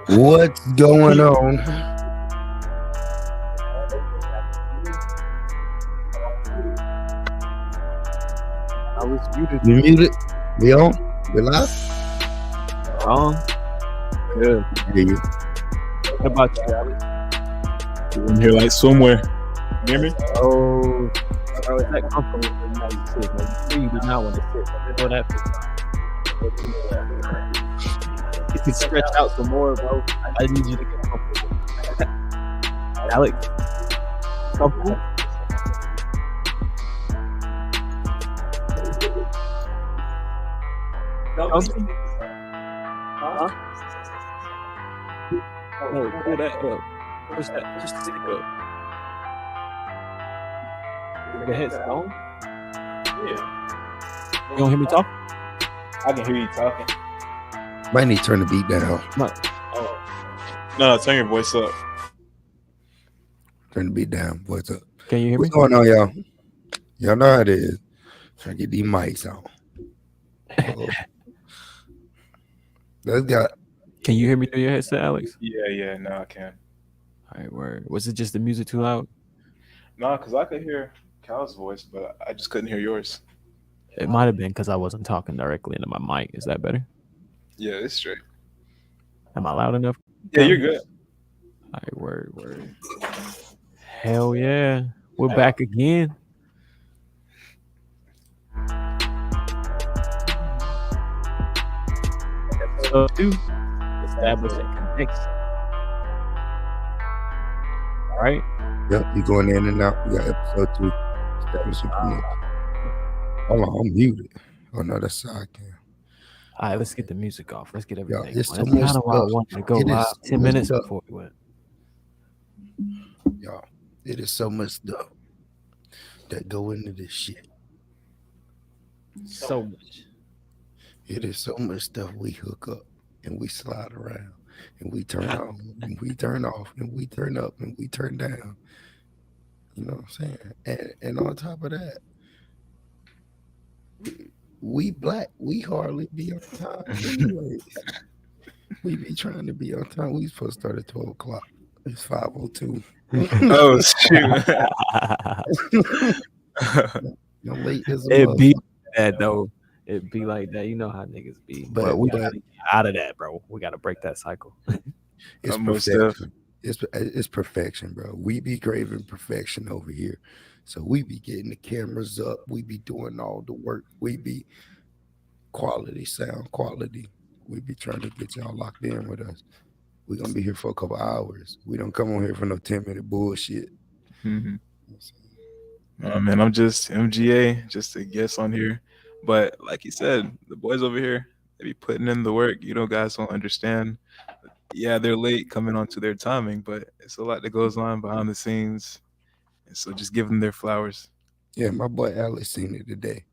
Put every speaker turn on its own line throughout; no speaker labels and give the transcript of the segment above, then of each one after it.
What's going on?
I was muted.
You muted? We on? We live?
Good.
Hear you.
What about you, Alex?
I'm here like somewhere. You hear me?
Oh, bro, is that comfortable when you sit? Man? You do not want to sit. You know that. You can stretch out some more, bro. I need you to get comfortable. Alex, comfortable? Comfortable? Huh? No, pull that up. Push that. Just stick up. The headset on?
Yeah.
You don't hear me talk?
I can hear you talking.
Might need to turn the beat down.
No, turn your voice up.
Turn the beat down. What's up?
Can you hear me?
What's going on, y'all? Y'all know how it is. Trying to get these mics on. Let's go.
Can you hear me through your headset, Alex?
Yeah, no, I can.
All right, word. Was it just the music too loud?
No, because I could hear Cal's voice, but I just couldn't hear yours.
It might have been because I wasn't talking directly into my mic. Is that better?
Yeah, it's straight.
Am I loud enough?
Yeah, you're good.
All right, word. Hell yeah. We're back again. Episode 2. Establish a connection. All right.
Yep, you going in and out. We got episode 2. Establishing connection. Hold on, I'm muted. Oh no, that's sidecan.
All right, let's get the music off. Let's get everything.
It's
on.
so
That's
much
kind of why I
stuff.
wanted to go
It is
live
so
10
much
minutes
stuff.
before we went.
Y'all, it is so much stuff that go into this shit.
So much.
It is so much stuff we hook up and we slide around and we turn on and we turn off and we turn up and we turn down. You know what I'm saying? And on top of that, we black, we hardly be on time anyways. We be trying to be on time. We supposed to start at 12 o'clock. It's 5:02.
Oh, shoot.
You're late as a
It be
motherfucker.
that though. It be like that. You know how niggas be.
But
we gotta get out of that, bro. We gotta break that cycle.
It's
Almost
perfection. It's perfection, bro. We be craving perfection over here. So we be getting the cameras up. We be doing all the work. We be quality, sound quality. We be trying to get y'all locked in with us. We're going to be here for a couple hours. We don't come on here for no 10-minute bullshit.
Mm-hmm. Man, I'm just MGA, just a guest on here. But like you said, the boys over here, they be putting in the work. You know, guys don't understand. Yeah, they're late coming onto their timing, but it's a lot that goes on behind the scenes. And so just give them their flowers.
Yeah, my boy Alex seen it today.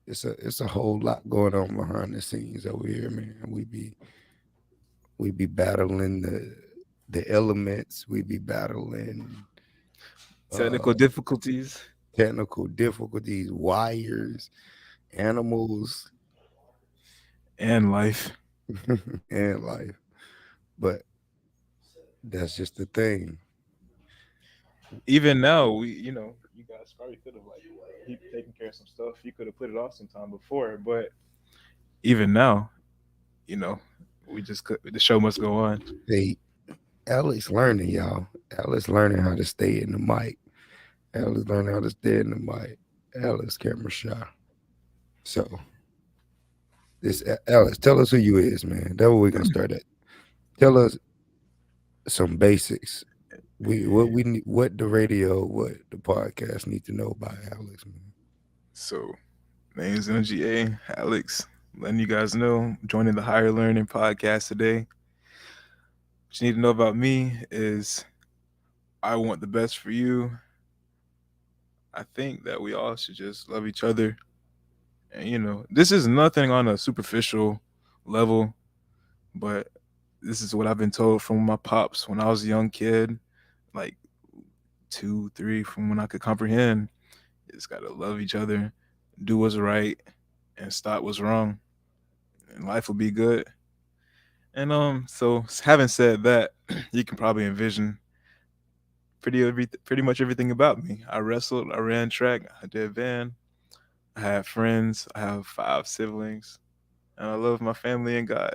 It's a whole lot going on behind the scenes over here, man. We be battling the elements. We be battling
Technical difficulties,
wires, animals,
and life.
and life. But that's just the thing.
Even now, you guys probably could have taken care of some stuff. You could have put it off sometime before, but even now, we just the show must go on.
Hey, Alex learning, y'all. Alex learning how to stay in the mic. Alex learning how to stay in the mic. Alex camera shy. So, this Alex, tell us who you is, man. That's what we're gonna start at. Tell us some basics. What the radio, what the podcast need to know about Alex, man.
So, name's MGA, Alex. Letting you guys know, joining the Higher Learning podcast today. What you need to know about me is I want the best for you. I think that we all should just love each other. And, this is nothing on a superficial level, but this is what I've been told from my pops when I was a young kid, like 2, 3, from when I could comprehend. You just got to love each other, do what's right, and stop what's wrong. And life will be good. And so having said that, you can probably envision pretty much everything about me. I wrestled, I ran track, I did band, I had friends, I have 5 siblings, and I love my family and God.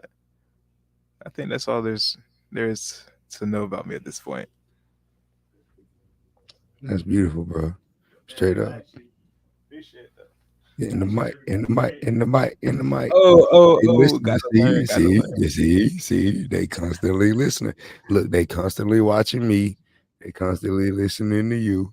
I think that's all there is to know about me at this point.
That's beautiful, bro. Straight up.
Appreciate that.
In the mic, in the mic, in the mic, in the mic. They listen.
Gotta
See,
learn, gotta
see,
learn.
you see. They constantly listening. Look, they constantly watching me. They constantly listening to you.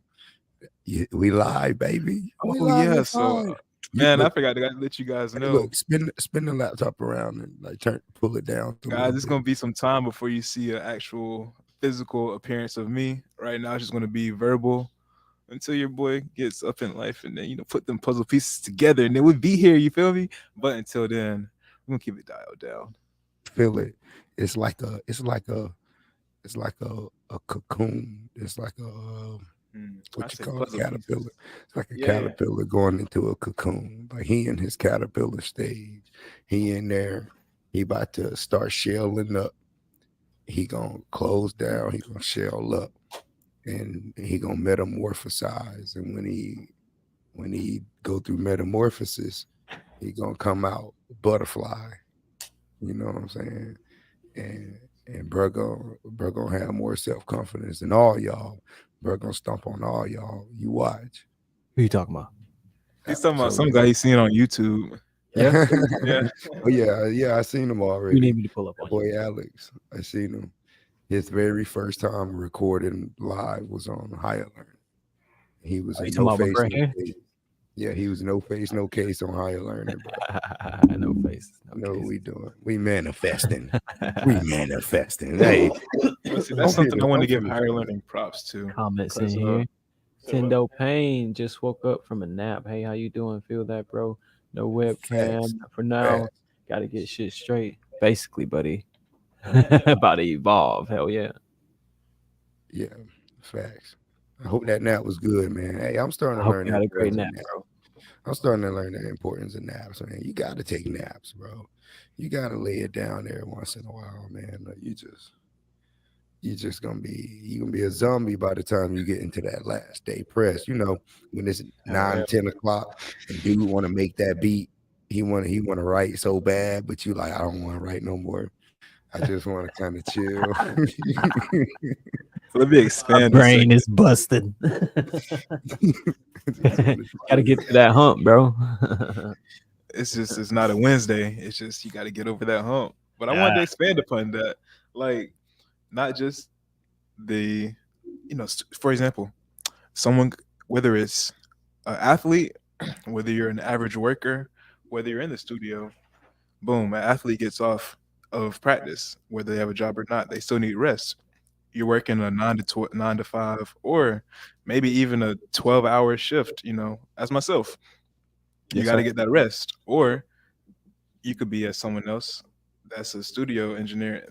Yeah, we live, baby. We
Oh
live
yeah,
and
so
fine. You
man, I
look.
forgot to let you guys
Hey,
know,
look. Spin the laptop around and like pull it down a little
guys. It's
bit.
gonna be some time before you see an actual physical appearance of me. Right now, it's just gonna be verbal until your boy gets up in life, and then put them puzzle pieces together, and then we'll be here. You feel me? But until then, we're gonna keep it dialed down.
Feel it. It's like a. It's like a. It's like a cocoon. It's like a
I
what you
say
call a
puzzle
caterpillar.
pieces.
It's like a
Yeah, yeah.
caterpillar going into a cocoon. Like he in his caterpillar stage. He in there. He about to start shelling up. He gonna close down. He gonna shell up, and he gonna metamorphosize. And when he go through metamorphosis, he gonna come out butterfly. You know what I'm saying? And bro gonna have more self confidence than all y'all. Bro gonna stomp on all y'all. You watch.
Who you talking about?
He's talking about some
So
guy he's seen on YouTube.
Yeah.
Yeah.
oh yeah, I seen him
You need
already.
me to pull up
That
on you.
boy Alex, I seen him. His very first time recording live was on Hiya. He was
Are you
in
talking
no
about my
face,
gray
no
hair?
case. Yeah, he was no face, no case on Higher Learning, bro.
No face, no
You know what
case.
we doing? We manifesting. We manifesting. Hey,
But see, that's
don't feel
something I
it.
want to
Don't
give
feel
higher
it.
learning props to.
Comments in
Cause
here.
say what?
Tendo Payne just woke up from a nap. Hey, how you doing? Feel that, bro? No webcam
Facts.
for now.
Facts.
Got to get shit straight. Basically, buddy. About to evolve. Hell yeah.
Yeah, facts. I hope that nap was good, man. Hey, I'm
I
starting to
hope
learn
you
the
had a great
importance of
nap,
naps.
bro.
I'm starting to learn the importance of naps, man. You got to take naps, bro. You got to lay it down every once in a while, man. You gonna be a zombie by the time you get into that last day press. When it's
Hell yeah.
9, 10 o'clock and dude want to make that beat. He want to write so bad, but you like, I don't want to write no more. I just want to kind of chill.
So let me
My
expand a
brain
second.
is busted.
I just want to
Got to get
chill.
to that hump, bro.
It's not a Wednesday. It's just you got to get over that hump. But I wanted
Yeah.
to expand upon that, like not just the, for example, someone, whether it's an athlete, whether you're an average worker, whether you're in the studio, boom, an athlete gets off of practice, whether they have a job or not, they still need rest. You're working a 9 to 5, or maybe even a 12-hour shift. As myself, you
Yes,
got to
sir.
get that rest. Or you could be as someone else that's a studio engineer.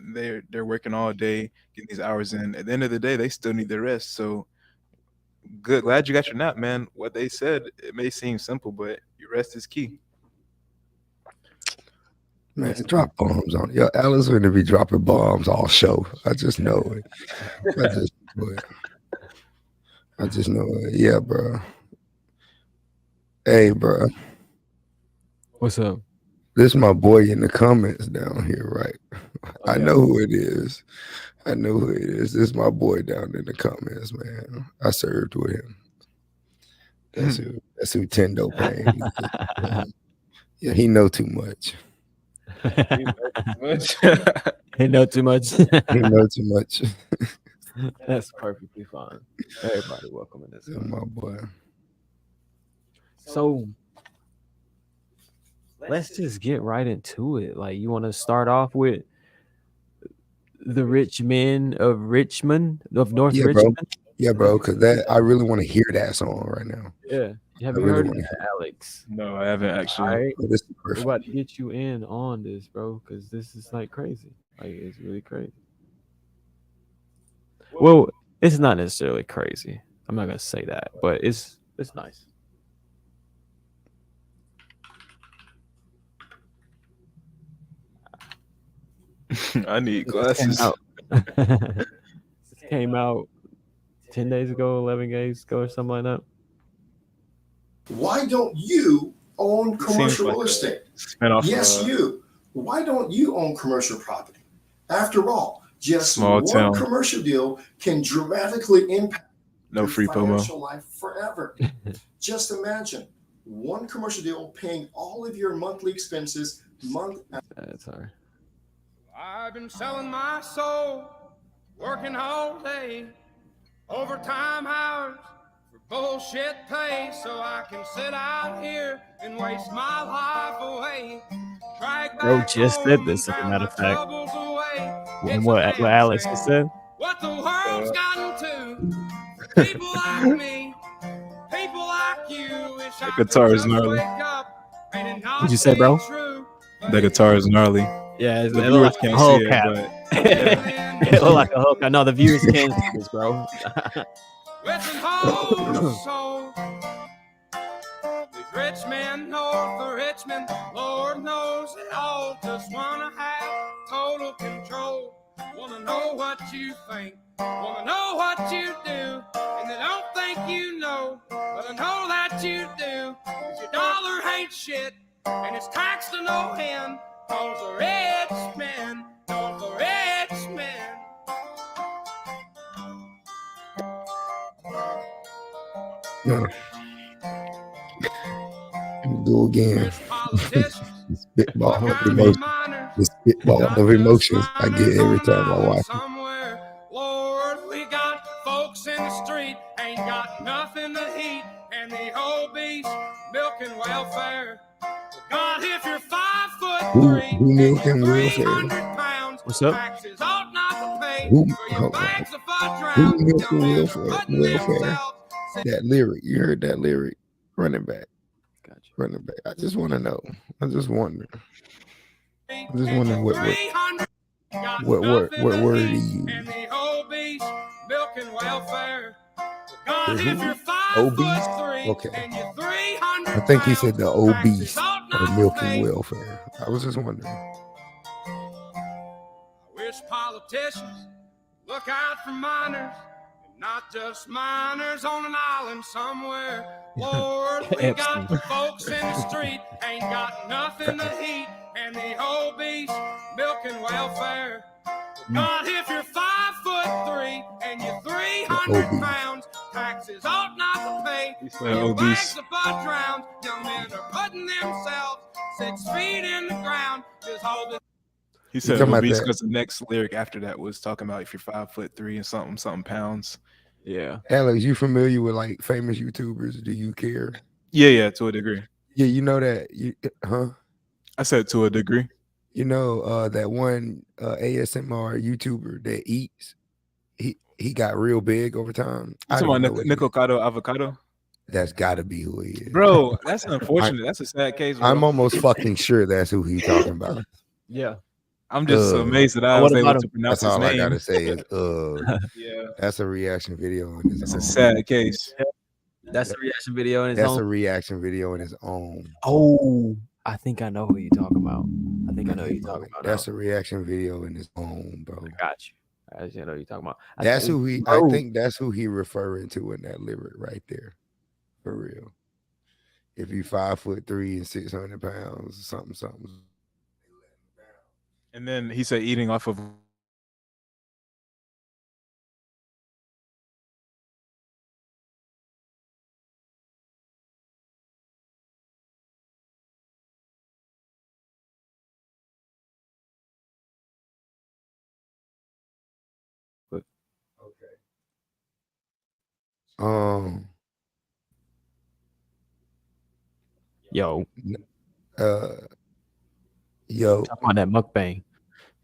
They're working all day, getting these hours in. At the end of the day, they still need their rest. So good, glad you got your nap, man. What they said, it may seem simple, but your rest is key.
Man,
Yes, sir.
drop bombs on it. Yo, Alice going to be dropping bombs all show. I just know it. I just know it. I just know it. Yeah, bro. Hey, bro.
What's up?
This my boy in the comments down here, right?
Oh
I
yeah.
know who it is. I know who it is. This is my boy down in the comments, man. I served with him. That's who Tendo Pain. Yeah, he know too much.
Much.
He know too much.
He know too much.
That's perfectly fine. Everybody welcome in this
Yeah,
one.
my boy.
So let's just get right into it. Like, you want to start off with the rich men of Richmond, of North
Yeah, bro.
Richmond?
Yeah, bro. Because that I really want to hear that song right now.
Yeah. Have
I
you
really
heard of
want to hear.
that, Alex?
No, I haven't
All
actually.
right.
Oh, this is
We're
perfect.
about to get you in on this, bro, because this is like crazy. Like, it's really crazy. Well, it's not necessarily crazy. I'm not gonna say that, but it's nice.
I need
This came
glasses.
out. This came out 10 days ago, 11 days ago, or something like that.
Why don't you own
It seems
commercial
like
real
a
estate?
spinoff
Yes,
of
you. Why don't you own commercial property? After all, just
Small
one
town.
commercial deal can dramatically impact
no
your
free promo.
financial life forever. Just imagine one commercial deal paying all of your monthly expenses month after.
Sorry.
I've been selling my soul, working all day, overtime hours for bullshit pay, so I can sit out here and waste my life away. Drag
Bro
back
just
home
said
and
this, as a
drown
matter
my
of fact.
troubles away.
And
It's a
what
damn
Alex just
shame
said?
what the world's gotten to. People like me, people like you, wish I could
guitar is
just
gnarly.
wake up and it not
What'd you say,
be
bro?
true.
The guitar is gnarly.
Yeah, it
The
look
viewers
like
can't
a whole
see it,
cap.
but yeah.
It look like a whole cap. No, the viewers can't see this, bro.
With an whole soul. These rich men north of Richmond, Lord knows they all just wanna have total control. Wanna know what you think, wanna know what you do, and they don't think you know, but I know that you do. 'Cause your dollar ain't shit, and it's taxed to no end. 'Cause the rich men, 'cause the rich men.
No. Go again.
Rich politicians.
The spitball
Look
of
out for
emotions.
minors.
The spitball
Not
of
just
emotions I get
minors
every
on
time I
an island
watch it.
somewhere. Lord, we got folks in the street, ain't got nothing to eat, and the obese milking welfare. God, if you're 5'3"
Who
and
milking
you're
welfare?
300 pounds,
What's up?
taxes ought not to pay
Who,
for your
hold on.
bags of fudge
Who
round. Young
milking
men are
welfare?
putting
Welfare.
themselves.
That lyric. You heard that lyric? Running back.
Gotcha.
Running back. I just want to know. I just wonder.
I
just wondering what word he used.
And the obese milking welfare.
The
God, if
who?
you're 5'3"
Obese? Okay.
and you're 300
I think he said the
pounds,
obese
taxes ought
are
not to
milking
pay.
welfare. I was just wondering.
I wish politicians look out for minors, and not just minors on an island somewhere. Lord, we got
Epstein.
folks in the street, ain't got nothing to eat, and the obese milking welfare. God, if you're 5'3" and you're 300
obese.
pounds, taxes ought not to pay.
He said
For your
obese.
bags of fudge rounds, young men are putting themselves 6 feet in the ground. Just hold it.
He said
talking about
obese
that?
because the next lyric after that was talking about if you're 5'3" and something pounds.
Yeah.
Alex, you familiar with like famous YouTubers? Do you care?
Yeah, to a degree.
Yeah, you know that. Huh?
I said to a degree.
You know that one ASMR YouTuber that eats. He got real big over time.
You talking about Nicocado Avocado?
That's got to be who he is,
Bro, that's unfortunate. That's a sad case, bro.
I'm almost fucking sure that's who he's talking about.
Yeah.
I'm just amazed that I
What
was able
about
to
him?
pronounce
That's
his
all I
name.
gotta say is
Yeah,
that's a reaction video on his
it's
own.
a sad case.
That's a reaction video in his
That's
own.
a reaction video on his own.
Oh, I think I know who you're talking about. I think I know who you're talking about.
That's a reaction video in his own, bro.
I got you. I know who you're talking about.
That's who he. I
Bro.
think that's who he referring to in that lyric right there, for real. If you 5'3" and 600 pounds, something.
And then he said eating off of
Yo,
Yo,
talking about that mukbang.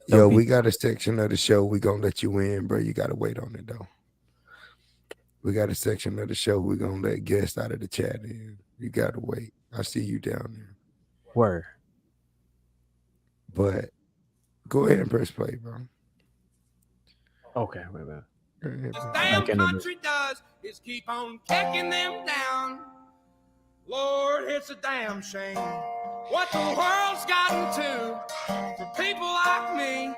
yo, we got a section of the show. We gonna let you in, bro. You gotta wait on it though. We got a section of the show. We're gonna let guests out of the chat in. You gotta wait. I see you down there.
Word.
But go ahead and press play, bro.
Okay, wait a minute.
This damn country does is keep on kicking them down. Lord, it's a damn shame what the world's gotten to for people like me.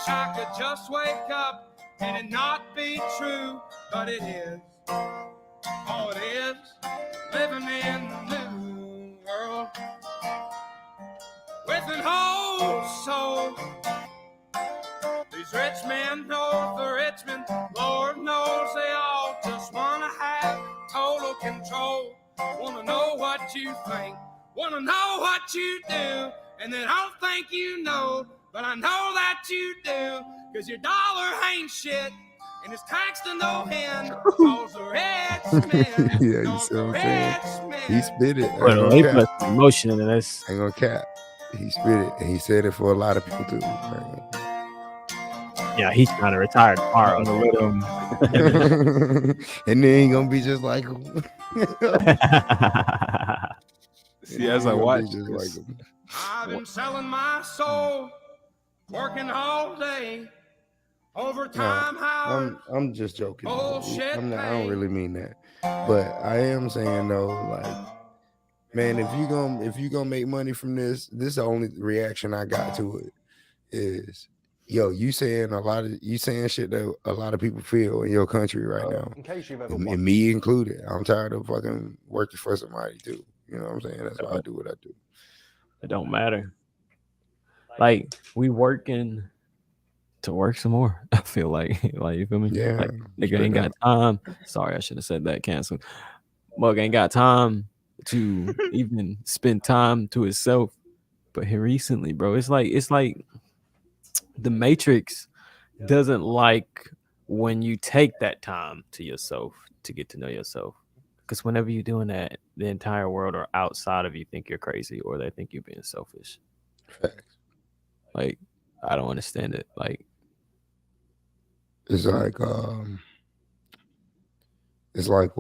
I could just wake up and it not be true, but it is. Oh, it is living in the new world with an whole soul. These rich men know the rich men, Lord knows they all just wanna have total control. Wanna know what you think, wanna know what you do, and they don't think you know, but I know that you do, cause your dollar ain't shit, and it's taxed to no end, cause the rich men,
Yeah, you
cause
see
the
what I'm saying?
rich men.
He spit it. I
But
ain't
he
gonna
put
cap.
some emotion into this.
I ain't gonna cap. He spit it, and he said it for a lot of people too. I ain't
Yeah, he's trying to retire tomorrow.
I'm gonna let him.
gonna- and then he gonna be just like him.
See, as I
He gonna
watch
be just like
this,
him.
I've been selling my soul, working all day, overtime hours.
I'm just joking.
Bullshit
I don't
pain.
really mean that, but I am saying though, like, man, if you gonna make money from this, this is the only reaction I got to it is, yo, you saying shit that a lot of people feel in your country right now,
In case you've ever
and me included. I'm tired of fucking working for somebody too. You know what I'm saying? That's why I do what I do.
It don't matter. Like we working to work some more. I feel like you feel me?
Yeah,
Like nigga
straight
ain't got
up.
time. Sorry, I should have said that. Cancel. Mug ain't got time to even spend time to himself. But here recently, bro, it's like the Matrix doesn't like when you take that time to yourself to get to know yourself. Because whenever you're doing that, the entire world or outside of you think you're crazy or they think you're being selfish.
Facts.
Like, I don't understand it. Like,
It's like it's like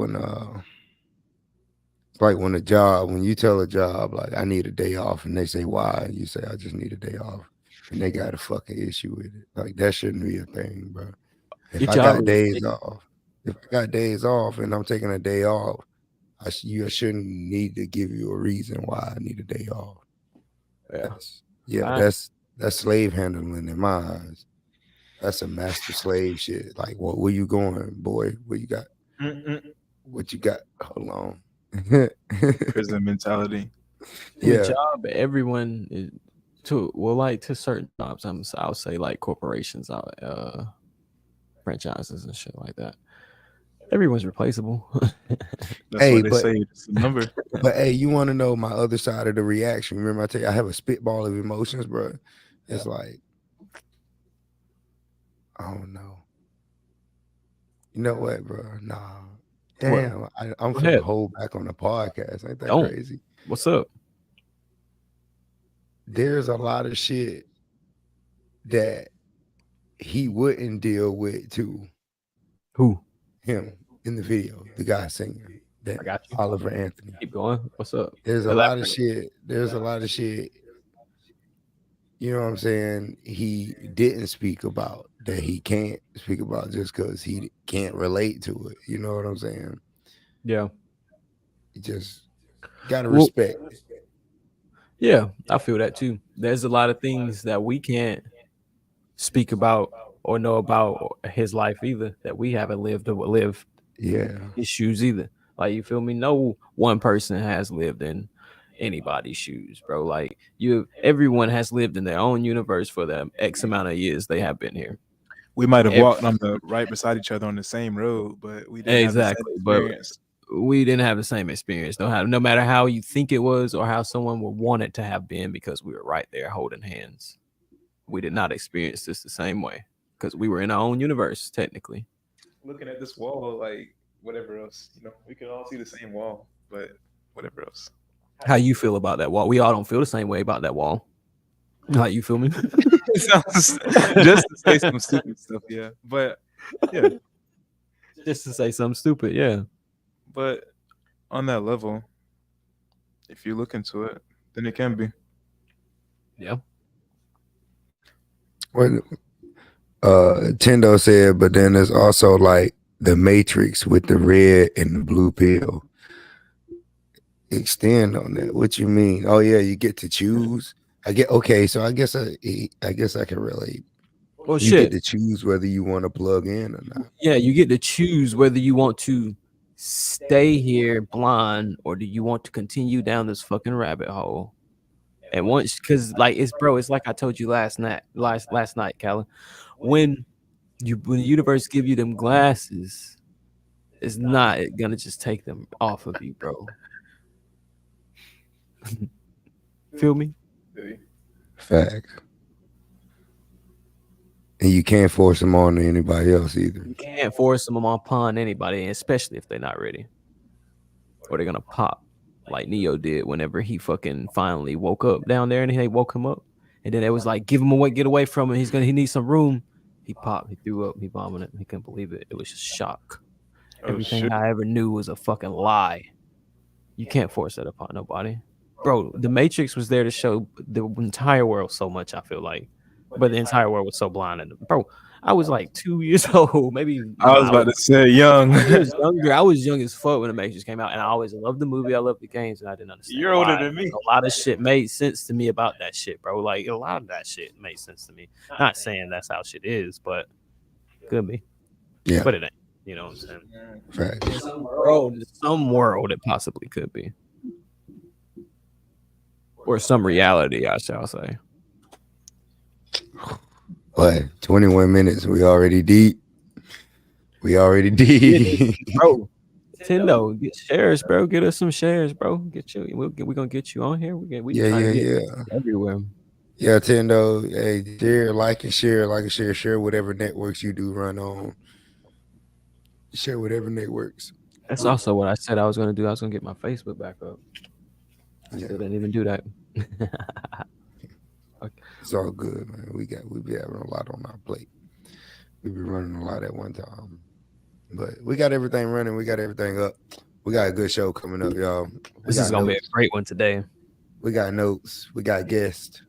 when a job, when you tell a job like I need a day off and they say why, you say I just need a day off, and they got a fucking issue with it. Like that shouldn't be a thing, bro. If
your
I
job
got
is
days off, and I'm taking a day off, you shouldn't need to give you a reason why I need a day off.
Yeah.
That's slave handling in my eyes. That's a master slave shit. Like, where you going, boy? What you got? What you got? Hold on.
prison mentality.
In a
Yeah.
job, everyone is like to certain jobs. I'll say like corporations, franchises and shit like that. Everyone's replaceable.
That's
Hey,
what they
but-
say. It's a number.
But hey, you want to know my other side of the reaction? Remember, I tell you, I have a spitball of emotions, bro. It's like, I don't know. You know what, bro? Nah. Damn, I'm
Go
finna
ahead.
hold back on the podcast. Ain't that
Don't.
crazy?
What's up?
There's a lot of shit that he wouldn't deal with too.
Who?
Him in the video, the guy singing, that
I got you.
Oliver Anthony.
Keep going. What's up?
There's a lot of
Elaborate.
shit. You know what I'm saying? He didn't speak about that he can't speak about just because he can't relate to it. You know what I'm saying?
Yeah.
You just gotta
Well-
respect.
Yeah, I feel that too. There's a lot of things that we can't speak about or know about his life either that we haven't lived or lived
Yeah.
his shoes either. Like, you feel me? No one person has lived in anybody's shoes, bro. Like, everyone has lived in their own universe for the X amount of years they have been here.
We might have walked on the right beside each other on the same road, but we didn't
Exactly,
have the
but-
same experience.
We didn't have the same experience. No matter how you think it was or how someone would want it to have been, because we were right there holding hands. We did not experience this the same way because we were in our own universe, technically.
Looking at this wall, like whatever else, we can all see the same wall, but whatever else.
How you feel about that wall? We all don't feel the same way about that wall. Like, you feel me?
It sounds just to say some stupid stuff, yeah. But yeah,
Just to say something stupid, yeah.
but on that level, if you look into it, then it can be.
Yeah.
What Tendo said, but then there's also like the Matrix with the red and the blue pill. Extend on that. What you mean? Oh yeah, you get to choose. I guess I can relate.
Well,
You get
shit.
to choose whether you want to plug in or not.
Yeah, you get to choose whether you want to stay here blind or do you want to continue down this fucking rabbit hole. And once, because like it's like I told you last night, Callan. When when the universe give you them glasses, it's not gonna just take them off of you, bro. Feel me?
Facts. And you can't force them on to anybody else either.
You can't force them upon anybody, especially if they're not ready, or they're gonna pop like Neo did whenever he fucking finally woke up down there, and they woke him up, and then it was like, give him away, get away from him. He needs some room. He popped, he threw up, he vomited. He couldn't believe it. It was just shock.
Oh,
Everything
shit.
I ever knew was a fucking lie. You can't force that upon nobody, bro. The Matrix was there to show the entire world so much. I feel like, but the entire world was so blinded, bro. I was like 2 years old, maybe.
I was about to say young.
I was younger. I was young as fuck when the Matrix came out, and I always loved the movie. I loved the games, and I didn't understand.
You're older
why.
than me.
A lot of shit made sense to me about that shit, bro. Like a lot of that shit made sense to me. Not saying that's how shit is, but could be.
Yeah.
But it ain't. You know what I'm saying?
Facts.
Some world it possibly could be, or some reality, I shall say.
What? 21 minutes. We already deep. Bro,
Nintendo, get shares, bro. Get us some shares, bro. We're gonna get you on here. We
Yeah.
everywhere.
Yeah, Tendo. Hey, share, like and share, share whatever networks you do run on. Share whatever networks.
That's also what I said I was gonna do. I was gonna get my Facebook back up. I still didn't even do that.
It's all good, man. We be having a lot on our plate. We be running a lot at one time. But we got everything running. We got everything up. We got a good show coming up, y'all.
This is gonna be a great one today.
We got notes. We got guests.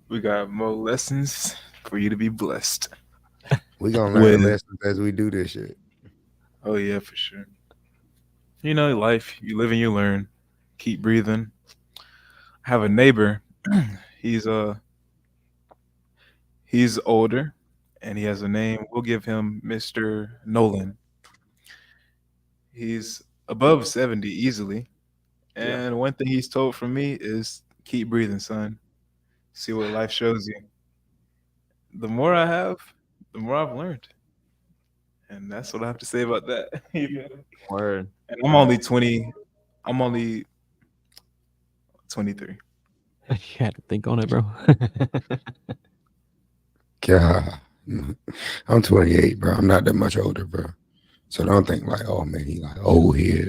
We got more lessons for you to be blessed.
We gonna learn lessons as we do this shit.
Oh yeah, for sure. You know, life, you live and you learn. Keep breathing. I have a neighbor. He's older and he has a name. We'll give him Mr. Nolan. He's above 70 easily. And one thing he's told from me is keep breathing, son. See what life shows you. The more I have, the more I've learned. And that's what I have to say about that.
Word.
And I'm only 20. I'm only 23.
You had to think on it, bro.
God. I'm 28, bro. I'm not that much older, bro. So don't think like, oh man, he like old head.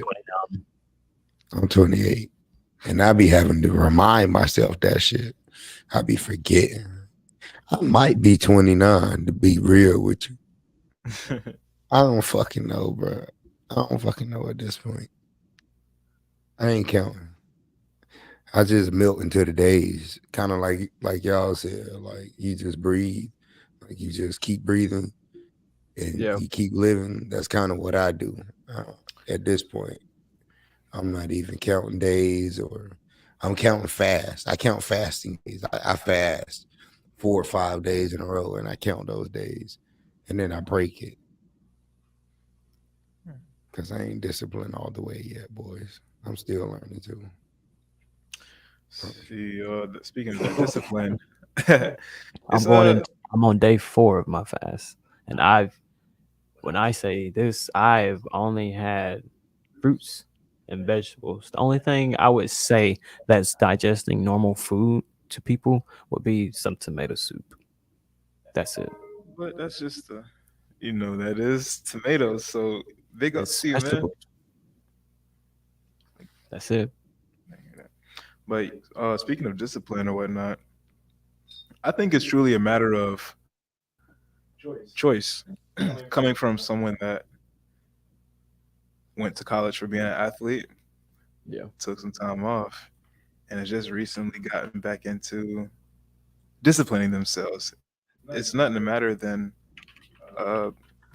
I'm 28. And I be having to remind myself that shit. I be forgetting. I might be 29 to be real with you. I don't fucking know, bro. I don't fucking know at this point. I ain't counting. I just melt into the days. Kind of like y'all said, like you just breathe. Like you just keep breathing and you keep living. That's kind of what I do at this point. I'm not even counting days or I'm counting fast. I count fasting days. I fast 4 or 5 days in a row and I count those days and then I break it. Because I ain't disciplined all the way yet, boys. I'm still learning too.
See, speaking of that discipline,
I'm on day 4 of my fast, and when I say this, I've only had fruits and vegetables. The only thing I would say that's digesting normal food to people would be some tomato soup. That's it.
But that's just that is tomatoes. So big up to you, man.
That's it.
But speaking of discipline or whatnot, I think it's truly a matter of choice. Coming from someone that went to college for being an athlete, took some time off, and has just recently gotten back into disciplining themselves. It's nothing to matter than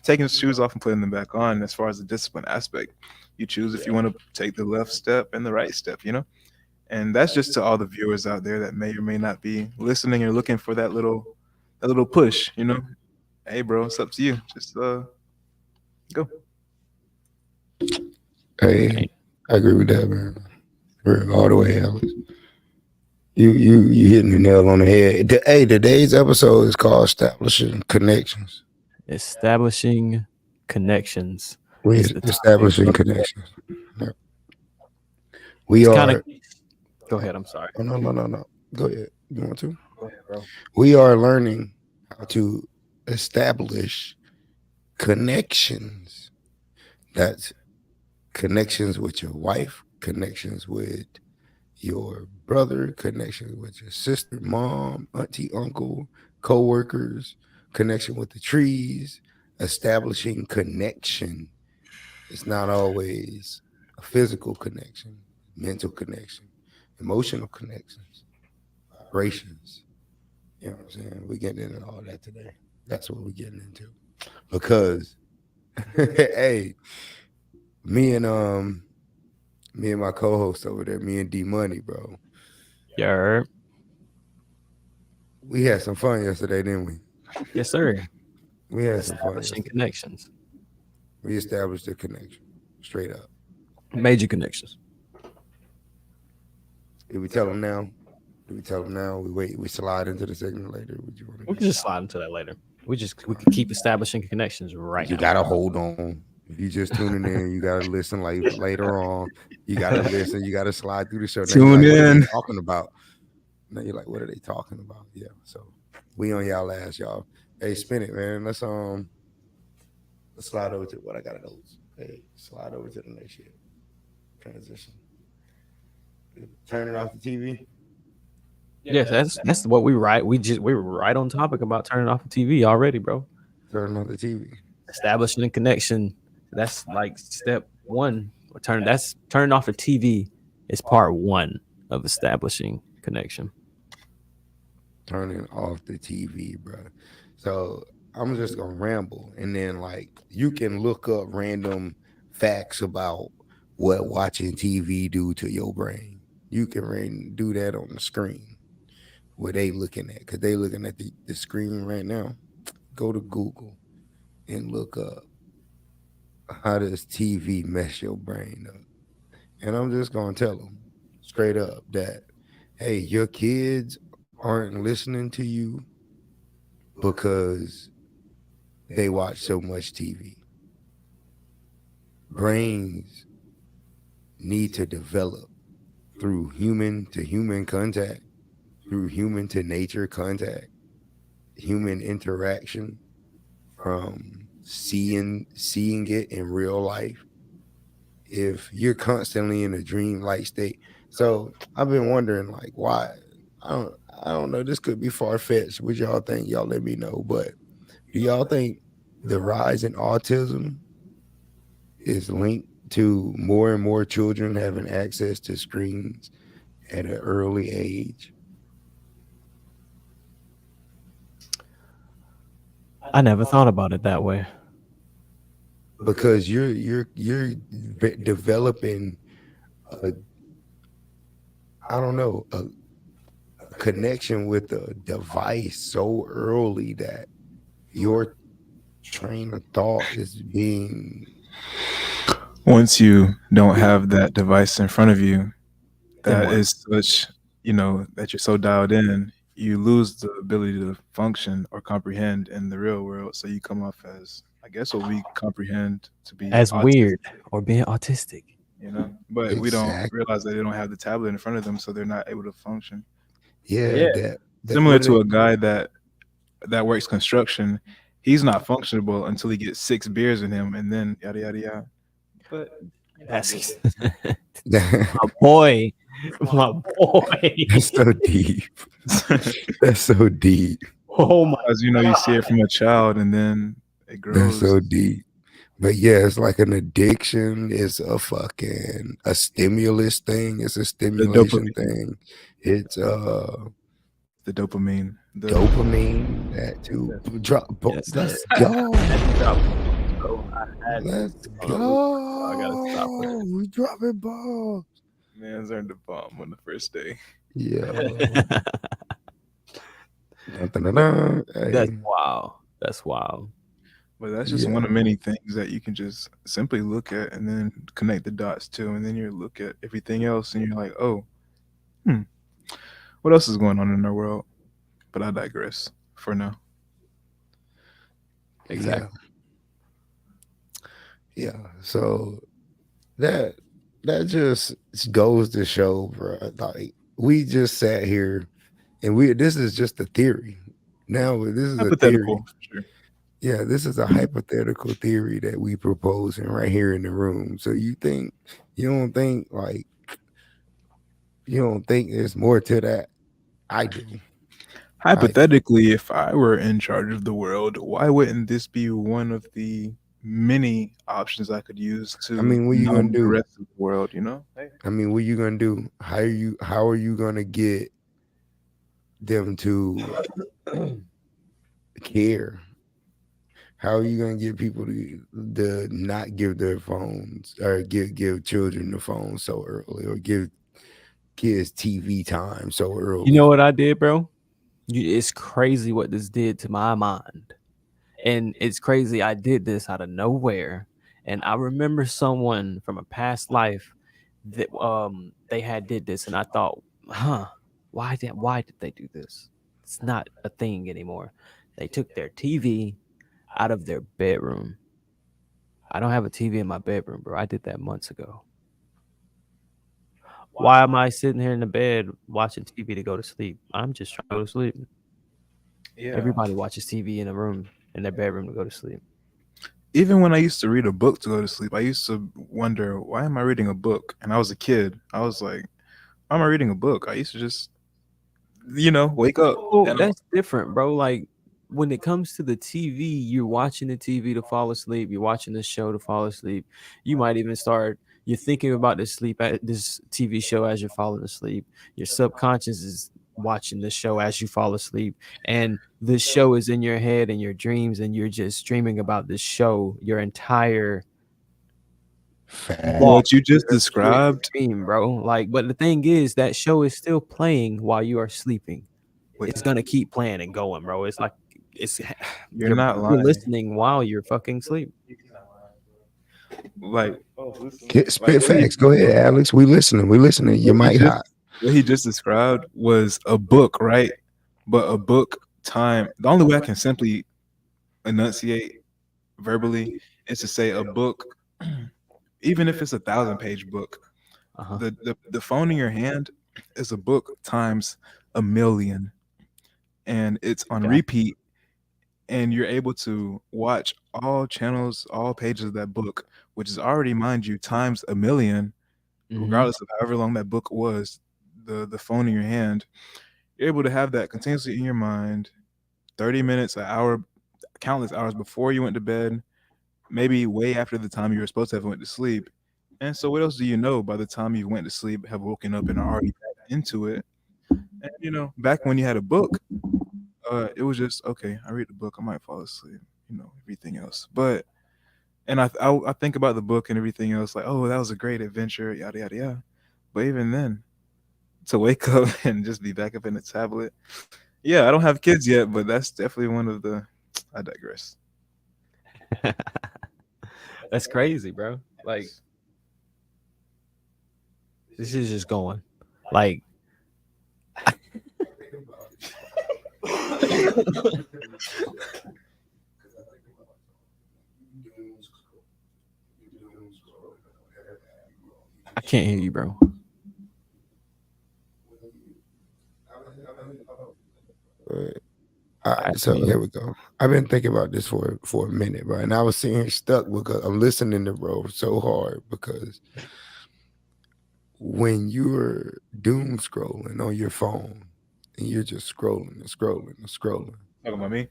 taking the shoes off and putting them back on. As far as the discipline aspect, you choose if you want to take the left step and the right step, And that's just to all the viewers out there that may or may not be listening or looking for that little push, you know. Hey bro, it's up to you. Just go.
Hey, I agree with that, man. All the way, Alex. You hitting the nail on the head. Hey, today's episode is called Establishing Connections.
Establishing connections.
We
is the topic.
establishing connections. Yep. We
It's
are.
kinda- Go ahead. I'm sorry.
Oh, no. Go ahead. You want to?
Go ahead, bro.
We are learning how to establish connections. That's connections with your wife, connections with your brother, connections with your sister, mom, auntie, uncle, co-workers, connection with the trees, establishing connection. It's not always a physical connection, mental connection, emotional connections, vibrations. You know what I'm saying? We're getting into all that today. That's what we're getting into. Because hey, me and my co-host over there, me and D Money, bro.
Yeah.
We had some fun yesterday, didn't we?
Yes, sir.
We had some fun.
Establishing
Yesterday.
connections.
We established a connection, straight up.
Major connections.
Did we tell them now? We wait. We slide into the segment later. Would you want
We
to?
can just slide into that later. We can keep establishing connections right
You
now.
gotta hold on. If you just tuning in, you gotta listen. Like later on, you gotta listen. You gotta slide through the show. Now
Tune
you're like, what are
in.
they talking about? Now you're like, what are they talking about? Yeah. So we on y'all ass, y'all. Hey, spin it, man. Let's slide over to what I got notes. Hey, slide over to the next shit. Transition. Turn it off the TV.
Yes, that's what we write. We were right on topic about turning off the TV already, bro.
Turn off the TV.
Establishing a connection. That's like step one. Turning off the TV is part one of establishing connection.
Turning off the TV, bro. So I'm just gonna ramble, and then like you can look up random facts about what watching TV do to your brain. You can do that on the screen. What they looking at? Because they looking at the screen right now. Go to Google and look up how does TV mess your brain up. And I'm just gonna tell them straight up that hey, your kids aren't listening to you because they watch so much TV. Brains need to develop through human to human contact, through human to nature contact, human interaction, from seeing it in real life. If you're constantly in a dream-like state. So I've been wondering like why. I don't know. This could be far-fetched. What y'all think? Y'all let me know. But do y'all think the rise in autism is linked to more and more children having access to screens at an early age?
I never thought about it that way.
Because you're developing a connection with a device so early that your train of thought is being
Once you don't have that device in front of you,
Then
that
what?
is such, that you're so dialed in, you lose the ability to function or comprehend in the real world. So you come off as, I guess, what we comprehend to be
As
autistic,
weird or being autistic.
But we don't
Exactly.
realize that they don't have the tablet in front of them, so they're not able to function.
yeah. That
Similar to a guy that works construction, he's not functionable until he gets 6 beers in him, and then yada yada yada. But
That's
that
my boy. My boy.
that's so deep. That's so deep.
Oh my.
as you see it from a child, and then it
That's
grows.
so deep. But yeah, it's like an addiction. It's a stimulus thing. It's a stimulation
dopamine.
thing. It's
The dopamine. The
dopamine. That too.
Yes,
Let's
sir.
go.
Bro, I had
Let's
I gotta stop with
go. We dropping balls.
Man's earned a bomb on the first day.
Yo. Dun-dun-dun-dun.
That's
Hey,
wild. That's wild.
But that's just one
yeah,
of many things that you can just simply look at and then connect the dots to, and then you look at everything else and you're like, oh, hmm, what else is going on in our world? But I digress for now.
yeah,
Exactly.
yeah. So that that just goes to show, bro. Like we just sat here and we this is just a theory. Now this is a theory.
Hypothetical, sure.
Yeah, this is a hypothetical theory that we proposing right here in the room. So you don't think like you don't think there's more to that? I do. I do.
Hypothetically, if I were in charge of the world, why wouldn't this be one of the many options I could use
I
to
mean, what you gonna
numb the
do?
rest of the world? You know, hey,
I mean, what you gonna do? How are you gonna get them to care? How are you gonna get people to not give their phones or give children the phone so early or give kids TV time so
You know
early?
what I did, bro? It's crazy what this did to my mind. And it's crazy I did this out of nowhere. And I remember someone from a past life that they had did this, and I thought, huh, why did they do this? It's not a thing anymore. They took their TV out of their bedroom. I don't have a TV in my bedroom, bro. I did that months ago. Why am I sitting here in the bed watching TV to go to sleep? I'm just trying to go to sleep.
yeah.
Everybody watches TV in a room in their bedroom to go to sleep.
Even when I used to read a book to go to sleep, I used to wonder, why am I reading a book? And I was a kid. I was like, why am I reading a book? I used to just, wake up.
Oh,
And
that's different, bro. Like when it comes to the TV, you're watching the TV to fall asleep. You're watching the show to fall asleep. You might even start. You're thinking about this TV show as you're falling asleep. Your subconscious is watching the show as you fall asleep, and the show is in your head and your dreams, and you're just dreaming about this show your entire walk
what you just
through your
described,
dream, bro. Like, but the thing is, that show is still playing while you are sleeping.
wait,
It's gonna keep playing and going, bro. It's like it's
you're not
you're
lying.
listening while you're fucking sleep.
Like, like
Spit facts. Go ahead, Alex. We listening. We listening. Your
what he
mic
just
hot.
what he just described was a book, right? But a book time. The only way I can simply enunciate verbally is to say a book, even if it's 1,000-page book.
Uh-huh.
The phone in your hand is a book times a million, and it's on
Okay.
repeat, and you're able to watch all channels, all pages of that book, which is already, mind you, times a million,
Mhm.
regardless of however long that book was. The phone in your hand, you're able to have that continuously in your mind, 30 minutes, an hour, countless hours before you went to bed, maybe way after the time you were supposed to have went to sleep. And so what else do you know by the time you went to sleep, have woken up and are already back into it? And back when you had a book, it was just okay. I read the book, I might fall asleep. Everything else. But and I think about the book and everything else, like, oh, that was a great adventure, yada yada yada. But even then, to wake up and just be back up in the tablet, yeah, I don't have kids yet, but that's definitely one of the. I digress.
That's crazy, bro. Like this is just going. Like I can't hear you, bro.
All
I
right, so
can't hear
here we go. I've been thinking about this for a minute, bro, and I was sitting here stuck because I'm listening to bro so hard because when you're doom scrolling on your phone and you're just scrolling and scrolling and scrolling,
Talking about me?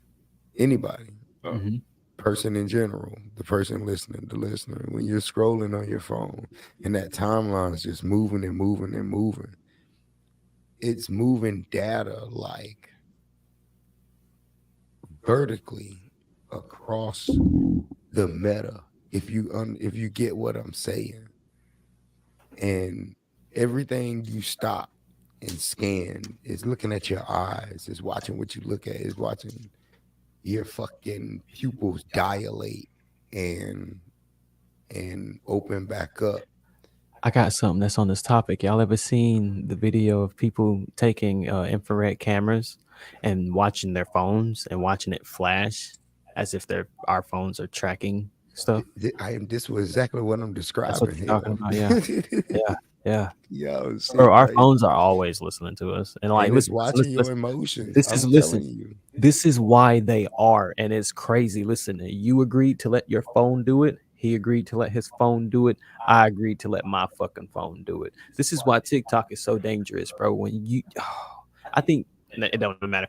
anybody,
Mhm.
person in general, the person listening, the listener, when you're scrolling on your phone and that timeline is just moving and moving and moving, it's moving data like vertically across the meta if you get what I'm saying. And everything you stop and scan is looking at your eyes, is watching what you look at, is watching your fucking pupils dilate and open back up.
I got something that's on this topic. Y'all ever seen the video of people taking infrared cameras and watching their phones and watching it flash as if our phones are tracking stuff?
This was exactly what I'm
That's what
describing
you're talking about. Yeah, yeah.
Yo,
Bro,
shit,
our
right?
phones are always listening to us, and like,
And it's
listen,
watching your emotions.
This
I'm
is
telling
listen.
you.
This is why they are, and it's crazy. Listen, you agreed to let your phone do it. He agreed to let his phone do it. I agreed to let my fucking phone do it. This is why TikTok is so dangerous, bro. When you, I think it don't matter.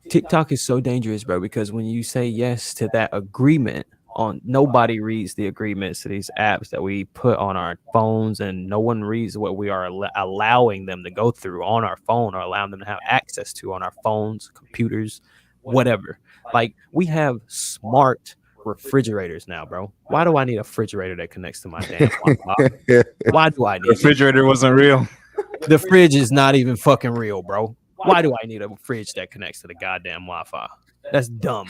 TikTok is so dangerous, bro, because when you say yes to that agreement on, nobody reads the agreements to these apps that we put on our phones, and no one reads what we are allowing them to go through on our phone or allowing them to have access to on our phones, computers, whatever. Like, we have smart refrigerators now, bro. Why do I need a refrigerator that connects to my damn Wi-Fi? Why do I need it?
Refrigerator wasn't real.
The fridge is not even fucking real, bro. Why do I need a fridge that connects to the goddamn Wi-Fi? That's dumb.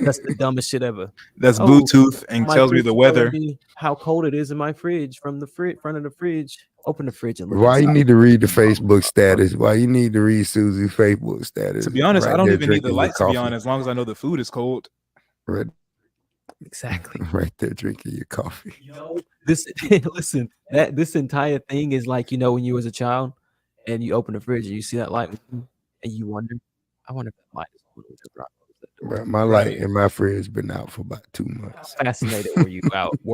That's the dumbest shit ever.
That's
Oh,
Bluetooth and
my
tells me
fridge
the
is telling
weather.
me how cold it is in my fridge from the front of the fridge. Open the fridge and look
Why you
inside.
need to read the Facebook status? Why you need to read Susie's Facebook status?
To be honest,
Right
I don't
there
even need the
drinking your
lights to be
coffee.
on as long as I know the food is cold.
Right,
Exactly.
right there drinking your coffee.
This listen, this entire thing is like, when you was a child and you open the fridge and you see that light and you wonder, I wonder if that light is on with the rock.
But my
Right.
light in my fridge been out for about 2 months.
Fascinated were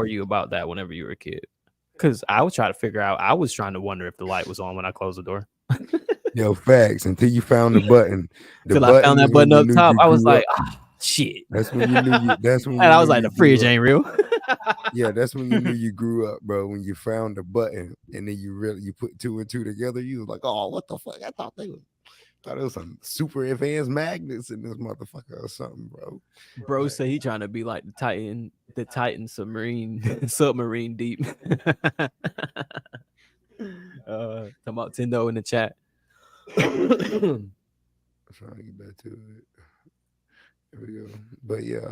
you about that whenever you were a kid? Because I was trying to figure out, I was trying to wonder if the light was on when I closed the door.
Yo, facts. Until you found the button. The
Till I found that
is when
button
you
up
knew
top,
you
I was
grew
like,
up.
shit.
That's when you knew you. That's when you.
And I was
knew
like,
you
the fridge
grew up.
ain't real.
Yeah, that's when you knew you grew up, bro. When you found the button and then you put 2 and 2 together. You was like, oh, what the fuck? I thought it was some super advanced magnets in this motherfucker or something, bro.
Bro said he trying to be like the Titan submarine deep. Talking about Tendo in the chat.
I'm trying to get back to it. Here we go. But yeah,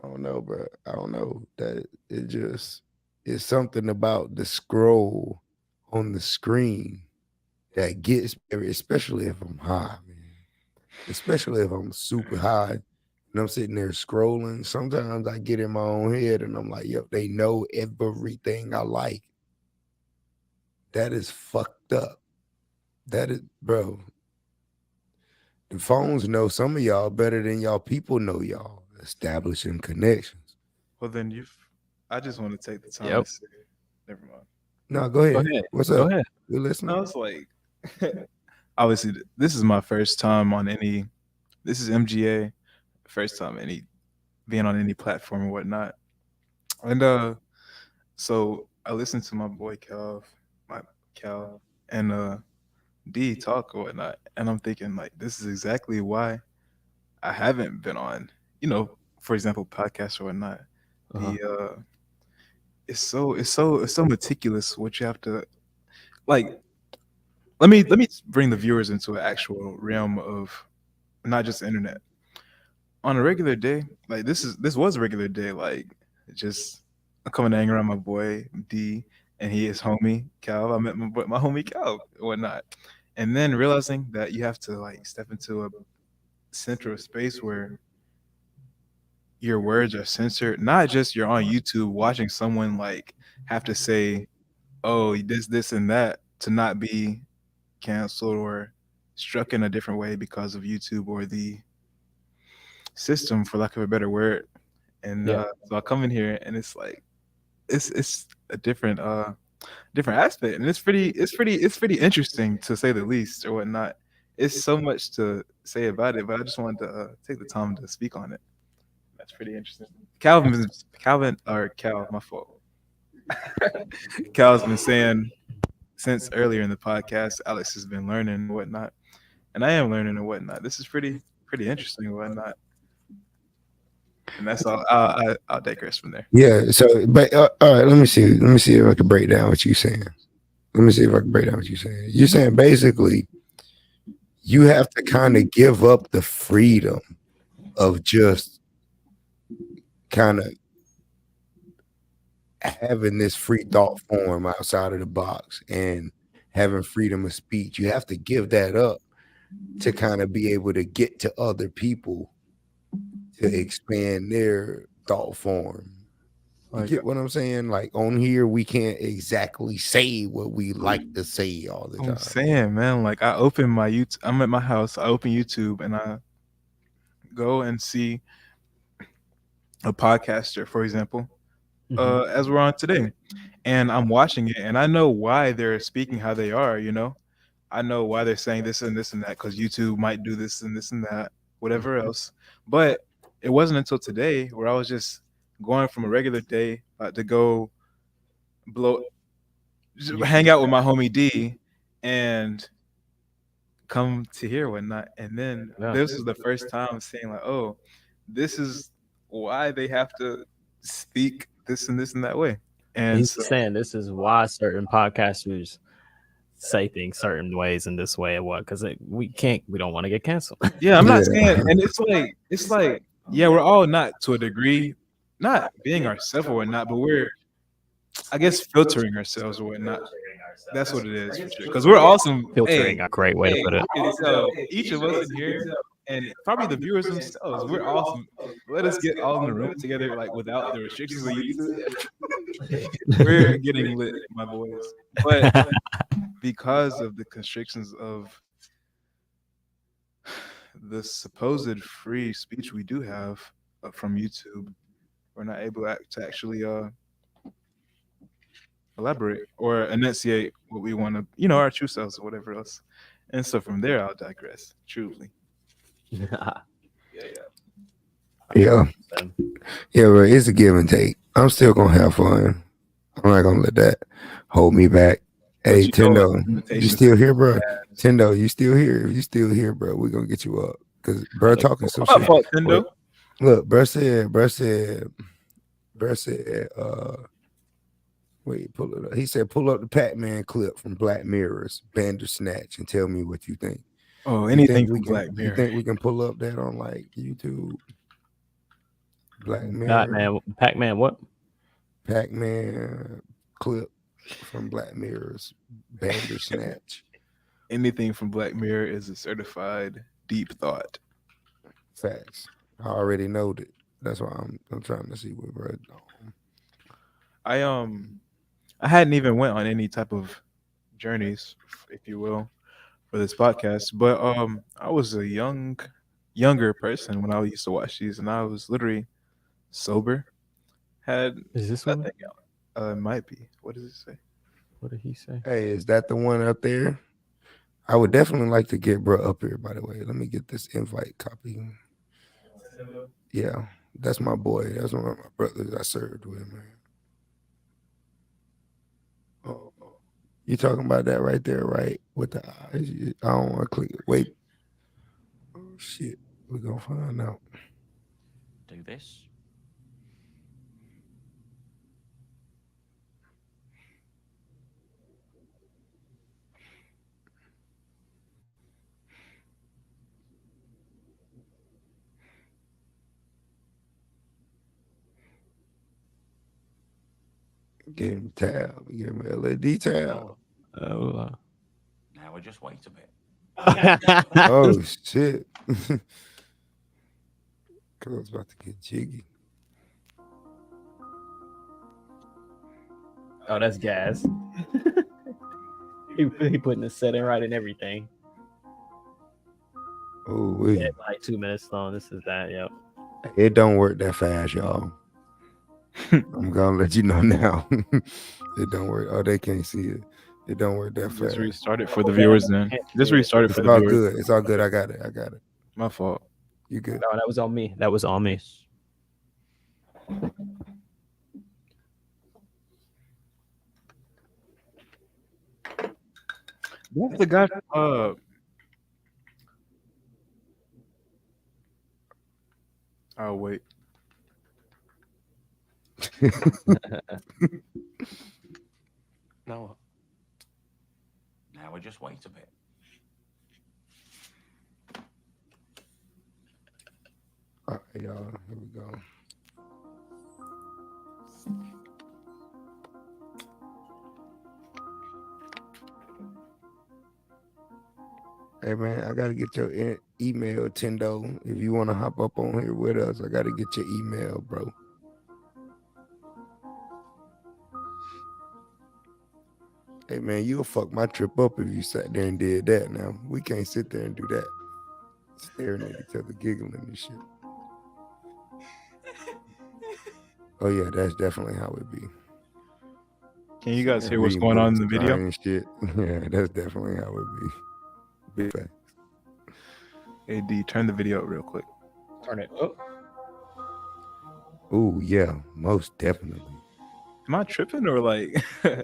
I don't know, bro. I don't know. That it just it's something about the scroll on the screen that gets me, especially if I'm high, man. Especially if I'm super high and I'm sitting there scrolling. Sometimes I get in my own head and I'm like, yo, they know everything I like. That is fucked up. That is, bro. The phones know some of y'all better than y'all people know y'all. Establishing connections.
Well, then I just want to take the time
Yep.
to say, never mind.
No, go ahead.
ahead.
What's
Go
up?
ahead.
We're listening.
I was like, obviously, this is my first time on any. This is MGA, first time being on any platform or whatnot, and so I listened to my boy Cal, and D talk or whatnot, and I'm thinking like, this is exactly why I haven't been on, for example, podcasts or whatnot.
Uh-huh.
The it's so meticulous what you have to like. Let me bring the viewers into an actual realm of not just the internet. On a regular day, like this was a regular day, like just I'm coming to hang around my boy D and his homie Cal. I met my homie Cal and whatnot. And then realizing that you have to like step into a center of space where your words are censored, not just you're on YouTube watching someone like have to say, oh, this and that to not be canceled or struck in a different way because of YouTube or the system, for lack of a better word. And
Yeah.
So I come in here and it's like it's a different aspect, and it's pretty interesting to say the least or whatnot. It's so much to say about it, but I just wanted to take the time to speak on it. That's pretty interesting. My fault. Cal's been saying since earlier in the podcast, Alex has been learning and whatnot, and I am learning and whatnot. This is pretty interesting and whatnot. And that's all. I'll digress from there.
Yeah. So, but all right, let me see. Let me see if I can break down what you're saying. Let me see if I can break down what you're saying. You're saying basically you have to kind of give up the freedom of just kind of having this free thought form outside of the box and having freedom of speech. You have to give that up to kind of be able to get to other people to expand their thought form. You
Like,
get what I'm saying? Like on here, we can't exactly say what we like to say all the
I'm
time.
saying, man, like I open my YouTube. I'm at my house. I open YouTube and I go and see a podcaster, for example, as we're on today, and I'm watching it, and I know why they're speaking how they are. I know why they're saying this and that because YouTube might do this and that, whatever else. But it wasn't until today where I was just going from a regular day to go blow, just hang out with my homie D, and come to here whatnot. And then
Yeah.
this was the first time saying like, oh, this is why they have to speak this and that way. And
He's
so,
saying this is why certain podcasters say things certain ways in this way or what? Because we don't want to get canceled.
yeah, I'm not
Yeah.
saying, and it's like, yeah, we're all not to a degree, not being ourselves or whatnot, but we're, I guess, filtering ourselves or whatnot. That's what it is for sure. Because we're awesome.
Filtering
Hey,
a great way to put it.
and so each of us in here, and probably the viewers themselves, we're awesome. Let us get all in the room together, like without the restrictions of YouTube. We're getting lit, my boys. But because of the constrictions of the supposed free speech we do have from YouTube, we're not able to actually elaborate or enunciate what we want to, our true selves or whatever else. And so from there, I'll digress. Truly.
Yeah. Yeah, bro. It's a give and take. I'm still gonna have fun. I'm not gonna let that hold me back. Hey, Tendo, you
limitations
still here, bro? Tendo, you still here? If you still here, bro, we're gonna get you up. Cause bro talking some
My
shit.
fault, Tendo.
Look, bro said, wait, pull it up. He said, pull up the Pac-Man clip from Black Mirror's Bandersnatch and tell me what you think.
Oh,
You
anything
think we
from
can?
Black
You
Mirror.
think we can pull up that on like YouTube? Black Mirror,
Pac-Man, what?
Pac-Man clip from Black Mirror's Bandersnatch.
Anything from Black Mirror is a certified deep thought.
Facts. I already know that. That's why I'm trying to see what bro.
I hadn't even went on any type of journeys, if you will, for this podcast. But I was a younger person when I used to watch these, and I was literally sober. Had
Is this
that
one?
thing out. It might be. What does it say?
What did he say?
Hey, is that the one up there? I would definitely like to get bro up here, by the way. Let me get this invite copy. Yeah, that's my boy. That's one of my brothers I served with, man. Oh, you talking about that right there, right? With the eyes? I don't want to click it. Wait. Oh, shit. We're going to find out.
Do this.
Give him tab. Give him LED tab.
Oh.
Now we'll just wait a bit.
Oh, shit. Girl's about to get jiggy.
Oh, that's gas. he putting the setting right and everything.
Oh, wait.
Yeah, like 2 minutes long. This is that. Yep.
It don't work that fast, y'all. I'm gonna let you know now. It don't work. Oh, they can't see it. It don't work that
Just
fast.
restart it for the viewers then. Just restart it
It's
for the
all
viewers.
good. It's all good. I got it.
My fault.
You good?
No, that was on me. That was on me.
That's the guy. Oh wait. No.
Now we just wait a bit.
All right, y'all. Here we go. Hey man, I gotta get your email, Tendo. If you want to hop up on here with us, I gotta get your email, bro. Hey man, you'll fuck my trip up if you sat there and did that. Now we can't sit there and do that, staring at each other, giggling and shit. Oh yeah, that's definitely how it be.
Can you guys hear what's
Reading
going on in
books
the
and
video?
crying and shit. Yeah, that's definitely how it be. Big fact.
Hey D, turn the video up real quick.
Turn it up.
Ooh, yeah, most definitely.
Am I tripping or like?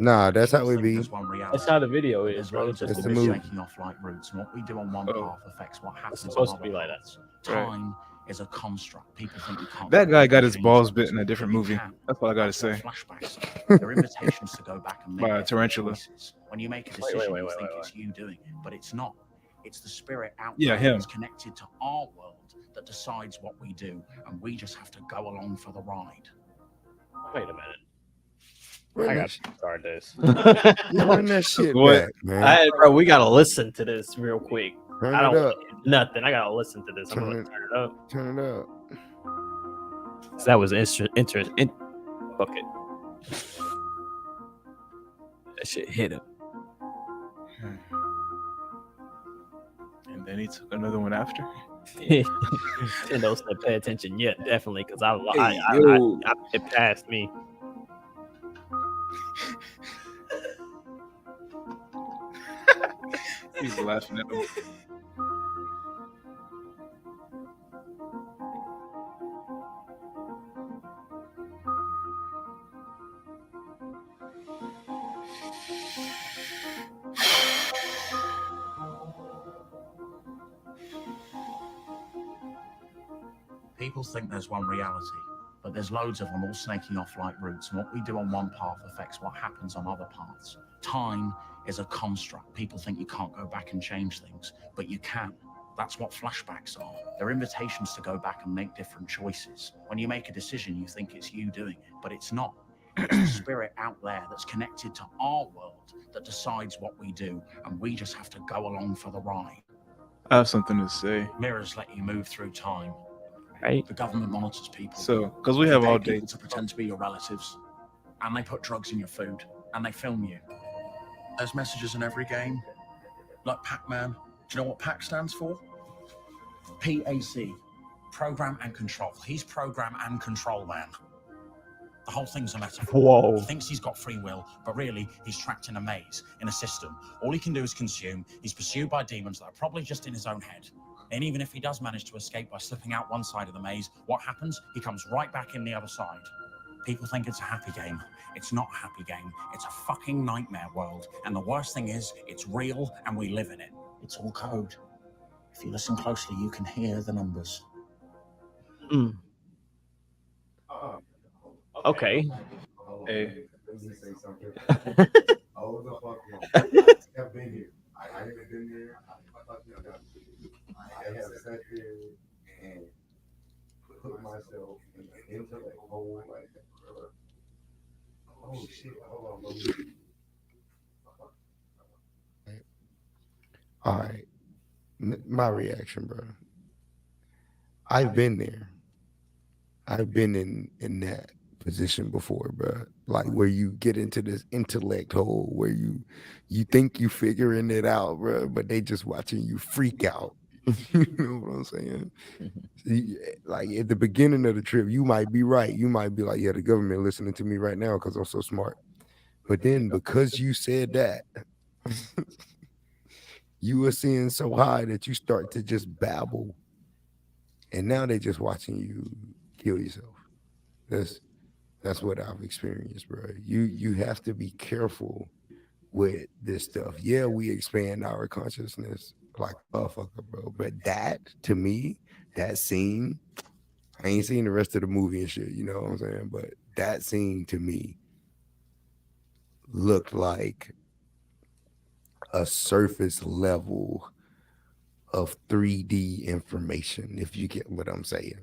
Nah, that's how it be.
There's one reality.
That's how the video
But
is,
there's
bro.
loads
It's
of
just
It's
a
the
things
movie.
movie.
snaking off like roots, and what we do on one
Oh.
path affects what happens on
supposed to
other
be like
paths.
Right.
Time is a construct. People think you can't.
That
go
guy
back
got
and
his
change
balls
things,
bit in a
but
different
you
movie.
can.
That's all I gotta
That's what
say.
flashbacks are. They're invitations to go back and make
By a
different
tarantula.
choices. When you make a
Wait,
decision,
wait,
you
wait,
think
wait,
it's you doing it, but it's not. It's the spirit out
Yeah,
there
him.
that's connected to our world that decides what we do, and we just have to go along for the ride.
Wait a minute.
Run
I
that,
got to start this.
run that shit
What?
back, man.
Bro, we gotta listen to this real quick.
Turn
I
it
don't
up.
want to hear nothing. I gotta listen to this. I'm
Turn
gonna
it-
turn it up.
Turn it up.
That was fuck it.
That shit hit him.
And then he took another one after.
Nintendo said pay attention. Yeah, definitely, because
yo.
it passed me.
He's laughing at him.
People think there's one reality, but there's loads of them all snaking off like roots, and what we do on one path affects what happens on other paths. Time is a construct. People think you can't go back and change things, but you can. That's what flashbacks are. They're invitations to go back and make different choices. When you make a decision, you think it's you doing it, but it's not. It's the spirit out there that's connected to our world that decides what we do, and we just have to go along for the ride.
I have something to say.
Mirrors let you move through time.
Right?
The government monitors people.
So, because we
They
have
pay
all
people
day.
to pretend to be your relatives, and they put drugs in your food, and they film you. There's messages in every game, like Pac-Man. Do you know what PAC stands for? PAC, Program and Control. He's Program and Control Man. The whole thing's a metaphor.
Whoa.
He thinks he's got free will, but really he's trapped in a maze, in a system. All he can do is consume. He's pursued by demons that are probably just in his own head. And even if he does manage to escape by slipping out one side of the maze, what happens? He comes right back in the other side. People think it's a happy game. It's not a happy game. It's a fucking nightmare world. And the worst thing is, it's real and we live in it. It's all code. If you listen closely, you can hear the numbers.
Mm. Okay.
Hey,
Let me say something. Oh, the fuck no. I've been here. I haven't been there. I have sat there and put myself into that hole like that. Oh shit! Hold on. All right, my reaction, bro. I've been there. I've been in that position before, bro. Like where you get into this intellect hole where you think you figuring it out, bro, but they just watching you freak out. You know what I'm saying? Like at the beginning of the trip, you might be right. You might be like, yeah, the government listening to me right now because I'm so smart. But then because you said that, you were seeing so high that you start to just babble. And now they just watching you kill yourself. That's what I've experienced, bro. You have to be careful with this stuff. Yeah, we expand our consciousness like motherfucker, bro. But that to me, that scene, I ain't seen the rest of the movie and shit, you know what I'm saying? But that scene to me looked like a surface level of 3D information, if you get what I'm saying.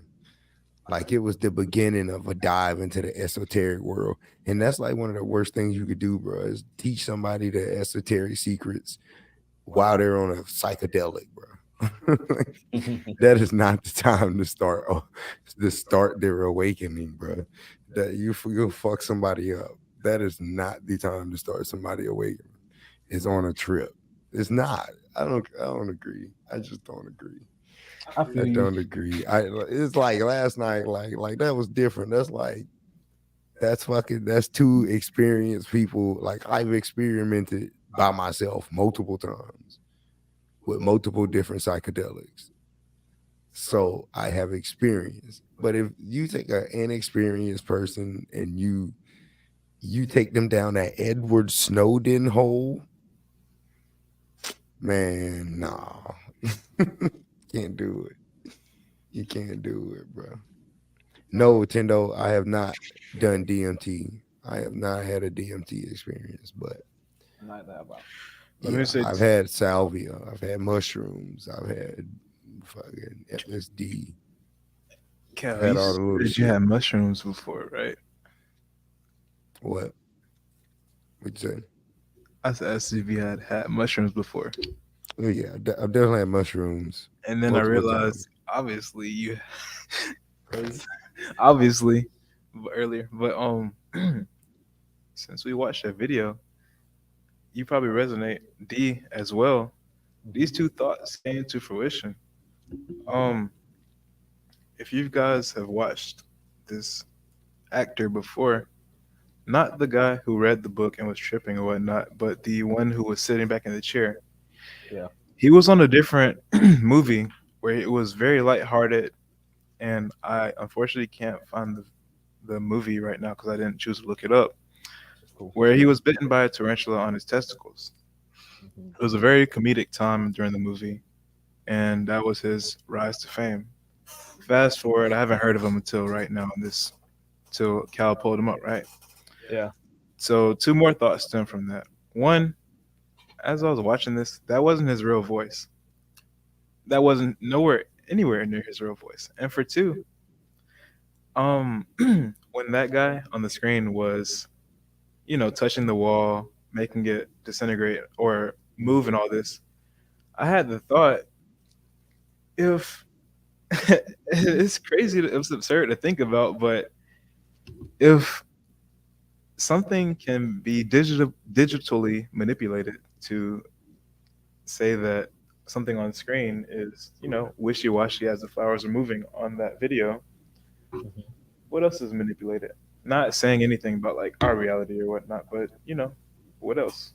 Like it was the beginning of a dive into the esoteric world. And that's like one of the worst things you could do, bro, is teach somebody the esoteric secrets while they're on a psychedelic, bro. That is not the time to start their awakening, bro. That you'll fuck somebody up. That is not the time to start somebody awakening. It's on a trip. It's not. I don't agree. I just don't agree.
I feel
I
you.
don't agree. It's like last night, like that was different. That's two experienced people. Like I've experimented by myself multiple times with multiple different psychedelics. So I have experience. But if you take an inexperienced person and you take them down that Edward Snowden hole, man, nah. Can't do it. You can't do it, bro. No, Tendo, I have not done DMT. I have not had a DMT experience, but
Not that about.
Let me
yeah,
say,
I've had salvia, I've had mushrooms, I've had fucking LSD, I've
Cal,
had
you
all the little
said you
shit.
had mushrooms before, right?
What? What'd you say?
I asked if you had mushrooms before,
Oh yeah, I've definitely had mushrooms
and then I
multiple times.
realized, obviously, you, because obviously, earlier, but since we watched that video, you probably resonate D as well. These two thoughts came to fruition. Um, if you guys have watched this actor before, not the guy who read the book and was tripping or whatnot, but the one who was sitting back in the chair.
Yeah.
He was on a different movie where it was very lighthearted, and I unfortunately can't find the movie right now because I didn't choose to look it up.
It's cool.
Where he was bitten by a tarantula on his testicles.
Mhm.
It was a very comedic time during the movie, and that was his rise to fame. Fast forward, I haven't heard of him until right now. Till Cal pulled him up, right?
Yeah.
So two more thoughts stem from that. One, as I was watching this, that wasn't his real voice. That wasn't nowhere anywhere near his real voice. And for two, when that guy on the screen was, touching the wall, making it disintegrate or move and all this, I had the thought, if it's crazy, it's absurd to think about, but if something can be digitally manipulated to say that something on screen is, wishy-washy as the flowers are moving on that video,
Mhm.
what else is manipulated? Not saying anything about like our reality or whatnot, but what else?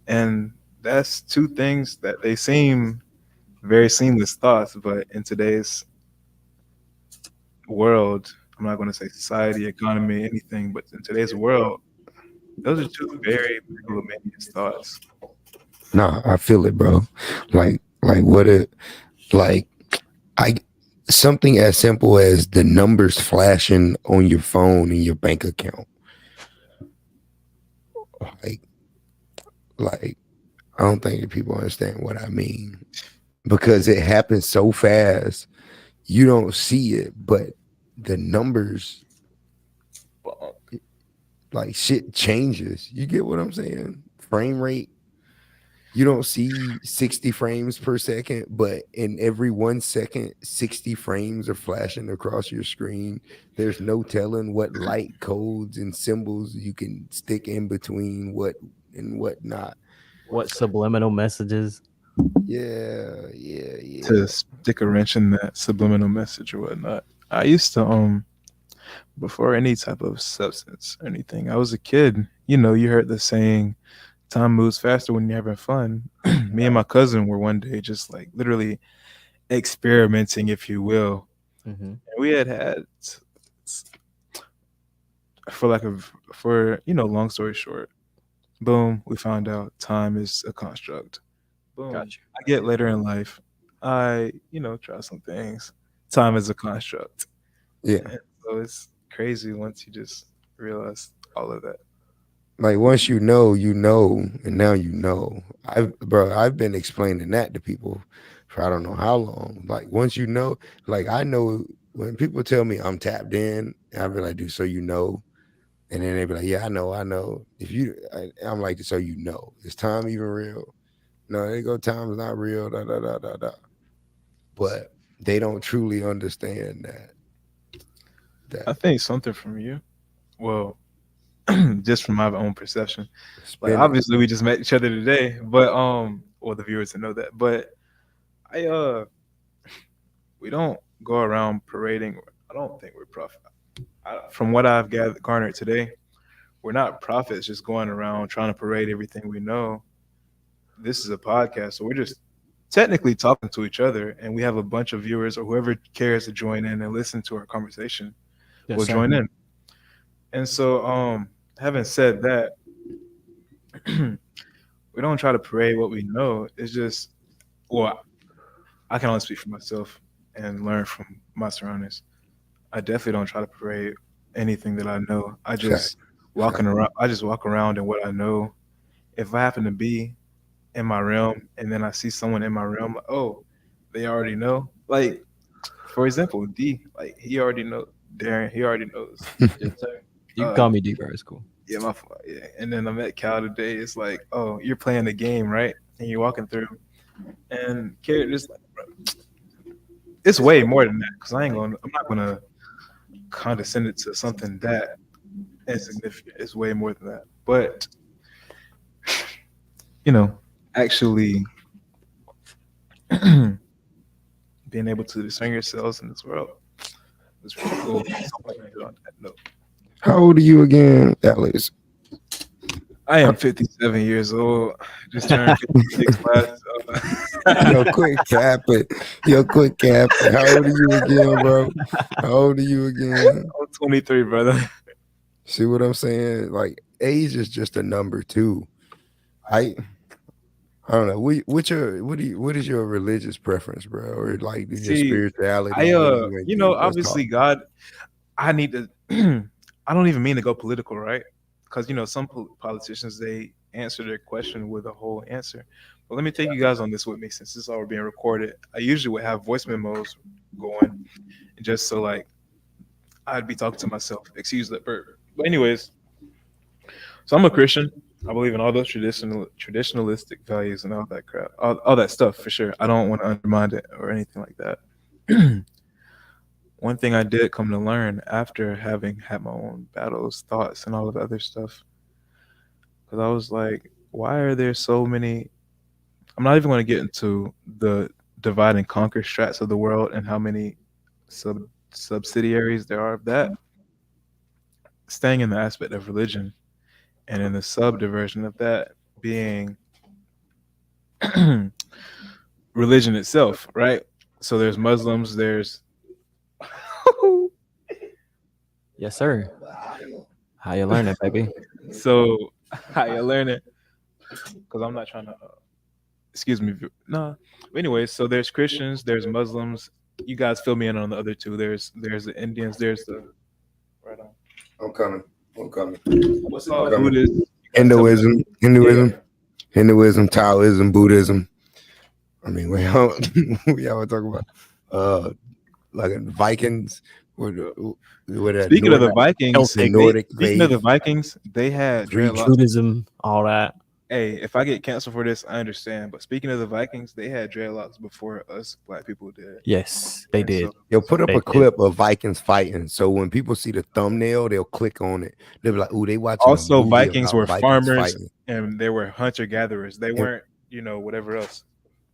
And that's two things that they seem very seamless thoughts, but in today's world, I'm not going to say society, economy, anything, but in today's world, those are two very megalomanious thoughts.
Nah, I feel it, bro. Like what it like I something as simple as the numbers flashing on your phone in your bank account. Like like I don't think that people understand what I mean because it happens so fast. You don't see it, but the numbers, like shit changes. You get what I'm saying? Frame rate. You don't see 60 frames per second, but in every 1 second, 60 frames are flashing across your screen. There's no telling what light codes and symbols you can stick in between what and what not.
What subliminal messages?
Yeah, yeah,
To
yeah.
stick a wrench in that subliminal message or whatnot. I used to before any type of substance or anything. I was a kid. You heard the saying, "Time moves faster when you're having fun." Me and my cousin were one day just like literally experimenting, if you will.
Mm-hmm.
And we had for like a for long story short, boom, we found out time is a construct. Boom.
Gotcha.
I get later in life, I try some things. Time is a construct.
Yeah.
And so it's crazy once you just realize all of that.
Like once you know, and now you know. I've been explaining that to people for I don't know how long. Like once you know, like I know when people tell me I'm tapped in, I be like, dude, so you know. And then they be like, yeah, I know. If you, I'm like, so you know, is time even real? No, they go, time's not real. Da da da da da. But they don't truly understand that.
I
That
think something from you. Well, just from my own perception. Like
spin it.
obviously we just met each other today, but well the viewers to know that. But I we don't go around parading. I don't think we're prophet. From what I've gathered garnered today, we're not prophets just going around trying to parade everything we know. This is a podcast, so we're just technically talking to each other, and we have a bunch of viewers or whoever cares to join in and listen to our conversation
Yes,
will
sir.
join in. And so, having said that, we don't try to parade what we know. It's just, well, I can only speak for myself and learn from my surroundings. I definitely don't try to parade anything that I know.
Fact. Fact.
I just walk around in what I know. If I happen to be in my realm and then I see someone in my realm, like, oh, they already know. Like, for example, D, like he already know Darren, he already knows.
Yes, sir. You can
Uh
call me D, bro. It's cool.
yeah, my fault. Yeah. And then I met Cal today. It's like, oh, you're playing the game, right? And you're walking through and characters like bro, it's way more than that. Cause I'm not gonna condescend it to something that insignificant. It's way more than that. But you know, actually being able to discern yourselves in this world is really cool. So much to do on that note.
How old are you again, Alex?
I am 57 years old. Just turned 56
Yo, quit capping. Yo, quit capping. How old are you again, bro? How old are you again?
I'm 23, brother.
See what I'm saying? Like age is just a number too. I I don't know. What is your religious preference, bro? Or like your
See,
spirituality? What do you
you
into?
know,
Let's talk.
obviously God, I need to, I don't even mean to go political, right? Because, you know, some politicians, they answer their question with a whole answer. But let me take you guys on this with me since this is all being recorded. I usually would have voice memos going just so like I'd be talking to myself. Excuse that burp. But anyways, so I'm a Christian. I believe in all those traditionalistic values and all that crap, all that stuff for sure. I don't want to undermine it or anything like that. One thing I did come to learn after having had my own battles, thoughts, and all of the other stuff, because I was like, why are there so many? I'm not even going to get into the divide and conquer strats of the world and how many subsidiaries there are of that. Staying in the aspect of religion and in the subdiversion of that being religion itself, right? So there's Muslims, there's
Yes, sir. How you learning, baby?
so how you learn it? Because I'm not trying to. Excuse me. No. Anyways, so there's Christians, there's Muslims. You guys fill me in on the other two. There's the Indians. There's the right on.
I'm coming. I'm coming.
What's it called? Buddhist.
Hinduism,
Yeah.
Hinduism, Taoism, Buddhism. I mean, we all talk about like Vikings with
Speaking of the Vikings,
the Nordic
speaking of the
faith.
Vikings, they had
Greek
dreadlocks.
Buddhism, all that.
Hey, if I get canceled for this, I understand. But speaking of the Vikings, they had dreadlocks before us black people did.
Yes, they
And
did.
so-
They'll put up
They
a
did.
clip of Vikings fighting. So when people see the thumbnail, they'll click on it. They'll be like, "Ooh, they watching
also,
a movie
Vikings
about
were
Vikings
farmers
fighting."
and they were hunter gatherers. They weren't, you know, whatever else.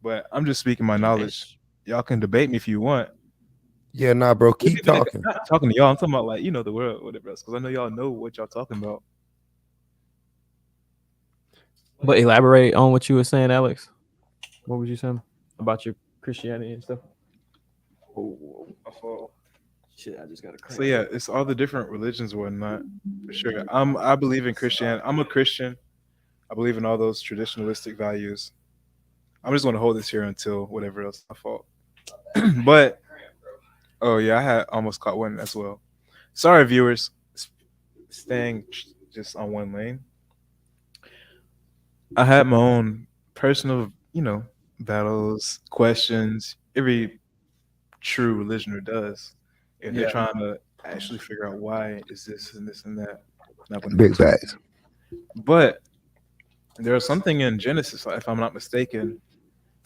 But I'm just speaking my knowledge. Y'all can debate me if you want.
Yeah, nah, bro, keep talking.
Not talking to y'all. I'm talking about like, you know, the world, whatever else. Because I know y'all know what y'all talking about.
But elaborate on what you were saying, Alex. What was you saying about your Christianity and stuff? Shit, I just got to.
So yeah, it's all the different religions and whatnot. For sure. I believe in Christianity. I'm a Christian. I believe in all those traditionalistic values. I'm just going to hold this here until whatever else. My fault. But Oh yeah, I had almost caught one as well. Sorry, viewers. Staying just on one lane. I had my own personal, battles, questions. Every true religioner does. If they're
Yeah.
trying to actually figure out why is this and this and that. Not going to
Big
get to.
facts.
But there was something in Genesis, if I'm not mistaken,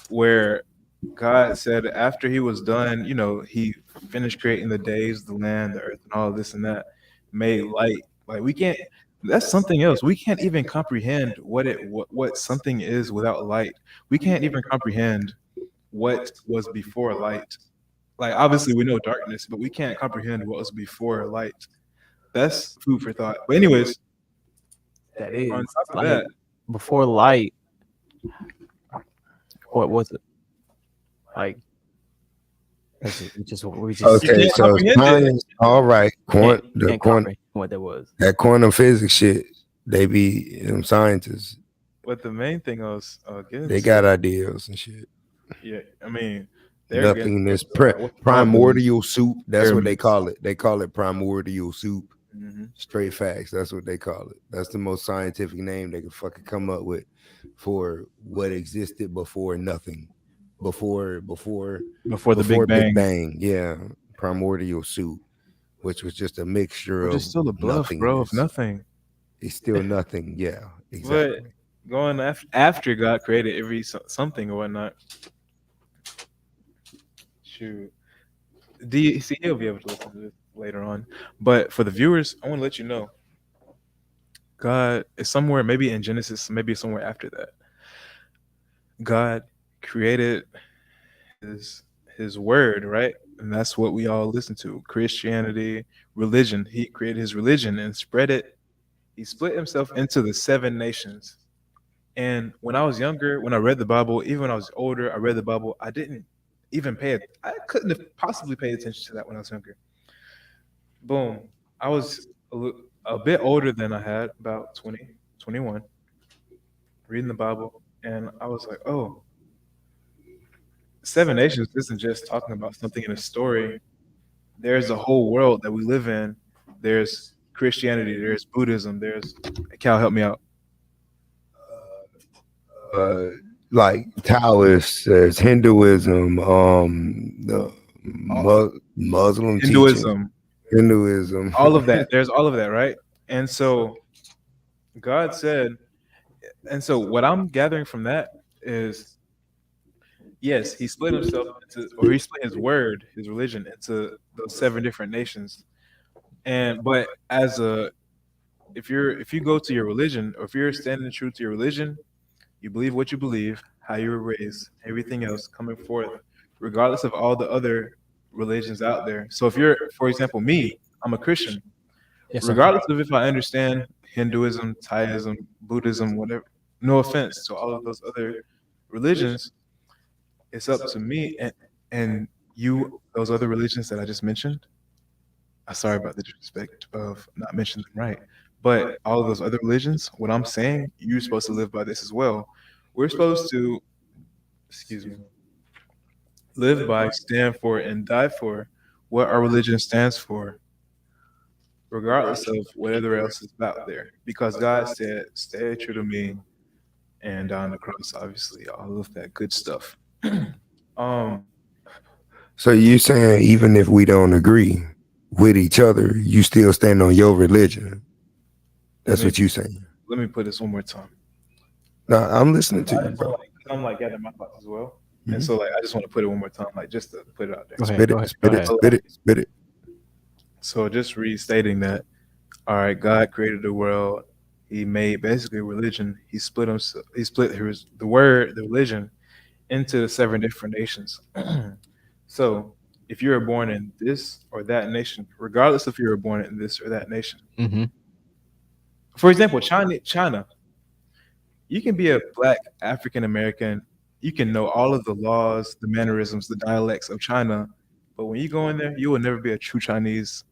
where God said after he was done, he finished creating the days, the land, the earth, and all of this and that, made light. Like we can't. That's something else. We can't even comprehend what something is without light. We can't even comprehend what was before light. Like obviously we know darkness, but we can't comprehend what was before light. That's food for thought. But anyways,
That
on
is
top of
like
that,
before light. What was it? Like we just
you
Okay,
can't
so
comprehend it.
science. All right,
can't comprehend what that was.
that quantum physics shit. They be them scientists.
But the main thing I was getting
They
to,
got ideals and shit.
yeah, I mean, they're getting
Nothingness.
what's called the
Primordial soup. That's what they
pyramids.
call it. They call it primordial soup.
Mhm.
Straight facts. That's what they call it. That's the most scientific name they could fucking come up with for what existed before nothing. Before
Before the Big
Big
Bang,
Bang. Yeah. Primordial soup, which was just a mixture
which
of
is still a bluff, bro, of
nothingness.
nothing.
It's still nothing. Yeah,
But
exactly.
going after God created every something or whatnot, shoot, see, he'll be able to listen to this later on. But for the viewers, I want to let you know, God is somewhere, maybe in Genesis, maybe somewhere after that. God created his his word, right? And that's what we all listen to. Christianity, religion. He created his religion and spread it. He split himself into the seven nations. And when I was younger, when I read the Bible, even when I was older, I read the Bible. I didn't even pay it. I couldn't have possibly paid attention to that when I was younger. Boom. I was a bit older than I had, about 20, 21, reading the Bible. And I was like, oh, Seven Nations isn't just talking about something in a story. There's a whole world that we live in. There's Christianity, there's Buddhism, there's Cal, help me out.
Uh, like Taoists, there's Hinduism, the Muslim teaching,
Hinduism,
Hinduism.
all of that. There's all of that, right? And so God said, and so what I'm gathering from that is, yes, he split himself into, or he split his word, his religion, into those seven different nations. And but as a, if you go to your religion, or if you're standing true to your religion, you believe what you believe, how you were raised, everything else coming forth, regardless of all the other religions out there. So if you're, for example, me, I'm a Christian.
Yes, sir.
Regardless of if I understand Hinduism, Taoism, Buddhism, whatever, no offense to all of those other religions, it's up to me and you, those other religions that I just mentioned. I'm sorry about the disrespect of not mentioning them right. But all of those other religions, what I'm saying, you're supposed to live by this as well. We're supposed to, excuse me, live by, stand for, and die for what our religion stands for, regardless of whatever else is out there. Because God said, stay true to me and on the cross, obviously, all of that good stuff. um,
So you saying even if we don't agree with each other, you still stand on your religion? That's what you saying?
let me put this one more time.
No, I'm listening to you,
So,
bro.
I'm like gathering my thoughts as well.
Mhm.
And so like I just want to put it one more time, like just to put it out there.
Go ahead.
Spit
Go
it,
ahead.
spit
Go
it,
ahead.
spit it, spit it.
So just restating that, all right, God created the world. He made basically a religion. He split himself. He split his the word, the religion, into the seven different nations. So if you were born in this or that nation, regardless if you were born in this or that nation,
Mm-hmm.
for example, China, you can be a black African American. You can know all of the laws, the mannerisms, the dialects of China, but when you go in there, you will never be a true Chinese.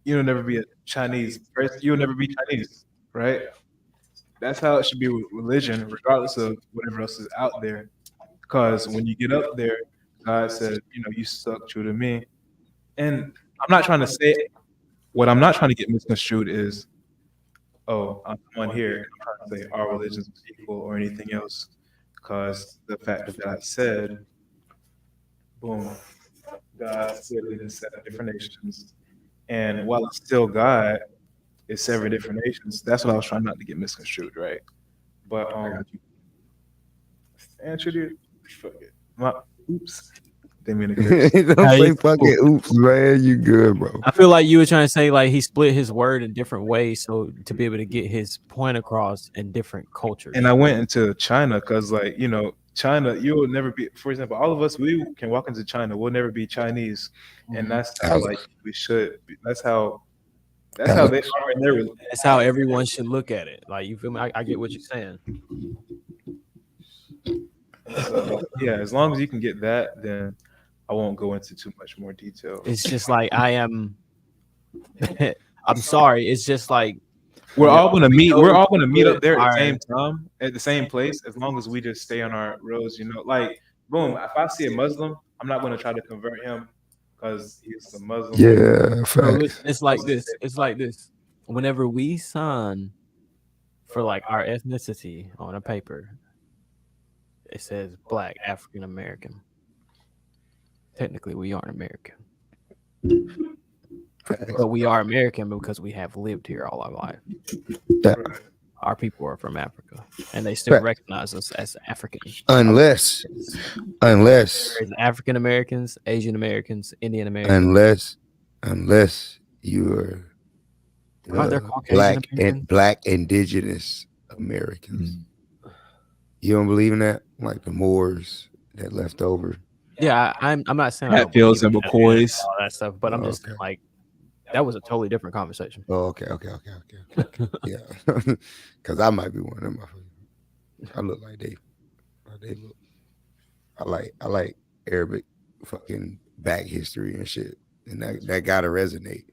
You'll never be a Chinese person. You'll never be Chinese, right? That's how it should be with religion, regardless of whatever else is out there. Because when you get up there, God said, you stuck true to me. And I'm not trying to say what I'm not trying to get misconstrued is, oh, I'm on here and I'm trying to say our religions are equal or anything else, because the fact of that I said, boom, God clearly has 7 different nations, and while it's still God, it's 7 different nations. That's what I was trying not to get misconstrued, right? But answer it. Fuck it. My oops. Didn't mean to curse.
Don't
Hey,
say
it's
fucking
cool.
oops, man. You good, bro?
I feel like you were trying to say like he split his word in different ways, so to be able to get his point across in different cultures.
And I went into China because, like, China, you will never be. For example, all of us, we can walk into China. We'll never be Chinese, and that's how like we should. Be. That's how they are in their.
That's how everyone should look at it. Like you feel me? I get what you're saying.
So yeah, as long as you can get that, then I won't go into too much more detail.
It's just like I am. I'm sorry. It's just like
We're all gonna meet. We're all gonna meet
put
up there at the
our-
same time, at the same place, as long as we just stay on our roads. Like, boom. If I see a Muslim, I'm not gonna try to convert him because he's a Muslim.
Yeah,
Bro,
facts.
listen, it's like this. It's like this. Whenever we sign for like our ethnicity on a paper, it says Black African American. Technically, we aren't American, but we are American because we have lived here all our life.
Yeah.
Our people are from Africa, and they still
Fact.
recognize us as African.
Unless
There's African Americans, Asian Americans, Indian Americans.
unless you're
Aren't there Caucasian Americans?
black indigenous Americans. You don't believe in that? Like the Moors that left over.
Yeah, I'm not saying I don't
Hatfields
believe
and
in
McCoys.
all that stuff, but I'm just
Okay.
like that was a totally different conversation.
Oh, okay. Yeah, because I might be one of them. I look like they look. I like Arabic fucking back history and shit, and that gotta resonate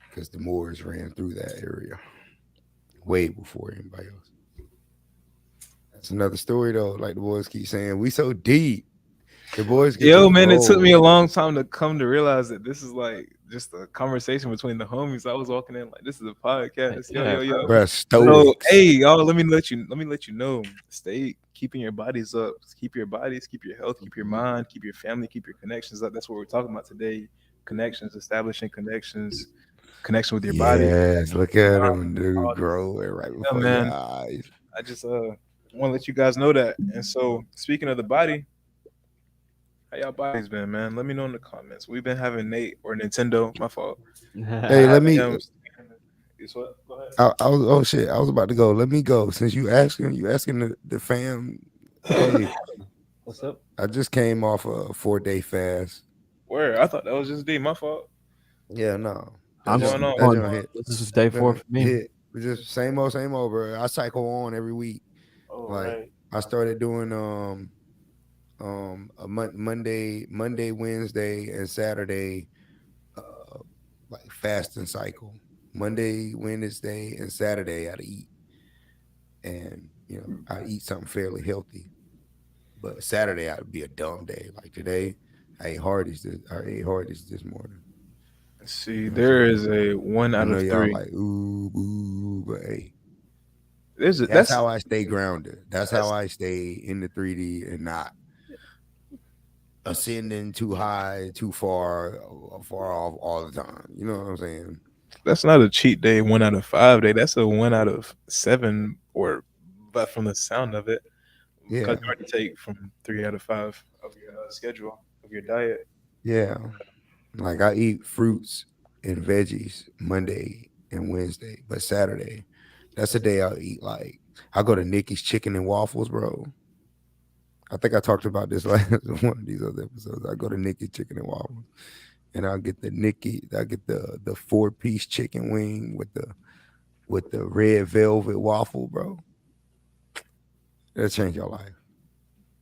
because the Moors ran through that area way before anybody else. That's another story though. Like the boys keep saying, we so deep. The boys get
Yo,
to
man, it took me a
roll.
long time to come to realize that this is like just a conversation between the homies. I was walking in like, this is a podcast. Yo.
Bruh,
So,
stoics.
hey, y'all, let me let you know. Stay keeping your bodies up. Keep your bodies, keep your health, keep your mind, keep your family, keep your connections up. That's what we're talking about today. Connections, establishing connections, connection with your body.
Yes, look at him, dude, growing right before
man.
your eyes.
I just want to let you guys know that. And so, speaking of the body, how y'all bodies been, man? Let me know in the comments. We've been having Nate or Nintendo. My fault.
Hey, let me.
Him, what? Go ahead.
I was oh shit, I was about to go. Let me go. Since you asking the fam. Hey,
What's up?
I just came off a 4-day fast.
Where? I thought that was just D. My fault.
Yeah, no.
I'm
going on?
That joint hit.
This is day 4 for me.
Hit. Just same old, bro. I cycle on every week.
Oh,
Like
right.
I started doing a Monday, Wednesday, and Saturday like fasting cycle. Monday, Wednesday, and Saturday I'd eat. And I eat something fairly healthy. But Saturday I'd be a dumb day. Like today, I ate Hardee's this morning.
See, there is a 1
I
out
know
of
y'all
3.
like ooh, but hey,
That's
that's how I stay grounded. That's how I stay in the 3D and not ascending too high, too far off all the time. You know what I'm saying?
that's not a cheat day. 1 out of 5 day. That's a 1 out of 7. But from the sound of it,
Yeah.
because you already take from 3 out of 5 of your schedule of your diet.
Yeah. Like I eat fruits and veggies Monday and Wednesday, but Saturday, that's the day I'll eat. Like I go to Nikki's Chicken and Waffles, bro. I think I talked about this last one of these other episodes. I go to Nikki's Chicken and Waffles, and I get the 4-piece chicken wing with the red velvet waffle, bro. That'll change your life.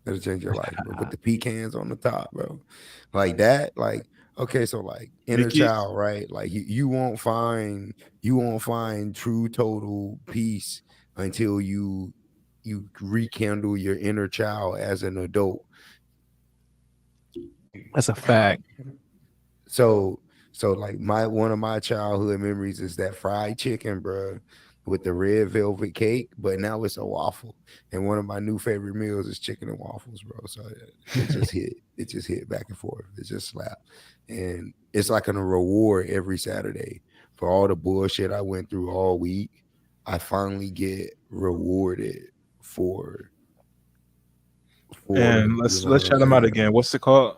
That'll change your life, bro. With the pecans on the top, bro. Like that, like okay, so like inner
Nikki-
child, right? Like you won't find true total peace until you rekindle your inner child as an adult.
That's a fact.
So So like one of my childhood memories is that fried chicken, bro, with the red velvet cake. But now it's a waffle, and one of my new favorite meals is chicken and waffles, bro. So it just hit. It just hit back and forth. It just slapped, and it's like a reward every Saturday for all the bullshit I went through all week. I finally get rewarded for
And
you know
let's
what I'm
shout them out
saying.
again. What's it called?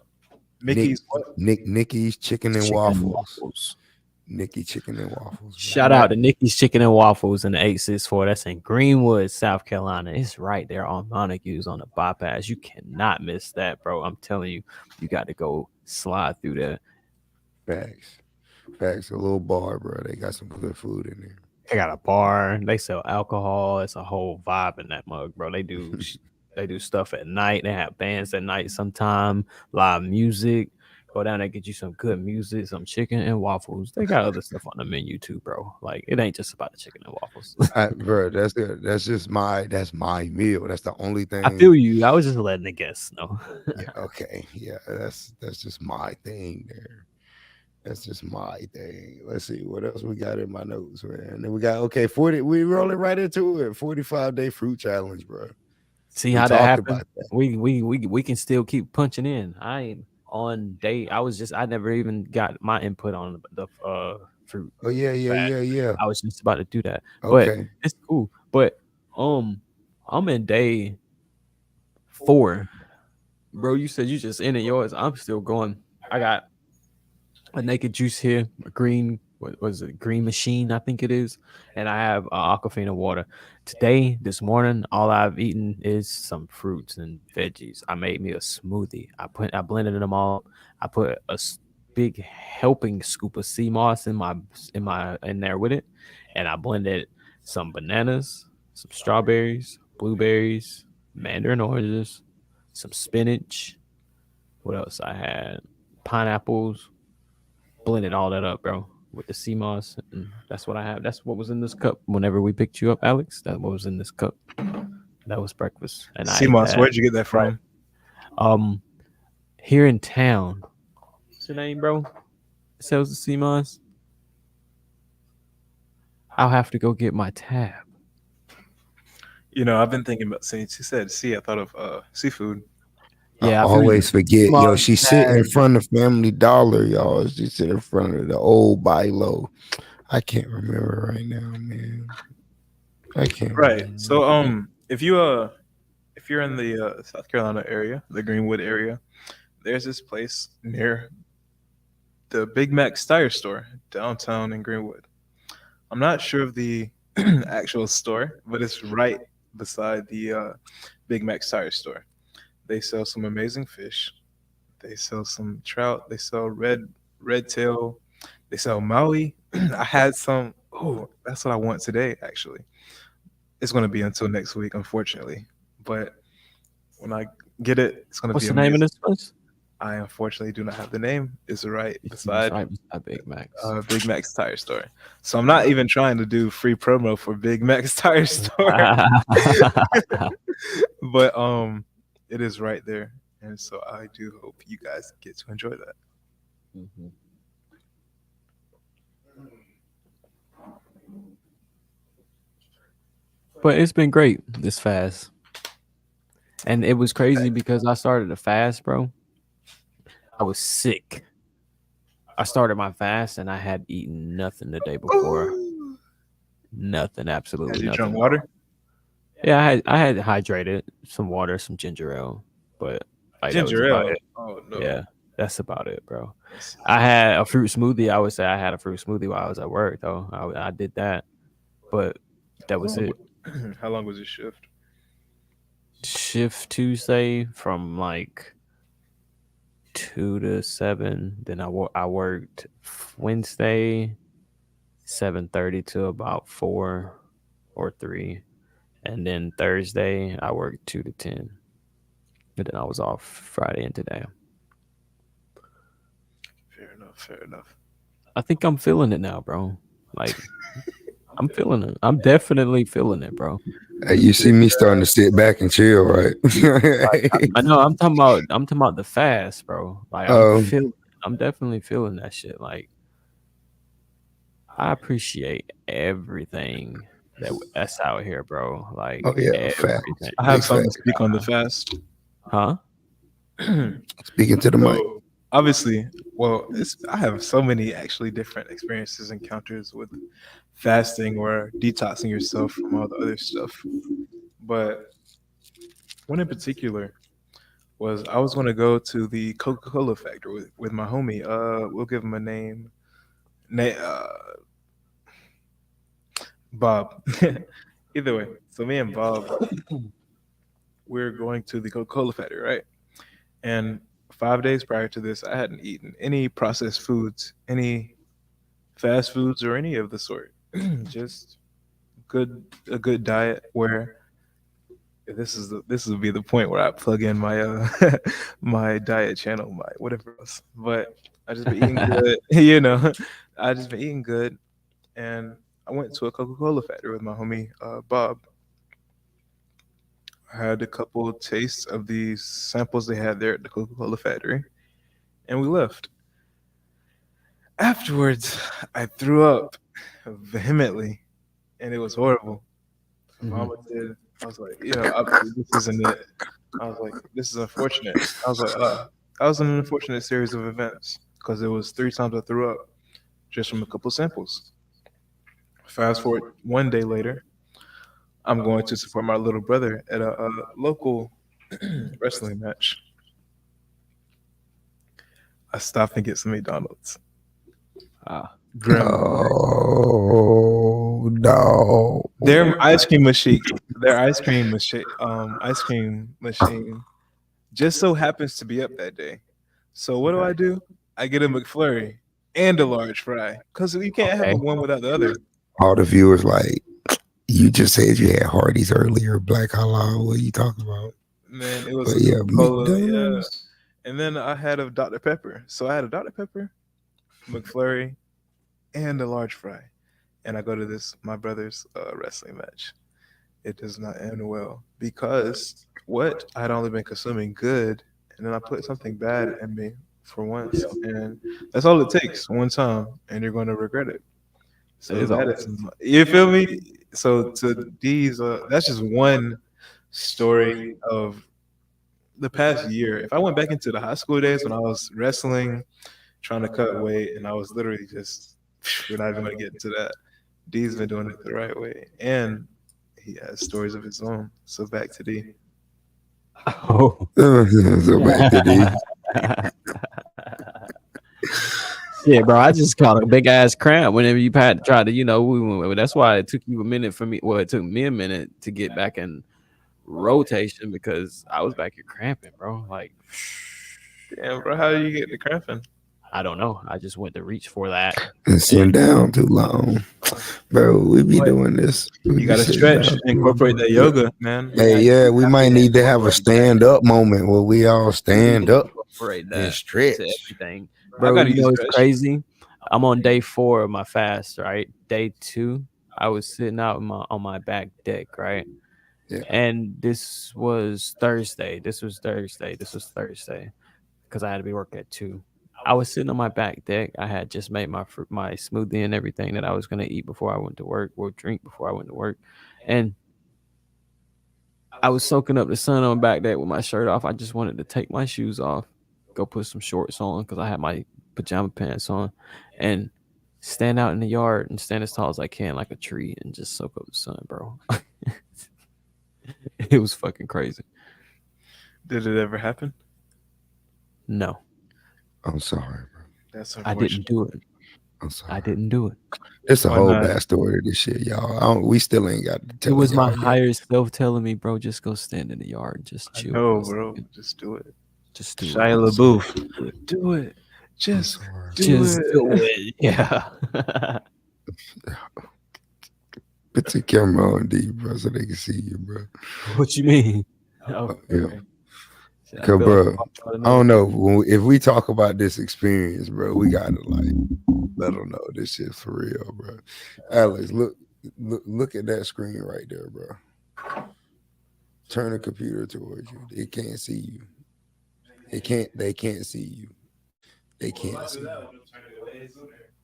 Nick
Mickey's what?
Nikki's chicken and
Chicken and
waffles.
waffles.
Nikki chicken and waffles. Bro.
Shout out to Nikki's Chicken and Waffles in the 864. That's in Greenwood, South Carolina. It's right there on Montague's on the bypass. You cannot miss that, bro. I'm telling you, you got to go slide through there.
Facts. Facts. A little bar, bro. They got some good food in there.
They got a bar. They sell alcohol. It's a whole vibe in that mug, bro. They do stuff at night. They have bands at night sometime, live music. Go down there, get you some good music, some chicken and waffles. They got other stuff on the menu too, bro. Like it ain't just about the chicken and waffles.
Bro, that's good. That's my meal. That's the only thing.
I feel you. I was just letting the guests know.
Yeah, okay. Yeah, that's just my thing there. That's just my thing. Let's see what else we got in my notes, man. Then we got 40. We rolling right into it. 45-day fruit challenge, bro.
See
We
how that
talked
happened?
about that.
We can still keep punching in. I ain't on day. I never even got my input on the fruit.
Oh yeah.
I was just about to do that.
Okay.
But it's cool. But I'm in day 4. Bro, you said you just ended yours. I'm still going. I got a naked juice here, a green, what was it? Green machine, I think it is. And I have Aquafina water. Today, this morning, all I've eaten is some fruits and veggies. I made me a smoothie. I blended them all. I put a big helping scoop of sea moss in there with it. And I blended some bananas, some strawberries, blueberries, mandarin oranges, some spinach. What else I had? Pineapples. Blended all that up, bro, with the sea moss. And that's what I have. That's what was in this cup whenever we picked you up, Alex. That's what was in this cup. That was breakfast. And I ate
CMOS,
that.
where'd you get that from?
Here in town. What's your name, bro? Sells the sea moss. I'll have to go get my tab.
You know, I've been thinking about since you said I thought of seafood.
Yeah,
I
I feel
always
you.
forget. Yo,
Small
she's sitting in
tag.
front of Family Dollar, y'all. She's sitting in front of the old Bilo. I can't remember right now, man. I can't.
Right.
remember.
So if you're in the South Carolina area, the Greenwood area, there's this place near the Big Mac's tire store downtown in Greenwood. I'm not sure of the actual store, but it's right beside the Big Mac's tire store. They sell some amazing fish. They sell some trout. They sell red tail. They sell Maui. I had some. Oh, that's what I want today. Actually, it's going to be until next week, unfortunately. But when I get it, it's going to
What's
be
the name of
amazing.
this place?
I unfortunately do not have the name. It's right
It's
beside
right beside Big Mac's.
Big Mac's tire store. So I'm not even trying to do free promo for Big Mac's tire store, but it is right there, and so I do hope you guys get to enjoy that.
Mhm. But it's been great this fast. And it was crazy because I started a fast, bro. I was sick. I started my fast and I had eaten nothing the day before. Nothing, absolutely
Had you
nothing.
drunk water?
Yeah, I had hydrated, some water, some ginger ale, but like, that was
Ginger
about
ale.
it.
Oh no.
Yeah, that's about it, bro. I had a fruit smoothie. I would say I had a fruit smoothie while I was at work, though. I did that, but that was it.
How long was your shift?
Shift Tuesday from like 2 to 7. Then I worked Wednesday 7:30 to about 4 or 3, and then Thursday I worked 2 to 10. And then I was off Friday and today.
Fair enough. Fair enough.
I think I'm feeling it now, bro. Like I'm feeling it. I'm definitely feeling it, bro.
Hey, you see me starting to sit back and chill, right?
I know. I'm talking about the fast, bro. Like
Oh.
I'm definitely feeling that shit. Like I appreciate everything that's out here, bro. Like
Oh yeah, facts.
everything.
I
Big
have something to
facts.
speak on the fast.
Huh?
Speaking to the mic.
So obviously, well, I have so many actually different experiences, encounters with fasting or detoxing yourself from all the other stuff. But one in particular was I was going to go to the Coca-Cola factory with my homie. We'll give him a name. Bob. Either way, so me and Bob, we're going to the Coca-Cola factory, right? And 5 days prior to this, I hadn't eaten any processed foods, any fast foods, or any of the sort. Just a good diet where this will be the point where I plug in my my diet channel, my whatever else. But I just been eating good, I just been eating good, and I went to a Coca-Cola factory with my homie Bob. I had a couple of tastes of these samples they had there at the Coca-Cola factory, and we left. Afterwards, I threw up vehemently, and it was horrible. I vomited. I was like, this isn't it. I was like, this is unfortunate. I was like, that was an unfortunate series of events because it was 3 times I threw up just from a couple samples. Fast forward 1 day later, I'm going to support my little brother at a local wrestling match. I stopped and get some McDonald's.
Ah.
Grim.
Oh no.
Their ice cream machine just so happens to be up that day. So what do? I get a McFlurry and a large fry because you can't have
Okay.
one without the other.
All the viewers like, you just said you had Hardee's earlier, Black Halal. What are you talking about?
Man, it was
But
a
yeah,
Coca-Cola, yeah.
McDonald's.
And then I had a Dr. Pepper. So I had a Dr. Pepper, McFlurry, and a large fry. And I go to my brother's wrestling match. It does not end well because what I had only been consuming good, and then I put something bad in me for once, and that's all it takes one time, and you're going to regret it. So
It's all.
you feel me? So to these, that's just one story of the past year. If I went back into the high school days when I was wrestling, trying to cut weight, and I was literally just, we're not even going to get into that. D's been doing it the right way, and he has stories of his own. So back to D.
Oh.
So back to these.
Yeah, bro. I just caught a big ass cramp whenever you tried to, that's why it took you a minute for me. Well, it took me a minute to get back in rotation because I was back here cramping, bro. Like,
Damn, bro, how do you get the cramping?
I don't know. I just went to reach for that.
And sit down too long. Bro, we be
What?
doing this. We
You
be
gotta
sitting
stretch,
down too
incorporate
long.
that yoga, man.
Hey, yeah, we might need to have a stand up moment where we all stand up
Incorporate
and
that
stretch.
to everything,
I
bro.
gotta
You
use
know it's
stretch.
crazy. I'm on day 4 of my fast, right? Day 2, I was sitting out on my back deck, right?
Yeah.
And this was Thursday. This was Thursday because I had to be working at 2. I was sitting on my back deck. I had just made my smoothie and everything that I was gonna eat before I went to work or drink before I went to work, and I was soaking up the sun on my back deck with my shirt off. I just wanted to take my shoes off, go put some shorts on because I had my pajama pants on, and stand out in the yard and stand as tall as I can like a tree and just soak up the sun, bro. It was fucking crazy.
Did it ever happen?
No,
I'm sorry, bro.
That's
I
unfortunate.
didn't do it.
I'm sorry.
I didn't do it.
It's a
Why
whole
not?
backstory to this shit, y'all. We still ain't got to
It
tell
was my
y'all yet.
higher self telling me, bro, just go stand in the yard and just
I
chill.
know,
for a
bro.
second.
Just do it.
Just do
Shia
it.
LaBeouf. Do it.
I'm
Just
sorry.
do
Just
it.
do it. Yeah.
Put the camera on D, bro, so they can see you, bro.
What you mean? Oh,
Yeah.
okay. Shit, I
Cause,
feel
bro,
like I'm
I don't know. If we talk about this experience, bro, we gotta like let them know this shit for real, bro. Alex, look at that screen right there, bro. Turn the computer towards you. They can't see you. They can't see you. They can't see you.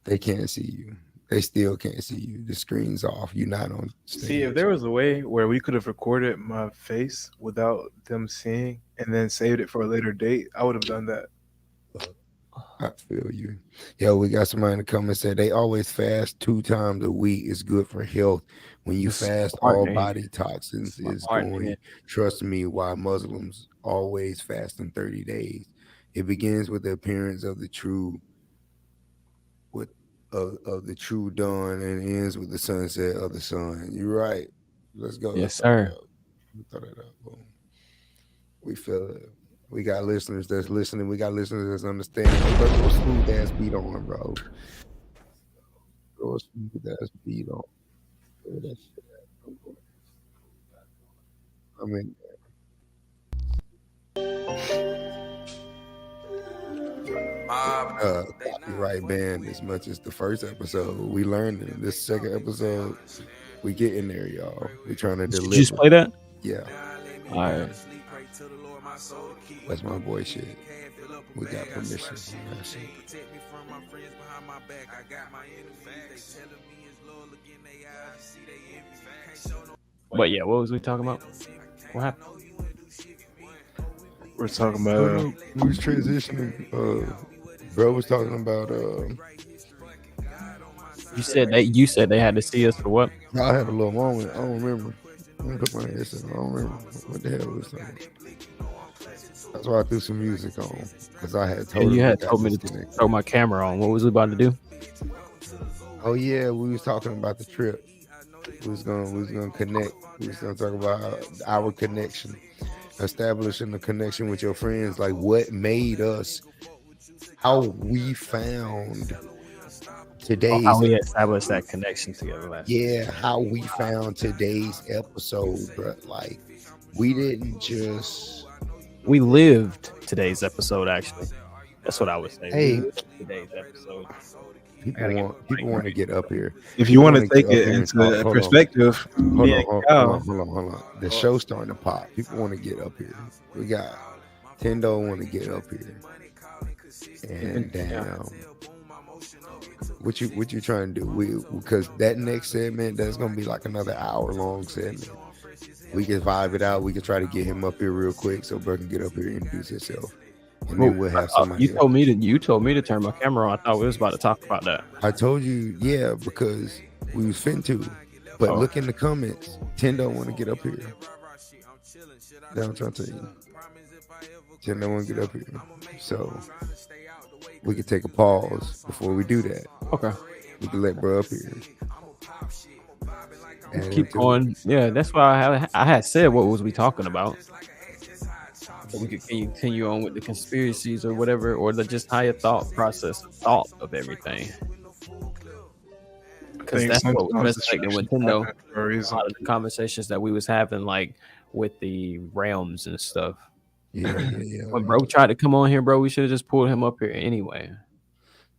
They can't see you. They still can't see you. The screen's off. You're not on stage.
See, if there was a way where we could have recorded my face without them seeing and then saved it for a later date, I would have done that.
I feel you. Yo, we got somebody in the comments said they always fast 2 times a week. It's good for health. When you
It's
fast,
smart,
all
man.
body toxins is
Smart,
going.
man.
Trust me, why Muslims always fast in 30 days. It begins with the appearance of the true of the true dawn and ends with the sunset of the sun. You're right. Let's go.
Yes,
Let's throw that
sir.
up. Throw that up. Boom. We feel it. We got listeners that's listening. We got listeners that's understanding. Throw a smooth ass beat on, bro. Throw a smooth ass beat on. Throw that shit out. I mean, copyright banned as much as the first episode. We learned it. In this second episode, we get in there, y'all. We trying to
Did
deliver.
you just play that?
Yeah,
All right.
that's my boy shit. We got permission. from that shit.
But yeah, what was we talking about? What happened?
We're talking
No,
about
no, we was transitioning. Bro was talking about.
You said they had to see us for what?
I had a little moment. I don't remember. Let me put my headset on. I don't remember what the hell we was talking about. That's why I threw some music on because I had told
And you
him
had
we got
told me to
disconnected.
throw my camera on. What was we about to do?
Oh yeah, we was talking about the trip. We was gonna connect. We was gonna talk about our connection, establishing a connection with your friends. Like what made us, how we found today's.
How we established that connection together last.
Yeah, how we found today's episode, bro. Like we didn't just.
We lived today's episode. Actually, that's what I was saying.
Hey.
We lived today's episode.
People want to get up here.
if you want to
People
take
wanna
it
get up
into
here and talk.
perspective,
Hold
me
on,
and
hold
Cal,
on. The show's starting to pop. People want to get up here. We got Tendo want to get up here. And damn, what you trying to do? Because that next segment that's gonna be like another hour-long segment. We can vibe it out. We can try to get him up here real quick so bro can get up here and introduce himself. And then we'll have somebody.
You told me to turn my camera on. I thought we was about to talk about that.
I told you, yeah, because we was fin to. But look in the comments. Tendo want to get up here. That's what I'm trying to tell you. Tendo want to get up here. So we can take a pause before we do that.
Okay.
We can let bro up here. And
Keep going. Yeah, that's why I had said what was we talking about. So we could continue on with the conspiracies or whatever, or the just higher thought of everything. Because that's what was resonating with Nintendo. A lot of the conversations that we was having, like with the realms and stuff.
Yeah.
When bro tried to come on here, bro, we should have just pulled him up here anyway.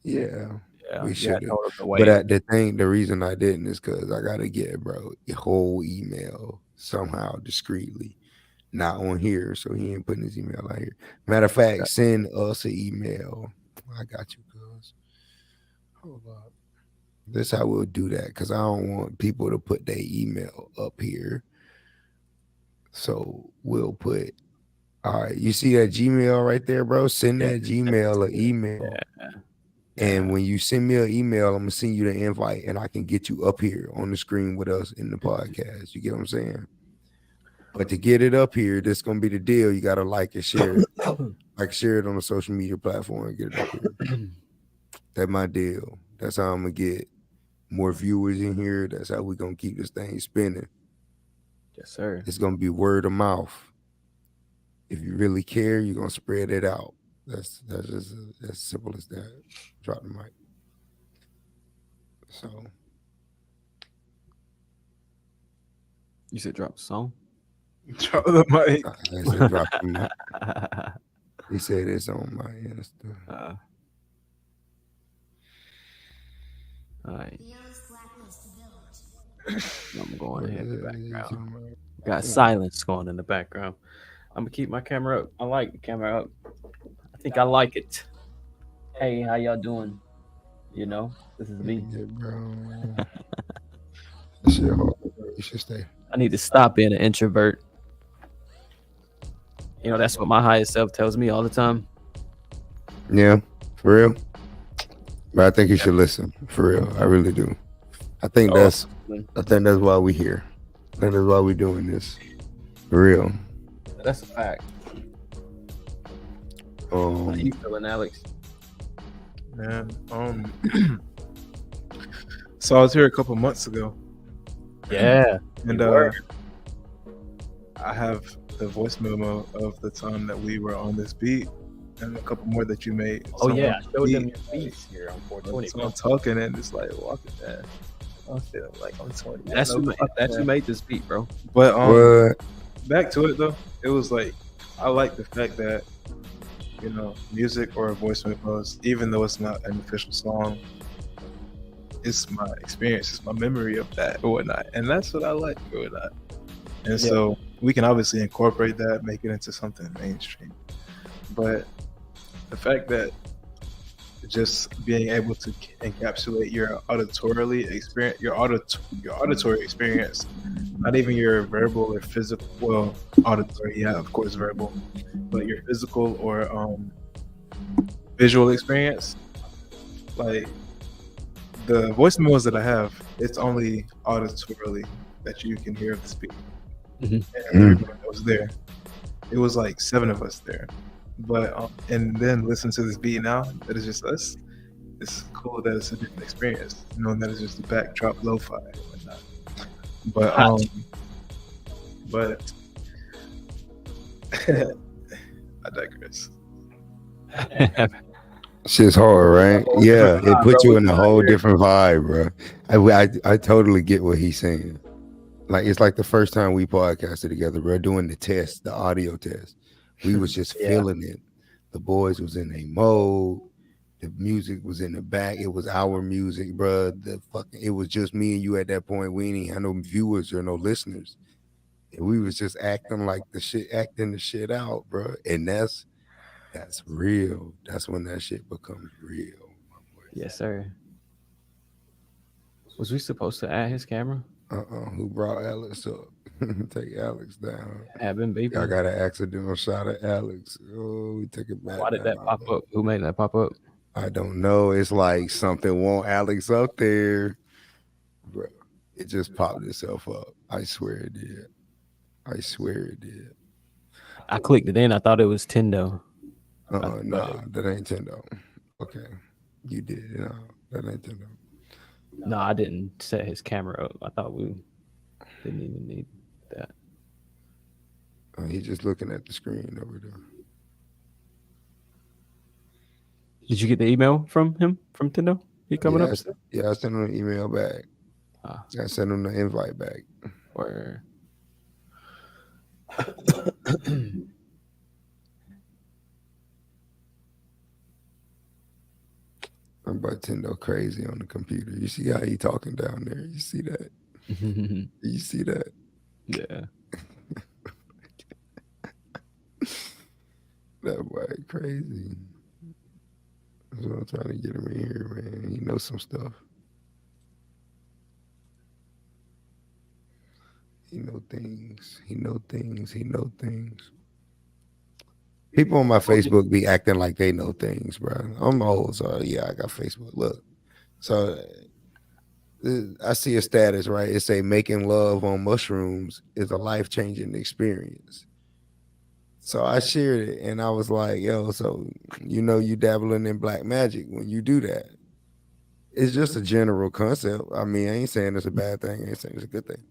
Yeah.
Yeah,
We should have.
But
the reason I didn't is because I gotta get bro your whole email somehow discreetly, not on here, so he ain't putting his email out here. Matter of fact, send us an email. I got you, cuz. Hold up. This how we'll do that because I don't want people to put their email up here. So we'll put. All right, you see that Gmail right there, bro? Send that Gmail an email.
Yeah.
And when you send me an email, I'm gonna send you the invite, and I can get you up here on the screen with us in the podcast. You get what I'm saying? But to get it up here, this gonna be the deal. You gotta like and share it, share it on a social media platform and get it up here. That's my deal. That's how I'm gonna get more viewers in here. That's how we gonna keep this thing spinning.
Yes, sir.
It's gonna be word of mouth. If you really care, you're gonna spread it out. That's just as simple as that. Drop the mic. So
You said drop the song.
drop the mic.
I said drop the mic. He said it's on my Insta.
All right. I'm going ahead in the background. Got silence going in the background. I'm gonna keep my camera up. I like the camera up. I think I like it. Hey, how y'all doing? You know, This is me.
Yeah, bro. That shit hard, bro. You should stay.
I need to stop being an introvert. You know, that's what my higher self tells me all the time.
Yeah, for real. But I think you should listen. For real. I really do. I think that's why we here. I think that's why we doing this. For real.
That's a fact. How you feeling, Alex?
Man, so I was here a couple months ago,
Yeah.
and
you were.
I have the voice memo of the time that we were on this beat, and a couple more that you made.
Oh
So
yeah, I showed them
beat.
your beats here on 420.
So I'm talking and it's like walking down. I'm feeling like I'm 20.
That's who made this beat, bro.
But
What?
back to it though, it was like I like the fact that, you know, music or voice memos, even though it's not an official song, it's my experience, it's my memory of that or whatnot, and that's what I like or whatnot. And so we can obviously incorporate that, make it into something mainstream. But the fact that just being able to encapsulate your auditorily experience, your auditory experience, not even your verbal or physical, well, auditory, yeah, of course, verbal, but your physical or visual experience, like the voice memos that I have, it's only auditorily that you can hear the speak. And everyone that was there, it was like 7 of us there. But and then listen to this beat now that is just us. It's cool that it's a different experience, knowing that it's just a backdrop lo-fi and whatnot. But I digress.
Shit's hard, right? Yeah, it puts you in a whole different vibe, bro. I totally get what he's saying. Like it's like the first time we podcasted together, bro, doing the test, the audio test. We was just feeling it. The boys was in a mode. The music was in the back. It was our music, bro. It was just me and you at that point. We ain't had no viewers or no listeners. And we was just acting the shit out, bro. And that's real. That's when that shit becomes real.
Yes, sir. Was we supposed to add his camera?
Who brought Alex up? Take Alex down.
Have been baby.
I got an accidental shot at Alex. Oh, we took it back.
Why did that pop up? Who made that pop up?
I don't know. It's like something want Alex up there, bro. It just popped itself up. I swear it did.
I clicked it in. I thought it was Tendo.
Nah, that ain't Tendo. Okay, you did. No, that ain't Tendo.
No, I didn't set his camera up. I thought we didn't even need that.
He's just looking at the screen over there.
Did you get the email from him, from Tendo? He coming up?
Yeah, I sent him an email back. I sent him the invite back.
Or
I'm about Tendo crazy on the computer. You see how he talking down there? You see that? You see that?
Yeah.
That boy crazy. That's what I'm trying to get him in here, man. He knows some stuff. He know things. People on my Facebook be acting like they know things, bro. I'm old, so yeah, I got Facebook. Look, so I see a status, right? It say making love on mushrooms is a life-changing experience. So I shared it, and I was like, yo, so you dabbling in black magic when you do that. It's just a general concept. I mean, I ain't saying it's a bad thing. I ain't saying it's a good thing.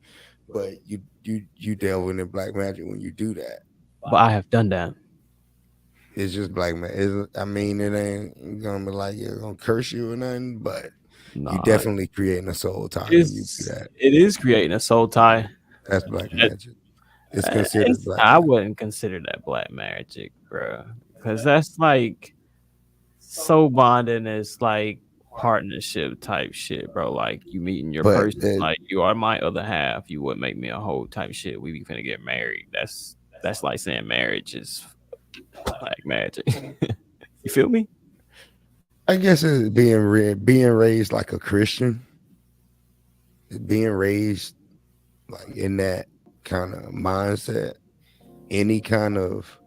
But you delving in black magic when you do that.
But I have done that.
It's just black magic. I mean, it ain't gonna be like you're gonna curse you or nothing, but you definitely creating a soul tie when you do that.
It is creating a soul tie.
That's black magic. It's considered black
I
magic.
wouldn't consider that black magic, bro. Because that's like soul bonding is like partnership type shit, bro. Like you meeting your person, like you are my other half. You would make me a whole type shit. We be finna get married. That's like saying marriage is black magic. You feel me?
I guess it's being raised like a Christian, being raised like in that kind of mindset. Any kind of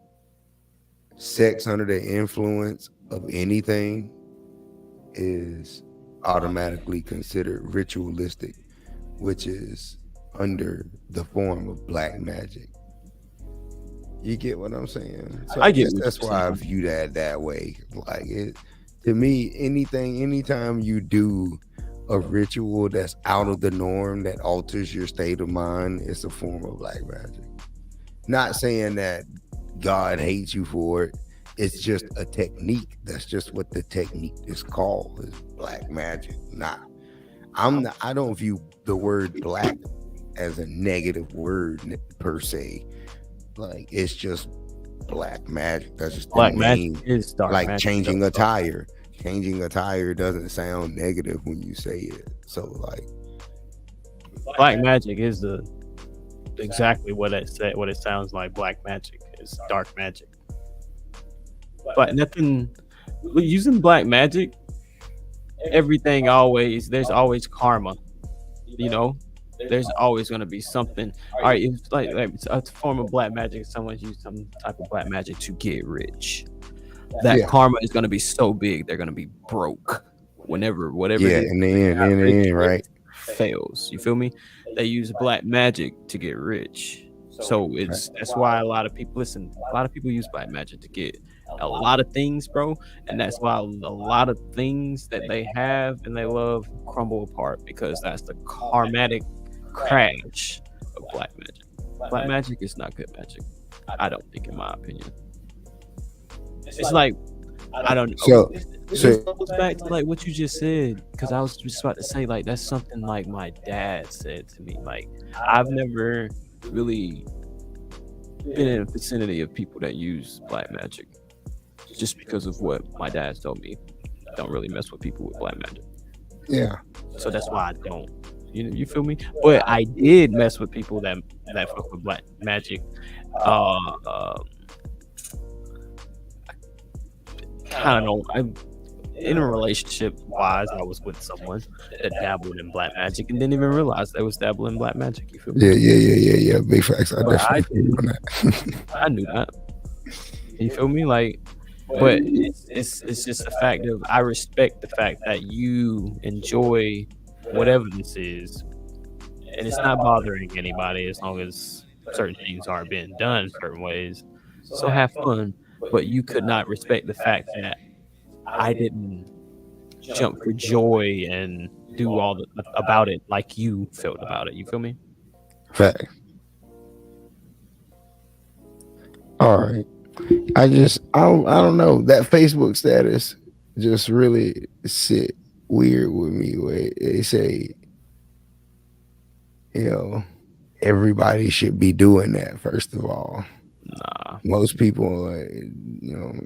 sex under the influence of anything is automatically considered ritualistic, which is under the form of black magic. You get what I'm saying? So
I
I
get
guess
what
that's
you're
why I
saying.
view that way. Like it to me, anytime you do a ritual that's out of the norm that alters your state of mind, it's a form of black magic. Not saying that God hates you for it. It's just a technique. That's just what the technique is called. Is black magic. Not. I don't view the word black as a negative word per se. Like it's just black magic. That's just the
Black magic
name.
is dark
Like
magic.
changing a tire. Changing a tire doesn't sound negative when you say it. So like,
Black magic is the exactly what it said. What it sounds like. Black magic is dark magic.
But nothing using black magic, everything always there's always karma. You know, there's always going to be something. All right, it's like it's a form of black magic. Someone's used some type of black magic to get rich. That
yeah,
karma is going to be so big they're going to be broke whenever whatever
yeah.
it is
In the end, in the end, right?
fails. You feel me? They use black magic to get rich. So that's why a lot of people listen. A lot of people use black magic to get a lot of things, bro, and that's why a lot of things that they have and they love crumble apart because that's the karmatic crash of black magic. Black magic is not good magic. I don't think, in my opinion. It's like I don't know.
So,
This
so
goes back to like what you just said, because I was just about to say like that's something like my dad said to me. Like I've never really been in a vicinity of people that use black magic, just because of what my dad told me. Don't really mess with people with black magic,
yeah,
so that's why I don't. You feel me? But I did mess with people that fuck with black magic. I don't know. I'm in a relationship wise. I was with someone that dabbled in black magic and didn't even realize they was dabbling in black magic. You feel me?
yeah. Big facts. I
But I
definitely feel you on that.
I knew that. You feel me? Like, but it's just the fact of I respect the fact that you enjoy whatever this is, and it's not bothering anybody as long as certain things aren't being done certain ways. So have fun, but you could not respect the fact that I didn't jump for joy and do all about it like you felt about it. You feel me?
Fact. All right. I don't know. That Facebook status just really sit weird with me where they say, you know, everybody should be doing that, first of all.
Nah.
Most people,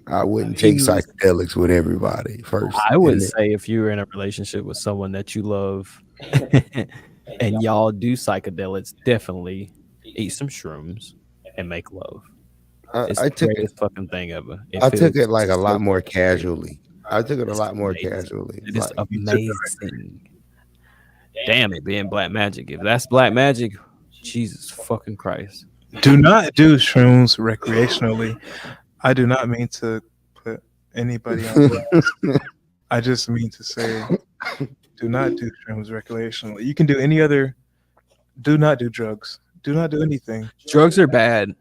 I wouldn't take psychedelics with everybody first.
I would
And then,
say if you're in a relationship with someone that you love and y'all do psychedelics, definitely eat some shrooms and make love. It's
I
the
took it.
greatest fucking thing ever.
I took
feels
it like a
so
lot more
good.
casually. I took it a
It's
lot more
amazing.
casually.
It is
Like,
amazing. Damn it, being black magic. If that's black magic, Jesus fucking Christ.
Do not do shrooms recreationally. I do not mean to put anybody on blast. I just mean to say, do not do shrooms recreationally. You can do any other. Do not do drugs. Do not do anything.
Drugs are bad.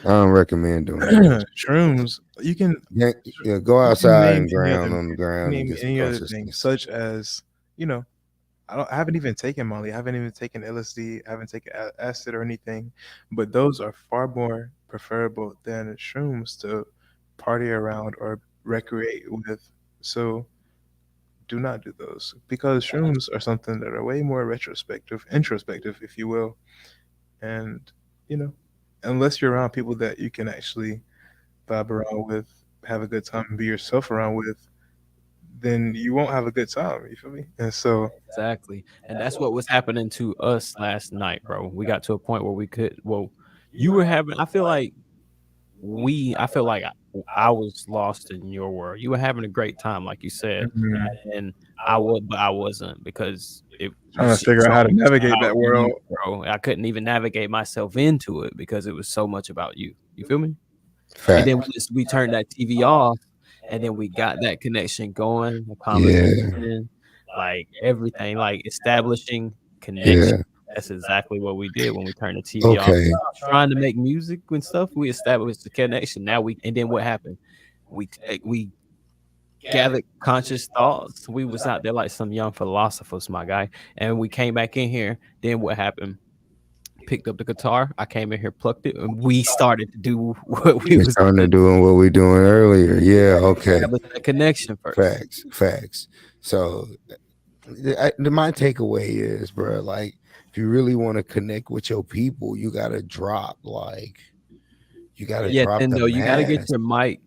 I don't recommend doing it.
Shrooms. You can
Yeah, go
you can
outside
name
and
any
ground
other
on the ground and
name
get some
any other thing,
consciousness.
such as I haven't even taken Molly. I haven't even taken LSD. I haven't taken acid or anything, but those are far more preferable than shrooms to party around or recreate with. So do not do those because shrooms are something that are way more introspective, if you will, and you know, unless you're around people that you can actually vibe around with, have a good time, and be yourself around with, then you won't have a good time. You feel me? And so,
Exactly. And that's what was happening to us last night, bro. We got to a point where we could, well, you were having, I feel like I feel like I was lost in your world. You were having a great time, like you said,
Mhm.
and I was, but I wasn't because you
Trying to
see
figure out
so
how to
much
navigate
about
that
you,
world.
bro. I couldn't even navigate myself into it because it was so much about you. You feel me? And then
Facts.
we turned that TV off, and then we got that connection going, the
Yeah.
conversation, like everything, like establishing connection.
Yeah.
That's exactly what we did when we turned the TV off.
Okay.
Trying to make music and stuff, we established the connection. Now and then what happened? We gathered conscious thoughts. We was out there like some young philosophers, my guy, and we came back in here. Then what happened? Picked up the guitar. I came in here, plucked it, and we started to do what we
We
was
starting to
gonna
doing what we doing earlier. Yeah. Okay.
establish that connection first.
Facts. Facts. So my takeaway is, bro, like if you really want to connect with your people, you gotta
Yeah,
drop the
Tendo, you gotta get
mask.
your mic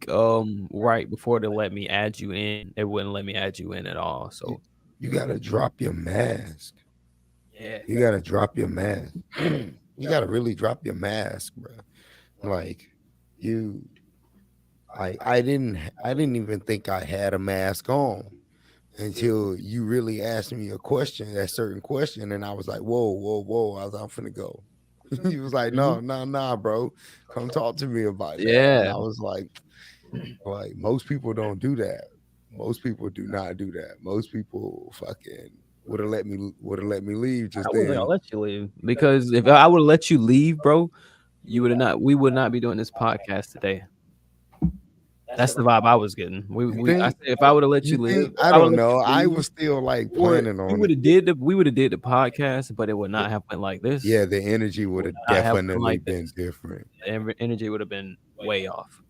right before they let me add you in. They wouldn't let me add you in at all.
You,
So
you gotta drop your mask.
yeah.
You gotta drop your mask. You gotta really drop your mask, bro. Like you, I didn't even think I had a mask on until you really asked me a question, that certain question, and I was like, whoa, whoa, whoa. I was, I'm finna go. He was like,
Mhm.
no, no, nah, bro. Come talk to me about that. And
Yeah.
I was like most people don't do that. Most people do not do that. Most people fucking would have let me leave
I
just
wasn't gonna
then.
let you leave because if I would have let you leave, bro, you would have not. We would not be doing this podcast today. That's the vibe I was getting.
You
I
think?
said if I would have let
You
you live,
think?
if
I
I would
don't
let
know.
you
I
leave,
was still like
or
planning on it.
we would have did the podcast, but it would
The-
not have went like
yeah,
this.
the energy would
Would
have
not have went
definitely
like
been
this.
different.
The energy would have been way off.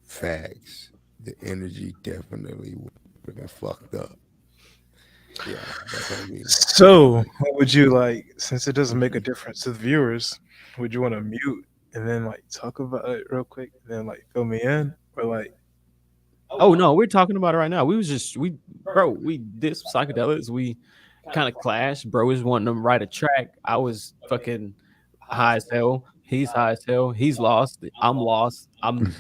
Facts. The energy definitely would have been fucked up. Yeah, that's on me.
So, what would you like? Since it doesn't make a difference to the viewers, would you want to mute and then like talk about it real quick, and then like fill me in, or like,
Oh no, we're talking about it right now. We did some psychedelics. We kind of clashed. Bro was wanting to write a track. I was fucking high as hell. He's high as hell. He's lost. I'm lost. And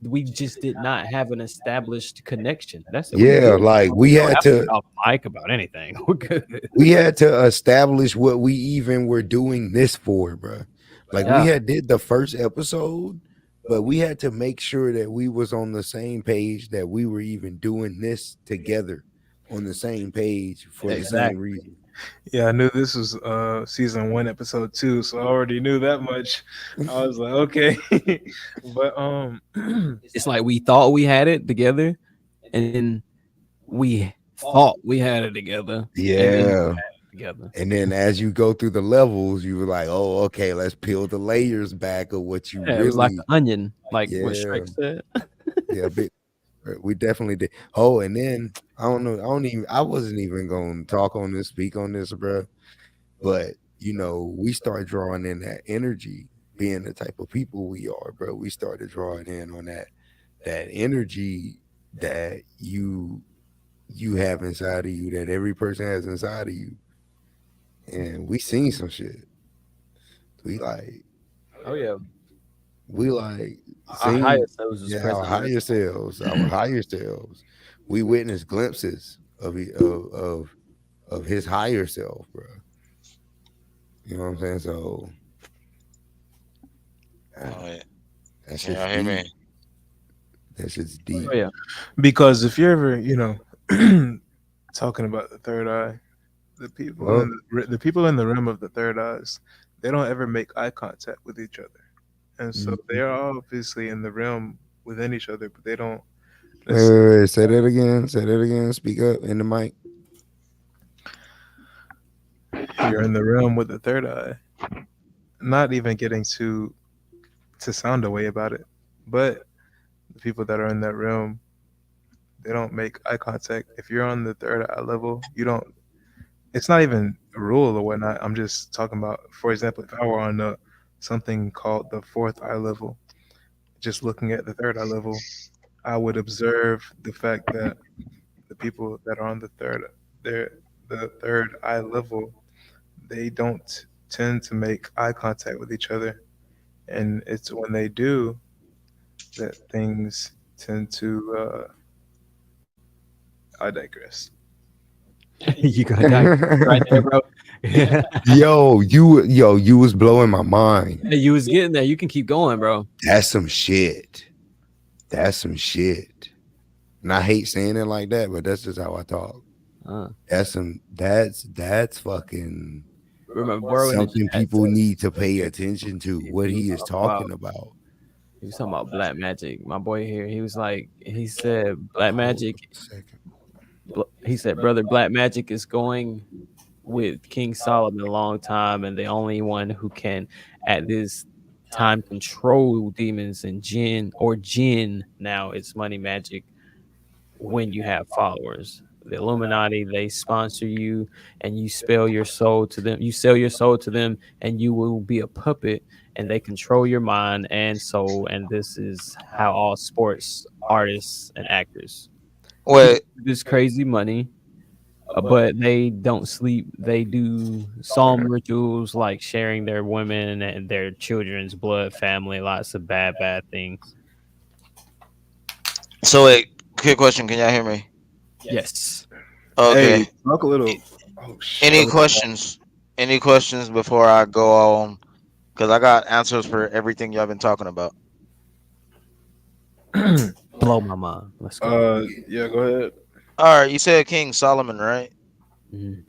we just did not have an established connection. That's it. We
Yeah,
good.
like
We don't have to get off mic about anything. We're good.
we had to establish what we even were doing this for, bro. Like we
Yeah,
had did the first episode, but we had to make sure that we was on the same page, that we were even doing this together on the same page for the same
exactly.
reason.
yeah, I knew this was season 1, episode 2, so I already knew that much. I was like, okay, but
It's like we thought we had it together, and then we thought we had it together, and then we
Yeah.
had it together.
And then as you go through the levels, you were like, oh, okay, let's peel the layers back of what you
Yeah, it was like
really,
an onion, like what
yeah,
Shrek said.
yeah, big. We definitely did. Oh, and then I don't know. I wasn't even gonna talk on this, speak on this, bro. But we start drawing in that energy, being the type of people we are, bro. We started drawing in on that energy that you have inside of you, that every person has inside of you. And we seen some shit. We like
Oh yeah,
we like
our higher
seen,
selves was
yeah, our
present in
higher
us.
selves, our higher selves. We witnessed glimpses of his higher self, bro. You know what I'm saying? So uh,
Oh yeah.
that
Can
shit's
y'all hear
deep.
me?
That shit's
Oh
deep.
yeah,
because if you're ever, talking about the third eye,
Well,
the people in the realm of the third eyes, they don't ever make eye contact with each other, and so they
mhm.
are obviously in the realm within each other, but they don't
wait,
necessarily.
wait, wait. Say that again. Say that again. Speak up in the mic.
You're in the realm with the third eye, not even getting to sound a way about it, but the people that are in that realm, they don't make eye contact. If you're on the third eye level, you don't. It's not even a rule or whatnot. I'm just talking about, for example, if I were on something called the fourth eye level, just looking at the third eye level, I would observe the fact that the people that are on they're the third eye level, they don't tend to make eye contact with each other, and it's when they do, that things tend to. I digress.
You got that right there, bro. Yeah,
You was blowing my mind.
you was getting there. You can keep going, bro.
That's some shit. That's some shit. And I hate saying it like that, but that's just how I talk.
Uh,
That's fucking
remember, bro, in the
something
chat
people
said
need to pay attention to. What
he was
he is
talking about
talking about.
he was talking about black magic. My boy here, he was like, he said black magic.
Second.
He said, brother, black magic is going with King Solomon a long time, and the only one who can at this time control demons and jinn now it's money magic when you have followers. The Illuminati, they sponsor you and you spell your soul to them. You sell your soul to them and you will be a puppet and they control your mind and soul. And this is how all sports artists and actors get
Wait,
this crazy money, but they don't sleep. They do psalm rituals like sharing their women and their children's blood, family, lots of bad things.
so wait, quick question. Can y'all hear me?
Yes.
Hey,
Okay.
talk a little. Oh
Any
shit.
questions? Any questions before I go on? Because I got answers for everything y'all been talking about.
Blow my mind. Let's go.
Yeah, go ahead.
All right, you said King Solomon, right?
Mhm.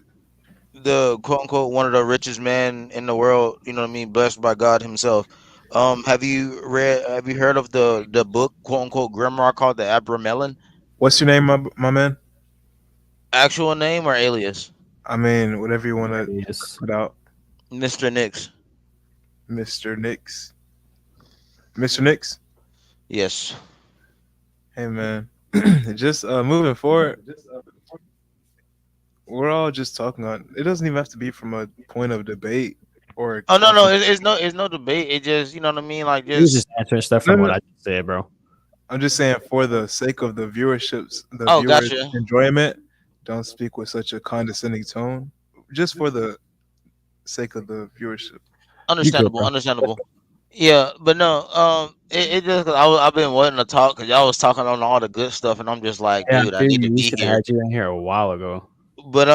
The quote unquote one of the richest men in the world. You know what I mean? Blessed by God Himself. Have you read? Have you heard of the book quote unquote grimoire called the Abramelin?
What's your name, my man?
Actual name or alias?
I mean, whatever you want to
Yes.
put out,
Mr. Nix.
Mr. Nix. Mr. Nix.
Yes.
Hey, man. Just moving forward, we're all just talking on. It doesn't even have to be from a point of debate or
Oh no, no,
talking.
it's no debate. It just you know what I mean. Like
He was
just
just answering stuff
No,
from
no,
what I just said, bro.
I'm just saying for the sake of the
oh,
viewers'
gotcha.
enjoyment, don't speak with such a condescending tone. Just for the sake of the viewership.
You good,
Understandable,
bro.
understandable. Yeah, but no, it just 'cause I've been wanting to talk because y'all was talking on all the good stuff, and I'm just like,
Yeah, I
dude, I
feel
need to
you. We
be
should have
here.
had you in here a while ago.
But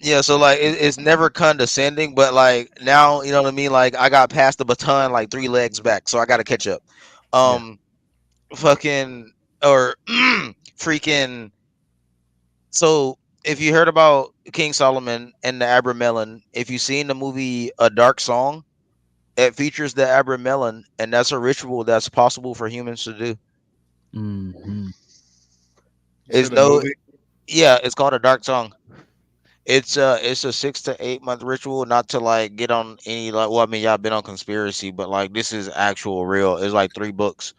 yeah, so like it's never condescending, but like now, you know what I mean. Like I got past the baton like 3 legs back, so I got to catch up.
Yeah.
Um, fucking or freaking. So if you heard about King Solomon and the Abramelin, if you've seen the movie A Dark Song, it features the Abramelin, and that's a ritual that's possible for humans to do.
Hmm.
You
It's
said a
no,
movie.
yeah, it's called A Dark Song. It's a 6 to 8 month ritual, not to like get on any like. Well, I mean, y'all been on conspiracy, but like this is actual real. It's like 3 books.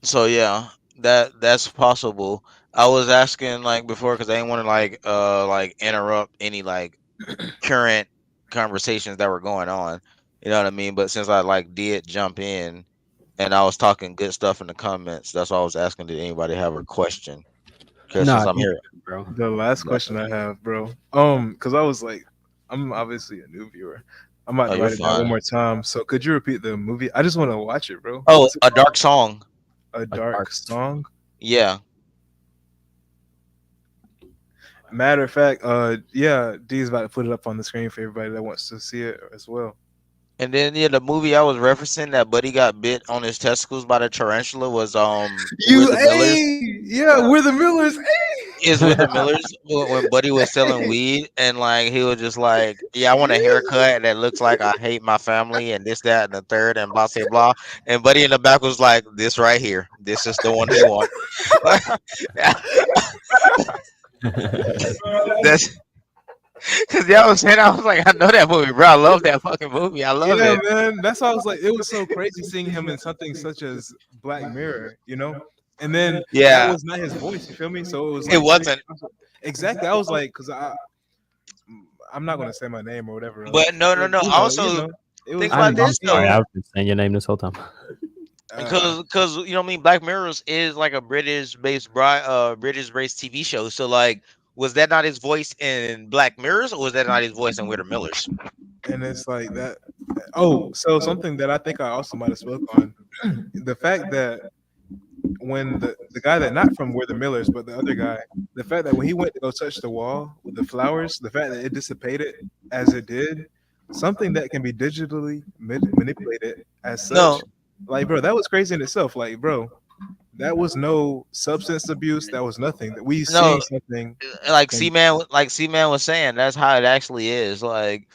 So yeah, that's possible. I was asking like before because I didn't want to like interrupt any like current conversations that were going on. You know what I mean? But since I like did jump in and I was talking good stuff in the comments, that's why I was asking did anybody have a question? Because since
Nah,
I'm
you
here,
good, bro.
The last question I have, bro. Because I was like, I'm obviously a new viewer. I'm about
oh,
to
you're
write it down one
fine.
more time. So could you repeat the movie? I just want to watch it, bro.
Oh,
What's it
A
called?
Dark Song.
A
A
Dark
dark.
Song.
Yeah.
Matter of fact, yeah, D's about to put it up on the screen for everybody that wants to see it as well.
And then yeah, the movie I was referencing that Buddy got bit on his testicles by the tarantula was We're
You,
the Millers.
hey, yeah, we're the Millers.
Is with the Millers when Buddy was selling weed and like he was just like, yeah, I want a haircut that looks like I hate my family and this, that, and the third and blah, blah, blah. And Buddy in the back was like, this right here, this is the one he want. That's because y'all was saying I was like, I know that movie, bro. I love that fucking movie. I love
Yeah,
it.
man. That's why I was like, it was so crazy seeing him in something such as Black Mirror, you know? And then that
Yeah,
was not his voice, you feel me? So it was
it
like
wasn't.
exactly. I was like, because I'm not gonna say my name or whatever else.
But no, no,
But
no. Also,
it
think
was
I'm,
about
like
I'm
this
sorry.
though.
I've been saying your name this whole time.
uh,
Because you know what I mean, Black Mirrors is like a British based TV show. So like, was that not his voice in Black Mirrors, or was that not his voice in We're the Millers?
and it's like that. Oh, so something that I think I also might have spoke on, the fact that when the guy that not from We're the Millers, but the other guy, the fact that when he went to go touch the wall with the flowers, the fact that it dissipated as it did, something that can be digitally manipulated as
No,
such, like bro, that was crazy in itself. Like bro, that was no substance abuse. That was nothing. That we
no,
seeing something
like
from
C Man was saying, that's how it actually is. Like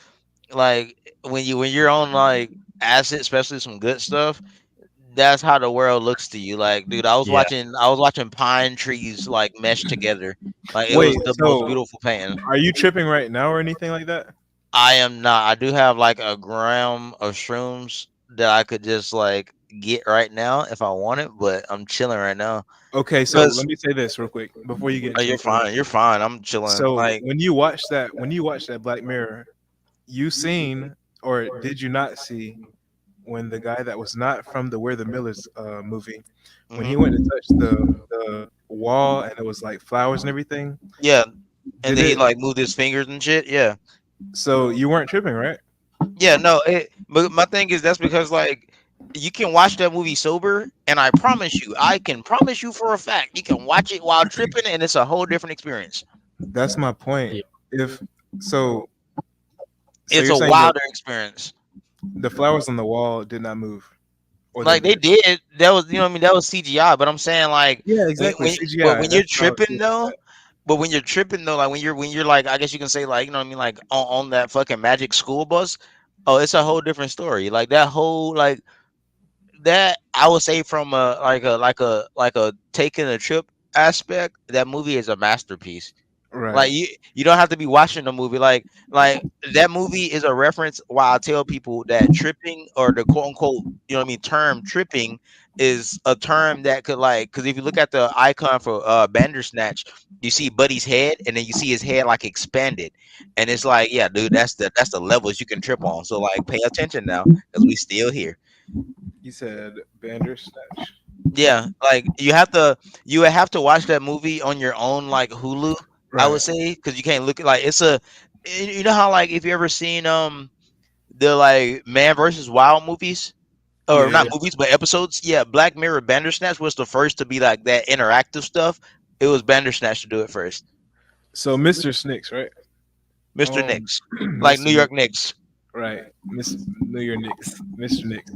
when you're on like acid, especially some good stuff, that's how the world looks to you. Like, dude,
Yeah.
I was watching pine trees like mesh together. Like it
wait.
was the most
So
beautiful painting.
are you tripping right now or anything like that?
I am not. I do have like a gram of shrooms that I could just like get right now if I want it, but I'm chilling right now.
Okay, so let
Cause
me say this real quick before you get
oh,
into
you're
anything else.
fine. You're fine. I'm chilling.
So
Like,
when you watch that Black Mirror, you seen or did you not see when the guy that was not from the We're the Millers movie, when he went to
hmm
touch the wall and it was like flowers and everything,
yeah. And
did
then he
it?
like moved his fingers and shit. Yeah.
So you weren't tripping, right?
Yeah, no, but my thing is that's because like you can watch that movie sober, and I can promise you for a fact, you can watch it while tripping, and it's a whole different experience.
That's my point.
Yeah.
If so, so
It's
you're
a
saying that
wilder experience.
the flowers on the wall did not move, or they
Like they
did?
did, that was what I mean. That was CGI, but I'm saying like
Yeah, exactly.
but
CGI.
when you're
That's what I was
tripping
getting
though,
at.
but when you're tripping though, like when you're like, I guess you can say like, you know what I mean, like on that fucking magic school bus. Oh, it's a whole different story. Like that whole like that I would say from a like a taking a trip aspect, that movie is a masterpiece.
Right.
Like you don't have to be watching the movie. Like that movie is a reference. Why I tell people that tripping or the quote unquote, you know what I mean, term tripping is a term that could like, because if you look at the icon for Bandersnatch, you see Buddy's head and then you see his head like expanded, and it's like, yeah, dude, that's the levels you can trip on. So like, pay attention now because we still here.
You said Bandersnatch.
Yeah, like you would have to watch that movie on your own like Hulu, I would
Right.
say, because you can't look at like it's a you know how like if you ever seen the like Man versus Wild movies,
Yeah,
or not
yeah.
movies but episodes. Yeah, Black Mirror Bandersnatch was the first to be like that interactive stuff. It was Bandersnatch to do it first.
So Mr. Snicks, right?
Mr.
Um,
Nix, like New
Mr.
York
Nick,
Knicks.
right? Miss New York Knicks, Mr. Knicks.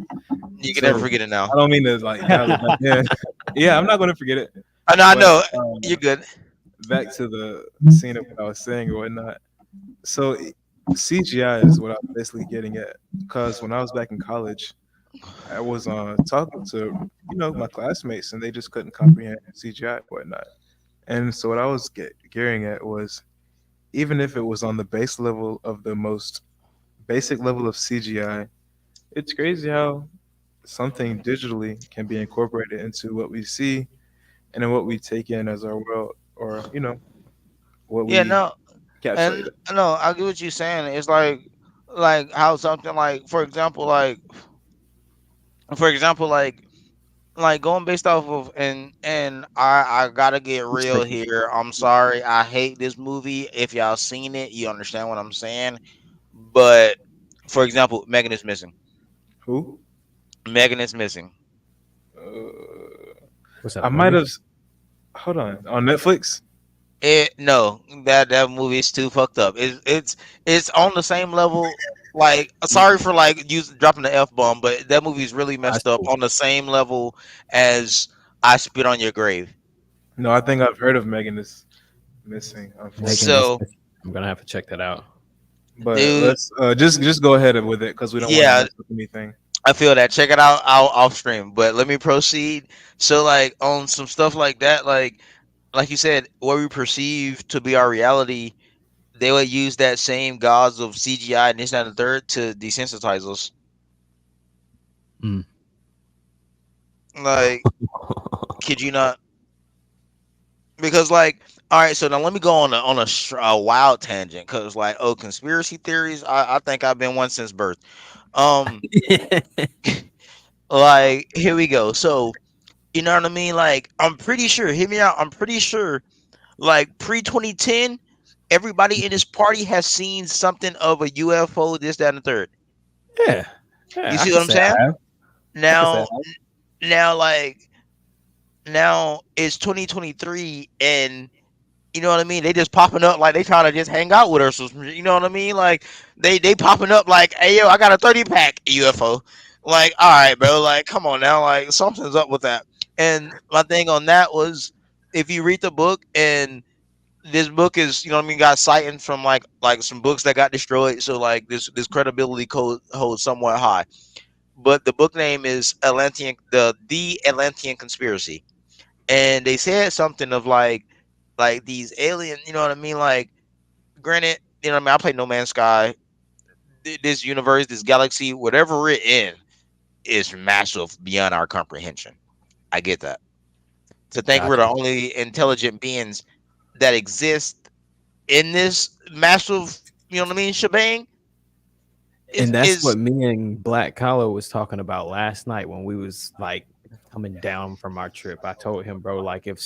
You can never
So
forget it now.
I don't mean to like dial it back in. Yeah, I'm not going to forget it.
I
But
know. You're good.
back to the scene of what I was saying or whatnot. So CGI is what I was basically getting at. Because when I was back in college, I was talking to my classmates, and they just couldn't comprehend CGI and whatnot. And so what I was gearing at was, even if it was on the base level of the most basic level of CGI, it's crazy how something digitally can be incorporated into what we see and in what we take in as our world, or what
Yeah,
we
no,
encapsulate
and
it.
no, I get what you're saying. It's like how something like, for example, like going based off of, and I gotta get real here. I'm sorry, I hate this movie. If y'all seen it, you understand what I'm saying. But for example, Megan is missing.
Who?
Megan is missing.
Uh,
What's that
I might
movie?
have. Hold on Netflix.
It no, that movie is too fucked up. It's on the same level. Like, sorry for like dropping the f bomb, but that movie is really
That's
messed up
cool.
on the same level as I Spit on Your Grave.
No, I think I've heard of Megan is Missing,
Megan is.
unfortunately.
So,
I'm gonna have to check that out.
But
dude,
let's just go ahead with it because we don't want to
yeah,
mess up anything.
I feel that. Check it out off stream. But let me proceed. So, like on some stuff like that, like you said, what we perceive to be our reality, they would use that same gauze of CGI and this that, and the third to desensitize us.
Mm.
Like, kid you not? Because like, all right, so now let me go on a wild tangent. Because like, oh, conspiracy theories. I think I've been one since birth. Um, like here we go. So you know what I mean? Like, I'm pretty sure. Hear me out. I'm pretty sure. Like pre 2010, everybody in this party has seen something of a UFO. This, that, and the third.
Yeah,
You
yeah. I
see
can
what I'm
say I
saying?
have. I can say I
Now,
have.
now, like now it's 2023, and you know what I mean. They just popping up like they trying to just hang out with us. You know what I mean? Like they popping up like, hey yo, I got a 30 pack UFO. Like, all right, bro. Like, come on now. Like, something's up with that. And my thing on that was, if you read the book, and this book is, you know what I mean, got sightings from like some books that got destroyed. So like this credibility code holds somewhat high. But the book name is Atlantean, the Atlantean Conspiracy, and they said something of like these alien, you know what I mean? Like, granted, you know what I mean. I play No Man's Sky. This universe, this galaxy, whatever we're in, is massive beyond our comprehension. I get that. To think we're the
Gotcha.
only intelligent beings that exist in this massive, you know what I mean, shebang
And that's
is
what me and Black Collar was talking about last night when we was like coming down from our trip. I told him, bro, like if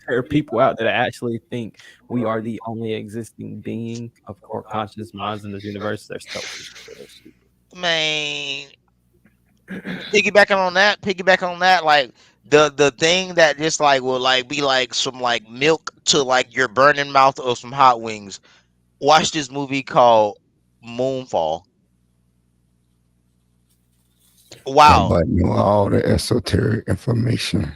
there are people out there that actually think we are the only existing being of core conscious minds in this universe, they're selfish. They're stupid.
man. Piggybacking on that, like the thing that just like will like be like some like milk to like your burning mouth or some hot wings. Watch this movie called Moonfall. Wow.
Somebody know all the esoteric information.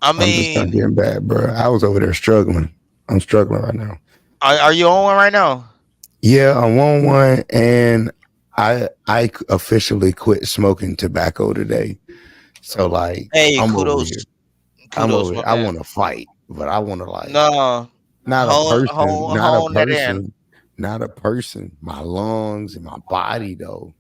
I
I'm just not
mean,
getting bad, bro. I was over there struggling. I'm struggling right now.
are you on one right now?
Yeah, I'm on one, and I officially quit smoking tobacco today. So like,
Hey,
I'm over
kudos,
here. I'm
kudos,
over here.
my
I
man.
want to fight, but I want to like
No,
not a
hold,
person,
hold,
not a
hold that in.
person, not a person. My lungs and my body though,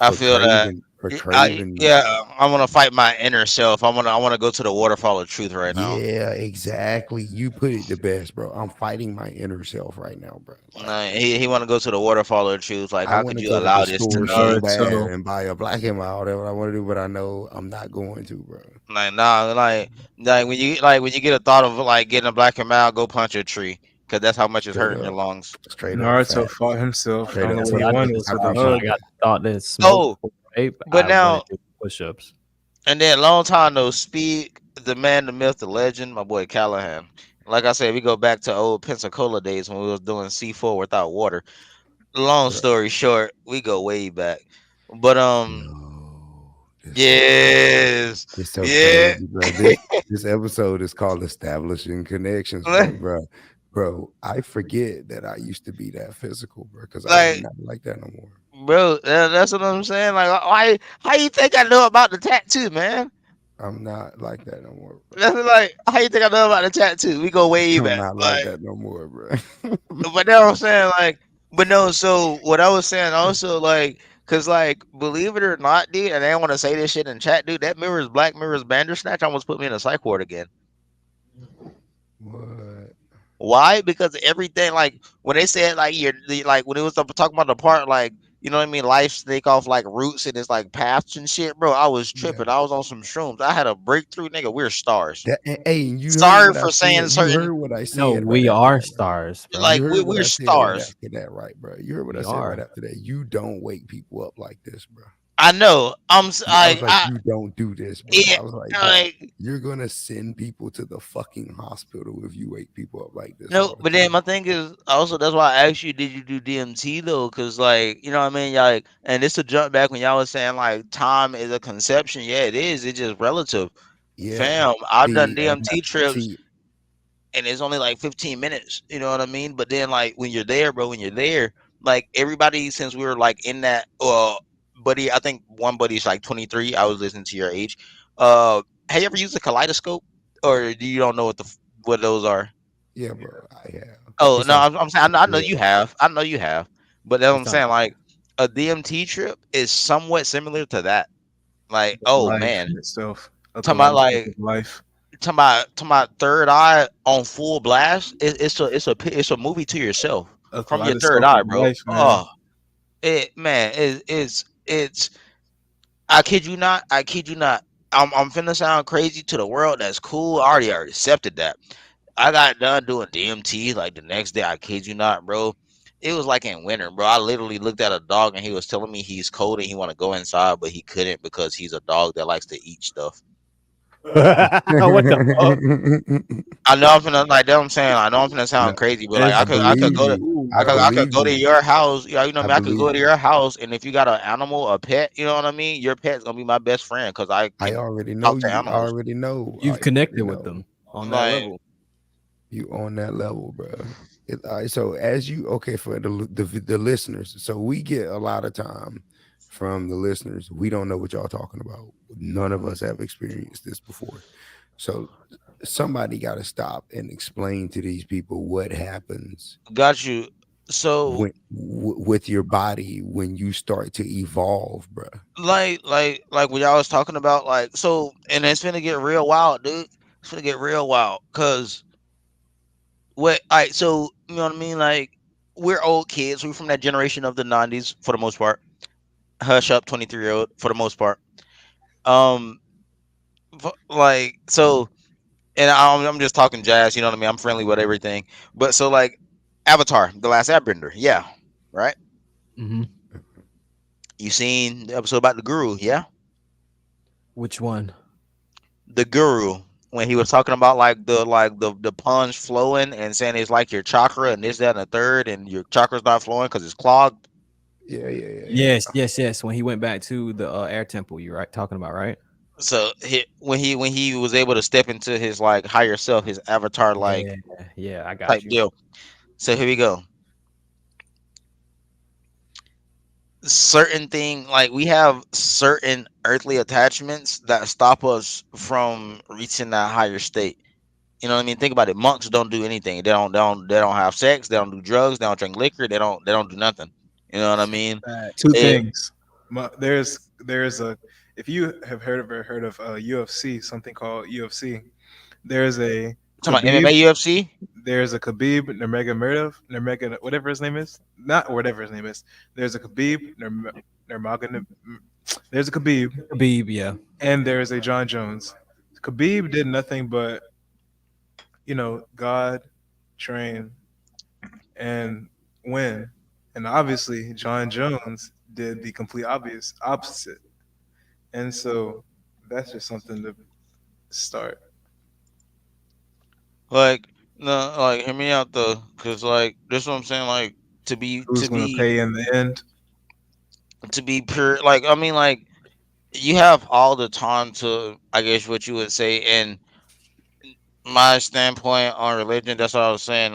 I feel that.
for
I
craving.
yeah, I want to fight my inner self. I want to go to the waterfall of truth right now.
Yeah, exactly. You put it the best, bro. I'm fighting my inner self right now, bro. Like
No, he want to go to the waterfall of truth. Like,
I
how
want
could
to
you
go to the
allow this to
store
All
so
me?
right,
bad
so
and buy a black and mild, whatever I want to do, but I know I'm not going to, bro.
Like, nah, like when you get a thought of like getting a black and mild, go punch a tree, because that's how much it's
Straight
hurting your
up,
lungs.
straight up,
Naruto
facts.
fought himself. I
Straight
don't know
up
what
That's
he
what I
facts.
won.
did
It
when
was
I
with the
appreciate
I
hug.
got
that.
the thought to smoke
Oh,
before vape.
but
I went
now
and did push-ups.
and then long time no speak. The man, the myth, the legend, my boy Callahan. Like I said, we go back to old Pensacola days when we was doing C4 without water. Long
Bro.
story short, we go way back. But
Yo,
yes,
it's so
yeah.
crazy, bro. This episode is called Establishing Connections, but bro, I forget that I used to be that physical, bro, because I am
Like,
not like that no more.
bro, that's what I'm saying. Like, why? How you think I know about the tattoo, man?
I'm not like that no more, bro.
That's like, how you think I know about the tattoo? We go way
I'm
back.
not like
Like,
that no more, bro.
but now I'm saying, like, but no. So what I was saying also, like, cause like, believe it or not, dude, and I don't want to say this shit in chat, dude. That mirror's Black Mirror's Bandersnatch almost put me in a psych ward again.
What?
Why? Because everything, like when they said like like when it was talking about the part, like, you know what I mean, life take off like roots and it's like paths and shit, bro. I was
Yeah.
tripping. I was on some shrooms. I had a breakthrough, nigga. We're stars.
Hey, you heard
Sorry
what I
for saying
said. You
certain,
heard what I
No,
said right
we
after
are
that, right?
stars, bro.
You
like
heard what
we're
I said right
stars.
after that, right, bro? You heard what I
We
said right
are.
after that. You don't wake people up like this, bro.
I know.
I was like, you don't do this, bro.
Yeah,
I was like, bro,
like
you're gonna send people to the fucking hospital if you wake people up like this
no,
all the
but then
time.
my thing is also that's why I asked you, did you do DMT though? Because like, you know what I mean, like, and this to jump back when y'all was saying like time is a conception. Yeah, it is. It's just relative.
Yeah.
Fam, I've done
See,
DMT trips
see,
and it's only like 15 minutes. You know what I mean? But then like when you're there, bro, when you're there, like everybody, since we were like in that, buddy, I think one buddy's like 23. I was listening to your age. Have you ever used a kaleidoscope, or do you don't know what those are?
yeah, bro. I have.
Oh
It's
no,
like,
I'm saying I know you have. I know you have. But that's what I'm
It's on.
saying. Like a DMT trip is somewhat similar to that. Like, oh
Life
man,
itself. A
talking about
kaleidoscope
like
of life.
talking about third eye on full blast. It's a movie to yourself
A
from your third
kaleidoscope
eye,
of
bro.
life, man.
Oh, it man it's. I kid you not. I kid you not. I'm finna sound crazy to the world. That's cool. I already accepted that. I got done doing DMT like the next day. I kid you not, bro. it was like in winter, bro. I literally looked at a dog and he was telling me he's cold and he want to go inside, but he couldn't because he's a dog that likes to eat stuff.
What the fuck?
I know I'm finna like that. I'm saying I know I'm finna
No,
sound crazy, but like
It's
I
I could
believe
go to
you.
cool,
I
I
bro.
could
believe
go to
you.
your house. You know what I
I
mean? I could go
believe
to
you.
your house, and if you got an animal, a pet, you know what I mean. Your pet's gonna be my best friend because I
I
can
already know
talk to
you. I
animals.
already know. I
You've
already
connected with
know.
them on that
Like
level.
You on that level, bro. So as you okay for the listeners, so we get a lot of time from the listeners. We don't know what y'all talking about. None of us have experienced this before. So somebody got to stop and explain to these people what happens
got you. So
with your body when you start to evolve, bro.
like what y'all was talking about, like so, and it's gonna get real wild, dude. It's gonna get real wild because what? All right, so you know what I mean? Like we're old kids. We're from that generation of the '90s for the most part. Hush up, 23-year-old for the most part. Um, like so, and I'm just talking jazz. You know what I mean? I'm friendly with everything, but so like Avatar, the Last Airbender, yeah, right.
Hmm.
You seen the episode about the guru, yeah?
Which one?
The guru when he was talking about like the punch flowing and saying it's like your chakra and this that and the third and your chakra's not flowing because it's clogged.
Yes, yes, yes. When he went back to the air temple, you're right talking about, right?
So when he was able to step into his like higher self, his avatar like
Yeah, yeah, I got
type
you.
deal. So here we go. Certain thing like we have certain earthly attachments that stop us from reaching that higher state. You know what I mean? Think about it. Monks don't do anything. They don't have sex. They don't do drugs. They don't drink liquor. They don't do nothing. You know what I mean?
Two
It,
things. There's a if you have heard of UFC, something called UFC. There's a
talking about
Khabib.
MMA, UFC.
There's a Khabib Nurmagomedov, Nurmagomedov, whatever his name is. Not whatever his name is. There's a Khabib Nurmagomedov. There's a Khabib,
Khabib, yeah.
and there's a John Jones. Khabib did nothing but God, train, and win. And obviously, John Jones did the complete obvious opposite. And so that's just something to start.
Like no, like hear me out though, because like this is what I'm saying. Like to be
Who's
to
going to
be
pay in the end?
to be pure. Like I mean, like you have all the time to, I guess, what you would say. And my standpoint on religion, that's what I was saying.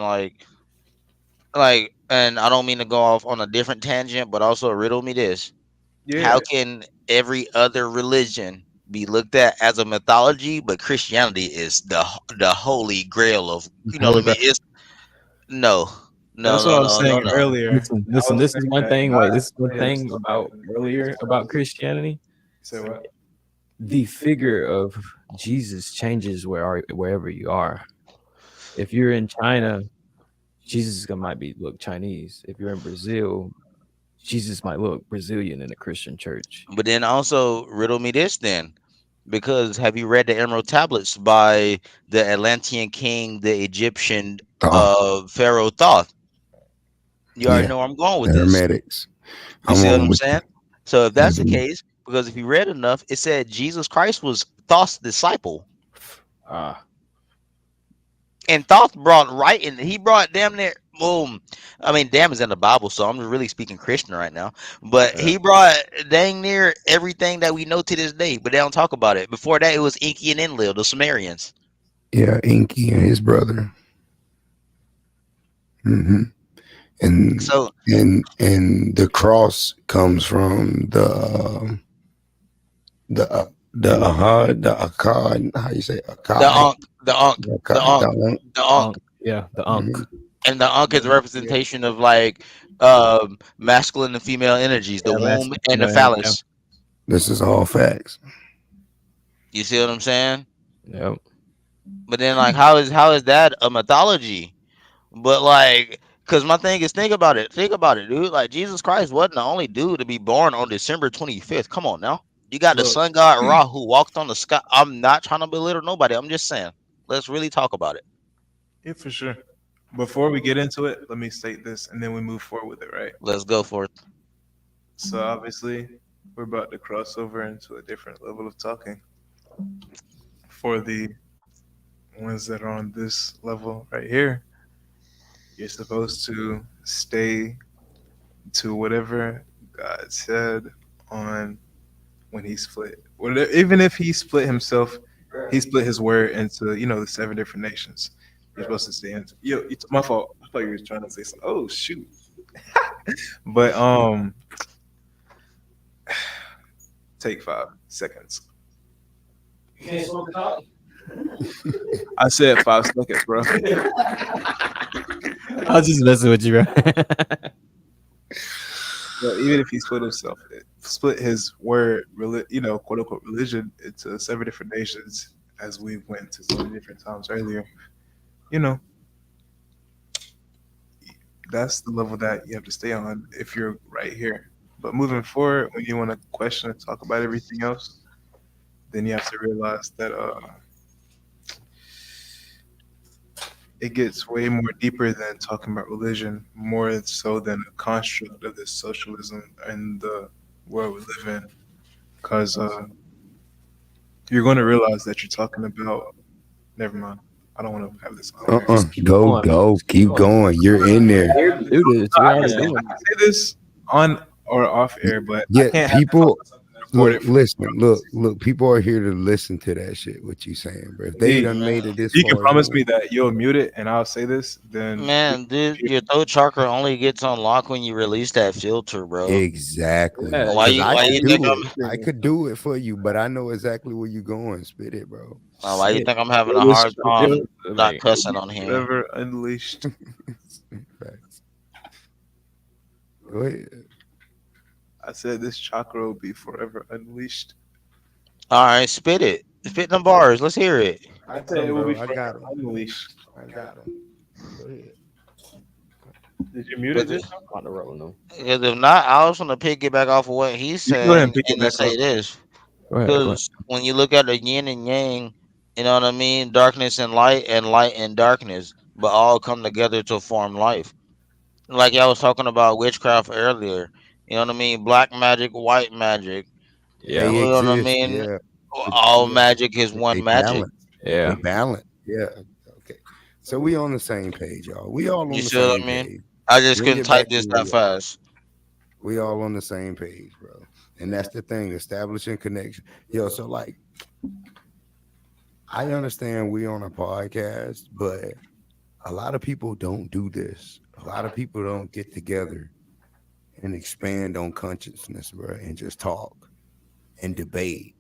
And I don't mean to go off on a different tangent, but also riddle me this: how
Yeah,
can every other religion be looked at as a mythology, but Christianity is the holy grail of, you know what
Holy
I mean?
crap.
It's no, no,
that's what
no,
I was
no, no,
saying
no.
earlier.
Listen,
I
listen.
was
This is
saying
one
that
thing. Wait,
God
this is one
created
thing
stuff
about
in
earlier
creation.
about Christianity.
Say what?
The figure of Jesus changes wherever you are. If you're in China, might be look Chinese. If you're in Brazil, Jesus might look Brazilian in a Christian church.
But then also riddle me this then, because have you read the Emerald Tablets by the Atlantean king, the Egyptian
Oh,
Pharaoh Thoth? You already
yeah,
know where I'm going
the
with this.
hermetics.
You
I'm
see what
on
I'm
with you.
saying? So if
I
that's the
believe.
case, because if you read enough, it said Jesus Christ was Thoth's disciple.
Ah,
And Thoth brought right in. He brought damn near boom. I mean, damn is in the Bible, so I'm really speaking Christian right now. But
Yeah.
he brought dang near everything that we know to this day. But they don't talk about it. Before that, it was Inky and Enlil, the Sumerians.
Yeah, Inky and his brother. Hmm. And
So
and the cross comes from the Akkad. How you say
the
Akkad?
Ankh, the Ankh,
The
the
Akkad.
Ankh, the Ankh,
Ankh. Yeah, the Ankh.
Mhm.
and the Ankh is a representation of like masculine and female energies, the
Yeah,
womb
masculine
and the
female energy. Yeah.
phallus.
This is all facts.
You see what I'm saying?
Yep.
But then, like, how is that a mythology? But like, cause my thing is, think about it, dude. Like Jesus Christ wasn't the only dude to be born on December 25th. Come on now, you got the
Look,
sun god Ra who walked on the sky. I'm not trying to belittle nobody. I'm just saying, let's really talk about it.
yeah, for sure. before we get into it, let me state this, and then we move forward with it. Right.
Let's go for it.
So obviously, we're about to cross over into a different level of talking. For the ones that are on this level right here, you're supposed to stay to whatever God said on when he split. Whatever, even if he split himself, he split his word into the 7 different nations. You're supposed to stay into. Yo, it's my fault. I thought you were trying to say something. Oh shoot! But take 5 seconds. I said 5 seconds, bro.
I was just messing with you, bro.
Well, even if he split himself, split his word, quote unquote, religion into 7 different nations, as we went to so many different times earlier, you know, that's the level that you have to stay on if you're right here. But moving forward, when you want to question and talk about everything else, then you have to realize that it gets way more deeper than talking about religion, more so than a construct of this socialism and the world we live in. Because you're going to realize that you're talking about. Never mind. I don't want to have this on here.
Just keep
Go,
going, man.
go,
Just
keep going. You're in there.
We're here to do this.
No,
We
I can
already
say,
doing
I can say this on or off air, but I
Yeah,
can't have
people.
recorded.
Look, listen, look. People are here to listen to that shit. What you saying, bro? If they
D,
done made
Man,
it this
you can
far,
promise me that you'll mute it and I'll say this, then
man, dude, your throat chakra only gets unlocked when you release that filter, bro.
exactly.
Yeah,
Why
Because
you
you
I
why
could
you
already
think
do it.
I'm
I could do it for you, but I know exactly where you going. Spit it, bro.
why you
shit.
think I'm having
it
a
was
hard time not
Like,
cussing on here?
forever unleashed.
Facts. Go ahead.
I said this chakra will be forever unleashed.
All right, spit it. Spit them bars. Let's hear it.
I
I got
said it
him,
will be
bro. I
forever
got him.
unleashed.
I got him. Go ahead.
Did you mute it
But
this time?
on the road, no.
because if not, I was gonna piggyback off of what he's
You can go ahead and
saying
pick it
and then
back up.
say this.
Go ahead. Go ahead.
Because when you look at the yin and yang, you know what I mean? Darkness and light and darkness, but all come together to form life. Like I was talking about witchcraft earlier. You know what I mean? Black magic, white magic. You
Yeah.
They
know what I
exist,
mean?
yeah.
All
Yeah.
magic is
They
one magic.
balance. They
Yeah.
balance. Yeah. Okay. So we on the same page, y'all. We all
You
on the
see what
same
I mean?
page.
I just
Bring
couldn't
it
type
back to
this
where
that
we are.
fast.
We all on the same page, bro. And that's the thing, establishing connection. Yo, so like I understand we on a podcast, but a lot of people don't do this. A lot of people don't get together and expand on consciousness, bro, and just talk and debate.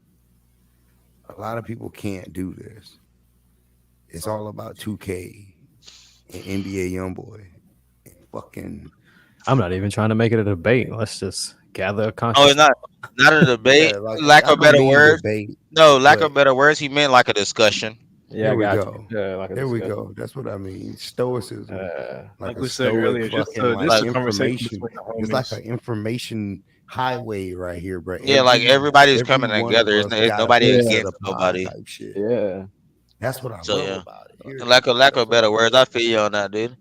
A lot of people can't do this. It's all about 2K and NBA YoungBoy and fucking
I'm not even trying to make it a debate. Let's just gather a
Oh, it's
conscious.
not a debate.
yeah, like
Lack
I
of
don't
better
mean
words.
debate,
No, lack
but
of better words. He meant like a discussion.
Yeah,
there
I
we
got
go.
you. Like a
There we
discussion.
go. That's what I mean. Stoicism, like
Like
a
we said
stoic
earlier, just
fucking like
just a
Like
conversation
information.
between the
It's like
homies.
an information highway right here, bro.
yeah, like everybody's
Every
coming
one of
together.
us
It's
got a
nobody
piece
Yeah.
of the
against
pie
nobody.
type shit.
Yeah.
That's what I
So
love
yeah,
about it. Here,
lack
that's
of
what I
better words.
love.
I feel you on that, dude.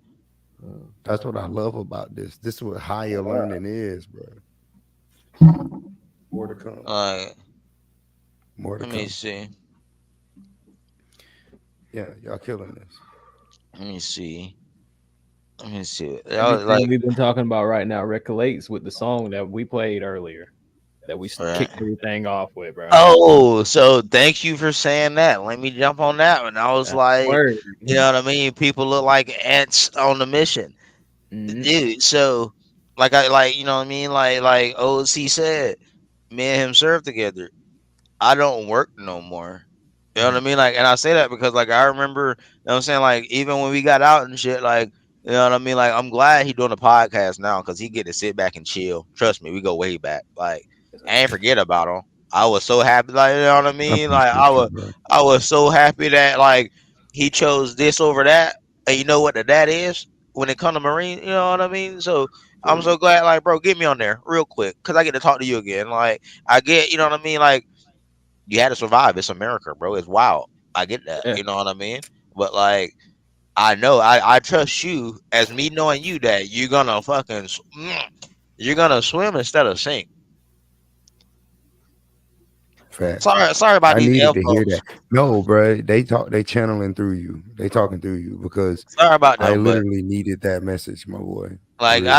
That's what I love about this. This is what higher learning is, bro. More to come. More to
Let me
come.
see.
Yeah, y'all killing this.
Let me see. Let me see. I was
Everything
like,
we've been talking about right now recollates with the song that we played earlier that we
right.
kicked everything off with, bro.
Oh, so thank you for saying that. Let me jump on that one. I was
That's the
like,
word.
you know what I mean? People look like ants on the mission,
Mhm.
dude. So, you know what I mean? Like OC said, me and him served together. I don't work no more. You know what I mean? Like, and I say that because, like, I remember, you know what I'm saying? Like, even when we got out and shit, like, you know what I mean? Like, I'm glad he doing a podcast now because he get to sit back and chill. Trust me, we go way back. Like, I ain't forget about him. I was so happy, like, you know what I
I
mean? Like,
appreciate you, bro.
I was so happy that, like, he chose this over that. And you know what that is when it come to Marine, you know what I mean? So I'm so glad, like, bro, get me on there real quick because I get to talk to you again. Like, I get, you know what I mean? Like, you had to survive. It's America, bro. It's wild. I get that.
Yeah.
You know what I mean? But like, I know. I trust you as me knowing you that you're gonna you're gonna swim instead of sink.
Facts.
Sorry about
I
these
needed
F
to hear that.
folks.
No, bro, they channeling through you. They talking through you because
Sorry about
I
them, but
literally needed that message, my boy.
like
Really,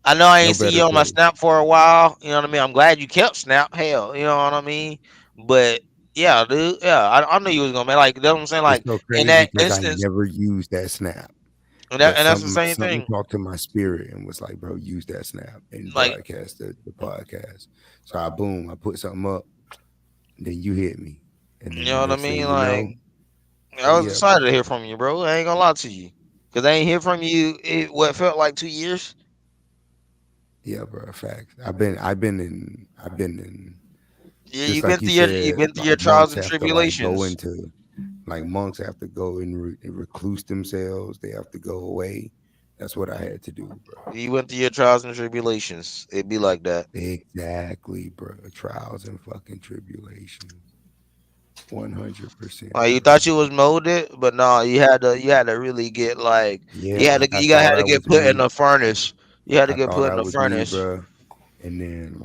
I know I
no
ain't see
better
you on my
place.
Snap for a while. You know what I mean? I'm glad you kept Snap. Hell, you know what I mean? But yeah, dude. Yeah, I knew you was gonna make like that's what I'm saying.
It's
Like
so
in
crazy
that
because I
instance,
never used that snap,
and
but
that's the same
something
thing.
talked to my spirit and was like, bro, use that snap and
Like
broadcast the podcast. So I put something up, then you hit me, and
you
then the
know what I
next thing
mean?
you know,
Like
oh
I was
yeah, bro.
excited to hear from you, bro. I ain't gonna lie to you, cause I ain't hear from you. What felt like 2 years.
Yeah, bro. Facts. I've been in
Yeah,
just like you
you've
said,
been through your
like
trials
monks
and
have to like go
tribulations.
into like monks have to go and recluse themselves. They have to go away. That's what I had to do, bro.
You went through your trials and tribulations. It be like that.
Exactly, bro. Trials and fucking tribulations. 100%,
Like you
bro.
thought you was molded, but no, you had to really get like
Yeah, I
you
thought
had
I
to get
was
put in
me.
the furnace. You had to
I
get
thought
put
I
in the
was me,
furnace.
bro. And then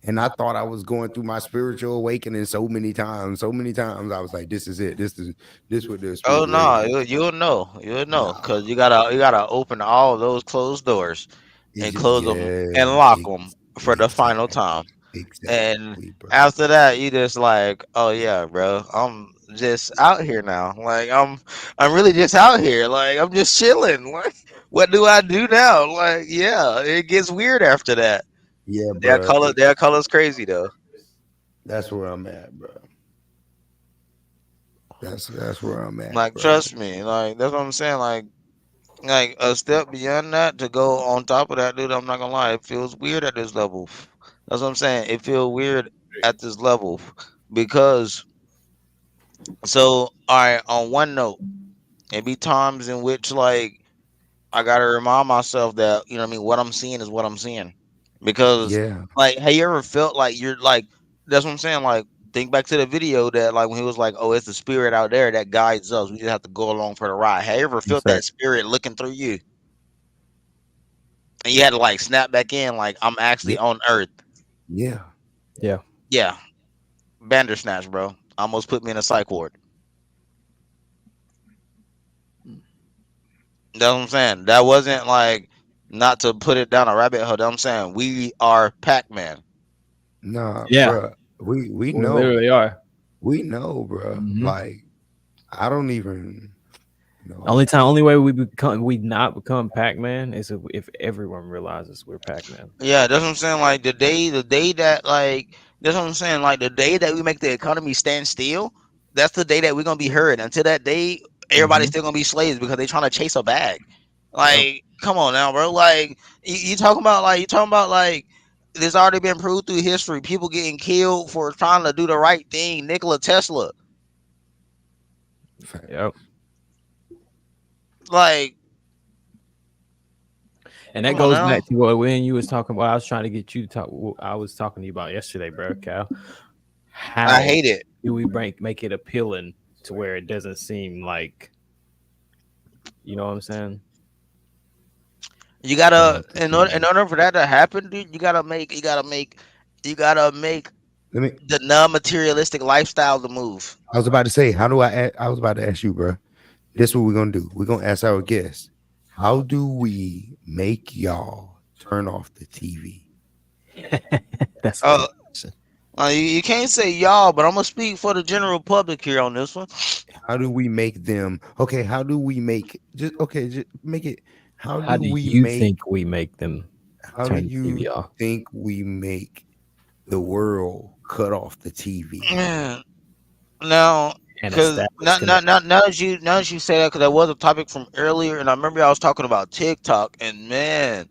and I thought I was going through my spiritual awakening so many times. So many times I was like, this is it. This what the
Oh
spirit
no,
is.
you'll know,
Nah.
cause you gotta open all those closed doors and close them and
Yeah,
lock them for the final time.
exactly.
And
Exactly, bro.
after that, you just like, oh yeah, bro, I'm just out here now. Like I'm really just out here. Like I'm just chilling. Like what do I do now? Like yeah, it gets weird after that.
Yeah, bro.
Their color's crazy though.
That's where I'm at, bro. That's where I'm at,
Like
bro.
trust me, like that's what I'm saying. Like a step beyond that to go on top of that, dude. I'm not gonna lie, it feels weird at this level. That's what I'm saying. It feels weird at this level because so all right. On one note, it be times in which like I gotta remind myself that you know what I mean. What I'm seeing is what I'm seeing because
Yeah.
like, have you ever felt like you're like that's what I'm saying. Like think back to the video that like when he was like, "Oh, it's the spirit out there that guides us. We just have to go along for the ride." Have you ever
Yes,
felt
sir.
that spirit looking through you? And you had to like snap back in, like I'm actually
Yeah.
on Earth.
Yeah.
Yeah.
Yeah, Bandersnatch, bro. Almost put me in a psych ward. That's what I'm saying. That wasn't like not to put it down a rabbit hole. That's what I'm saying we are Pac-Man.
Nah,
Yeah.
bro. We
We
know.
literally are.
We know, bro.
Hmm.
Like I don't even know.
Only way we not become Pac-Man is if everyone realizes we're Pac-Man.
Yeah, that's what I'm saying. Like the day that like that's what I'm saying. Like the day that we make the economy stand still, that's the day that we're gonna be heard. Until that day, everybody's
Hmm.
still gonna be slaves because they're trying to chase a bag.
Yep.
Like, come on now, bro. Like you talking about like there's already been proved through history, people getting killed for trying to do the right thing. Nikola Tesla,
Fact.
Yep.
like,
And that
come on
goes
now.
back to what when you was talking about. I was trying to get you to talk. I was talking to you about yesterday, bro, Cal.
I
How
hate it.
do we make it appealing to where it doesn't seem like you know what I'm saying?
You
Turn
gotta
off the
in
TV.
order for that to happen, dude, you gotta make
Let me.
the non-materialistic lifestyle the move.
I was about to say, how do I was about to ask you, bro. This what we're gonna do. We're gonna ask our guests. How do we make y'all turn off the TV?
That's a
Uh,
good question.
you can't say y'all, but I'm gonna speak for the general public here on this one.
How do we make them okay? How do we make just make it? How
How
do
do
we
you
make
think we make them
how do
turn the
you
TV off?
think we make the world cut off the TV?
Man, now,
And
because
establish connect
now that you say that, because that was a topic from earlier, and I remember I was talking about TikTok, and man,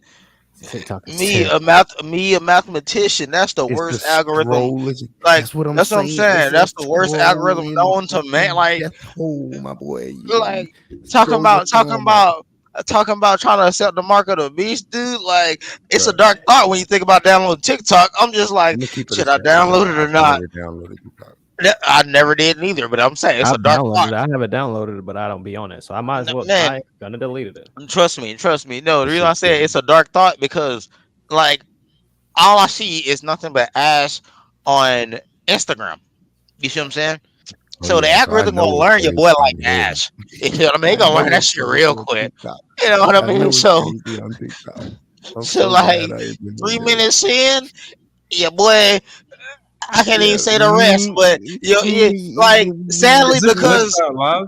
TikTok is terrible.
me a mathematician, that's the
It's the
worst algorithm.
scrolling.
Like
That's what I'm
that's what I'm
saying. It's
saying.
a
That's the worst algorithm
scrolling
known to man.
fucking
Like
death hole, my boy. You gonna be
like talking
scrolling
about
for
talking about talking about trying to accept the mark of the beast, dude. Like it's a
bro.
dark thought when you think about downloading TikTok. I'm just
I'm
like,
gonna keep it a
should I
stack with
download
y'all.
it or
I've
not?
never downloaded TikTok.
I never did neither, but I'm saying it's a
I've
dark
downloaded
thought.
it. I have it downloaded, but I don't be on it, so I might as well.
Man,
I ain't gonna delete it.
trust me. No, the
This
reason I
shit
say
crazy.
it's a dark thought because like all I see is nothing but ass on Instagram. You see what I'm saying?
Oh
So the
yeah, so I
algorithm gonna
know it's
learn your
crazy
boy like
on here.
ass. You know what I mean? They
I
gonna learn
know
that
it's
shit
crazy
real
on
quick.
TikTok.
You know what I
I
mean?
know it's
So
crazy on TikTok. I'm
so
so glad
like
I ain't been on
3 minutes in, yeah, boy, I can't even
there.
say the rest. But yeah, like sadly
Is this West
because
Side Live?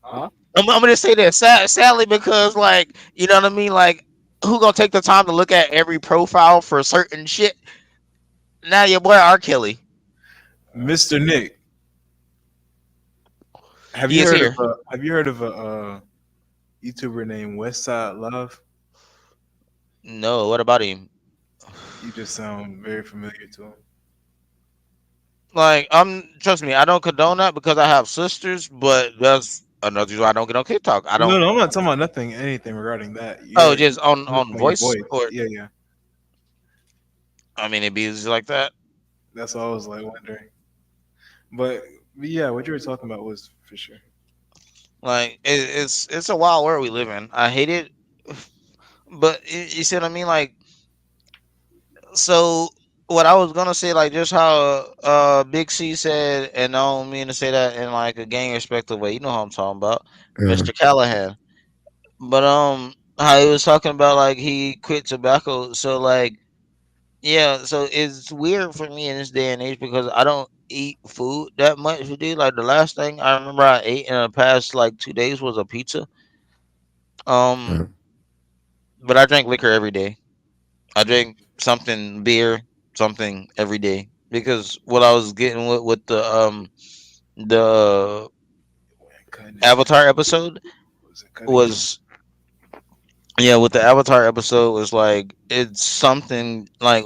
Huh?
I'm gonna say that sadly because like you know what I mean. Like who gonna take the time to look at every profile for certain shit? Now your boy R. Kelly,
Mr. Nick,
he is here.
have you heard of a YouTuber named West Side Love?
No, what about him?
You just sound very familiar to him.
Like I'm trust me, I don't condone that because I have sisters, but that's another reason why I don't get on TikTok. I
No,
don't.
no, I'm not talking about anything regarding that.
Oh,
You're
just
coming
on
from your
voice
voice.
or
Yeah, yeah.
I mean it be just like that.
That's all I was like wondering. But yeah, what you were talking about was for sure.
Like it's a wild world we live in. I hate it, but you see what I mean. Like so, what I was gonna say, like just how Big C said, and I don't mean to say that in like a gang respectful way. You know how I'm talking about,
Yeah.
Mr. Callahan. But how he was talking about like he quit tobacco. So like yeah, so it's weird for me in this day and age because I don't eat food that much. Dude, like the last thing I remember I ate in the past like 2 days was a pizza. Um,
Yeah.
but I drink liquor every day. I drink something beer, something every day because what I was getting with the
Cutting it down.
Avatar episode
Was it cutting it?
was yeah, with the Avatar episode was like it's something like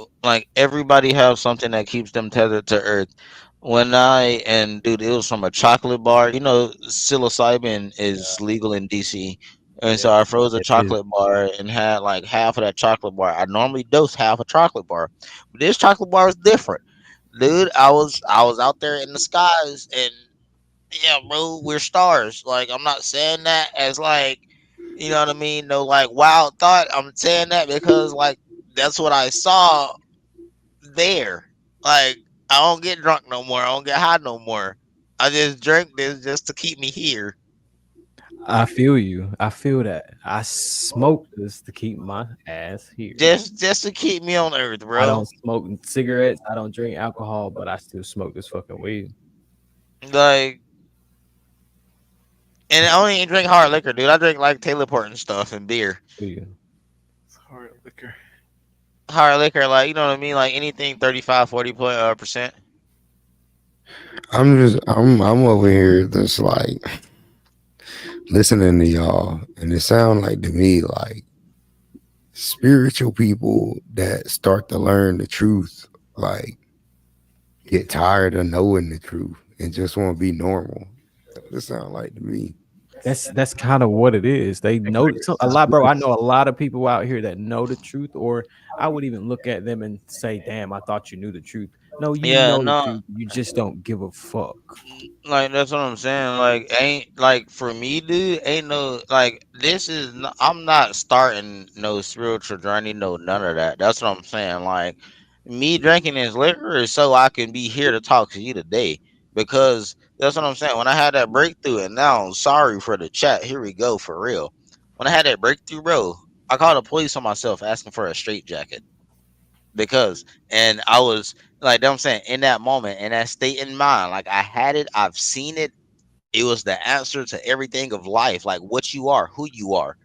everybody have something that keeps them tethered to Earth. When I and dude, it was from a chocolate bar. You know, psilocybin is legal in DC, and so
Yes,
I froze a
it is.
chocolate bar and had like half of that chocolate bar. I normally dose half a chocolate bar, but this chocolate bar is different, dude. I was out there in the skies and yeah, bro, we're stars. Like, I'm not saying that as like, you know what I mean? No, like wild thought. I'm saying that because like that's what I saw there. Like, I don't get drunk no more. I don't get high no more. I just drink this just to keep me here,
I feel you. I feel that. I smoke this to keep my ass here.
just to keep me on Earth,
I
bro.
don't smoke cigarettes. I don't drink alcohol, but I still smoke this fucking weed.
Like, and I only drink hard liquor, dude. I drink like Taylor Port and stuff and beer.
Feel you.
It's hard liquor.
Hard liquor, like you know what I mean, like anything 35, 40%
I'm over here just like listening to y'all, and it sounds like to me like spiritual people that start to learn the truth, like get tired of knowing the truth and just want to be normal. That's what it sounds like to me.
That's kind of what it is. They know a lot, bro. I know a lot of people out here that know the truth, or I would even look at them and say, "Damn, I thought you knew the truth." No, you
Yeah,
know the
no,
truth. You just don't give a fuck.
like that's what I'm saying. Like, ain't like for me, dude. Ain't no like this is. I'm not starting no spiritual journey. No, none of that. That's what I'm saying. Like, me drinking this liquor is so I can be here to talk to you today. Because that's what I'm saying. When I had that breakthrough, and now sorry for the chat. Here we go for real. When I had that breakthrough, bro, I called the police on myself asking for a straight jacket because and I was like I'm saying in that moment in that state in mind, like I had it, I've seen it. It was the answer to everything of life, like what you are, who you are.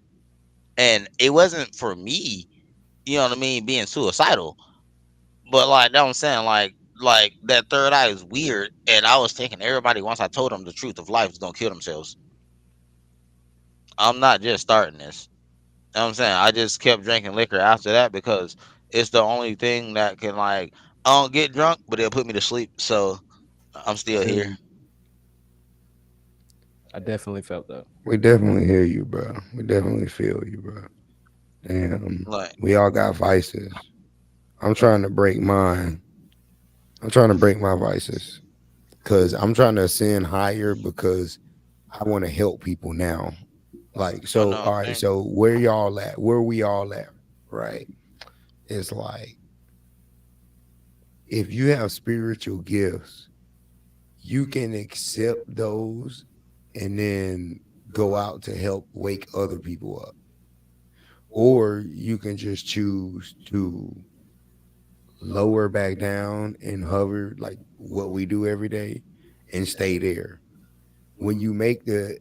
And it wasn't for me, you know what I mean, being suicidal. But like that I'm saying, like that third eye is weird. And I was thinking everybody once I told them the truth of life is gonna kill themselves. I'm not just starting this. You know what I'm saying? I just kept drinking liquor after that because it's the only thing that can like I don't get drunk, but it'll put me to sleep. So I'm still
Yeah,
here.
I definitely felt that.
we definitely hear you, bro. We definitely feel you, bro. And
Like
we all got vices. I'm trying to break mine I'm trying to break my vices because I'm trying to ascend higher because I want to help people now. Like,
I
so,
know.
all right,
Same.
so where y'all at? Where we all at? Right? It's like if you have spiritual gifts, you can accept those and then go out to help wake other people up. Or you can just choose to lower back down and hover like what we do every day and stay there. When you make the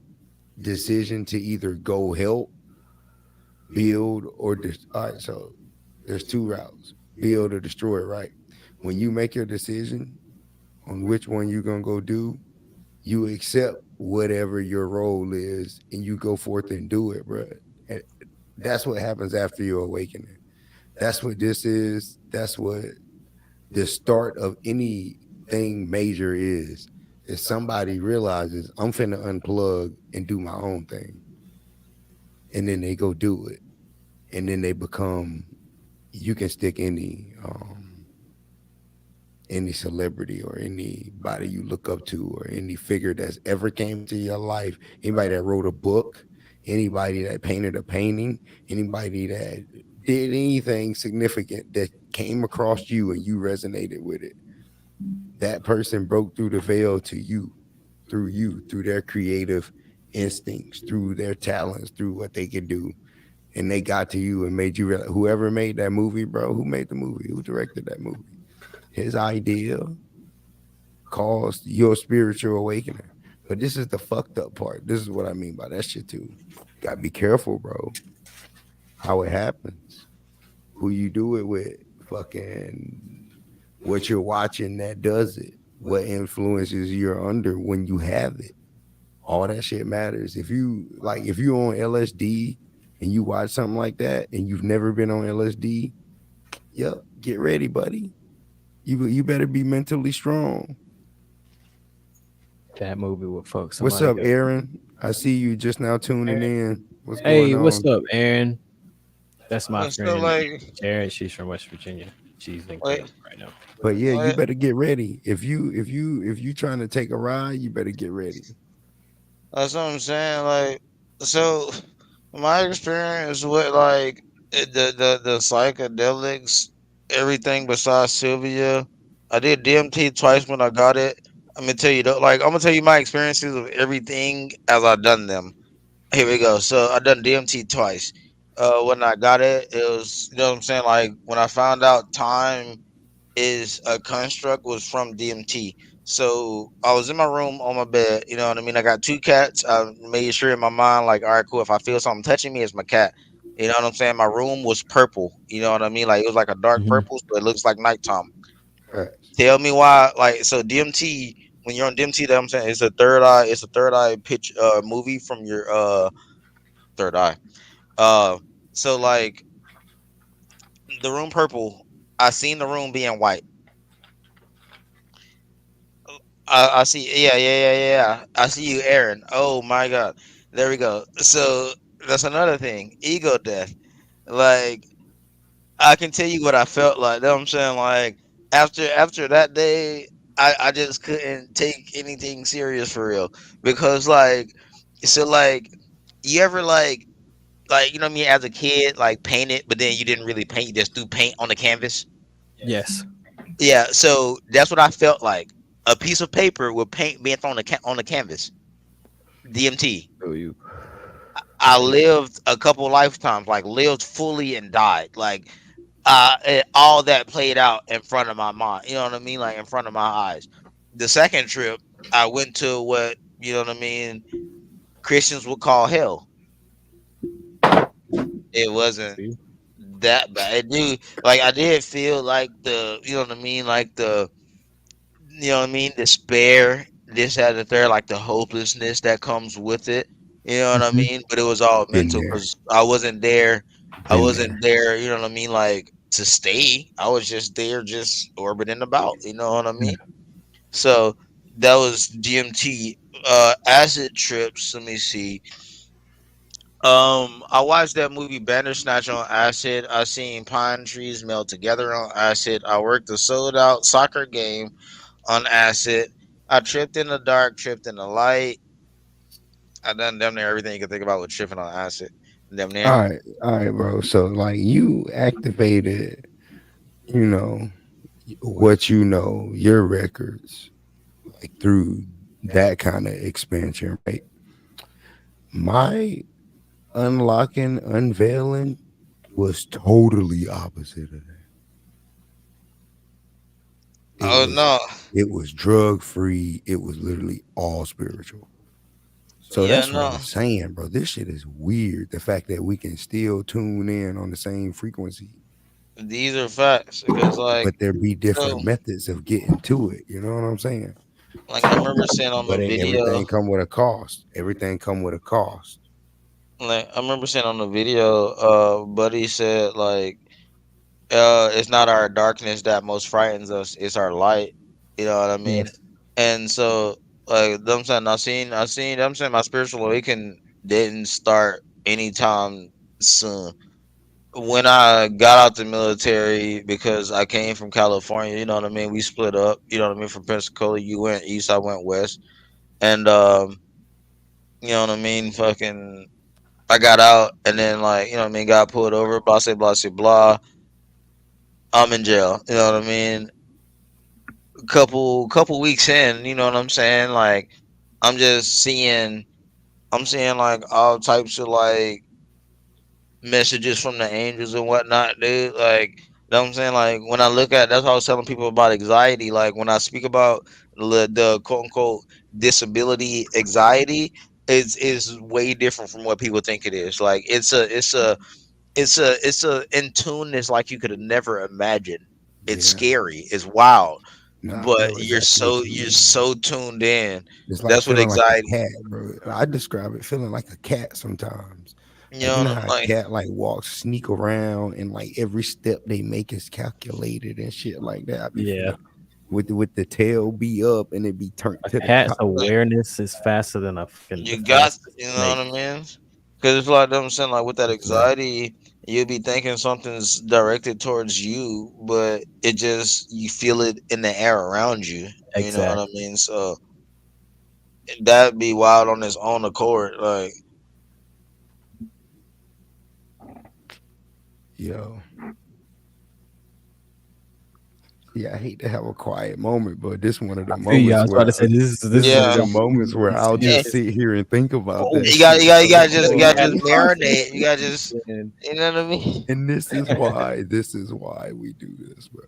decision to either go help, build, or all right, so there's two routes: build or destroy, right? When you make your decision on which one you're gonna go do, you accept whatever your role is and you go forth and do it, bro. And that's what happens after your awakening. That's what this is. That's what the start of anything major is. If somebody realizes I'm finna unplug and do my own thing, and then they go do it, and then they become. You can stick any celebrity or anybody you look up to or any figure that's ever came into your life, anybody that wrote a book, anybody that painted a painting, anybody that did anything significant that came across you and you resonated with it, that person broke through the veil to you, through their creative instincts, through their talents, through what they could do. And they got to you and made you realize whoever made that movie, bro, who made the movie, who directed that movie, his idea caused your spiritual awakening. But this is the fucked up part. This is what I mean by that shit too. Gotta be careful, bro. How it happens, who you do it with, fucking what you're watching that does it, what influences you're under when you have it. All that shit matters. If you on LSD and you watch something like that and you've never been on LSD, yep, get ready, buddy. You better be mentally strong.
That movie would fuck
What's
somebody
up,
up.
Aaron? I see you just now tuning in. What's going
Hey, what's
on?
up, Aaron? That's my
So
friend
like,
Sharon. She's from West Virginia. She's in
wait,
Cleveland right now.
But yeah, you
what?
better get ready. If you trying to take a ride, you better get ready.
That's what I'm saying. Like, so my experience with like the psychedelics, everything besides Sylvia. I did DMT twice when I got it. I'm gonna tell you though, like I'm gonna tell you my experiences of everything as I done them. Here we go. So I done DMT twice. When I got it, it was, you know what I'm saying. Like when I found out time is a construct was from DMT. So I was in my room on my bed, you know what I mean? I got two cats. I made sure in my mind, like, all right, cool. If I feel something touching me, it's my cat. You know what I'm saying? My room was purple. You know what I mean? Like it was like a dark
Hmm.
purple, so it looks like nighttime.
Facts.
Tell me why, like, so DMT, when you're on DMT, that I'm saying it's a third eye pitch movie from your third eye. Uh so like the room purple, I seen the room being white. I see. Yeah. I see you, Aaron. Oh my God. There we go. So that's another thing. Ego death. Like I can tell you what I felt like. You know what I'm saying? Like after that day, I just couldn't take anything serious for real. Because like you ever like you know what I mean, as a kid, like painted, but then you didn't really paint, you just threw paint on the canvas.
Yes.
Yeah, so that's what I felt like. A piece of paper with paint being thrown on the canvas. DMT.
Oh, you.
I lived a couple lifetimes, like lived fully and died. Like all that played out in front of my mind. You know what I mean? Like in front of my eyes. The second trip, I went to what, you know what I mean, Christians would call hell. It wasn't
See?
that bad. It do like I did feel like the, you know what I mean, like the, you know what I mean, despair, this, that, and the third, like the hopelessness that comes with it. You know what I
Hmm.
mean? But it was all
Been
mental
there.
because I wasn't there. I
Been
wasn't
there.
there. You know what I mean? Like to stay. I was just there, just orbiting about. You know what I mean? So that was DMT. Acid trips. Let me see. I watched that movie Bandersnatch on acid. I seen pine trees melt together on acid. I worked a sold out soccer game on acid. I tripped in the dark, tripped in the light. I done damn near everything you can think about with tripping on acid. Damn near.
All right, bro. So like you activated, you know, what you know, your records, like through that kind of expansion, right? My unlocking, unveiling was totally opposite of that. It
Oh
was
no.
it was drug free. It was literally all spiritual. So
Yeah,
that's what
no.
I'm saying, bro. This shit is weird. The fact that we can still tune in on the same frequency,
These are facts because
but there be
so
different methods of getting to it. You know what I'm saying?
I remember seeing on the
But
video
everything come with a cost. Everything come with a cost.
I remember seeing on the video buddy said like it's not our darkness that most frightens us, it's our light. You know what I mean?
Yes.
And so like them saying I seen I'm saying my spiritual awakening didn't start anytime soon. When I got out the military, because I came from California, you know what I mean? We split up, you know what I mean? From Pensacola, you went east, I went west. And you know what I mean? Fucking I got out and then like, you know what I mean, got pulled over, blah say blah say blah. I'm in jail. You know what I mean? Couple weeks in, you know what I'm saying? Like I'm just seeing I'm seeing like all types of like messages from the angels and whatnot, dude. Like, you know what I'm saying? Like, when I look at that's what I was telling people about anxiety. Like, when I speak about the quote unquote disability anxiety, is way different from what people think it is. Like, it's a in tuneness like you could have never imagined. It's
Yeah.
scary. It's wild,
No, I
but
feel exactly what you
you're
mean.
so tuned in.
It's like
That's what
feeling like a
anxiety.
cat, bro. I describe it feeling like a cat sometimes.
You
Like you
know,
know how a
like
cat like walks, sneak around, and like every step they make is calculated and shit like that. I be
Yeah.
feeling with the tail be up and it be turned
A
to the
cat's
top.
awareness is faster than a fucking the
you got,
fastest
you know what
snake.
I mean? Because it's like them saying, like with that
Exactly.
anxiety, you'll be thinking something's directed towards you, but it just you feel it in the air around you. You know what I
Exactly.
mean? So that'd be wild on its own accord. Like,
Yo, yeah, I hate to have a quiet moment, but this one of the
I feel you. I
moments
was about
where
to say this is
one
a
of
yeah,
the
jump
moments where I'll
yeah.
just sit here and think about
Oh
that
You
shit,
got, you
bro.
got just, you
oh
got
Happy
just
Birthday.
marinate. You got just,
And
you know what I mean?
And this is why we do this, bro.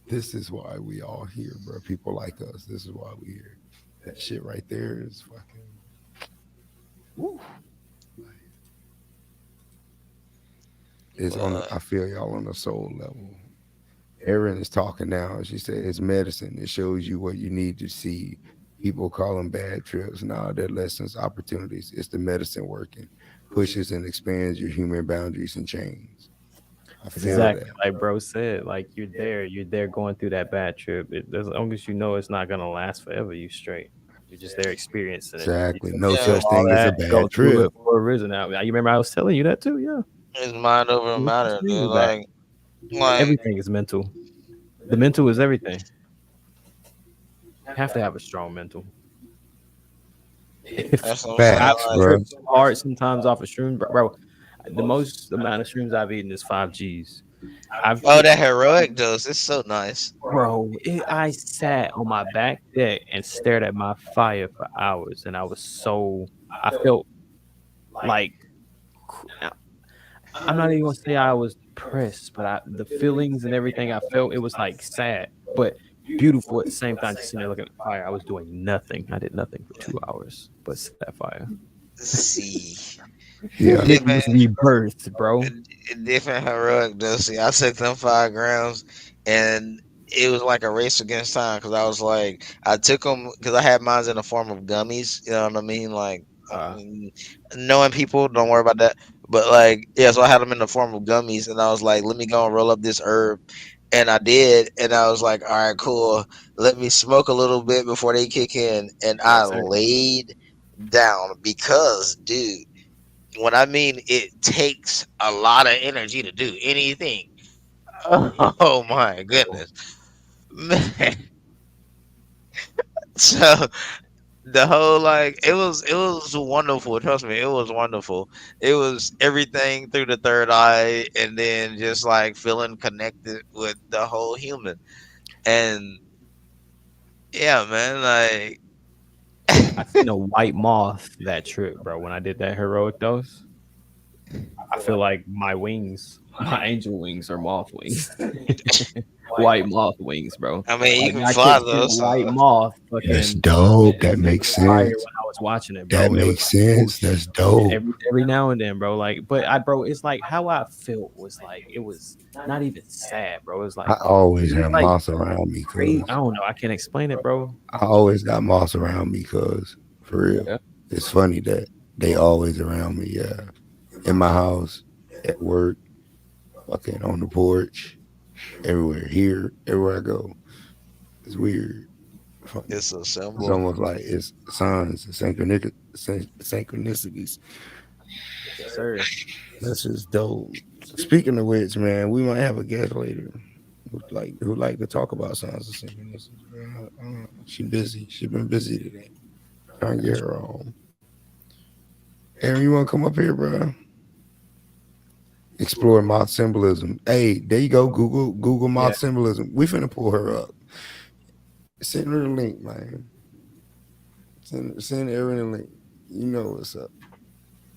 This is why we all here, bro. People like us. This is why we here. That shit right there is fucking. Woo. It's on.
But
I feel y'all on the soul level. Erin is talking now. She said it's medicine. It shows you what you need to see. People call them bad trips. Nah, they're lessons, opportunities. It's the medicine working. Pushes and expands your human boundaries and chains. I feel
exactly
that.
like bro said, like you're there going through that bad trip. As long as you know it's not gonna last forever, you straight. You're just there experiencing it. You
Exactly.
go
No
through
yeah,
such
all
thing as a
that, go
bad
through
trip.
it for a reason. Now, you remember I was telling you that too. Yeah,
it's mind over
your
matter, dude.
perspective back.
Like
Everything is mental. The mental is everything. You have to have a strong mental. If
that's what I'm saying.
I
Facts,
Like,
bro.
trip so hard sometimes off of shrooms, bro, the most amount of shrooms I've eaten is 5 Gs. I've
oh,
tripped,
that heroic dose, it's so nice.
bro. I sat on my back deck and stared at my fire for hours, and I felt like I'm not even gonna say I was depressed, but the feelings and everything I felt, it was like sad, but beautiful at the same time. Just sitting there looking at the fire, I was doing nothing. I did nothing for 2 hours, but sit at fire.
See,
Yeah.
Nigga
different
was rebirthed, bro.
different heroic dosing. I took them 5 grams, and it was like a race against time because I was like, I took them because I had mine in the form of gummies. You know what I mean? Like,
Uh,
knowing people, don't worry about that. But like, yeah, so I had them in the form of gummies, and I was like, let me go and roll up this herb. And I did, and I was like, all right, cool. Let me smoke a little bit before they kick in. And I
yes, sir.
laid down because, dude, when I mean it takes a lot of energy to do anything. Oh my goodness, man. So the whole like it was wonderful. Trust me, it was wonderful. It was everything through the third eye, and then just like feeling connected with the whole human. And yeah, man, like
I seen a white moth that trip, bro. When I did that heroic dose, I feel like my wings, my angel wings, are moth wings. White moth wings, bro.
I mean, you
Like
can
I
fly
kept seeing
though.
white
So
moth
That's
fucking
dope. That
in
makes
the fire
sense.
when I was watching it,
That
bro. It was
makes
like
sense.
whoosh,
That's dope.
every now and then, bro. Like, but bro, it's like how I felt was like it was not even sad, bro.
I always
It was
have
like
moss around me,
crazy. I
cause
don't know. I can't explain it, bro.
I always got moss around me, cause for real,
Yeah.
it's funny that they always around me. Yeah, in my house, at work, fucking on the porch, everywhere. Here, everywhere I go, it's weird. Funny.
it's a
It's
symbol.
almost like it's signs, synchronicities.
Yes, sir.
That's just dope. Speaking of which, man, we might have a guest later who like to talk about signs of synchronicities. She busy. She been busy today. Trying to get her on. Aaron, you want to come up here, bro? Explore moth symbolism. Hey, there you go. Google
Yeah.
moth symbolism. We finna pull her up. Send her the link, man. Send Aaron the link. You know what's up.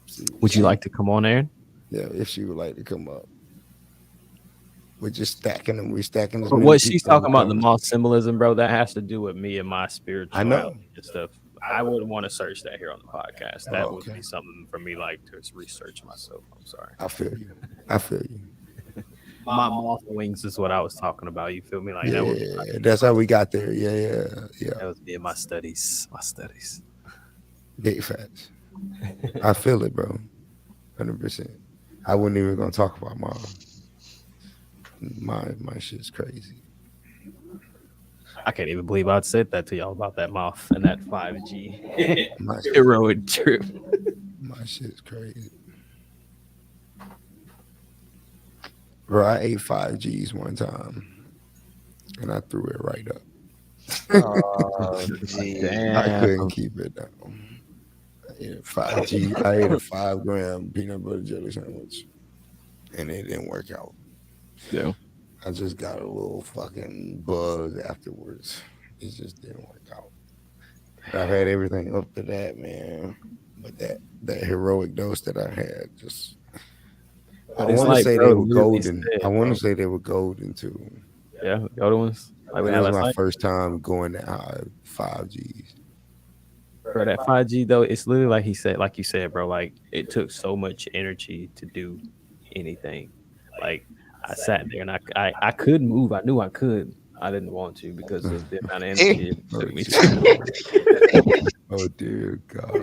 See,
Would you like to come on, Aaron?
Yeah, if she would like to come up. We're just stacking them. We're stacking as
But
many
what she's
people.
talking about, the moth symbolism, bro, that has to do with me and my
I know.
spirituality and stuff. I wouldn't want to search that here on the podcast. That
Oh,
would
okay.
be something for me, like to research myself. I'm sorry.
I feel you. I feel you.
My moth wings is what I was talking about. You feel me? Like that would be
Yeah, that's how we got there. Yeah.
that was me in my studies. My studies.
Big facts. I feel it, bro. 100%. I wasn't even gonna talk about my shit's crazy.
I can't even believe I said that to y'all about that moth and that 5G
My
heroic trip.
my shit's crazy. Bro, I ate 5Gs one time and I threw it right up.
Oh, gee.
I
Damn.
couldn't keep it down. I ate a 5G. I ate a 5 gram peanut butter jelly sandwich and it didn't work out.
Yeah.
I just got a little fucking buzz afterwards. It just didn't work out. I've had everything up to that, man. But that heroic dose that I had, just I
But it's
want to
like,
say
bro,
they were
literally
golden.
said,
I want
bro.
to say they were golden too.
Yeah, the other ones. Like we
That
had
was
last
my
night.
first time going that high, 5Gs.
Bro, that 5G though, it's literally like he said, like you said, bro, like it took so much energy to do anything. Like I sat there and I could move. I knew I could. I didn't want to because of the amount of energy it
Oh,
took me
dear.
to.
Oh dear God.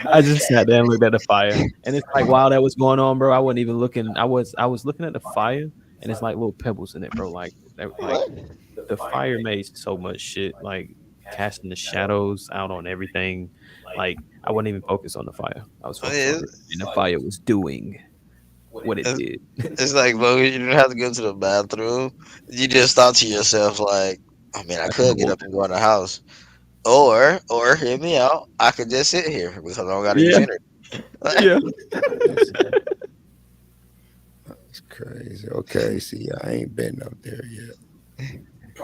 I just sat there and looked at the fire. And it's like while that was going on, bro, I wasn't even looking. I was looking at the fire and it's like little pebbles in it, bro. Like the fire made so much shit, like casting the shadows out on everything. Like I wasn't even focused on the fire. I was focused on it. And the fire was doing what it did.
It's like, bro, you don't have to go to the bathroom. You just thought to yourself, like, I mean, I could get up and go in the house, or hear me out. I could just sit here because I don't got to use
Yeah.
energy.
Yeah.
That's crazy. Okay, see, I ain't been up there yet.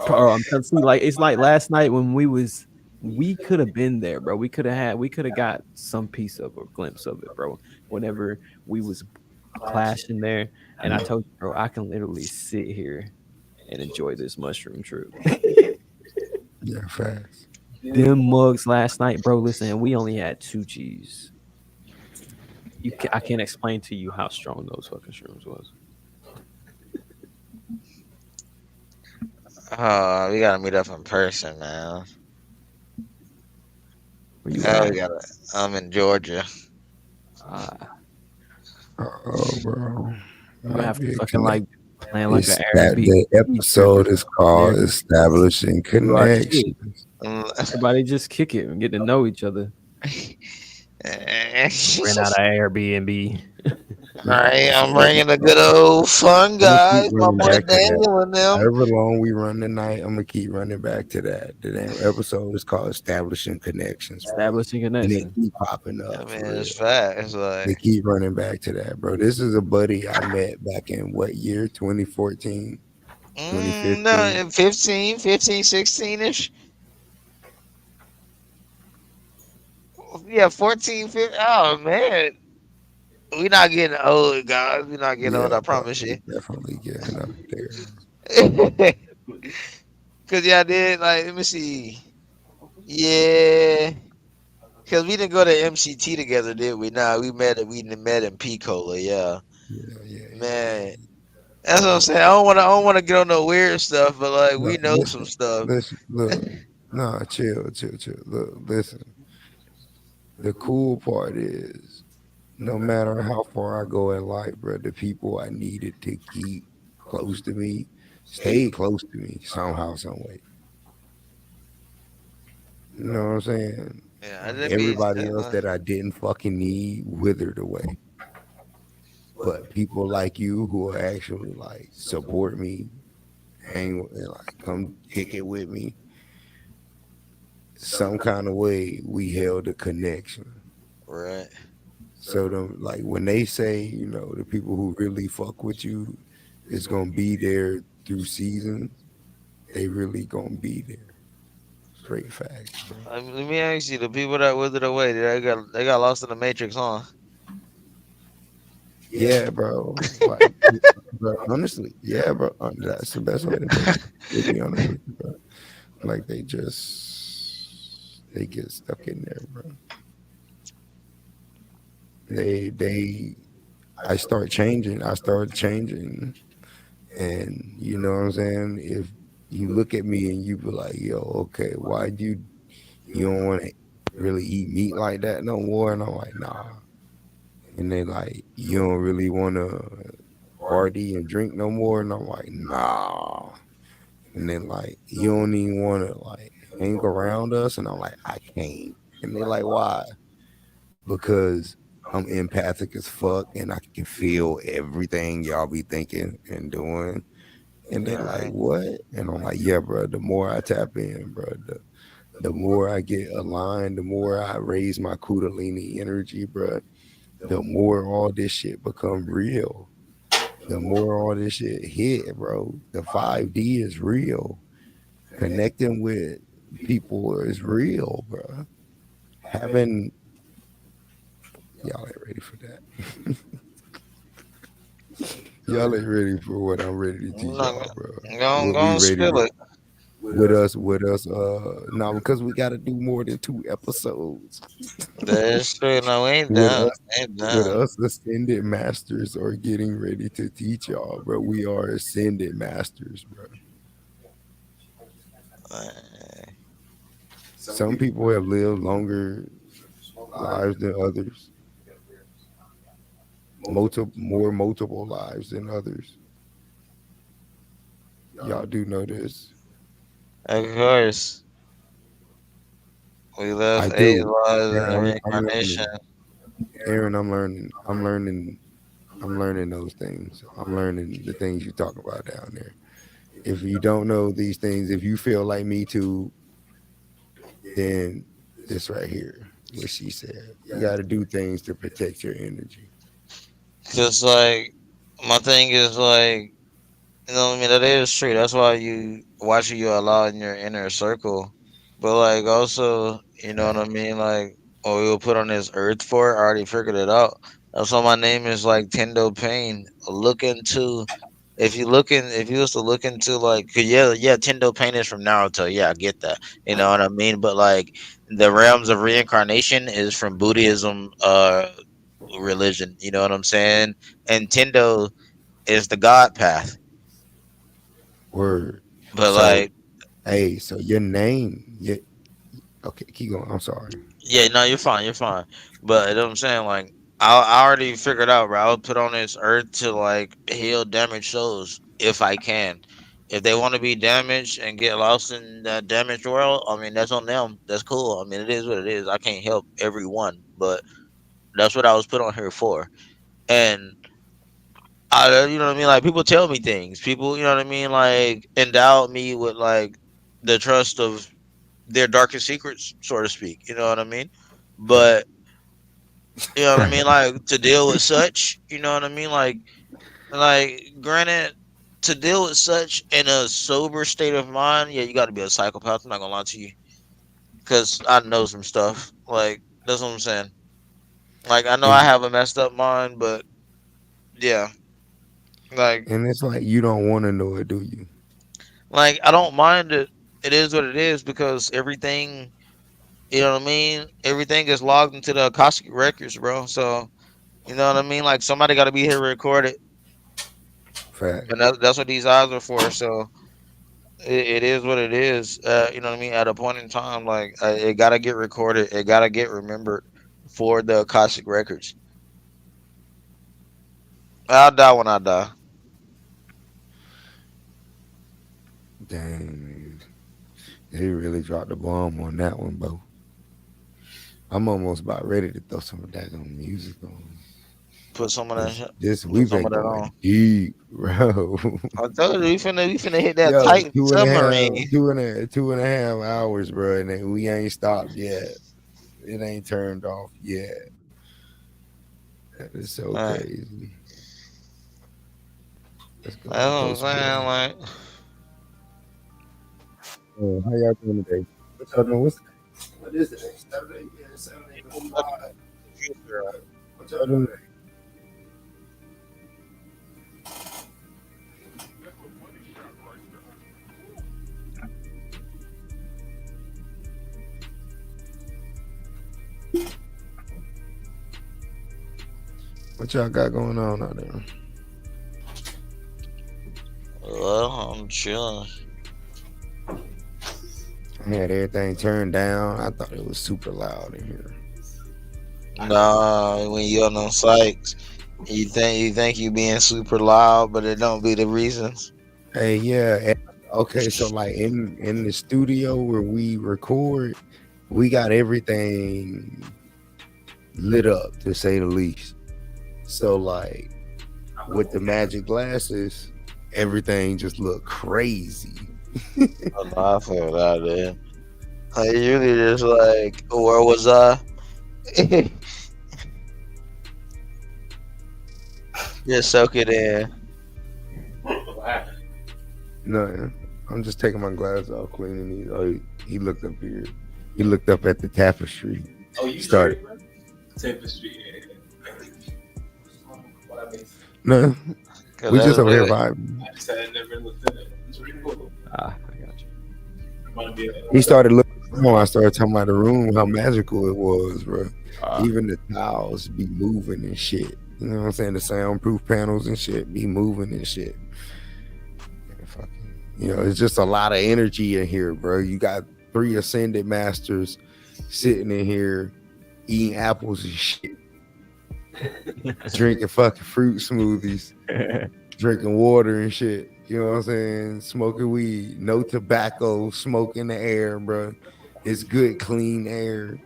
Bro, I'm telling you, like it's like last night when we could have been there, bro. We could have got some piece of or glimpse of it, bro. Whenever we was clashing there, and I told you, bro, I can literally sit here and enjoy this mushroom trip.
Yeah, fast.
Them mugs last night, bro. Listen, we only had 2 Gs. I can't explain to you how strong those fucking shrooms was.
Oh, we gotta meet up in person, man.
Where you
Yeah,
at?
we gotta. I'm in Georgia.
Oh, bro.
We're gonna have
Might be
to
a
fucking like plan like
It's
an
that
Airbnb
the
trip
episode is called
there.
Establishing
Do our shit.
Connections.
Mm,
Everybody just kick it and get to know each other. Ran out of Airbnb.
Alright, I'm
Shit.
bringing the good old fun
I'm gonna keep
guys, my
running
boy
back to that.
Daniel and them.
However long we run tonight, I'm gonna keep running back to that. The damn episode is called "Establishing Connections," bro,
Establishing
and they
connection.
keep popping
I
up
mean,
for
it's
real.
fat. It's
They
like,
keep running back to that, bro. This is a buddy I met back in what year? 2014,
no,
2015.
15, 16 ish. Yeah, 14, 15. Oh, man. We not getting old, guys. We not getting old,
Yeah,
I
bro.
promise
We
you.
definitely getting up there.
Cause yeah, I did like let me see. Yeah. Cause we didn't go to MCT together, did we? Nah, we met in Picola, yeah.
Yeah, yeah, yeah,
Man.
yeah.
That's what I'm
Look,
saying. I don't wanna get on no weird stuff, but like
no,
we know some
listen,
stuff.
listen, look. Nah, chill, chill, chill. Look, listen. The cool part is, no matter how far I go in life, bro, the people I needed to keep close to me stayed close to me somehow, some way. You know what I'm saying?
Yeah, I
And
didn't be
everybody else that I didn't fucking need withered away. But people like you who will actually like support me, hang and like come kick it with me, some kind of way we held a connection.
right.
So them like when they say, the people who really fuck with you is gonna be there through seasons, they really gonna be there. Straight facts, bro.
Let me ask you, the people that withered away, they got lost in the matrix, huh?
Yeah, bro. Like, bro, honestly, yeah, bro. That's the best way to put it. To be honest with you, bro. Like they get stuck in there, bro. They I start changing. I start changing, and you know what I'm saying. If you look at me and you be like, "Yo, okay, why do you don't want to really eat meat like that no more?" And I'm like, "Nah." And they like, "You don't really want to party and drink no more?" And I'm like, "Nah." And then like, "You don't even want to like hang around us?" And I'm like, "I can't." And they like, "Why?" Because I'm empathic as fuck and I can feel everything y'all be thinking and doing. And they like,
Alright.
"What?" And I'm like, "Yeah, bro. The more I tap in, bro, the more I get aligned, the more I raise my Kundalini energy, bro, the more all this shit become real. The more all this shit hit, bro. The 5D is real. Connecting with people is real, bro. Having y'all ain't ready for that. Y'all ain't ready for what I'm ready to
I'm
teach
not
y'all, bro.
gonna,
What
go
we
and
ready
spill
to
it.
with us now because we gotta do more than 2 episodes.
That's true. No, we ain't
with
done.
us
Ain't
with
done.
us ascended masters are getting ready to teach y'all, bro. We are ascended masters, bro.
Uh,
Some people have lived longer lives than others, multiple lives than others. Y'all do know this.
Of course, we
I
left eight
do.
lives in
And
the
I'm
reincarnation.
learning. Aaron, I'm learning. I'm learning those things. I'm learning the things you talk about down there. If you don't know these things, if you feel like me too, then this right here, what she said, you got to do things to protect your energy.
Cause like my thing is like what I mean, that is true. That's why you watch who you allow in your inner circle. But like also, you know what I
Facts.
mean? Like what we will put on this earth for, I already figured it out. That's why my name is like Tendo Pain. Look into if you was to look into like 'cause yeah, Tendo Pain is from Naruto. Yeah, I get that. You know what I mean? But like the realms of reincarnation is from Buddhism religion. You know what I'm saying? And Tendo is the God path.
Word.
But
So,
like
hey, so your name, okay, keep going. I'm sorry.
yeah, no, you're fine, you're fine. But you know what I'm saying, like I already figured out, bro. I would put on this earth to like heal damaged souls if I can. If they want to be damaged and get lost in that damaged world, I mean that's on them. That's cool. I mean it is what it is. I can't help everyone, but that's what I was put on here for. And you know what I mean. Like people tell me things. People, you know what I mean. Like endow me with like the trust of their darkest secrets, so to speak. You know what I mean.
Fact.
But you know what I mean. Like to deal with such, you know what I mean. Like granted, to deal with such in a sober state of mind, yeah, you got to be a psychopath. I'm not gonna lie to you, because I know some stuff. Like that's what I'm saying. Like I know I
And
have a messed up mind, but yeah, like
and it's like you don't want to know it, do you?
I don't mind it. It is what it is because everything, you know what I mean. Everything is logged into the Akashic records, bro. So you know what I mean. Like somebody got to be here to record it,
Fact.
and that's what these eyes are for. So it is what it is. You know what I mean. At a point in time, like it gotta get recorded. It gotta get remembered for the Akashic records. I'll die when I die.
Dang, man. They really dropped the bomb on that one, bro. I'm almost about ready to throw some of that on music on.
Put some of that.
Cause this
Put
we've
some
been
of that on.
going deep, bro.
I told you we finna hit that
Yo,
Titan submarine.
2.5 hours, bro, and we ain't stopped yet. It ain't turned off yet. That is so
Like,
crazy. Let's go
that's
to
what I'm
Ghost
saying.
Boy.
Like,
Oh, how y'all doing today? What y'all doing? What is it? Saturday? Yeah, Saturday. What y'all doing today? What y'all got going on out there?
well, I'm chilling.
I had everything turned down. I thought it was super loud in here.
Nah, when you on them sites, you think you being super loud, but it don't be the reasons.
Hey, yeah. Okay, so like in the studio where we record, we got everything lit up to say the least. So like with the magic glasses, everything just looked crazy.
Oh, no, I feel that, dude. Like, you really just like, where was I? Just soak it in.
No, I'm just taking my glasses off, cleaning these. Oh, he looked up here. He looked up at the tapestry.
Oh, you
Started.
Tapestry.
No,
Cause
we
that's
just over here
really,
vibing.
I just had never looked at it. It's really cool.
I got you.
It might be
He started looking. I started talking about the room, how magical it was, bro.
Ah.
Even the tiles be moving and shit. You know what I'm saying? The soundproof panels and shit be moving and shit. And fucking, it's just a lot of energy in here, bro. You got 3 ascended masters sitting in here eating apples and shit, drinking fucking fruit smoothies, drinking water and shit. You know what I'm saying? Smoking weed, no tobacco, smoke in the air, bro. It's good, clean air.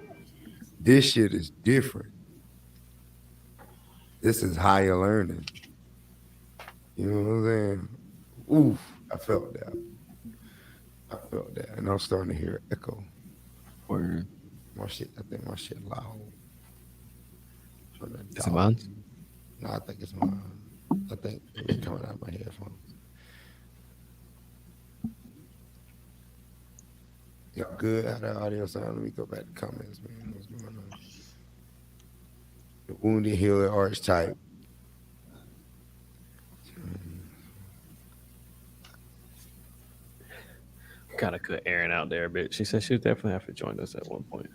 This shit is different. This is higher learning. You know what I'm saying? Oof, I felt that. And I'm starting to hear echo.
Word.
I think my shit loud.
Is it mine?
No, I think it's mine. I think it's coming out of my headphones. Y'all good? How the audio sound? Let me go back to comments, man. What's going on? The wounded healer archetype.
Gotta cut Aaron out there a bit. She said she'll definitely have to join us at one point.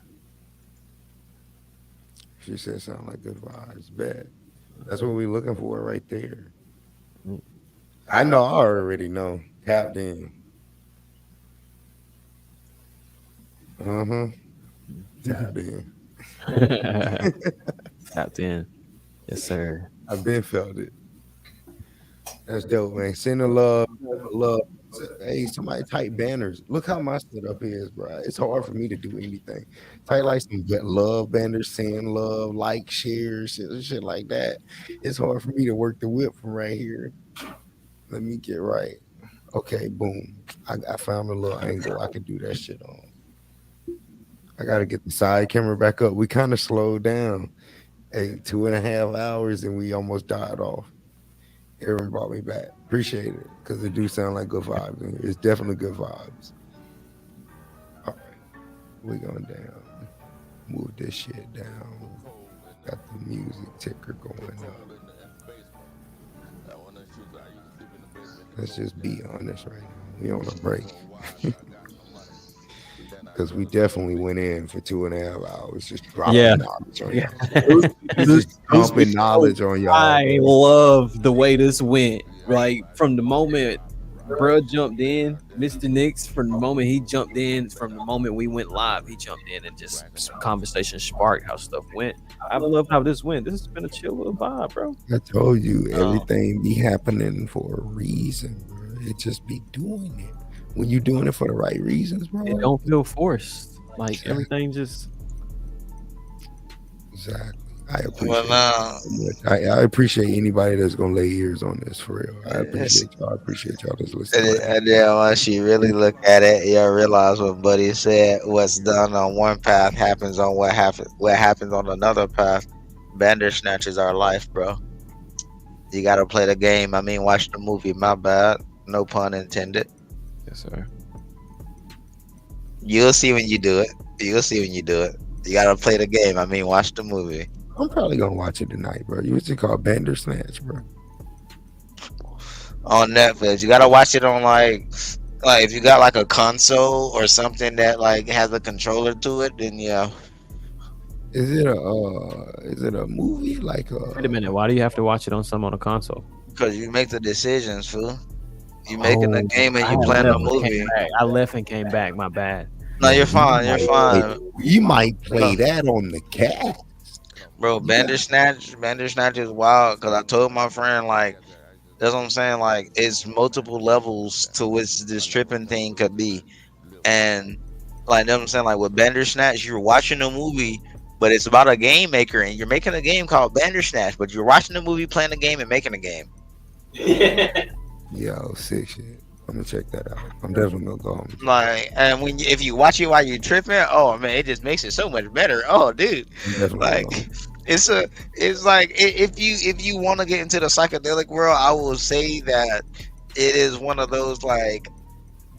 She said sound like good vibes. Bet. That's what we looking for right there. I know. I already know. Tapped in. Tapped in.
Tapped in. Yes, sir.
I've been felt it. That's dope, man. Send the love. Love. Hey, somebody type banners. Look how my setup is, bro. It's hard for me to do anything. Type like some love banners, saying love, like, share, shit like that. It's hard for me to work the whip from right here. Let me get right. Okay, boom. I found a little angle I could do that shit on. I gotta get the side camera back up. We kind of slowed down. Hey, 2.5 hours and we almost died off. Aaron brought me back. Appreciate it because it do sound like good vibes in here. It's definitely good vibes. All right, we going down. Move this shit down. Got the music ticker going up. Let's just be honest right now. We on a break. Because we definitely went in for 2.5 hours just
Yeah.
dropping knowledge on
Yeah.
y'all. Just dumping knowledge on y'all.
I love the way this went. Like from the moment bruh jumped in, Mr. Nix, from the moment he jumped in, from the moment we went live, he jumped in and just some conversation sparked how stuff went. I love how this went. This has been a chill little vibe, bro.
I told you
Oh.
everything be happening for a reason, bro. It just be doing it. When you doing it for the right reasons, bro.
It don't feel forced. Like
Exactly.
everything just
Exactly. I
Well,
appreciate it
now,
so much. I appreciate anybody that's gonna lay ears on this for real. I appreciate y'all. I appreciate y'all that's listening right now.
and then once you really look at it, you'll realize what Buddy said. What's done on one path happens on what happens on another path. Bandersnatch is our life, bro. You gotta play the game. I mean, watch the movie. My bad. No pun intended.
Yes, sir.
You'll see when you do it. You'll see when you do it. You gotta play the game. I mean, watch the movie.
I'm probably gonna watch it tonight, bro. You what's it called? Bandersnatch, bro.
On Netflix. You gotta watch it on like if you got like a console or something that like has a controller to it, then yeah.
Is it a movie like
wait a minute. Why do you have to watch it on some on a console?
Because you make the decisions, fool. You making the
Oh,
game and
I
you
had
playing the
left and came
movie.
back. I left and came back. My bad.
No, you're
you
fine. You're
might
fine,
you might play that on the cat.
bro. Bandersnatch is wild. Because I told my friend like that's what I'm saying. Like it's multiple levels to which this tripping thing could be, and like you know what I'm saying. Like with Bandersnatch, you're watching a movie, but it's about a game maker, and you're making a game called Bandersnatch. But you're watching the movie, playing the game, and making a game.
Yo, sick shit. I'm gonna check that out. I'm definitely gonna go home.
Like, and if you watch it while you're tripping, oh man, it just makes it so much better. Oh, dude,
I'm definitely
like
gonna go.
it's like if you want to get into the psychedelic world, I will say that it is one of those like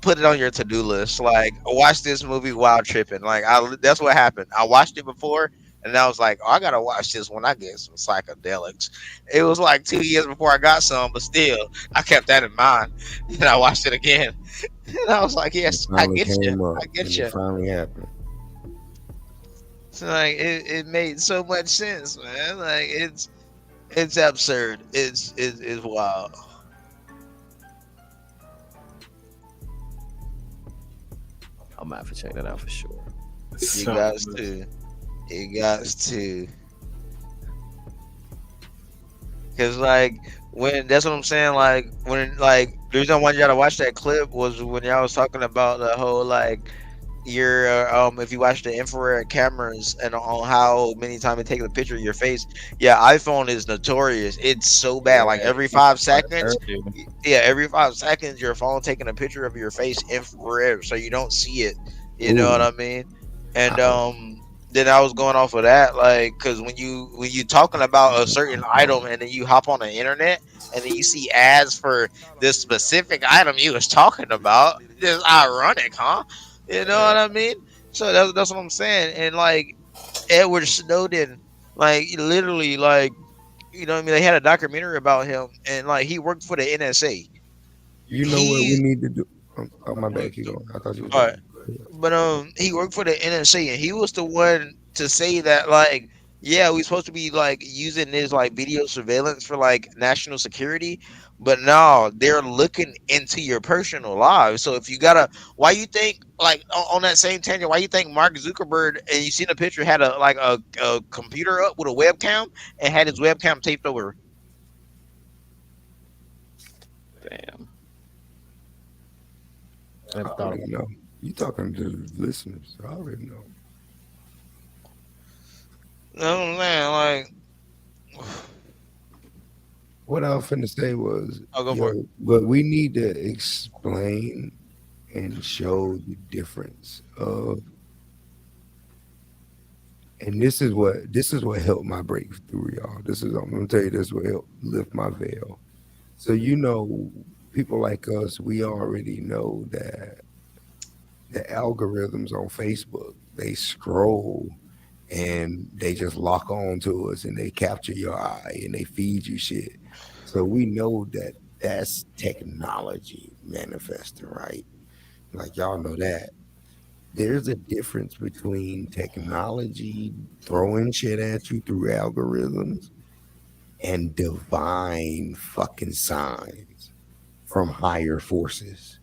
put it on your to-do list. Like watch this movie while tripping. Like that's what happened. I watched it before. And I was like, oh, I gotta watch this when I get some psychedelics. It was like 2 years before I got some, but still, I kept that in mind. And I watched it again. And I was like,
It
yes, I
finally
get
came
you.
up
I get
and
you.
it finally happened.
So like it made so much sense, man. Like it's absurd. It's wild.
I'm gonna have to check that out for sure.
You guys too. You guys too. Cause like when that's what I'm saying. Like when like the reason why you gotta watch that clip was when y'all was talking about the whole like your if you watch the infrared cameras and on how many times it takes a picture of your face. Yeah, iPhone is notorious. It's so bad. Like every 5 seconds. Yeah, every 5 seconds your phone taking a picture of your face infrared so you don't see it. You know what I mean? And then I was going off of that, like, because when you talking about a certain item and then you hop on the internet and then you see ads for this specific item you was talking about, it's ironic, huh? You know what I mean? So that's what I'm saying. And like Edward Snowden, like literally, like you know what I mean? They had a documentary about him, and like he worked for the NSA.
You know what we need to do? Oh, my bad. Keep going. I thought you were
All right.
done.
But he worked for the NSA, and he was the one to say that like yeah, we supposed to be like using this like video surveillance for like national security, but no, they're looking into your personal lives. So if you gotta, why you think like on that same tangent, why you think Mark Zuckerberg and you seen a picture had a computer up with a webcam and had his webcam taped over?
Damn. I never
I
thought
already
about
know. You talking to the listeners? I already know.
No man, like,
What I was finna say was,
I'll go for it.
yo, but we need to explain and show the difference of, and this is what helped my breakthrough, y'all. I'm gonna tell you, this will help lift my veil. So people like us, we already know that the algorithms on Facebook, they scroll and they just lock on to us and they capture your eye and they feed you shit. So we know that that's technology manifesting, right? Like y'all know that. There's a difference between technology throwing shit at you through algorithms and divine fucking signs from higher forces.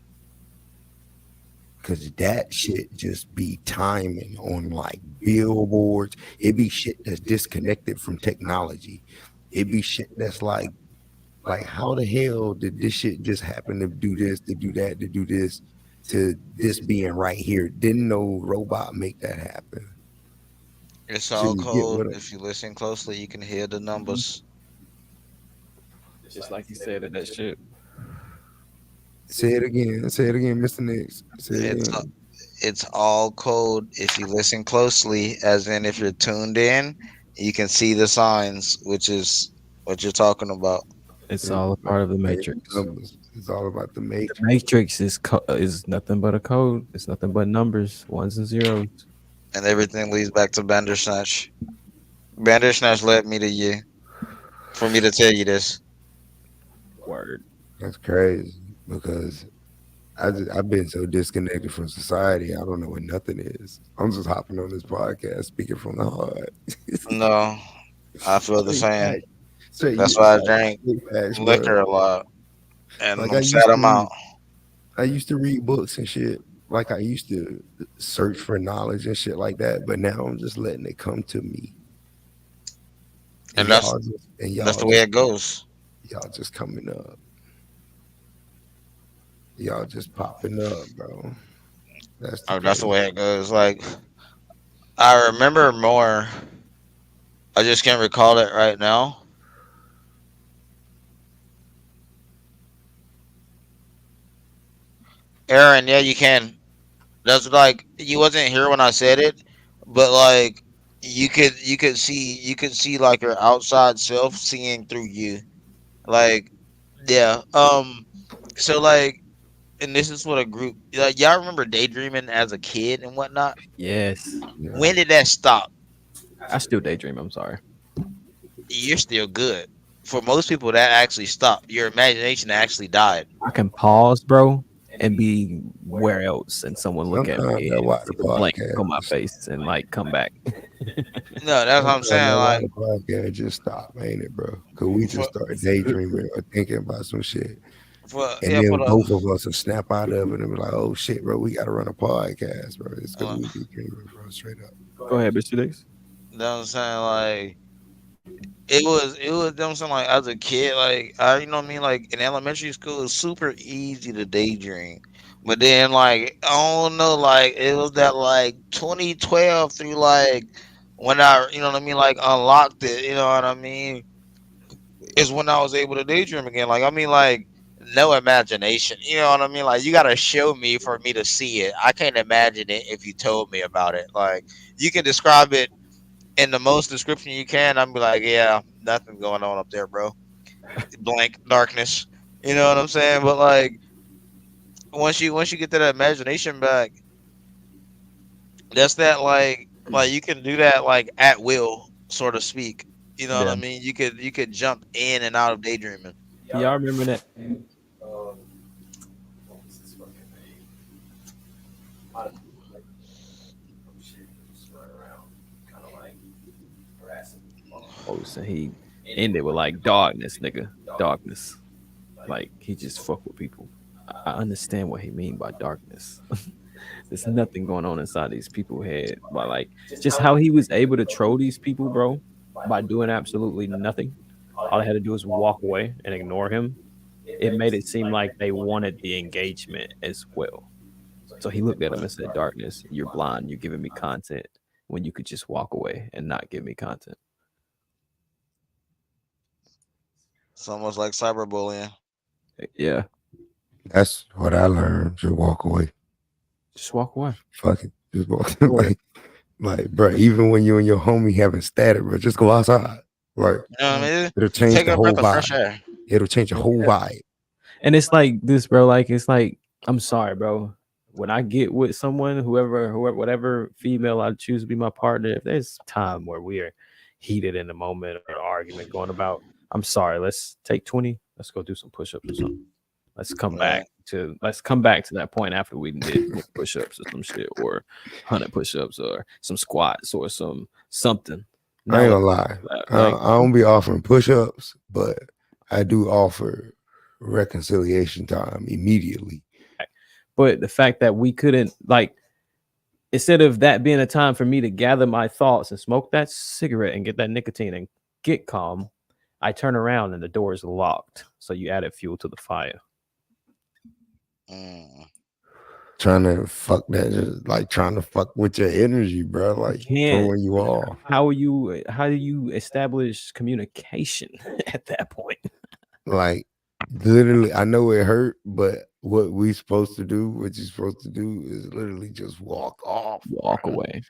Cause that shit just be timing on like billboards. It be shit that's disconnected from technology. It be shit that's like how the hell did this shit just happen to do this, to do that, to do this, to this being right here? Didn't no robot make that happen.
It's
So
all
you get
code.
what
If you listen closely, you can hear the numbers.
just like you said at that shit.
say it again. Say it again, Mr. Nix. Say it
It's
again.
it's all code. If you listen closely, as in if you're tuned in, you can see the signs, which is what you're talking about.
It's
It's
all a part of the matrix.
numbers. It's all about the
The
matrix.
matrix is nothing but a code. It's nothing but numbers, ones and zeros.
And everything leads back to Bandersnatch. Bandersnatch led me to you for me to tell you this.
Word.
That's crazy because I've been so disconnected from society. I don't know what nothing is. I'm just hopping on this podcast, speaking from the heart.
No, I feel the
Straight
same.
facts. Straight,
That's why I drink
straight facts, bro.
liquor a lot and
Like
I'm sad I'm out.
I used to read books and shit. Like I used to search for knowledge and shit like that. But now I'm just letting it come to me. And
And that's that's the way it goes.
y'all just coming up. Y'all just popping up, bro. That's the
Oh, that's the
crazy.
way it goes. Like I remember more. I just can't recall it right now. Aaron, yeah, you can. That's like you wasn't here when I said it, but like you could see like your outside self seeing through you. Like yeah. So like and this is what a group like y'all remember daydreaming as a kid and whatnot?
Yes.
Yeah.
When did that stop?
I still daydream. I'm sorry.
You're still good. For most people that actually stopped. Your imagination actually died.
I can pause, bro, and be where else, and someone look at
Sometimes
me
that
and
why the
see the blank on my
podcast is
face and like come back.
No, that's what I'm
sometimes
saying.
that why
Like
the podcast just stop, ain't it, bro? Cause we
for
just start daydreaming or thinking about some shit.
for
And
yeah, for
then
the
both of us will snap out of it and be like, oh shit, bro, we gotta run a podcast, bro. It's cause
uh,
we be dreaming, bro, straight up.
Go ahead, Mr. Dix.
you know what I'm saying? Like it was them saying like as a kid, like I you know what I mean, like in elementary school it's super easy to daydream. But then like I don't know, like it was that like 2012 through like when I you know what I mean, like unlocked it, you know what I mean, is when I was able to daydream again. Like I mean like no imagination. You know what I mean? Like you gotta show me for me to see it. I can't imagine it if you told me about it. Like you can describe it in the most description you can. I'm be like, yeah, nothing going on up there, bro. Blank darkness. You know what I'm saying? But like once you get to that imagination back, that's that like you can do that like at will, so to speak. You know what
Yeah.
I mean? You could jump in and out of daydreaming.
Y'all remember that? Oh, so he ended with like darkness, nigga. Darkness. Like he just fuck with people. I understand what he mean by darkness. There's nothing going on inside these people's head. But like just how he was able to troll these people, bro, by doing absolutely nothing. All they had to do was walk away and ignore him. It made it seem like they wanted the engagement as well.
So he looked at him and said, "Darkness, you're blind. You're giving me content when you could just walk away and not give me content."
It's almost like cyberbullying.
Yeah,
That's what I learned. Just walk away.
just walk away.
Fuck it. Just walk.
Right.
like, bro. Even when you and your homie having static, bro, just go outside. Like,
You know what I mean?
it'll change
Take
the
a
whole
breath of fresh
vibe.
air.
It'll change the whole vibe.
And it's like this, bro. Like it's like I'm sorry, bro. When I get with someone, whoever, whatever female I choose to be my partner, if there's time where we are heated in the moment or an argument going about, I'm sorry. Let's take 20. Let's go do some push-ups or something. Let's come back to that point after we did push-ups or some shit, or 100 push-ups or some squats or something.
I ain't gonna lie. I don't be offering push-ups, but I do offer reconciliation time immediately.
But the fact that we couldn't, like, instead of that being a time for me to gather my thoughts and smoke that cigarette and get that nicotine and get calm, I turn around and the door is locked. So you added fuel to the fire.
Trying to fuck that, just like trying to fuck with your energy, bro. Like throwing you off.
How do you establish communication at that point?
Like literally, I know it hurt, but what we supposed to do, what you're supposed to do, is literally just walk off,
walk away,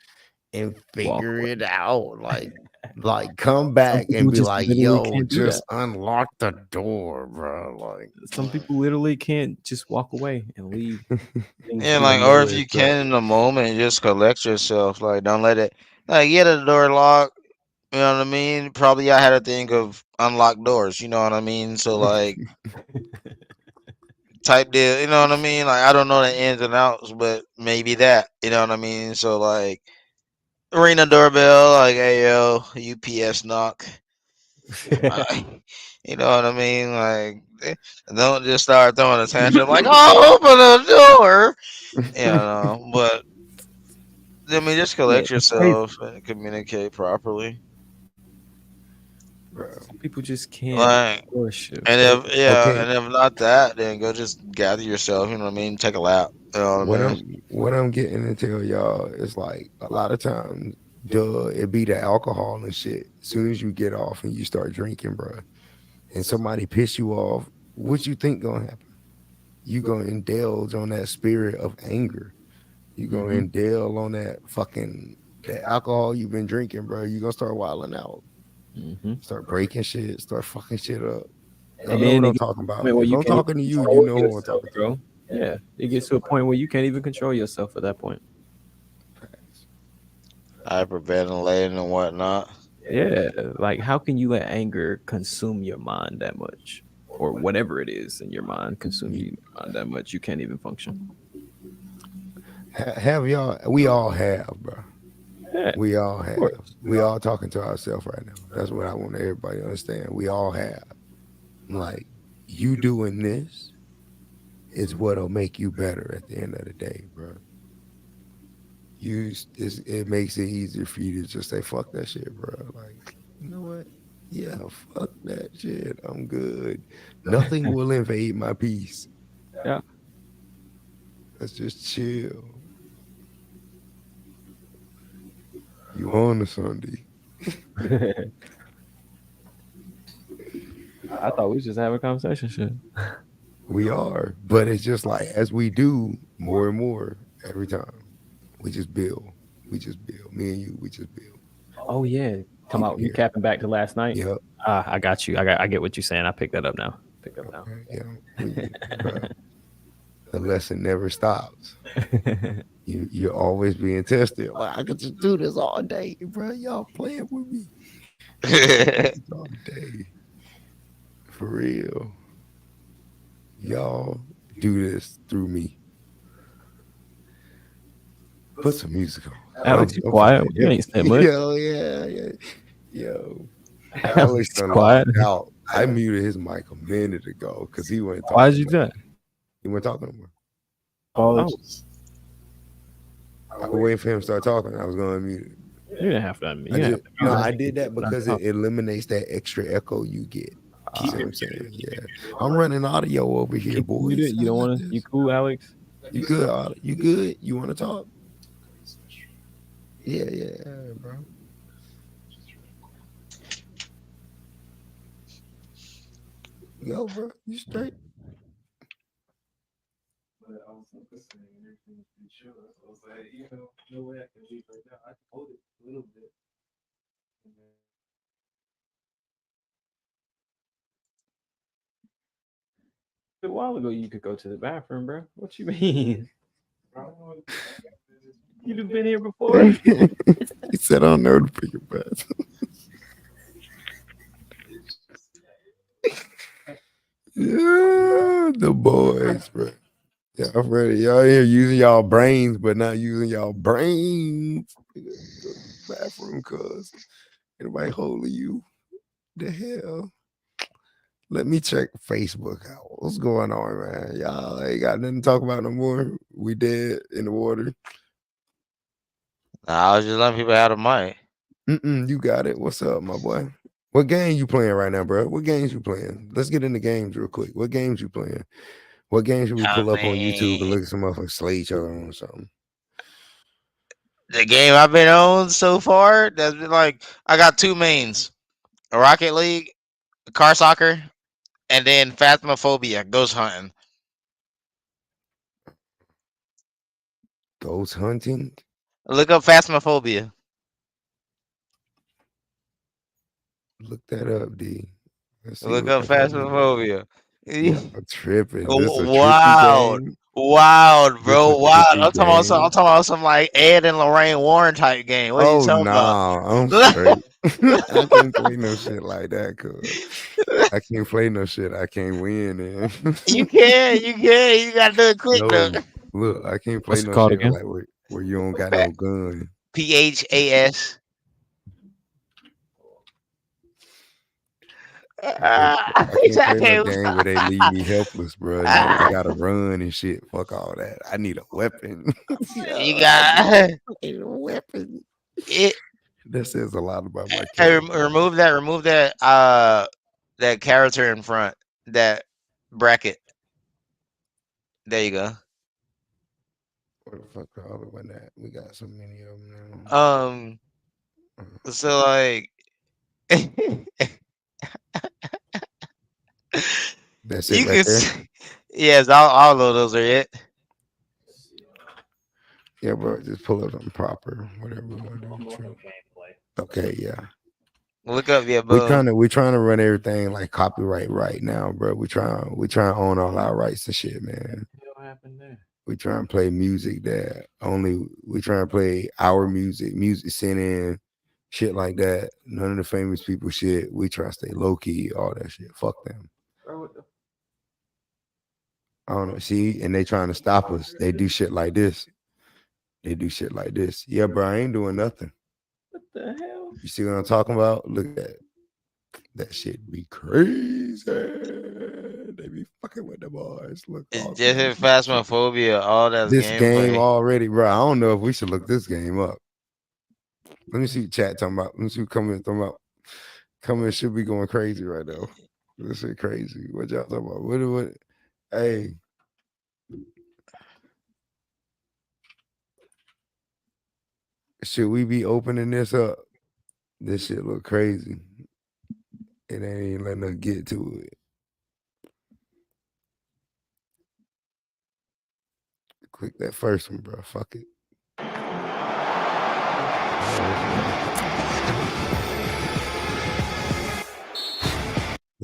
and figure it out. Like come back and be like, yo, just unlock the door, bro. Like
some people literally can't just walk away and leave.
Yeah, like, or if you can in the moment, just collect yourself. Like, don't let it. Like, get the door locked. You know what I mean? Probably I had to think of unlocked doors. You know what I mean? So like, type deal. You know what I mean? Like, I don't know the ins and outs, but maybe that. You know what I mean? So like, ring the doorbell. Like, hey yo, UPS knock. You know what I mean? Like, don't just start throwing a tantrum like, "Oh, open the door," you know. But I mean, just collect yourself and communicate properly.
Some people just can't.
Like,
worship.
and if not that, then go just gather yourself. You know what I mean? Take a lap. You know what I mean?
What I'm getting to tell y'all is like a lot of times, it be the alcohol and shit. As soon as you get off and you start drinking, bro, and somebody piss you off, what you think gonna happen? You gonna indulge on that spirit of anger. You gonna indulge on that alcohol you've been drinking, bro. You gonna start wilding out, start breaking shit, start fucking shit up. I know what I'm talking about. If I'm talking to you, you know what I'm talking about.
Yeah, it gets to a point where you can't even control yourself at that point.
Hyperventilating and whatnot.
Yeah, like how can you let anger consume your mind that much, or whatever it is in your mind consume your mind that much you can't even function?
Have y'all? We all have, bro.
Yeah,
we all have. We all talking to ourselves right now. That's what I want everybody to understand. We all have. Like, you doing this is what'll make you better at the end of the day, bro. It makes it easier for you to just say, fuck that shit, bro. Like, you know what? Yeah, fuck that shit. I'm good. Nothing will invade my peace.
Yeah.
Let's just chill. You on to Sunday.
I thought we was just having a conversation shit.
We are, but it's just like as we do more and more every time, we just build. Me and you, we just build.
Oh yeah, come out. You capping back to last night?
Yep.
I got you. I get what you're saying. I picked that up now.
Bro, the lesson never stops. You're always being tested. Like, I could just do this all day, bro. Y'all playing with me all day, for real. Y'all do this through me. Put some music on.
Alex, you quiet. You ain't saying much.
Yo.
Alex, quiet.
Out. I muted his mic a minute ago because he wasn't talking.
Why did you do that?
He wasn't talking no more.
Apologies.
I was waiting for him to start talking. I was going to mute it.
You didn't have to unmute.
I did that because it eliminates that extra echo you get. You see what I'm saying? Yeah. I'm running audio over here, boys.
You don't want to? You cool, Alex?
You good, Ollie? You good? You want to talk? Yeah, bro. Yo, bro, you straight?
A while ago, you could go to the bathroom, bro. What you mean? You've been here before.
He said, "I don't know to pick your breath." Yeah, the boys, bro. Yeah, I'm ready. Y'all here using y'all brains, but not using y'all brains. Go to the bathroom, cuz. Anybody holding you? The hell? Let me check Facebook out. What's going on, man? Y'all ain't got nothing to talk about no more. We dead in the water.
Nah, I was just letting people have the mic.
You got it. What's up, my boy? What game you playing right now, bro? What games you playing? Let's get into games real quick. What games you playing? What games should we
I
pull up on YouTube and
mean,
look at some motherfuckers slay each other on something?
the game I've been on so far, that's been like, I got two mains: Rocket League, car soccer, and then Phasmophobia, ghost hunting.
Ghost hunting?
Look up Phasmophobia.
Look that up, D. Let's see
Look
what
up
the hell it is.
Phasmophobia.
Yeah, tripping. This a trippy
Wild,
game.
wild,
This a
bro, wild.
trippy
I'm
game.
talking about some like Ed and Lorraine Warren type game. What are you
Oh
talking about?
nah, I'm straight. I can't play no shit like that, cuz I can't play no shit. I can't win, man.
You can, you gotta do it quick though.
No, look, I can't play
What's it
no
called
shit
again?
like where you don't got no gun.
PHAS.
I
He
can't
said I
play no
can't.
game where they leave me helpless, bro. And then I gotta run and shit. Fuck all that. I need a weapon.
You
Yeah, I need
got
a fucking weapon.
it.
That says a lot about my
Hey,
character.
remove that that character in front, that bracket. There you go.
Where the fuck are all the one that we got so many of them now?
Um, so like,
That's it
you
right
can
there.
yes, all of those are it.
Yeah, bro. Just pull it on proper. Whatever we gonna do. True. Okay, yeah.
Look up, yeah,
We
boom.
trying to run everything like copyright right now, bro. We trying to own all our rights and shit, man.
What happened there?
We try and play music that only we try and play our music sent in, shit like that. None of the famous people shit. We try to stay low key, all that shit. Fuck them.
Bro, what the
I don't know. See, and they trying to stop us. They do shit like this. Yeah, bro, I ain't doing nothing.
hell?
You see what I'm talking about? Look at that. That shit be crazy. They be fucking with the boys. Look,
It's
all
just hit
kinds of shit.
Phasmophobia. All that's
This game
gameplay.
already, bro. I don't know if we should look this game up. Let me see what chat talking about. Let me see what comments talking about. Comments should be going crazy right now. This shit crazy. What y'all talking about? What? Hey. Should we be opening this up? This shit look crazy. It ain't even letting us get to it. Click that first one, bro. Fuck it.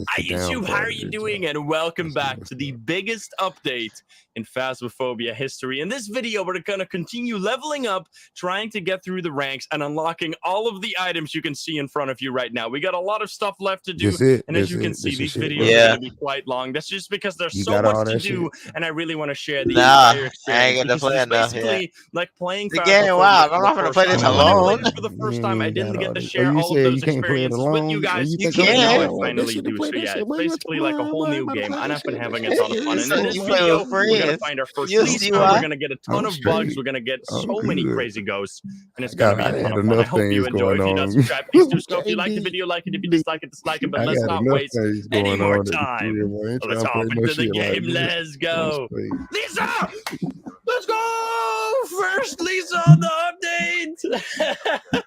Hi YouTube, how are you doing? And welcome back to the biggest update in Phasmophobia history. In this video, we're gonna continue leveling up, trying to get through the ranks and unlocking all of the items you can see in front of you right now. We got a lot of stuff left to do, and as you can see, these videos are gonna be quite long. That's just because there's
You
so
got
much
all
to
that
do,
shit?
and I really want to share the
Nah,
entire
I
experience
ain't gonna
because
play
it's
enough yet.
basically like playing
The game,
Phasmophobia
wow,
for
I'm
the
not gonna
first
play
time.
this
And when I played
alone.
this for the first time, I didn't get to
Oh,
share
you
all of
said
those
you can't play it
experiences with
alone?
you
Oh,
guys,
you
You
think I'm
but now I
can.
gonna
finally
play
do. So
like that
yeah,
shit,
it's
boy. You
basically like a whole new game, and I've been having a ton of fun. And
So
in this
you play
video,
with
we're gonna
friends.
find our first
You'll
Lisa.
see
We're
why.
gonna get a
I'm
ton of bugs.
straight.
We're gonna get
I'm
so many
good.
crazy ghosts, and it's
I
gonna be a
had
ton of fun. I
enough
hope you
things
enjoy.
going
If you're not
on.
subscribed, please do so. If you
Okay,
like the
D.
video, like it. If you dislike it, dislike it. But
I
let's
got
not
enough
waste
things
any
going
more
on at the
time.
crib. I ain't
Let's
trying to
hop
play no
into the
shit like
game.
this.
Let's
I'm
go.
straight.
Lisa! Let's go! First Lisa on the update!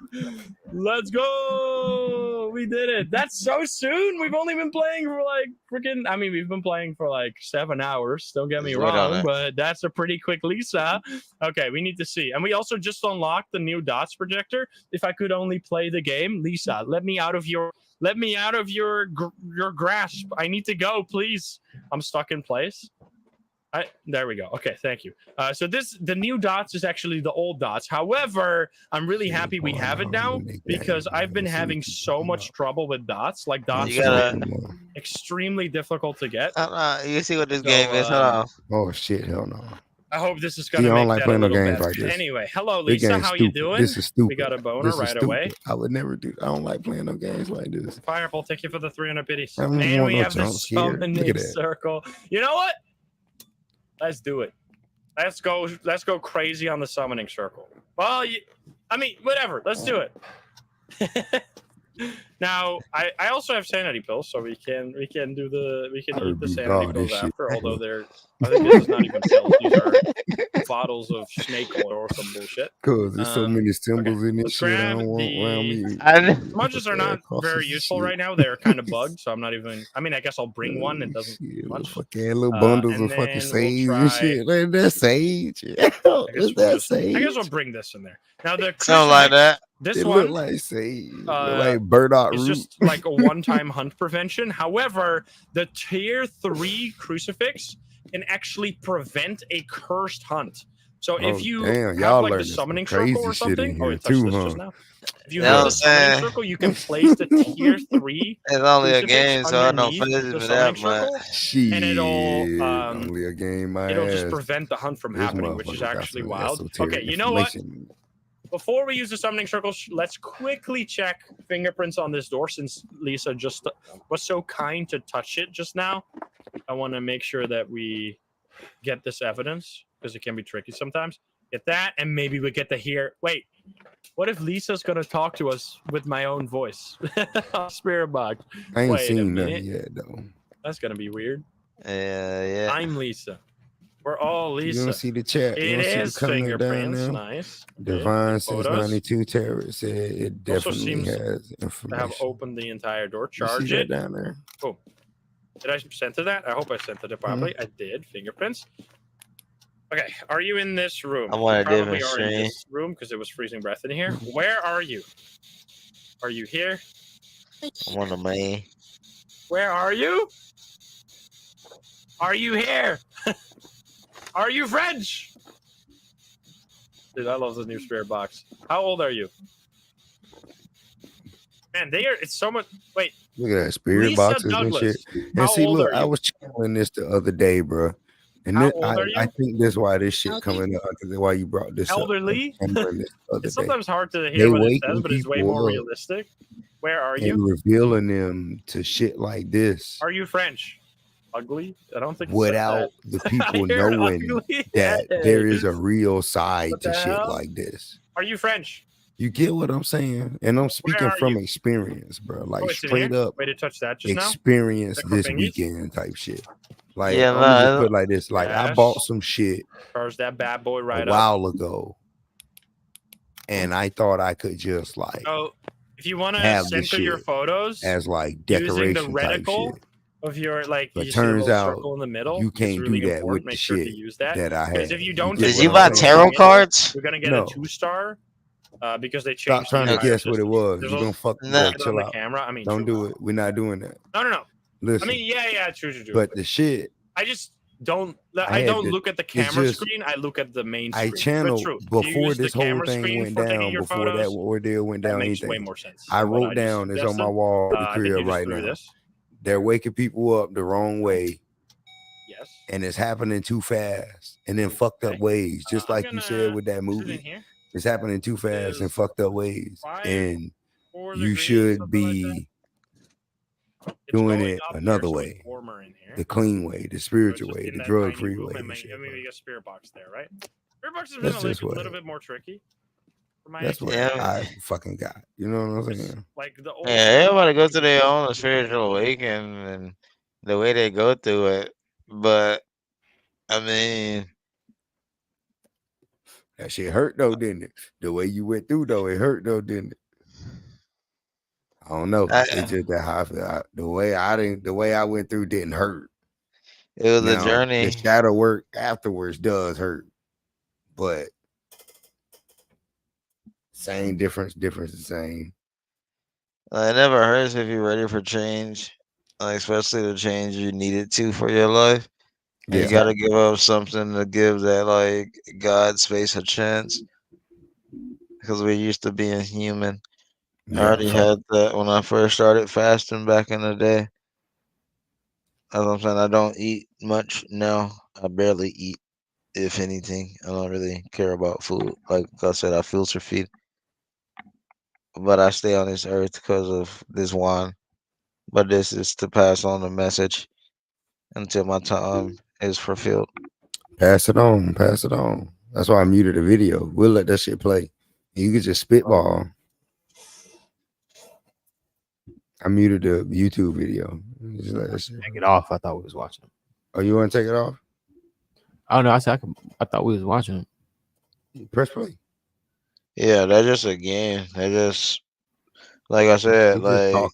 Let's go! We did it. That's so soon. We've only been playing for like freaking. I mean, we've been playing for like 7 hours. Don't get me
Just wait on
wrong,
it.
but that's a pretty quick Lisa. Okay, we need to see. And we also just unlocked the new dots projector. If I could only play the game, Lisa, let me out of your grasp. I need to go, please. I'm stuck in place. There we go. Okay, thank you. So the new dots is actually the old dots. However, I'm really happy we have it now because I've been having so much trouble with dots. Like dots
You
have
gotta.
been extremely difficult to get.
You see what this
So,
game is? Hold on.
Oh shit, hell no.
I hope this is
See,
gonna
I don't
make
like
that a
playing no
little
games
better.
like this.
Anyway, hello
This
Lisa,
game's
how you
stupid.
doing?
This is stupid.
We got a boner
This is
right
stupid.
away.
I would never do. I don't like playing no games like this.
Fireball, thank you for the 300 biddies.
I don't
And
want
we
no
have the
jump scare. Look
summoning
at that.
circle. You know what? Let's do it. Let's go crazy on the summoning circle. Well, I mean, whatever. Let's do it. Now, I also have sanity pills, so we can eat the sanity pills after. Although I think this is not even pills; these are bottles of snake oil or some bullshit.
Cause there's so many symbols in this
Let's
shit. I
grab
don't want around me.
smudges are not very useful right now. They're kind of bugged, so I'm not even. I mean, I guess I'll bring one. It doesn't do much.
Fucking little bundles
and
of fucking
then
sage
we'll
and
try-
shit. Like that's sage. Is that sage?
I guess we'll bring this in there. Now the
Something like that.
This
It
one
look like sage. Look like burdock
it's
root.
just like a one-time hunt prevention. However, the tier 3 crucifix can actually prevent a cursed hunt. So
Oh,
if you
damn,
have
y'all
like the
learning some
summoning
crazy
circle or
shit in
something,
here
it touched
too,
this
huh?
just now. If you
Yeah,
have
I'm
the summoning
saying.
circle, you can place the tier 3
It's only a
crucifix
game, so I don't
underneath
finish
the
for
summoning
that much.
circle,
Shit.
and
Only a game my
it'll just
ass.
prevent the hunt from
This
happening, which is
motherfucker got
actually
some
wild.
esoteric
Okay, you know what?
information.
Before we use the summoning circle, let's quickly check fingerprints on this door since Lisa just was so kind to touch it just now. I want to make sure that we get this evidence because it can be tricky sometimes. Get that, and maybe we get to hear. Wait, what if Lisa's going to talk to us with my own voice? Spirit box.
I ain't
Wait a
seen
minute.
nothing yet though.
That's going to be weird.
Yeah.
I'm Lisa. We're all
You
Lisa.
don't see the chat. You
It
don't see
is
the comment down
fingerprints.
there.
Nice.
Divine
Photos.
692 Terror said it
Also
definitely
seems
has
I have
information.
opened the entire door.
You
Charge
see
it.
that down there?
Oh, did I center that? I hope I centered it properly. I did. Fingerprints. Okay, are you in this room?
I want a
You
different
probably are in
stream.
this room because it was freezing breath in here. Where are you? Are you here?
I'm on the main.
Where are you? Are you here? Are you French? Dude, I love the new spirit box. How old are you? Man, they are. It's so much. Wait,
Look at that spirit
Lisa
boxes
Douglas.
and shit. And
How
see,
old
look,
are
I
you?
was channeling this the other day, bro. And
How
this,
old are you?
I think that's why this shit coming up. Because why you brought this
Elderly?
up. I was channeling this the other
It's
day.
sometimes hard to
They
hear what it
waking
says, but it's way
people
more
up
realistic. Where are
and
you?
revealing them to shit like this
Are you French? Ugly? I don't think it said
without
that.
the people
You're
knowing
ugly.
that there is a real side
What
to
the
shit
hell?
like this.
Are you French?
You get what I'm saying? And I'm speaking
are
from
you?
experience, bro. Like
Oh, it's in
straight
here?
up
Way to touch that just now.
experience
The
this
Crepingies?
weekend type shit. Like
Yeah,
I'm gonna just
no,
put it like this. Like I
Yes.
bought some shit
Charge that bad boy right
a
up.
while ago, and I thought I could just like
So, if you want to
have the
center your
shit
photos
as like
using
decoration
the
type
reticle
shit.
of your like,
But
you see the
turns
little
out
circle in the middle.
you
it's
can't
really
do that
important.
with
Make
the
sure to
shit
use that.
that I
Because
had.
if you don't,
get
Did
do
you
what
buy
I'm
it,
saying?
tarot cards?
you're gonna get
No.
a 2-star. Because they
Stop
changed.
trying
the
to
entire
guess what it
system.
was.
There's
You're
a-
gonna fuck
Nah.
bro,
Get it
chill
on the
out.
camera. I mean,
Don't
true.
do it. We're not doing that.
No.
Listen,
I mean, yeah, true.
but the shit
I just don't.
I
I
had
don't
to-
look at the camera
just-
screen. I look at the main
I
screen.
channeled
But true. If you
before
use the
this whole
camera
thing
screen
went
for taking
down,
your
before that
photos,
ordeal went
that
down,
makes way
anything.
more sense.
I
than what
wrote
just
down, it's on my
suggested.
wall at the
I think
crib
you just
right
threw
now.
this.
They're waking people up the wrong way,
Yes.
and it's happening too fast and in fucked up
Okay.
ways, just
I'm
like you said
gonna
with that
put it in
movie.
here.
It's happening too fast and
Is
fucked up ways,
5,
and
4
you
degrees,
should
something like that.
be
It's
doing
going
it
up here,
another
so it's
way,
warmer in here.
the clean way, the
So it's
spiritual
just
way,
in
the
that tiny
drug-free way
room, and
and shit,
maybe
bro.
a spirit box there, right? Spirit box has been
That's
a
just
little
what
bit more tricky from my
that's what
Yeah,
experience.
I fucking got. You know what I'm
'Cause,
saying?
like the
yeah.
old spirit box,
Everybody go
you
through
could
their
just
own spiritual awakening and the way they go through it. But I mean,
That shit hurt though, didn't it? The way you went through though, it hurt though, didn't it? I don't know. It's
I,
just that how I feel. The way I went through didn't hurt.
it was a
Now the
journey.
shadow work afterwards does hurt, but same difference the same.
It never hurts if you're ready for change, like especially the change you needed to for your life. And you
Yeah,
got to give up something to give that like God space a chance because we're used to being human. I
yeah.
already had that when I first started fasting back in the day. As I'm saying, I don't eat much now. I barely eat, if anything. I don't really care about food. Like I said, I filter feed, but I stay on this earth because of this wine. But this is to pass on the message until my time is fulfilled.
Pass it on, pass it on. That's why I muted the video. We'll let that shit play. You could just spitball. I muted the YouTube video. Just let that shit.
Take it off. I thought we was watching.
Oh, you want to take it off?
I don't know. I thought we was watching.
Press play.
Yeah, that's just a game. They just like I said,
We just talk.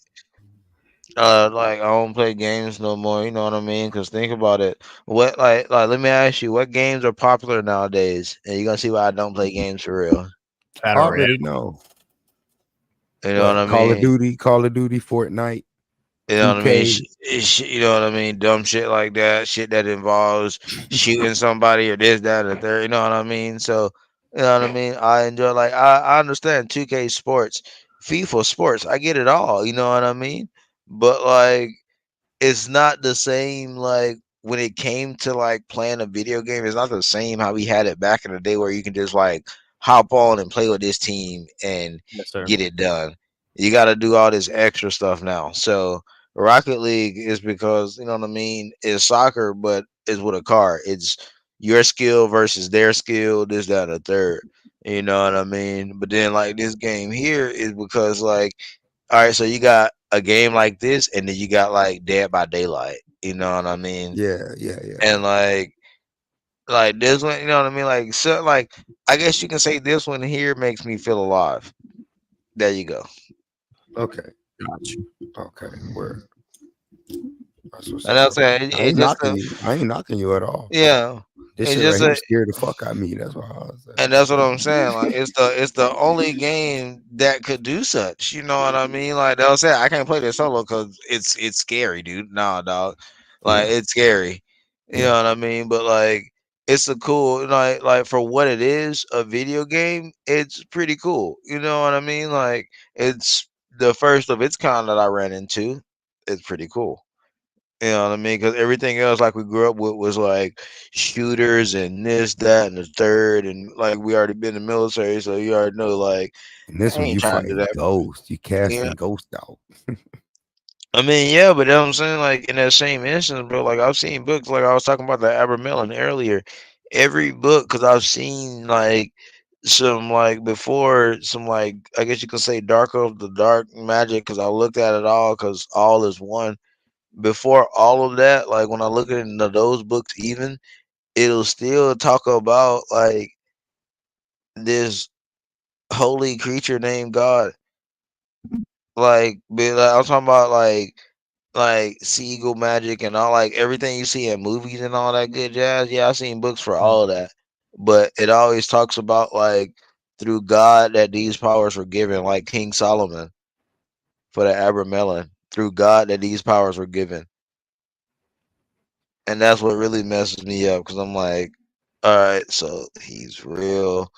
like I don't play games no more. You know what I mean? Because think about it. What let me ask you, what games are popular nowadays? And you're gonna see why I don't play games for real.
I
Battle Royale.
already know.
You know what I
What
mean?
Call of Duty, Fortnite,
You know what I mean?
2K.
You know what I mean? Dumb shit like that. Shit that involves shooting somebody or this, that, or third. You know what I mean? So, you know what I mean? I enjoy, like, I understand 2K sports, FIFA sports. I get it all. You know what I mean? But, like, it's not the same, like, when it came to like playing a video game, it's not the same how we had it back in the day where you can just like hop on and play with this team and
Yes, sir.
get it done. You got to do all this extra stuff now. So Rocket League is because, you know what I mean, it's soccer, but it's with a car. It's your skill versus their skill, this, that, and the third. You know what I mean? But then like this game here is because like, all right, so you got a game like this, and then you got like Dead by Daylight. You know what I mean?
Yeah, yeah, yeah.
And like this one, you know what I mean? Like so, like I guess you can say this one here makes me feel alive. There you go.
Okay,
Gotcha.
okay. Where? That's what's
And
up.
I'm saying
I
it
ain't
just
knocking you. I ain't knocking you at all.
yeah,
This
it's
shit right
just
here
a
scared the fuck out of me. That's why I was
and that's what I'm saying. Like it's the only game that could do such. You know what I mean? Like they'll say I can't play this solo because it's scary, dude. Nah, dog. Like
yeah,
it's scary. You
yeah.
know what I mean? But like it's a cool like for what it is, a video game. It's pretty cool. You know what I mean? Like it's the first of its kind that I ran into. It's pretty cool. You know what I mean? Because everything else, like we grew up with, was like shooters and this, that, and the third, and like we already been in the military, so you already know. Like
And this
I
one
ain't
you
trying to do
fighting
that.
ghosts. You
Yeah,
casting ghosts out.
I mean, yeah, but I'm saying like in that same instance, bro. Like I've seen books, like I was talking about the Abermelon earlier. Every book, because I've seen like some like before some like I guess you could say dark of the dark magic, because I looked at it all, because all is one. Before all of that, like when I look at those books, even it'll still talk about like this holy creature named God. I'm talking about like seagull magic and all like everything you see in movies and all that good jazz. Yeah, I've seen books for all of that. But it always talks about like through God that these powers were given, like King Solomon for the Abramelin. Through God that these powers were given. And that's what really messes me up because I'm like, all right, so he's real,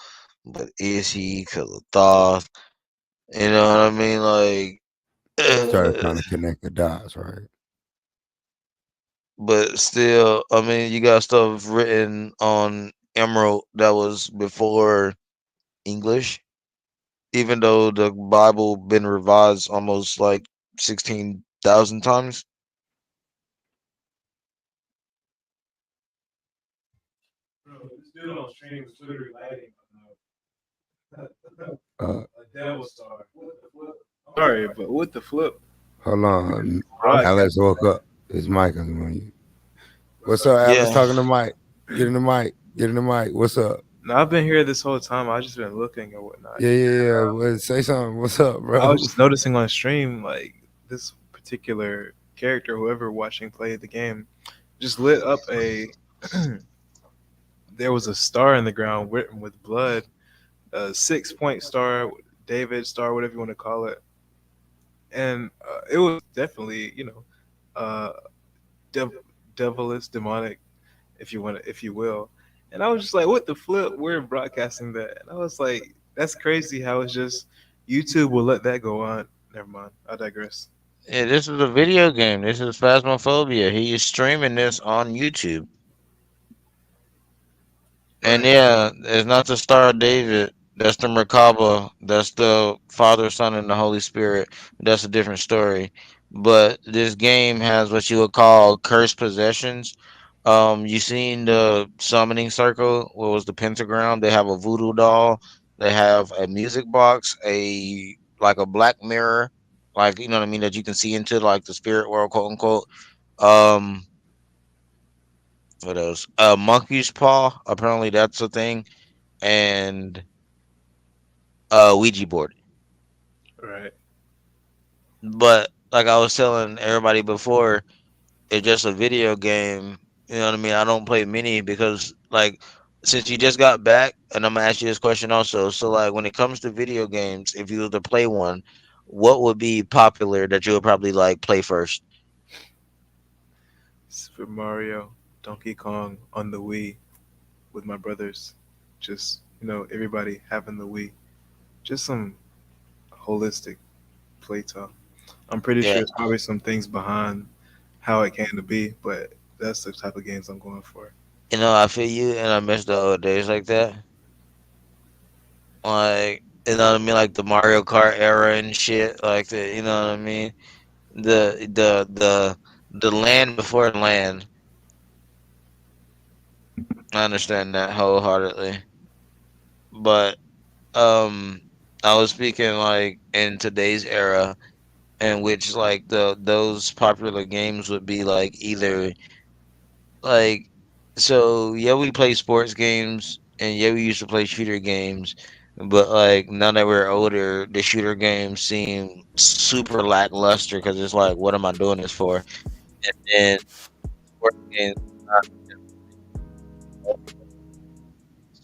but is he? Because of Thoth, you know what I mean? Like,
Started trying to connect the dots, right?
but still, I mean, you got stuff written on Emerald that was before English, even though the Bible been revised almost like 16,000 times.
dude on stream was Twitter relating
Uh,
a devil star. What the flip? Sorry, but what the flip?
hold on.
Right.
Alex woke up. His mic is on you. What's up, Alex?
Yeah.
Talking to Mike. Get in the mic. Get in the mic. What's up?
No, I've been here this whole time. I just been looking and whatnot.
Yeah. Well, say something. What's up,
I
bro?
was just noticing on stream, like this particular character, whoever watching play the game, just lit up a. There was a star in the ground written with blood, a 6 point star, David star, whatever you want to call it, and it was definitely, uh, dev- devilish, demonic, if you want, if you will. And I was just like, what the flip? We're broadcasting that, and I was like, that's crazy how it's just YouTube will let that go on. Never mind. I digress.
Yeah, this is a video game. This is Phasmophobia. He is streaming this on YouTube. And
Right.
yeah, it's not the Star of David. That's the Merkaba. That's the Father, Son, and the Holy Spirit. That's a different story. But this game has what you would call cursed possessions. You seen the summoning circle? What was the pentagram? They have a voodoo doll. They have a music box, a like a black mirror, like you know what I mean, that you can see into like the spirit world, quote unquote. Um, what else? A monkey's paw. Apparently, that's a thing, and Ouija board.
Right.
But like I was telling everybody before, it's just a video game. You know what I mean? I don't play many because like since you just got back, and I'm gonna ask you this question also. So like when it comes to video games, if you were to play one, what would be popular that you would probably like play first?
Super Mario, Donkey Kong on the Wii with my brothers. Just, everybody having the Wii. Just some holistic playtime. I'm pretty sure
Yeah,
there's probably some things behind how it came to be, but that's the type of games I'm going for.
you know, I feel you, and I miss the old days like that. Like you know what I mean, like the Mario Kart era and shit, like the you know what I mean, the land before land. I understand that wholeheartedly, but um, I was speaking like in today's era, in which like those popular games would be like either like so yeah we play sports games and yeah we used to play shooter games, but like now that we're older, the shooter games seem super lackluster because it's like what am I doing this for? And then sports games.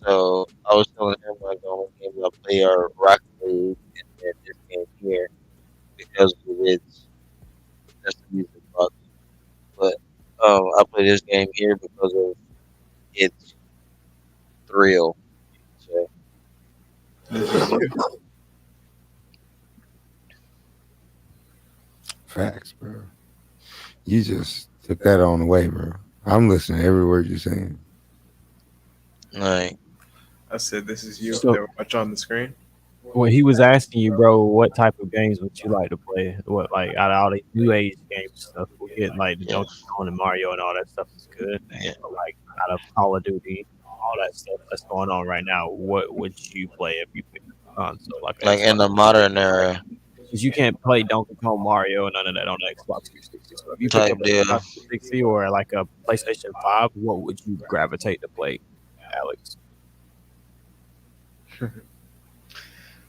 So I was telling him like the only games I play are Rocket League and then this game here because of its just the music box. But I play this game here because of its thrill. So
Facts, bro. You just took that on away, bro. I'm listening to every word you're saying.
like
I said, this is you.
So
They were much on the screen.
when he was asking you, bro, what type of games would you like to play? What like out of all these new age games stuff, we get like the
yeah,
Donkey Kong and Mario and all that stuff is good.
yeah.
But like out of Call of Duty, all that stuff that's going on right now, what would you play if you picked a console like an
Like in
Xbox?
the modern era
Because you can't play Donkey Kong, Mario, and none of that on the Xbox 360. So if you picked
type
up an
deal.
Xbox 360 or like a PlayStation 5, what would you gravitate to play, Alex?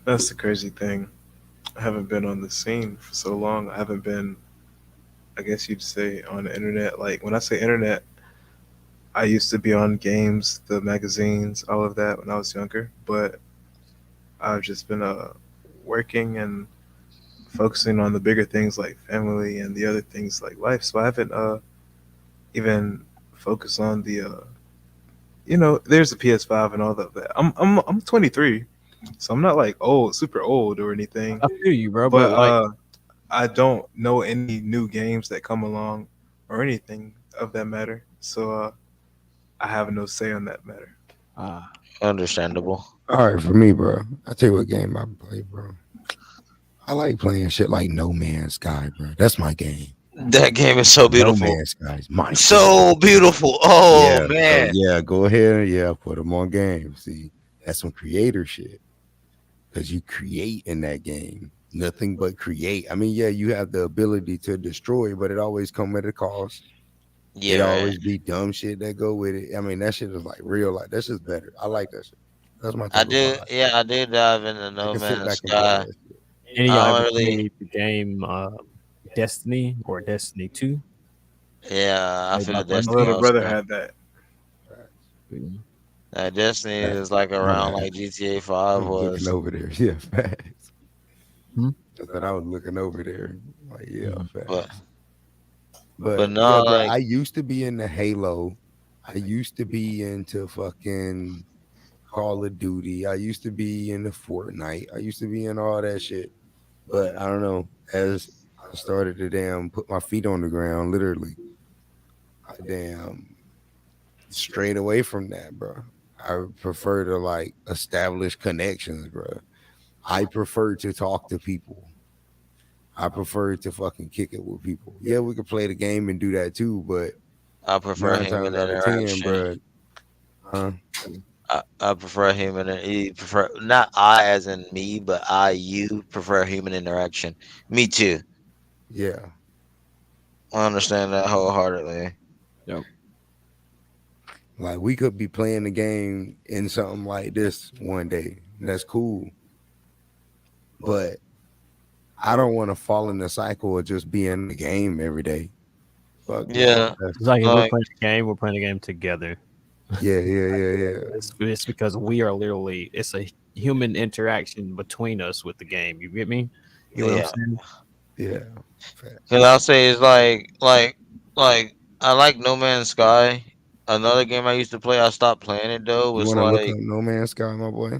That's the crazy thing. I haven't been on the scene for so long. I haven't been, I guess you'd say, on the internet. Like, when I say internet, I used to be on games, the magazines, all of that when I was younger. But I've just been working and focusing on the bigger things like family and the other things like life. So I haven't even focused on the there's the PS5 and all that. I'm 23, so I'm not like old, super old or anything.
I feel you, bro,
But
but like,
I don't know any new games that come along or anything of that matter. So I have no say on that matter.
uh,
Understandable.
All right, for me, bro. I tell you what game I play, bro. I like playing shit like No Man's Sky, bro. That's my game.
That game is so
No
beautiful.
Man's Sky is my shit.
So beautiful. Oh
Yeah, so
man.
yeah, go ahead. Yeah, put them on game. See, that's some creator shit because you create in that game. Nothing but create. I mean, yeah, you have the ability to destroy, but it always come at a cost. It
Yeah, right.
always be dumb shit that go with it. I mean, that shit is like real life. That's just better. I like that shit. That's my
I
type of
do.
vibe.
Yeah, I do dive into
I
No
can sit
Man's
back and play
Sky.
that shit.
Any of
I
y'all
don't
ever
really.
played the game Destiny or Destiny 2?
Yeah, I
Played
feel
by
My
Destiny
Bungie?
little brother
also.
had that.
Mm.
Destiny
Facts.
is like
My
around
bad.
like GTA
I
5
was looking
was.
over there. Yeah, facts.
Hmm?
I thought I was looking over there. Like, yeah,
Mhm.
But
facts.
but
But yeah,
no,
bro,
like
I used to be into Halo. I used to be into fucking Call of Duty. I used to be into Fortnite. I used to be in all that shit. But I don't know. As I started to damn put my feet on the ground, literally, I damn strayed away from that, bro. I prefer to like establish connections, bro. I prefer to talk to people. I prefer to fucking kick it with people. Yeah, we could play the game and do that too, but
I prefer
9 times
human
out of 10,
interaction.
bro. Huh?
I prefer you prefer not I as in me, but you prefer human interaction. Me too.
Yeah.
I understand that wholeheartedly.
Yep.
Like we could be playing the game in something like this one day. That's cool. But I don't want to fall in the cycle of just being in the game every day. Fuck no.
Yeah,
It's like if we're
like
playing a game, we're playing a game together.
Yeah.
It's because we are literally it's a human interaction between us with the game. You get me? You know what I'm
yeah.
saying?
Yeah. Fact.
Cause I'll say it's like I like No Man's Sky. Another game I used to play, I stopped playing it though.
You
Was
want to look
like
up No Man's Sky, my boy?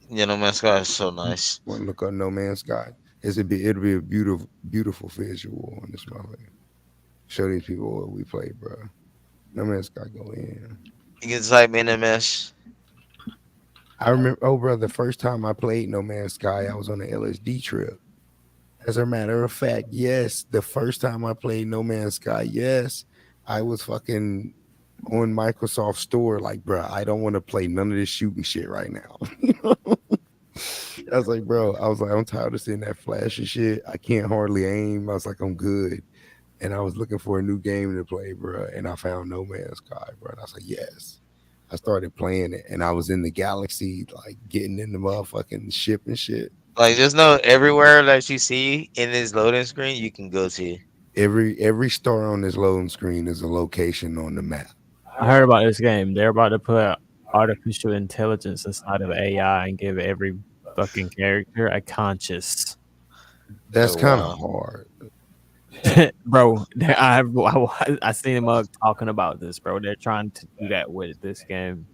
No Man's Sky is so nice.
Want to look up No Man's Sky? It'll be a beautiful visual on this motherfucker. Show these people what we play, bro. No Man's Sky go in.
You can type in MS.
I remember, oh, bro, the first time I played No Man's Sky, I was on an LSD trip. As a matter of fact, yes, the first time I played No Man's Sky, yes, I was fucking on Microsoft Store, like, bro, I don't want to play none of this shooting shit right now. I was like, bro, I'm tired of seeing that flash and shit. I can't hardly aim. I was like, I'm good. And I was looking for a new game to play, bro. And I found No Man's Sky, bro. And I was like, yes. I started playing it, and I was in the galaxy, like getting in the motherfucking ship and shit.
Like there's no everywhere that you see in this loading screen you can go to.
Every star on this loading screen is a location on the map.
I heard about this game. They're about to put artificial intelligence inside of AI and give every fucking character a conscious.
That's
Oh
kind of
wow.
hard.
Bro, I seen him talking about this, bro. They're trying to do that with this game.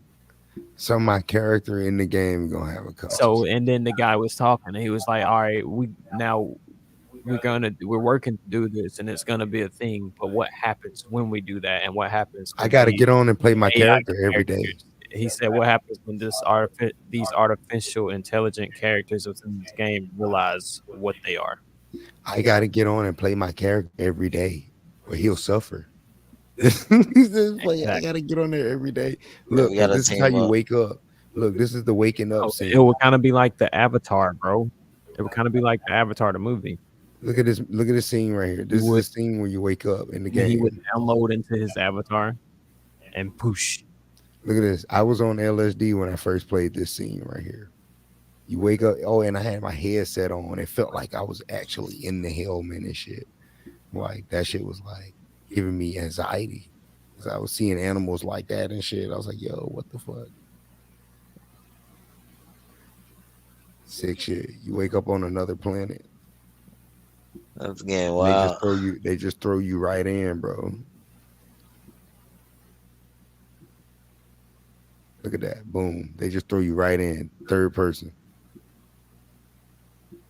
So my character in the game gonna have a conscious.
So, and then the guy was talking, and he was like, "All right, we're working to do this, and it's gonna be a thing. But what happens when we do that, and what happens?
I
When
got to
these
get on and play my
AI
character every day.
characters?" He said, "What happens when these artificial intelligent characters within this game realize what they are?"
I got to get on and play my character every day, or he'll suffer. He says, I got to get on there every day. Look,
we
'cause
gotta
this is how
team
you
up.
wake up. Look, this is the waking up
Oh,
scene.
it would kind of be like the Avatar, bro. It would kind of be like the Avatar, the movie.
Look at this. Look at this scene right here. This is the scene where you wake up in the
And he would
game.
download into his avatar and push.
Look at this. I was on LSD when I first played this scene right here. You wake up. Oh, and I had my headset on. It felt like I was actually in the helmet and shit. Like that shit was like giving me anxiety. Cause I was seeing animals like that and shit. I was like, yo, what the fuck? Sick shit. You wake up on another planet.
That's getting
They
wild.
just throw you right in, bro. Look at that. Boom. They just throw you right in. Third person.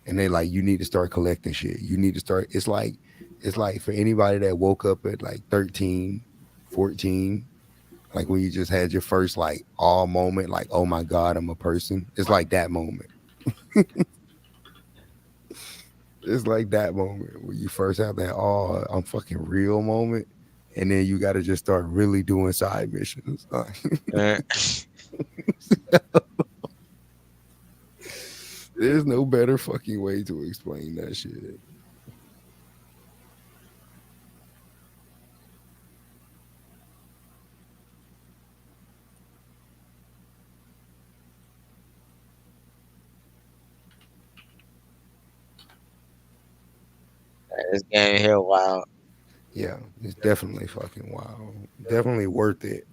And they like, you need to start collecting shit. You need to start. It's like for anybody that woke up at like 13, 14, like when you just had your first like all moment, like, oh my God, I'm a person. It's like that moment. It's like that moment where you first have that "oh, I'm fucking real" moment, and then you got to just start really doing side missions.
Uh,
There's no better fucking way to explain that shit.
this game here, wow.
Yeah, it's definitely fucking wild. Definitely worth it.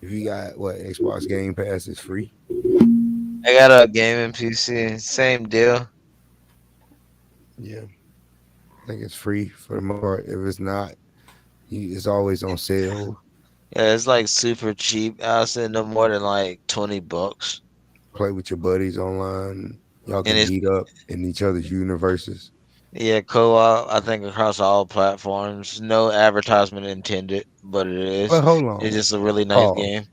If you got what Xbox Game Pass is free.
I got a gaming PC, same deal.
Yeah, I think it's free for the most part. If it's not, it's always on sale.
Yeah, it's like super cheap. I say no more than like $20.
Play with your buddies online. Y'all
And
can
it's
meet up in each other's universes.
yeah, co-op, I think across all platforms. No advertisement intended, but it is.
But hold
It's
on.
just a really nice
Pause.
game.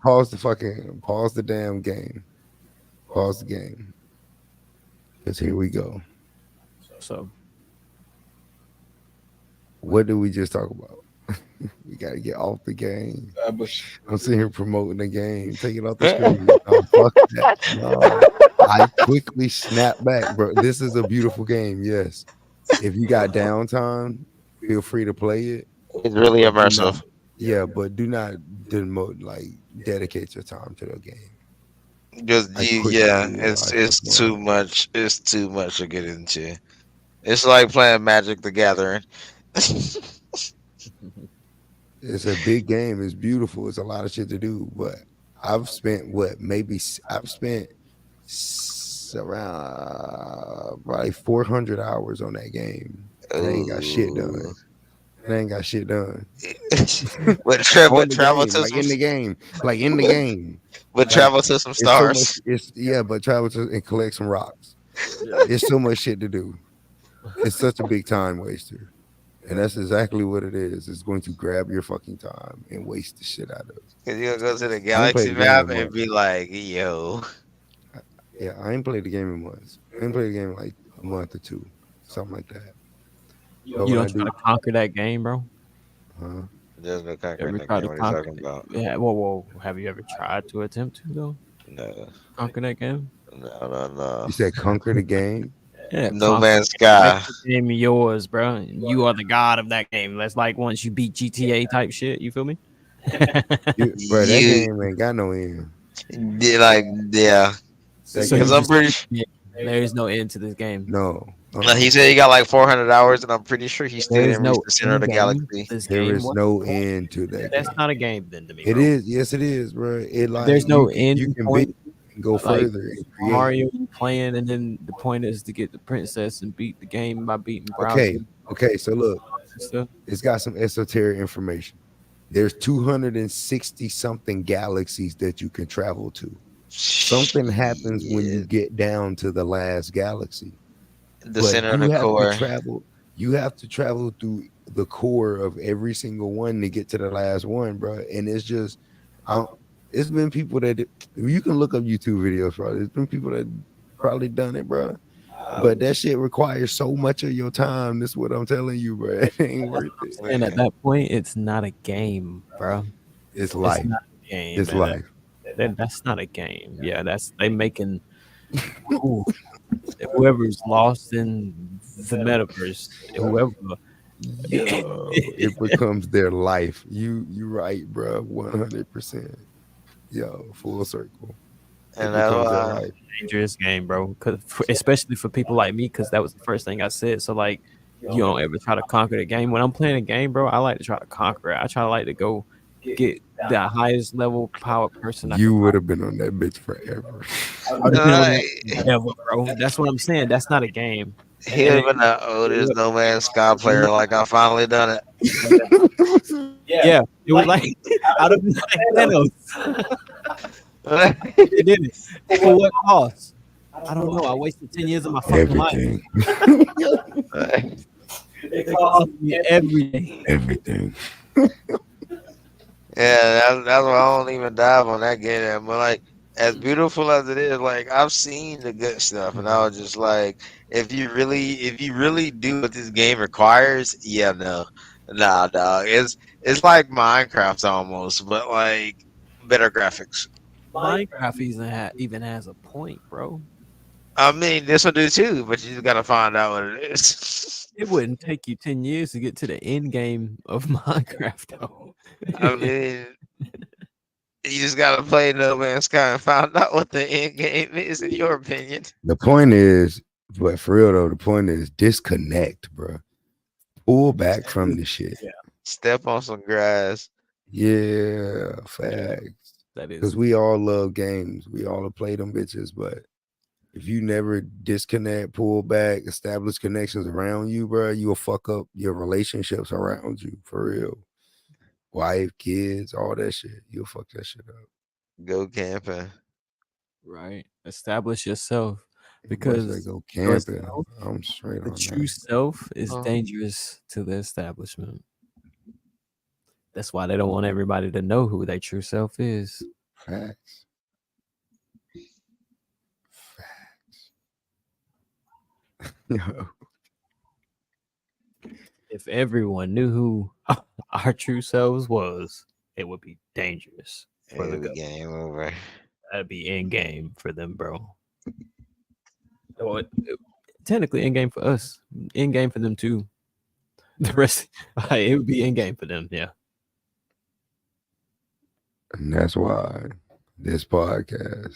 Pause the damn game. Pause the game. Because here we go.
So
What did we just talk about? We gotta get off the game. I'm sitting here promoting the game. Take it off the screen. No, fuck that. No. I quickly snap back, bro. This is a beautiful game. Yes. If you got downtime, feel free to play it.
It's really
But do not,
immersive.
yeah, but do not demote dedicate your time to the game.
Just
I quickly
yeah,
realized
it's
what's going
too
on.
much. It's too much to get into. It's like playing Magic the Gathering.
It's a big game. It's beautiful. It's a lot of shit to do. But I've spent I've spent around probably 400 hours on that game, and I ain't got shit done.
Ooh.
And I ain't got shit done.
but
On the
travel
game,
to
like
some
in the game, like in the game.
but
Like
travel to some
it's so much.
stars.
It's yeah, but travel to and collect some rocks.
yeah.
It's so much shit to do. It's such a big time waster. And that's exactly what it is. It's going to grab your fucking time and waste the shit out of it.
Cause you're gonna go to the
I ain't
galaxy
played the game
map
in
and
months.
be like, yo.
Yeah, I ain't played the game in months. I ain't played the game in like a month or two, something like that. But
You
when I
don't try
do,
to conquer that game, bro.
huh?
There's no
You
conquering
ever
that
tried
game.
to
What are you
conquer
talking
it?
about?
Yeah. Whoa. Have you ever tried to attempt to though?
No,
Conquer that game?
no.
You said conquer the game.
Yeah,
No
conquer
Man's
it. Make
Sky.
the game yours, bro. You are the god of that game. That's like once you beat GTA type shit. You feel me?
Bro, that
You
game ain't got no end.
like yeah.
That
So you
Cause
game,
I'm
just
pretty.
yeah, there is no end to this game.
no.
He said he got like 400 hours, and I'm pretty sure he still
There is
didn't reach
no
the center of
end
the
game to
galaxy.
this
There
game.
is
What?
no end to that
That's
game.
not a game then to me,
It
bro.
is. Yes, it is, bro. It like
There's no
you
end
can
point.
beat and go
Like
further and create.
Mario, you playing, and then the point is to get the princess and beat the game by beating Bowser.
Okay. So look,
and stuff.
it's got some esoteric information. There's 260 something galaxies that you can travel to. Something happens when you
Shit.
get down to the last galaxy.
The
But
center of
you
the
have to
core.
travel. You have to travel through the core of every single one to get to the last one, bro. And it's just, I don't, it's been people that you can look up YouTube videos, bro. There's been people that probably done it, bro. But that shit requires so much of your time. That's what I'm telling you, bro. It ain't worth it.
And at that point, it's not a game, bro.
It's
It's
life.
not a game.
It's
man.
life.
That's not a game. Yeah, they making ooh, whoever's lost in the metaverse, whoever.
Yo, it becomes their life. You right, bro. 100%. Yo, full circle. It
And that's
becomes their
why
life.
Dangerous game, bro. Especially for people like me, because that was the first thing I said. So like, you don't ever try to conquer the game. When I'm playing a game, bro, I like to try to conquer it. I try to like to go get the highest level power person.
You would have been on that bitch forever.
I would have been on that forever, bro. That's what I'm saying. That's not a game.
he
And
have been the oldest No Man's Sky player. Like I finally done it.
yeah, it was like I'd have been like Thanos. It did it. For what cost? I don't know. I wasted 10 years of my fucking
Everything.
life. It cost me everything.
Everything.
Yeah, that's why I don't even dive on that game. But like, as beautiful as it is, like I've seen the good stuff, and I was just like, if you really do what this game requires, yeah, no, nah, dog. It's like Minecraft almost, but like better graphics.
Minecraft even has a point, bro.
I mean, this will do too, but you just gotta find out what it is.
It wouldn't take you 10 years to get to the end game of Minecraft, though.
I mean, you just gotta play No Man's Sky and find out what the end game is, in your opinion.
The point is, but for real though, the point is disconnect, bro. Pull back from the shit.
Step on some grass.
Yeah, facts.
That
Because
is
we all love games. We all play them bitches, but if you never disconnect, pull back, establish connections around you, bro, you'll fuck up your relationships around you for real. Wife, kids, all that shit. You'll fuck that shit up.
Go camping.
right. Establish yourself
Because they
because
go camping.
yourself,
I'm straight
the
on
true
that.
self is
Oh.
dangerous to the establishment. That's why they don't want everybody to know who their true self is.
Facts. Yo,
If everyone knew who our true selves was, it would be dangerous for the
It'll be
government.
game over.
That'd be in game for them, bro. Well, technically in game for us, in game for them too. The rest, it would be in game for them. Yeah.
and that's why this podcast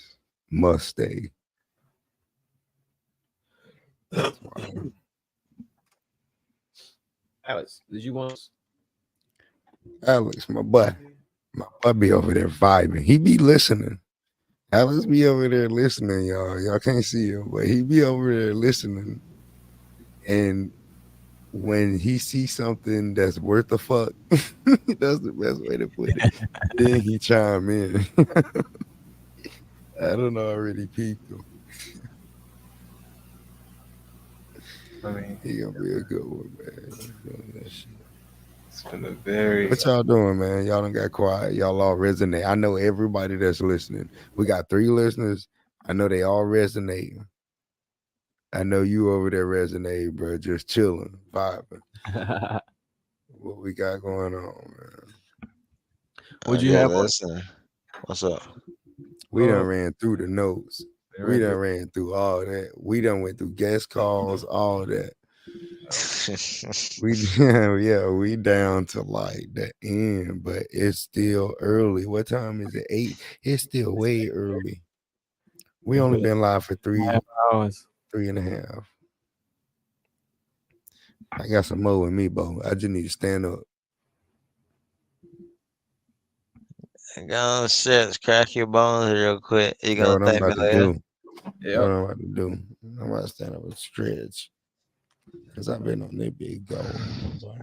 must stay. That's why.
Alex, did you want?
Alex, my boy be over there vibing. He be listening. Alex be over there listening, y'all. Y'all can't see him, but he be over there listening. And when he sees something that's worth a fuck, that's the best way to put it. Then he chime in. I don't know, I already peeped him.
I mean,
He gonna be a good one, man. Doing that shit.
it's been a very
What y'all doing, man? Y'all done got quiet. Y'all all resonate. I know everybody that's listening. We got 3 listeners. I know they all resonate. I know you over there resonate, bro. Just chilling, vibing. What we got going on, man?
Would you
Yeah,
have one?
listen. What's up?
We done ran through the notes.
They
We
ran
done
through-
ran through all that. We done went through guest calls, all that. We yeah, we down to like the end, but it's still early. What time is it? 8. It's still way early. We only been live for
3.5 hours.
3.5. I got some more with me, Bo. I just need to stand up.
Go on, shit, crack your bones real quick. You
Know what
gonna
I'm
thank me
about to
later?
do. Know
Yeah.
what I'm about to do. I'm about to stand up and stretch. Because I've been on that big going, my boy.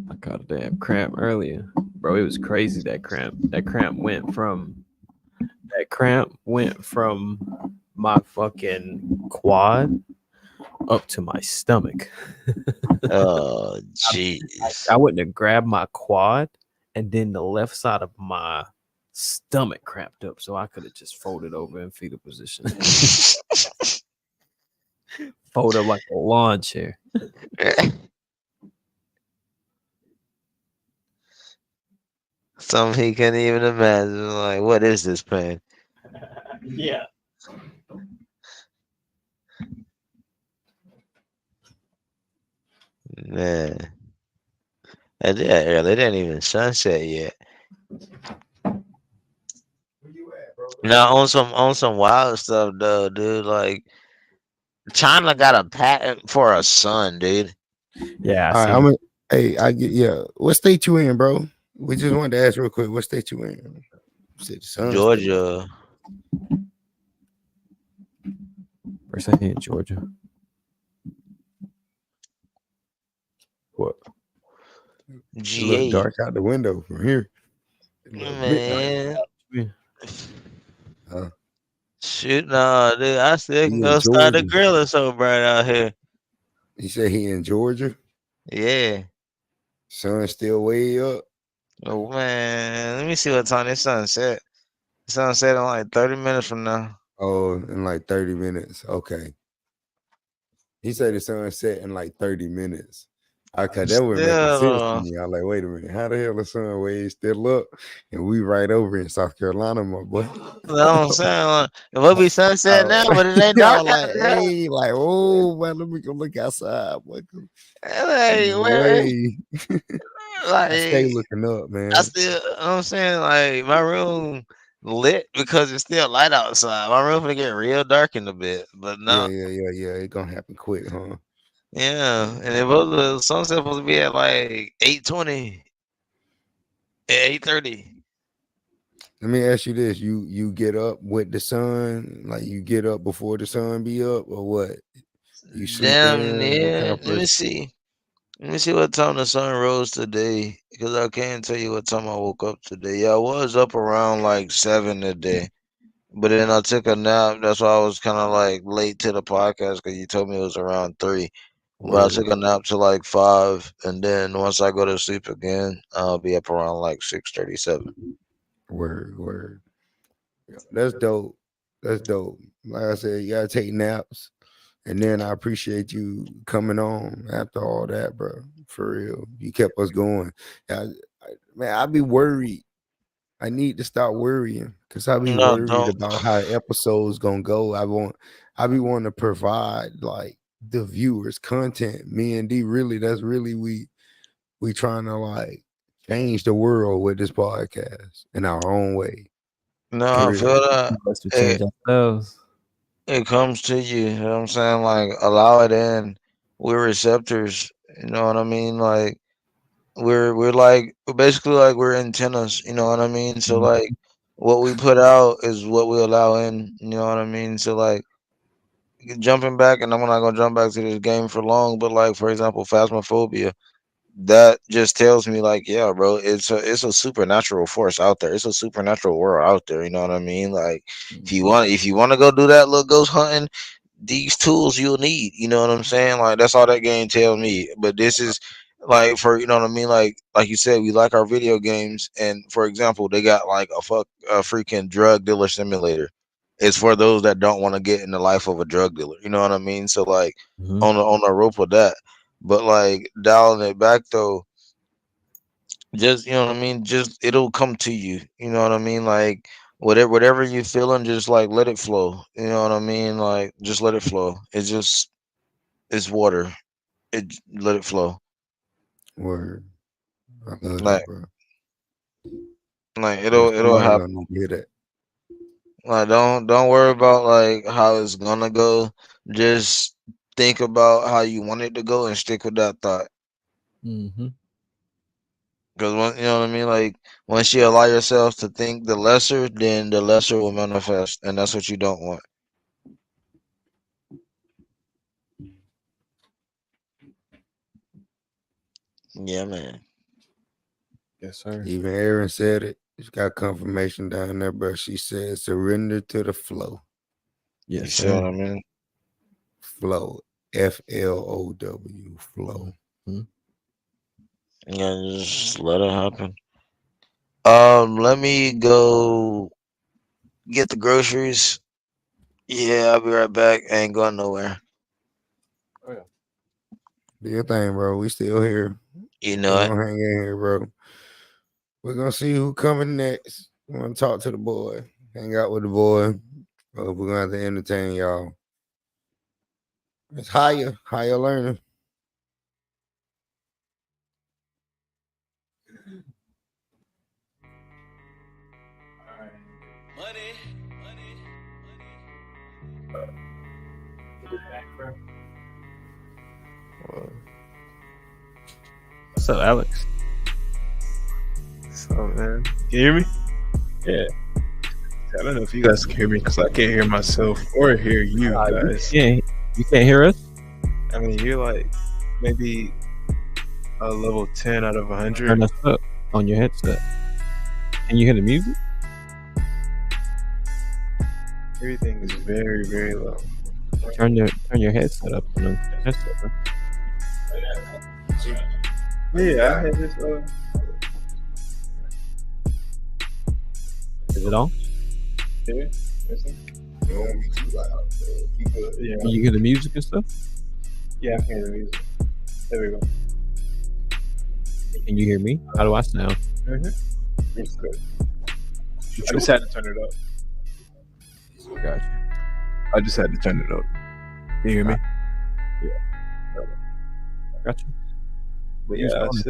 I caught a damn cramp earlier, bro. It was crazy. That cramp went from my fucking quad up to my stomach.
Oh, jeez.
I wouldn't have grabbed my quad, and then the left side of my stomach cramped up, so I could have just folded over in fetal position. Fold up like a lawn chair.
Something he couldn't even imagine. Like, what is this pain?
Yeah.
Man. And yeah, early. It ain't even sunset yet. Now on some wild stuff though, dude. Like China got a patent for a sun, dude.
Yeah,
All right, I get What state you in, bro? We just wanted to ask real quick. What state you in? You said the Sun State.
Georgia.
Where's that in Georgia? What?
It look
GA.
dark out the window from here. It look midnight.
Man.
Huh?
Shoot, no, dude. I still
He
can
in
go start a
Georgia.
grill or so bright out here.
He said he in Georgia.
Yeah.
Sun still way up.
Oh man, let me see what time this sunset. Sunset in like 30 minutes from now.
Oh, in like 30 minutes. Okay. He said the sun set in like 30 minutes. Okay, that would make sense to
Still,
me. I like, wait a minute, how the hell the sun way still up and we right over in South Carolina, my boy?
you know what I'm saying? Like, it will be sunset
Oh,
now, but it ain't
I
dark
was
out
like,
there.
hey, like, oh man, let me go look outside, boy.
Hey, where?
Way. I stay
Like,
looking up,
I
man.
still, you know what I'm saying? Like, my room lit because it's still light outside. My room gonna get real dark in a bit, but no.
Yeah. It gonna happen quick, huh?
Yeah, and it was the sunset supposed to be at like 8:20, 8:30.
Let me ask you this: you get up with the sun, like you get up before the sun be up, or what? You sleep
Damn
in? What kind
near.
of
Let me
person?
see. Let me see what time the sun rose today, because I can't tell you what time I woke up today. Yeah, I was up around like 7 today, but then I took a nap. That's why I was kind of like late to the podcast because you told me it was around 3. But I
Word,
took a nap till like 5, and then once I go to sleep again, I'll be up around like 6:37.
word. Yeah, that's dope. That's dope. Like I said, you gotta take naps, and then I appreciate you coming on after all that, bro. For real, you kept us going. Man, I be worried. I need to stop worrying because I be
No,
worried
don't.
about how episodes gonna go. I be wanting to provide like the viewers content. Me and D really, that's really we trying to like change the world with this podcast in our own way.
No,
For
I
real.
feel that.
Us to
It,
change ourselves.
it comes to you. You know what I'm saying? Like, allow it in. We're receptors. You know what I mean? Like, we're like basically like we're antennas. You know what I mean? So
Mhm.
like, what we put out is what we allow in. You know what I mean? So like, jumping back, and I'm not gonna jump back to this game for long, but like for example, phasmophobia. That just tells me like, yeah, bro, it's a supernatural force out there. It's a supernatural world out there. You know what I mean? Like, if you want to go do that little ghost hunting, these tools you'll need. You know what I'm saying? Like, that's all that game tells me. But this is like, for you know what I mean? Like you said, we like our video games, and for example, they got like a freaking drug dealer simulator. It's for those that don't want to get in the life of a drug dealer. You know what I mean? So like,
Mhm.
on the rope with that. But like dialing it back though, just you know what I mean, just it'll come to you. You know what I mean? Like, whatever you feeling, just like let it flow. You know what I mean? Like, just let it flow. It's water. Let it flow.
Word. I love that,
Like
bro.
like
Yeah,
it'll
somebody gonna
happen.
need to hear that.
Like, don't worry about like how it's gonna go. Just think about how you want it to go and stick with that thought.
Mhm.
Because you know what I mean, like once you allow yourself to think the lesser, then the lesser will manifest, and that's what you don't want. Yeah, man.
Yes, sir.
Even Aaron said it. She's got confirmation down there, bro. She said surrender to the flow.
You
Yes,
see what
sir.
I mean?
Flow. FLOW. Flow.
Mhm.
Yeah, just let it happen. Let me go get the groceries. Yeah, I'll be right back. I ain't going nowhere.
Do your thing, bro. We still here.
You
We're
know it.
gonna hang in here, bro. We're gonna see who coming next. We want to talk to the boy, hang out with the boy. We're gonna have to entertain y'all. It's Hiya learning.
What's up, Alex?
So man, can you hear me?
Yeah.
I don't know if you guys can hear me because I can't hear myself or hear you guys.
You can't hear us?
I mean, you're like maybe a level 10 out of 100.
Turn us up on your headset. Can you hear the music?
Everything is very, very low.
Turn your headset up on the headset, bro.
Yeah, I had this.
Is it on?
Yeah. Listen.
It won't be too loud. You good.
Yeah.
Can you hear the music and stuff?
Yeah, I can hear the music. There we go.
Can you hear me? How do I sound?
Mm-hmm. It's good. I just had to turn it up.
Gotcha.
I just had to turn it up. Can you hear me?
Gotcha.
But
He's
yeah,
on it.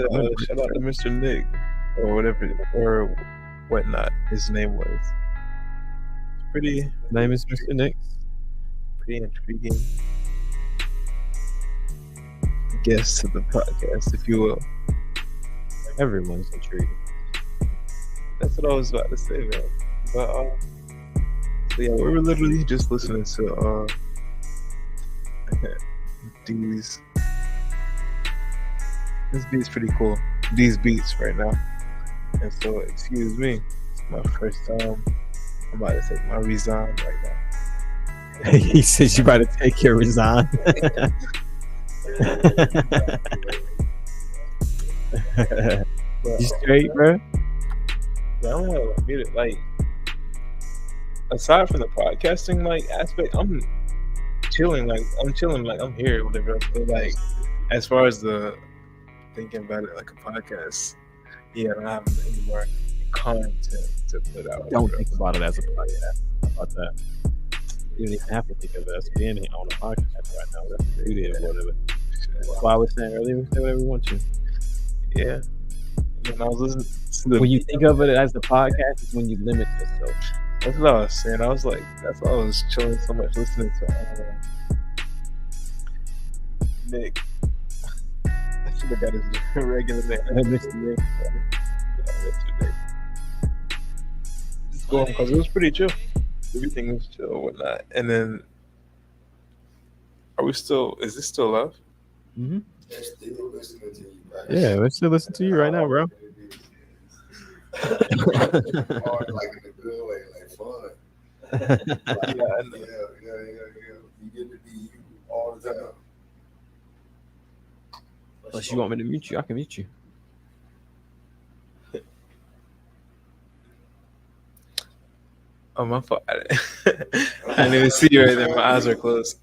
shout out to Mr. Nick or whatever or whatnot his name was. Pretty
Name is Mr. Nick.
pretty intriguing guest to the podcast, if you will.
Everyone's intrigued.
That's what I was about to say, man. But so yeah, we were literally just listening to these. This beat's pretty cool. These beats right now. And so, excuse me, it's my first time. I'm about to take my resign right now.
He says you about to take your resign.
But,
You straight, bro?
I don't know, like aside from the podcasting like aspect, I'm chilling, like I'm here, whatever. But like as far as the thinking about it like a podcast, yeah, I don't have any more content to put out.
Don't think about it as a podcast. How about that? You don't even have to think of it as being on a podcast right now. That's the beauty of whatever. That's why I was saying earlier, we say whatever we want to.
Yeah. And I was listening to the
When you think of it as the podcast, it's when you limit yourself.
That's what I was saying. I was like, that's why I was chilling so much listening to Nick. I should have got his regular name.
Mr. Nick.
Mr. Nick. Just going because it was pretty chill. Everything was chill and whatnot. And then, is this still live?
Mm-hmm.
They're still listening to you, bro.
Yeah, let's still listen to you right now, bro.
Hard, like in a good way, like fun. Like, yeah. You get to be you all the time.
Unless you want me to mute you, I can mute you.
Oh, my fault. I didn't even see you right there. My eyes are closed.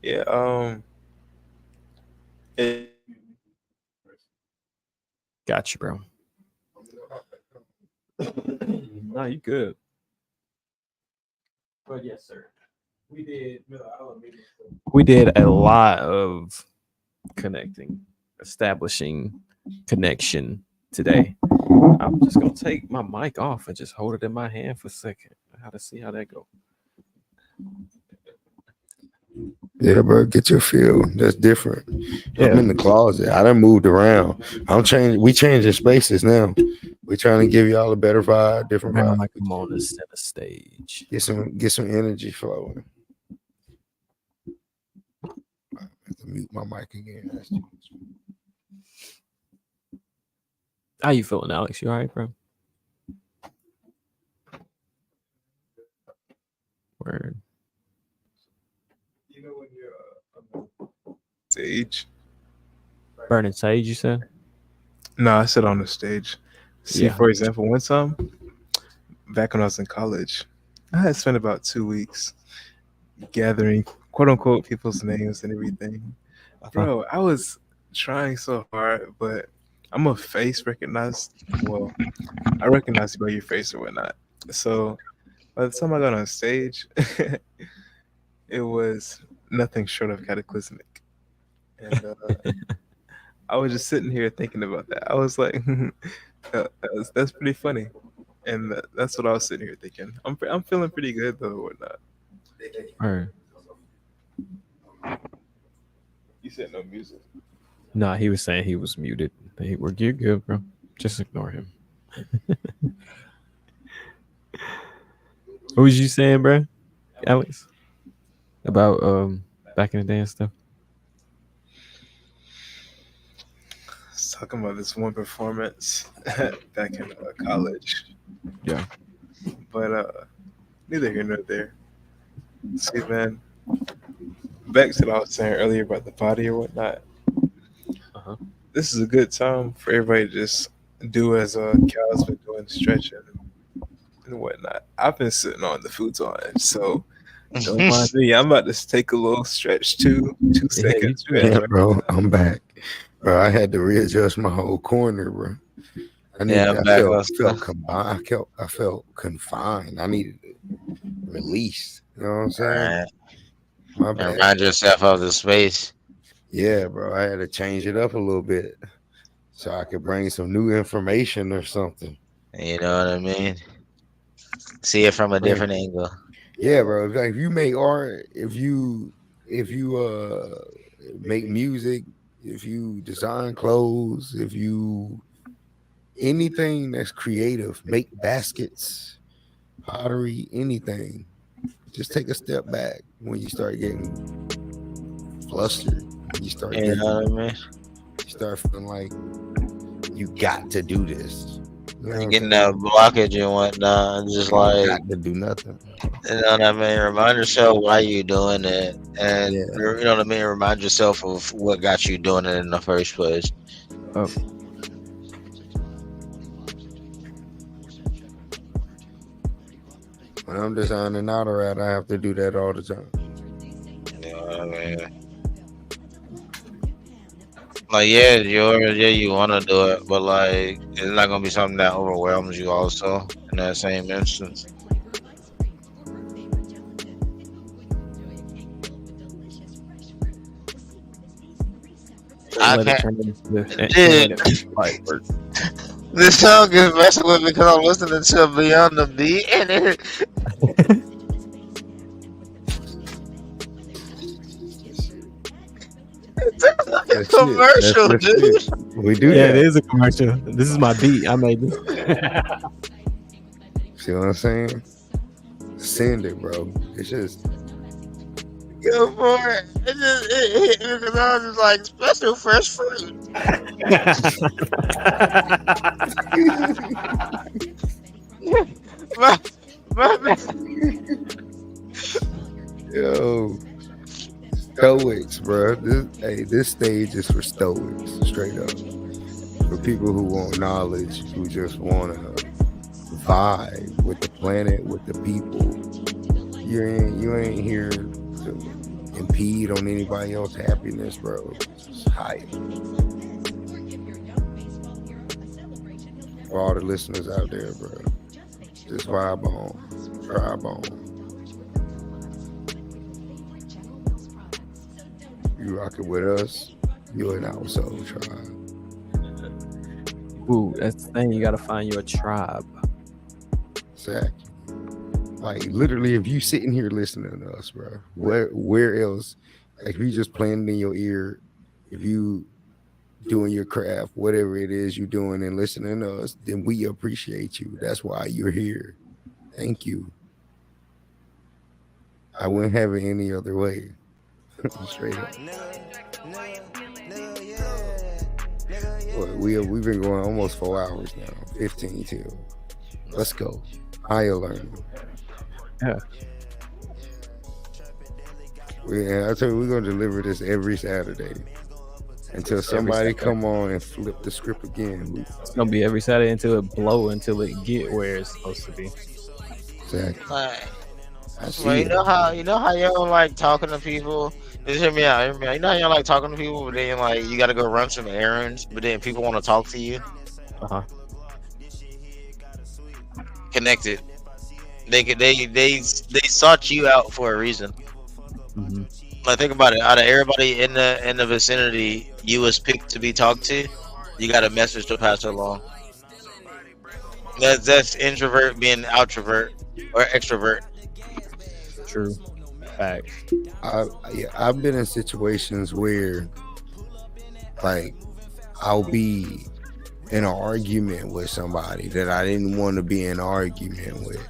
Yeah.
Got you, bro. No, you good. But yes, sir. We did a lot of connecting, establishing connection today. I'm just gonna take my mic off and just hold it in my hand for a second. How to see how that go.
Yeah, bro, get your feel. That's different.
Yeah.
I'm in the closet. I done moved around. We changing spaces now. We're trying to give y'all a better vibe, different
Man,
vibe.
like I'm on the center stage.
Get some energy flowing. I have to mute my mic again. That's too much.
How you feeling, Alex? You all right, bro? Word.
You know when you're on stage?
Burning sage, you said?
No, I said on the stage. See,
Yeah.
for example, one time back when I was in college, I had spent about 2 weeks gathering quote unquote people's names and everything. Bro, I was trying so hard, but I'm a face recognized. Well, I recognize you by your face or whatnot. So by the time I got on stage, it was nothing short of cataclysmic. And I was just sitting here thinking about that. I was like, that's pretty funny. And that's what I was sitting here thinking. I'm feeling pretty good though, or whatnot.
Word.
You said no music.
Nah, he was saying he was muted. You're good, bro. Just ignore him. What was you saying, bro? Alex? About back in the day and stuff?
I was talking about this one performance back in college.
Yeah.
But neither here nor there. See, man, back to what I was saying earlier about the body or whatnot.
Uh-huh.
This is a good time for everybody to just do as Cal's been doing, stretching, and whatnot. I've been sitting on the futon, so don't mind me. I'm about to take a little stretch too. 2 second
you
stretch.
Yeah, bro, I'm back. Bro, I had to readjust my whole corner, bro.
Yeah,
I
back
felt
on stuff.
combined. I felt confined. I needed it released. You know what I'm saying?
Right.
My
And
bad.
remind yourself of the space.
Yeah, bro. I had to change it up a little bit so I could bring some new information or something.
You know what I mean? See it from a
Man,
different angle.
yeah, bro. Like if you make art, if you make music, if you design clothes, if you anything that's creative, make baskets, pottery, anything. Just take a step back when you start getting flustered. You start
You know what I mean?
you start feeling like you got to do this. You know what I'm
Getting
saying?
that blockage and whatnot. Just
You don't
like,
got to do nothing.
you know what I mean? Remind yourself why you doing it. And
Yeah.
you know what I mean? Remind yourself of what got you doing it in the first place.
Oh,
When I'm designing auto rat, I have to do that all the time.
You know what I mean? Like, yeah, you want to do it, but like, it's not gonna be something that overwhelms you. Also, in that same instance, I
let it
can't.
turn into
Dude.
firework.
This song is messing with me because I'm listening to Beyond the Beat, and it, it's like a
That's it.
commercial,
That's
dude.
it. We do
Yeah,
that.
it is a commercial. This is my beat. I made this.
See what I'm saying? Send it, bro. It's just
Go for it. It just it hit me because I was just like special fresh fruit. my,
yo stoics, bro. This stage is for stoics, straight up. For people who want knowledge, who just want to vibe with the planet, with the people. You ain't here to impede on anybody else's happiness, bro. Just hype. For all the listeners out there, bro. Just vibe on. Vibe on. You rocking with us, you in our soul tribe.
Ooh, that's the thing. You gotta find your tribe.
Exactly. Like literally, if you sitting here listening to us, bro, where else? Like if you just playing in your ear, if you doing your craft, whatever it is you doing and listening to us, then we appreciate you. That's why you're here. Thank you. I wouldn't have it any other way. Straight up. We've been going almost 4 hours now. 15 till. Let's go. Hiya learning.
Yeah.
I tell you, we're gonna deliver this every Saturday until somebody come on and flip the script again.
It's gonna be every Saturday until it blow, until it get where it's supposed to be.
Exactly.
Like,
I see
well,
it.
you know how y'all like talking to people. Just hear me out. Hear me out. You know how y'all like talking to people, but then like you got to go run some errands, but then people want to talk to you.
Uh-huh.
Connected. They sought you out for a reason.
Mm-hmm.
Like think about it. Out of everybody in the vicinity, you was picked to be talked to. You got a message to pass along. That's introvert being outrovert or extrovert.
True. Facts.
I've been in situations where like I'll be in an argument with somebody that I didn't want to be in an argument with,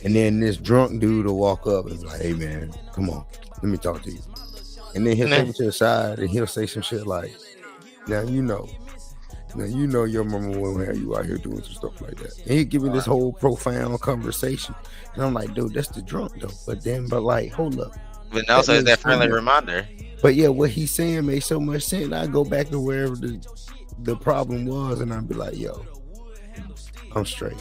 and then this drunk dude will walk up and be like, "Hey man, come on, let me talk to you," and then he'll take me to the side and he'll say some shit like, now you know your mama won't have you out here doing some stuff like that. And he'll give me this whole profound conversation. And I'm like, dude, that's the drunk though. But like, hold up.
But now it's that friendly
sense.
reminder.
But yeah, what he's saying makes so much sense. I go back to wherever the problem was and I'd be like, yo, I'm straight.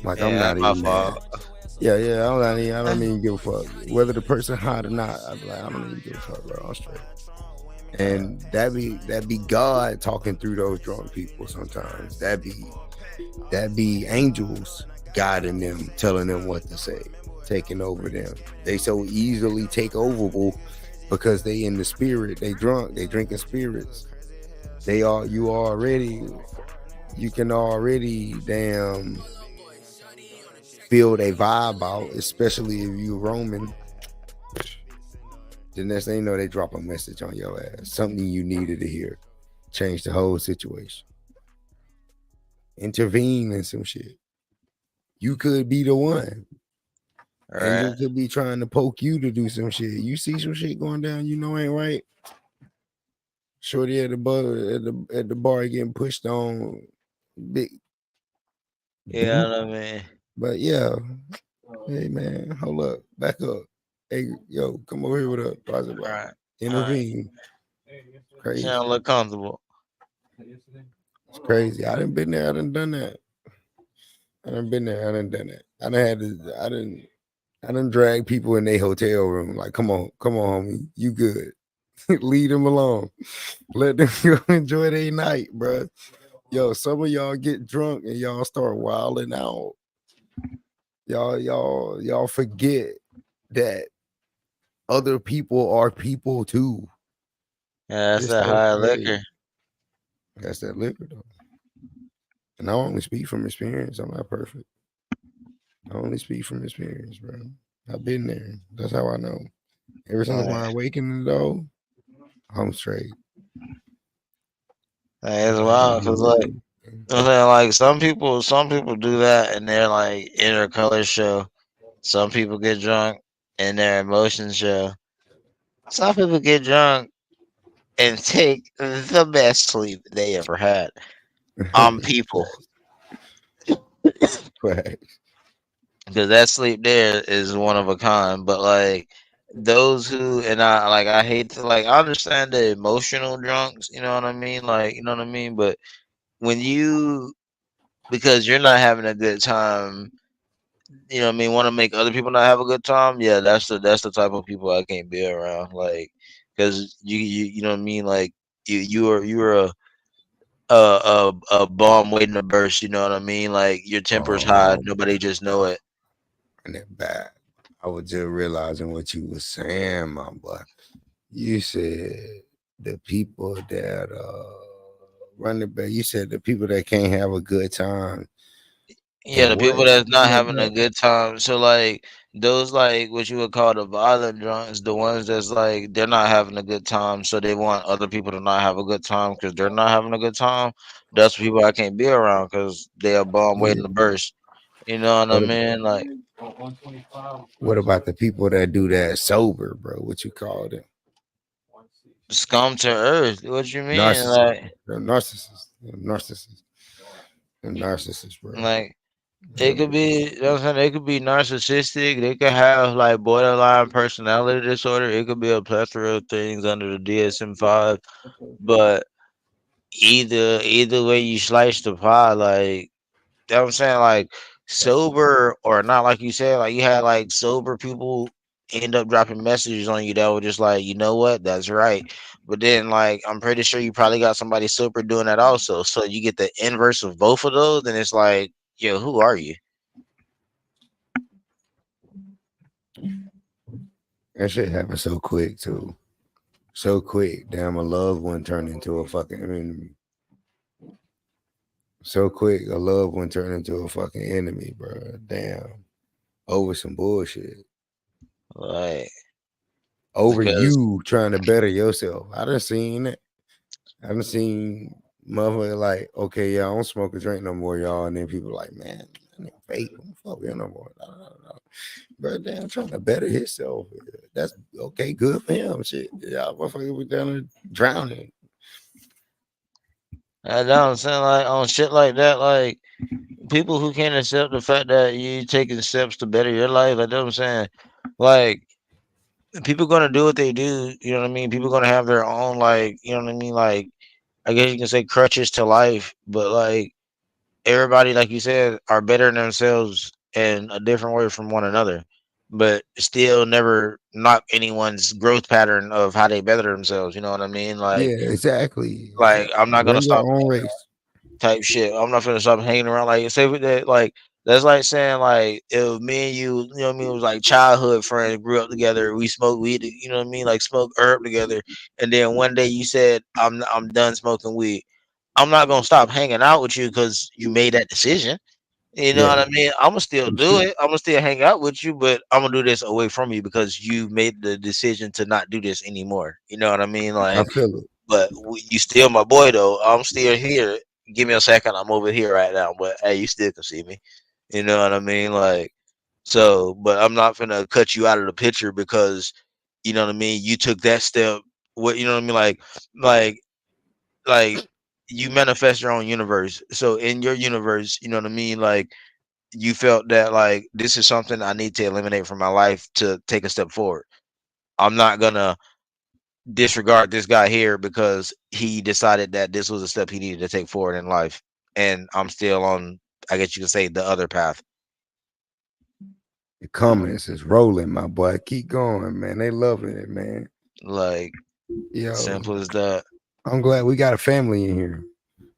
Like I'm
Yeah,
not
that's my
even mad.
fault.
Yeah. I don't even give a fuck whether the person hot or not. I'm like, I don't even give a fuck, bro. I'm straight. And that be God talking through those drunk people sometimes. That be angels guiding them, telling them what to say, taking over them. They so easily take overable because they in the spirit. They drunk. They drinking spirits. You can already damn feel they vibe out, especially if you Roman. The next thing you know, they drop a message on your ass, something you needed to hear, change the whole situation, intervene in some shit. You could be the one.
Right.
Angel could be trying to poke you to do some shit. You see some shit going down, you know ain't right. Shorty at the bar getting pushed on, big.
Yeah, I mean,
But yeah, hey man, hold up, back up. Hey, yo, come over here with us. Positive.
right. All right.
Intervene. Crazy.
Sound look comfortable.
It's crazy. I done been there. I done done that. I done been there. I done done that. I done had to. I done drag people in their hotel room. Like, come on, homie, you good? Leave them alone. Let them go enjoy their night, bro. Yo, some of y'all get drunk and y'all start wilding out. Y'all forget that other people are people too.
Yeah, that's
It's
that
so
high
crazy.
liquor.
That's that liquor though. And I only speak from experience. I'm not perfect. I only speak from experience, bro. I've been there. That's how I know. Ever since my awakening though, I'm straight.
Hey, it's wild because like I'm saying, like some people do that in their like inner color show. Some people get drunk in their emotions show. Some people get drunk and take the best sleep they ever had on people.
Facts.
Because that sleep there is one of a kind. But like those who and I hate to like I understand the emotional drunks, you know what I mean? Like, you know what I mean? But when you because you're not having a good time, you know what I mean, want to make other people not have a good time, yeah, that's the type of people I can't be around. Like, because you know what I mean, like you are a bomb waiting to burst. You know what I mean? Like your temper's high, nobody just know it.
And that bad. I was just realizing what you were saying, my boy. You said the people that run the back. You said the people that can't have a good time.
Yeah,
And
the
what?
people that's not
Like
having a
what?
good time. So like those like what you would call the violent drunks, the ones that's like they're not having a good time, so they want other people to not have a good time because they're not having a good time. That's people I can't be around because they are bomb
Yeah.
waiting to burst. You know what I
What,
mean? Like
what about the people that do that sober, bro? What you call them?
scum to earth. What you mean?
Narcissists. They're narcissists. They're narcissists. They're narcissists, bro.
Like it could be, you know what I'm saying? They could be narcissistic. They could have like borderline personality disorder. It could be a plethora of things under the DSM-5. But either way you slice the pie, like you know what I'm saying, like sober or not, like you said, like you had like sober people end up dropping messages on you that were just like, you know what, that's right. But then like I'm pretty sure you probably got somebody sober doing that also. So you get the inverse of both of those, and it's like, yo, who are you?
That shit happened so quick too. So quick. Damn, a loved one turned into a fucking enemy. So quick, a loved one turned into a fucking enemy, bro. Damn. Over some bullshit.
Like
Over
because
you trying to better yourself. I done seen it. I done seen motherfucker like, okay, yeah, I don't smoke or drink no more, y'all. And then people like, man, I need vape. I don't fuck with him no more. No. Bro, damn, trying to better himself. That's okay, good for him. Shit. Y'all motherfucker was down there drowning.
I know what I'm saying, like on shit like that, like people who can't accept the fact that you taking steps to better your life, like, you know what I'm saying? Like people gonna do what they do, you know what I mean? People gonna have their own like, you know what I mean? Like I guess you can say crutches to life, but like everybody, like you said, are better than themselves in a different way from one another, but still never knock anyone's growth pattern of how they better themselves. You know what I mean?
Yeah, exactly.
Like I'm not gonna
Run your
stop
own race.
type shit. I'm not gonna stop hanging around. Like say with that, like that's like saying like if me and you, you know what I mean, it was like childhood friends, grew up together, we smoked weed, you know what I mean, like smoke herb together, and then one day you said I'm done smoking weed. I'm not gonna stop hanging out with you because you made that decision. You know what
Yeah,
I mean? I'm gonna still
for
do
sure.
it. I'm gonna still hang out with you, but I'm gonna do this away from you because you made the decision to not do this anymore. You know what I mean?
I
Like,
feel it.
but you still my boy though. I'm still here. Give me a second. I'm over here right now, but hey, you still can see me. You know what I mean? Like, so, but I'm not gonna cut you out of the picture because you know what I mean. You took that step. What you know what I mean? Like, like you manifest your own universe. So in your universe, you know what I mean? Like you felt that like this is something I need to eliminate from my life to take a step forward. I'm not gonna disregard this guy here because he decided that this was a step he needed to take forward in life. And I'm still on, I guess you could say, the other path.
The comments is rolling, my boy. Keep going, man. They loving it, man.
Like
Yo,
simple as that.
I'm glad we got a family in here.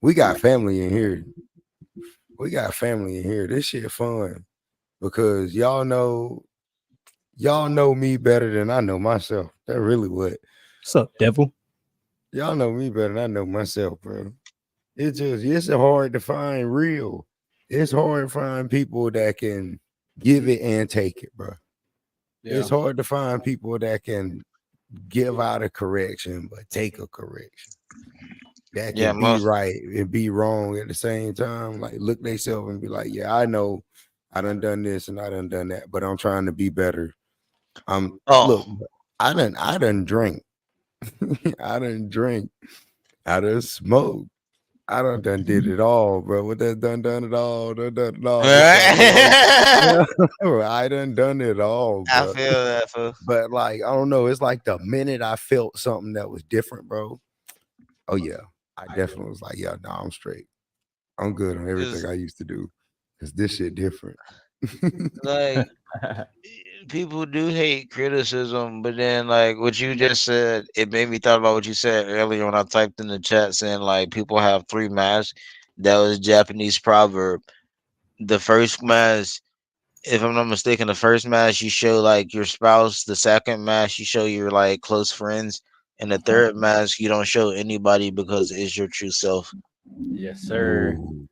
We got family in here. We got family in here. This shit fun because y'all know me better than I know myself. That really what.
What's up, devil?
Y'all know me better than I know myself, bro. It's hard to find real. It's hard to find people that can give it and take it, bro. It's hard to find people that can give out a correction but take a correction. That
Yeah,
can be
most.
right and be wrong at the same time. Like look themselves and be like, yeah, I know I done this and I done that, but I'm trying to be better.
Oh,
Look, I done drink. I done drink. I done smoke. I done did it all, bro. What that done it all, done it all. It's like,
I
I done it all, bro.
feel that, fool.
But like, I don't know. It's like the minute I felt something that was different, bro. Oh yeah, I definitely was like, yeah, no, I'm straight. I'm good on everything
'Cause,
I used to do. Cause this shit different.
like people do hate criticism, but then like what you just said, it made me thought about what you said earlier when I typed in the chat saying like people have three masks. That was a Japanese proverb. The first mask, if I'm not mistaken, the first mask you show like your spouse, the second mask you show your like close friends, and the third mask you don't show anybody because it's your true self.
Yes, sir.
Ooh,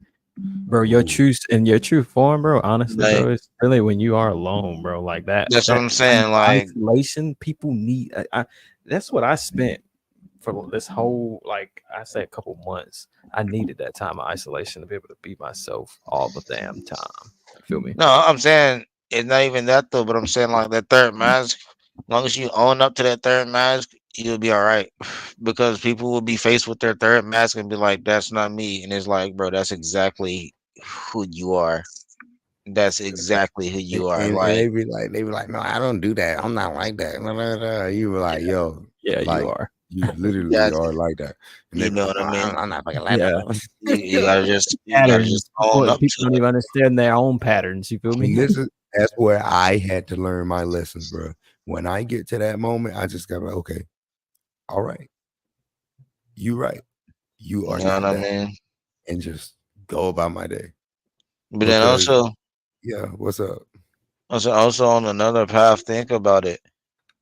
Bro, your true in your true form, bro. Honestly,
Like
bro, it's really when you are alone, bro. Like that,
that's what
that
I'm
time
saying.
of
Like
isolation, people need. That's what I spent for this whole, like I say, a couple months. I needed that time of isolation to be able to be myself all the damn time. You feel me?
no, I'm saying it's not even that though, but I'm saying like that third mask, as long as you own up to that third mask, you'll be all right. Because people will be faced with their third mask and be like, that's not me. And it's like, bro, that's exactly who you are. That's exactly who
and,
you are.
and
Like,
they be like, no, I don't do that. I'm not like that. Blah, blah, blah. You were like, yo,
Yeah, you
like
are.
you literally
that's,
are like that. And they
you
be
know
like,
what
no,
I mean?
I'm not fucking like
Yeah,
that.
You gotta just own
patterns.
up
People
to
don't
it.
even understand their own patterns. You feel me?
And that's where I had to learn my lessons, bro. When I get to that moment, I just got like, okay, all right, you right. You
You
are
know what
not
I
that.
mean?
And just go about my day.
But then
Because
also,
yeah, what's up?
also on another path, think about it.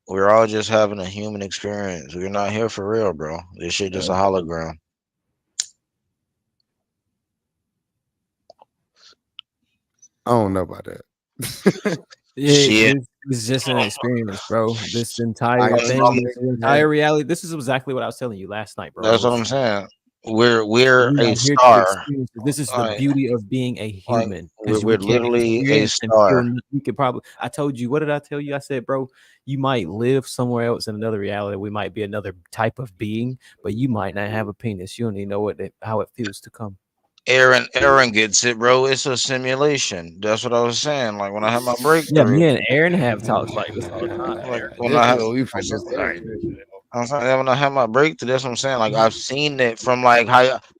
We're all just having a human experience. We're not here for real, bro. This shit just a
Yeah,
hologram.
I don't know about that.
Shit.
It's just an experience, bro. This
I
entire
am
That's,
thing,
just
this
making
entire reality. This is exactly what I was telling you last night, bro.
that's what I'm saying. We're
We
a
are here to
star.
experience it. This is the
Like
beauty of being a
like
human
we're,
because we
we're
can
literally a
experience and feel.
star.
We could probably. I told you. What did I tell you? I said, bro, you might live somewhere else in another reality. We might be another type of being, but you might not have a penis. You don't even know how it feels to come.
Aaron gets it, bro. It's a simulation. That's what I was saying. Like when I had my
Yeah,
breakthrough.
me and Aaron have talks like this all the time.
Like
Aaron.
when
this
I
is
had
what we finna start.
I'm saying when I have my breakthrough, that's what I'm saying. Like I've seen it from like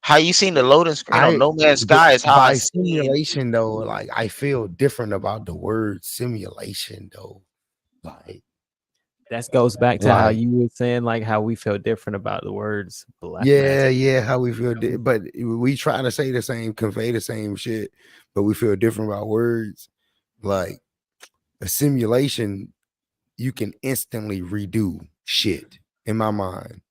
how you seen the loading screen on
I
No Man's Sky is how I
by
seen.
simulation though, like I feel different about the word simulation though. Like
That goes back to how
like
you were saying, like how we felt different about the words black
yeah,
magic.
yeah, how we feel, but we try to say the same, convey the same shit, but we feel different about words. Like a simulation, you can instantly redo shit in my mind.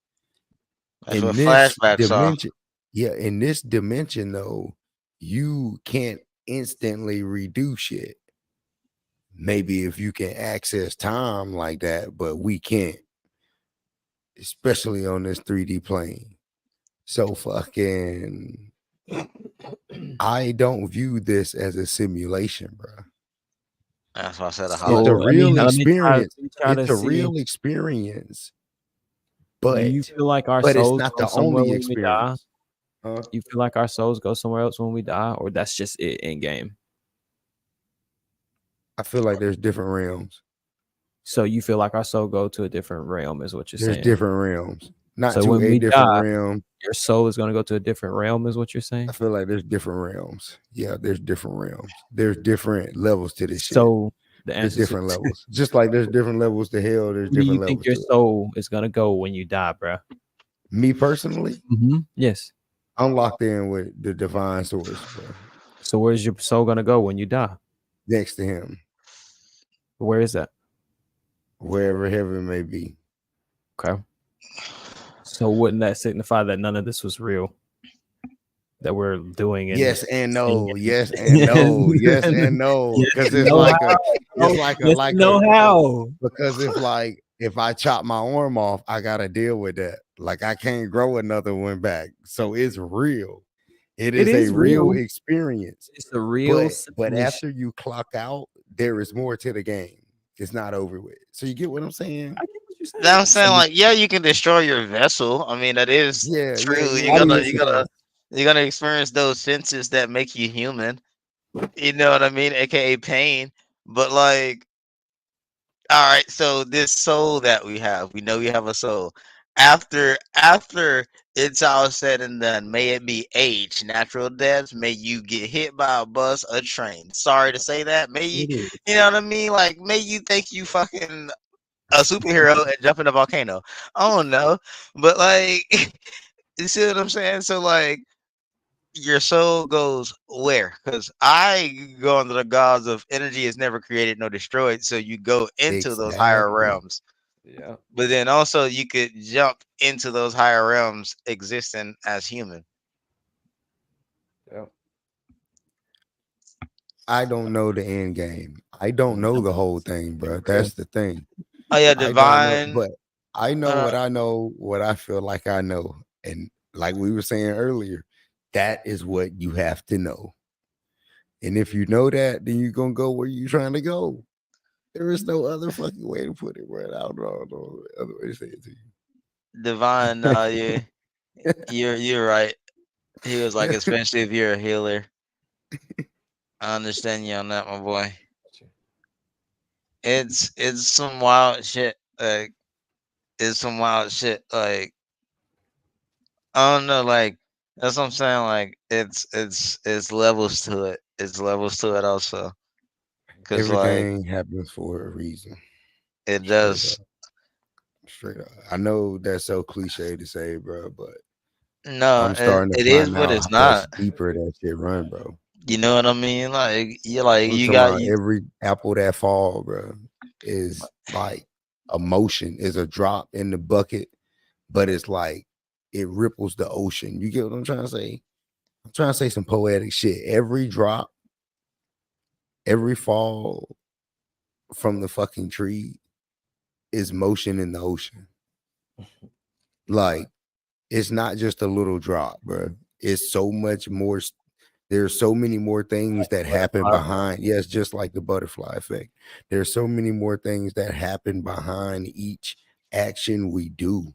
That's
In
what
this
flashbacks are.
dimension, yeah, in this dimension though, you can't instantly redo shit. Maybe if you can access time like that, but we can't, especially on this 3D plane. So fucking I don't view this as a simulation, bro.
That's why I said a
It's a
hologram.
So let me
real experience.
let me try to
It's a
see.
real experience,
Do you
but
feel like our
it's
souls
not
go
the
somewhere
only
when we die?
experience. Huh?
You feel like our souls go somewhere else when we die, or that's just it in game?
I feel like there's different realms.
So you feel like our soul go to a different realm, is what you're
There's
saying.
different realms, not
So
to
when
a
we
different
die,
realm.
your soul is gonna go to a different realm, is what you're
I
saying.
feel like there's different realms. Yeah, there's different realms. There's different levels to this shit.
So the
There's
answer to
different levels. Just like there's different levels to hell, there's
where do you
different
think
levels
your
to it.
soul is gonna go when you die, bro?
Me personally,
Yes.
I'm locked in with the divine source, bro.
So where's your soul gonna go when you die?
Next to him,
Where is that?
wherever heaven may be.
Okay. So wouldn't that signify that none of this was real? That we're doing and
Yes and
seeing
no, yes and
and
no, yes and no.
yes
Because
and
it's
no
like
how. Yes and no how.
because if I chop my arm off, I gotta deal with that. Like I can't grow another one back. So it's real. It
It
is a
is
real
real.
experience.
It's a real
But
simulation.
after you clock out, there is more to the game. It's not over with. So you get what I'm saying?
I get what you're
That I'm
saying.
saying, like, yeah, you can destroy your vessel. I mean, that is
Yeah, yeah,
true.
yeah,
You
How do
yeah.
gotta,
you
you
Yeah.
gotta, you gotta experience those senses that make you human. You know what I mean? AKA pain. But like, all right, so this soul that we know we have a soul. After it's all said and done, may it be age, natural death, may you get hit by a bus, a train. Sorry to say that. May you,
it is.
you know what I mean? Like, may you think you fucking a superhero and jump in a volcano. I don't know, but like, you see what I'm saying? So like, your soul goes where? Because I go under the gods of energy is never created nor destroyed. So you go into those higher
Exactly.
realms,
Yeah.
but then also you could jump into those higher realms existing as human.
Yeah.
I don't know the end game. I don't know the whole thing, bro.
Real.
That's the thing.
Oh yeah,
I don't know,
divine.
but I know
Uh,
what I know, what I feel like I know. And like we were saying earlier, that is what you have to know. And if you know that, then you're gonna go where you're trying to go. There is no other fucking way to put it, bro. I don't know the other way to say it to
divine. Yeah, you're right. He was like,
you.
especially if you're a healer. I understand you on that, my boy. It's some wild shit. Like, it's some wild shit. Like, I don't know. Like, that's what I'm saying. Like, it's levels to it. It's levels to it also. Cause like
Everything happens for a reason.
it
Straight
does.
up. Straight up. I know that's so cliche to say, bro, but
No,
I'm starting to
it is,
find
but
out
it's
how much
not.
deeper that shit run, bro.
You know what I mean? Like
I'm
you
talking
got
about
you.
every apple that fall, bro, is like emotion, is a drop in the bucket, but it's like it ripples the ocean. You get what I'm trying to say? I'm trying to say some poetic shit. Every drop, every fall from the fucking tree is motion in the ocean. Like it's not just a little drop, bro. It's so much more. There's so many more things that happen
Butterfly.
behind. Yes, just like the butterfly effect. There's so many more things that happen behind each action we do.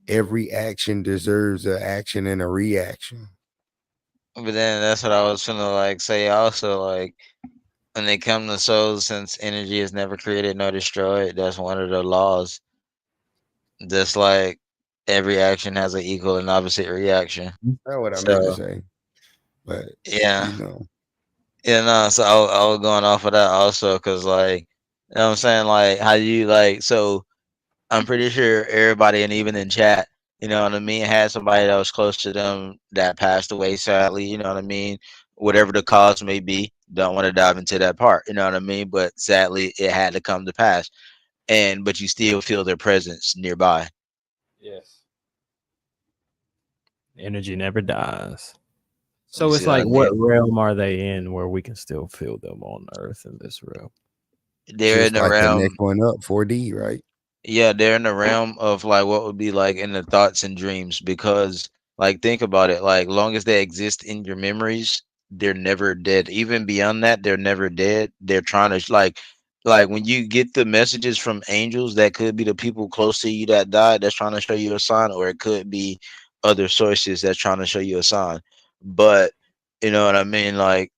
Every action deserves an action and a reaction.
But then that's what I was gonna like say also, like when they come to souls, since energy is never created nor destroyed, that's one of the laws. Just like every action has an equal and opposite reaction.
That's what I meant to
So
say. But
yeah,
you know,
yeah, no. So I was going off of that also, cause like, you know what I'm saying, like how you like. So I'm pretty sure everybody, and even in chat, you know what I mean, had somebody that was close to them that passed away sadly. You know what I mean, whatever the cause may be. Don't want to dive into that part. You know what I mean, but sadly, it had to come to pass. And but you still feel their presence nearby.
Yes.
Energy never dies.
You
So
see
it's
what I
like, what
mean?
realm are they in where we can still feel them on Earth in this realm?
They're in
just
the
like the
realm.
next one up, 4D, right?
Yeah, they're in the realm of like what would be like in the thoughts and dreams, because like think about it, like long as they exist in your memories, they're never dead. Even beyond that, they're never dead. They're trying to like when you get the messages from angels, that could be the people close to you that died that's trying to show you a sign, or it could be other sources that's trying to show you a sign. But you know what I mean? Like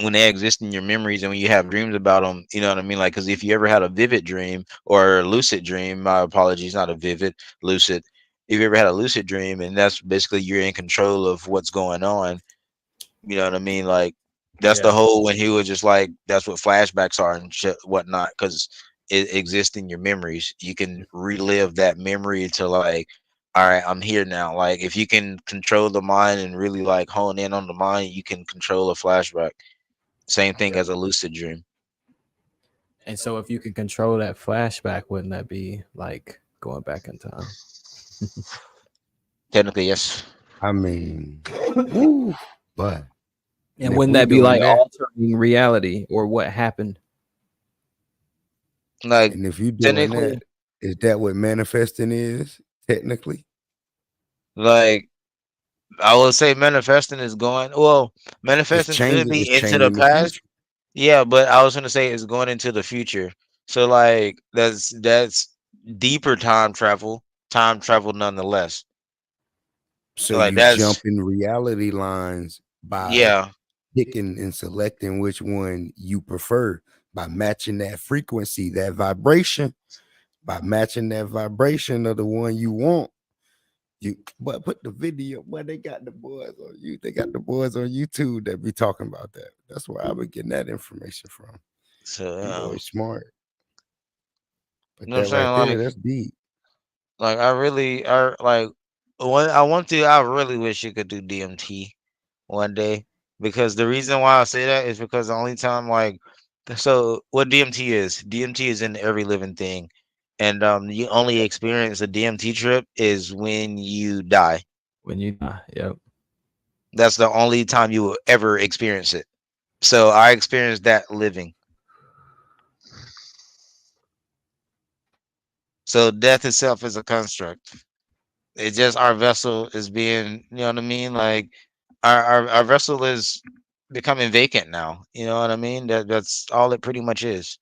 when they exist in your memories and when you have dreams about them, you know what I mean? Like, because if you ever had a vivid dream or a lucid dream, my apologies, not a vivid, lucid. If you ever had a lucid dream, and that's basically you're in control of what's going on, you know what I mean? Like, that's the
Yeah.
whole when he was just like, that's what flashbacks are and shit, whatnot, because it exists in your memories. You can relive that memory to like, all right, I'm here now. Like, if you can control the mind and really like hone in on the mind, you can control a flashback. Same thing
Yeah.
as a lucid dream.
And so if you can control that flashback, wouldn't that be like going back in time?
Technically, yes.
I mean, woo, but and
And
if
wouldn't
we
that be
doing
like
that,
altering reality or what happened?
Like
and if you doing that,
technically,
is that what manifesting is? Technically,
like I would say manifesting is going well, manifesting could
it's
be into the
changing the
past.
future.
Yeah, but I was gonna say it's going into the future. So like that's deeper time travel nonetheless.
So
Like
you jump
that's
in reality lines by
yeah.
picking and selecting which one you prefer by matching that frequency, that vibration, by matching that vibration of the one you want. You but put the video, but they got the boys on you. They got the boys on YouTube that be talking about that. That's where I've been getting that information from.
So
Them boys smart.
you
But
know what I'm
that right
saying?
there, that's deep.
Like I really I like when I want to I really wish you could do DMT one day, because the reason why I say that is because the only time like so what DMT is in every living thing, and you only experience a DMT trip is when you die.
When you die. Yep.
That's the only time you will ever experience it. So I experienced that living. So death itself is a construct. It's just our vessel is being, you know what I mean, like our vessel is becoming vacant now, you know what I mean, that's all it pretty much is.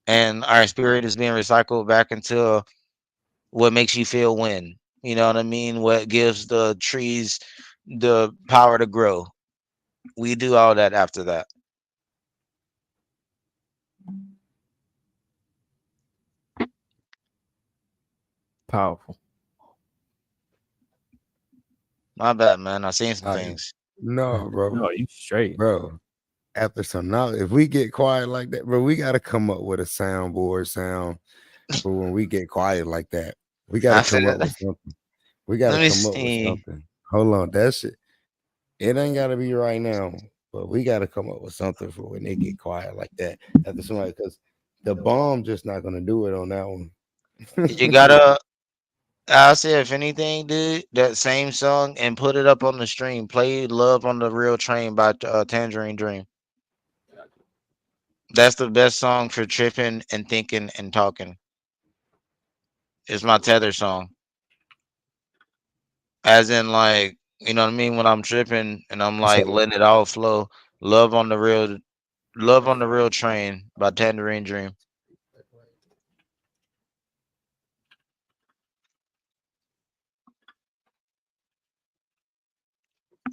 And our spirit is being recycled back into what makes you feel when, you know what I mean, what gives the trees the power to grow. We do all that after that.
Powerful.
My bad, man, I seen some
Like,
things.
no, bro,
No, you straight.
bro. After some knowledge, if we get quiet like that, bro, we gotta come up with a soundboard sound for when we get quiet like that. We gotta
I
come up
feel
with something. We gotta
let me
come up with
see.
something. Hold on, that shit. It ain't gotta be right now, but we gotta come up with something for when they get quiet like that after somebody, because the bomb just not gonna do it on that one.
You gotta I say if anything, dude, that same song and put it up on the stream. Play "Love on the Real Train" by Tangerine Dream. That's the best song for tripping and thinking and talking. It's my tether song. As in, like, you know what I mean? When I'm tripping and I'm like
So
letting it all flow. Love on the real, Love on the Real Train by Tangerine Dream.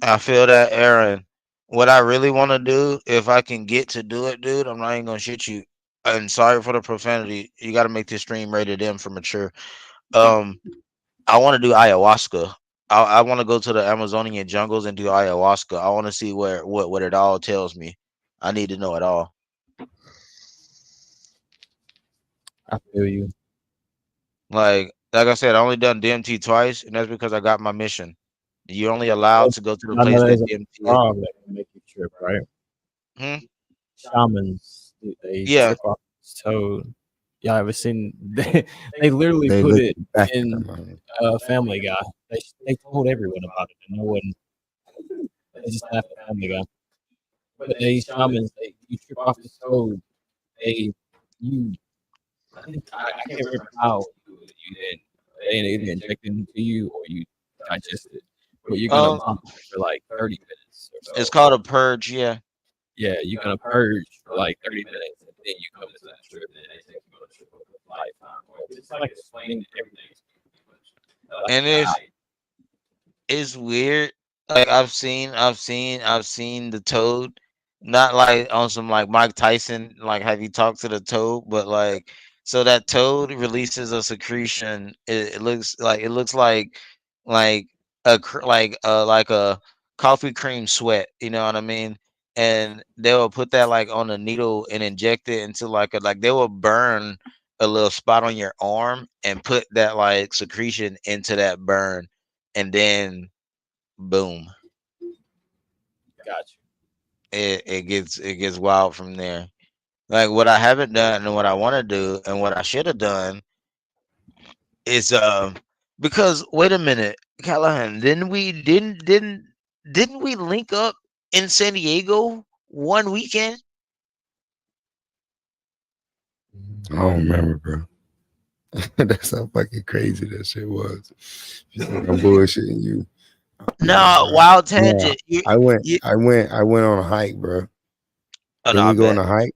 I feel that, Aaron. What I really want to do, if I can get to do it, dude, I'm not even gonna shit you. and sorry for the profanity. You got to make this stream rated M for mature. Um, I want to do ayahuasca. I want to go to the Amazonian jungles and do ayahuasca. I want to see what it all tells me. I need to know it all.
I feel you.
Like I said, I only done DMT twice, and that's because I got my mission. You're only allowed to go to the
I know
place
there's
that
a
DMT is.
frog that can make you trip, right?
Hmm?
Shamans, they
Yeah.
trip off this toad. Y'all ever seen? They literally
They
put
look
it
back at
in
them.
Family Guy. They told everyone about it, and no one. They just laughed at Family Guy. But they shamans, you trip off this toad. You I think I can't remember how you do it. They either inject it into you or you digest it. But you're gonna
Um,
vomit for like 30 minutes or
it's
so.
called a purge. Yeah.
Yeah, you're gonna purge for like 30 minutes, and then you come to that trip, and then they take you on a trip of a lifetime. It's like explaining everything. Like,
And it's weird. Like I've seen the toad, not like on some like Mike Tyson, like have you talked to the toad, but like so that toad releases a secretion. It looks like like a coffee cream sweat. You know what I mean? And they will put that like on a needle and inject it into like they will burn a little spot on your arm and put that like secretion into that burn, and then boom,
got
it gets wild from there. Like what I haven't done and what I want to do and what I should have done is because wait a minute, Callahan, didn't we link up in San Diego one weekend?
I don't remember, bro. That's how fucking crazy that shit was. You think I'm bullshitting you?
No,
Bro.
wild
Yeah,
tangent. You,
I went,
you,
I went, I went on a hike, bro.
oh no,
Didn't
I
we go on
bet.
a hike?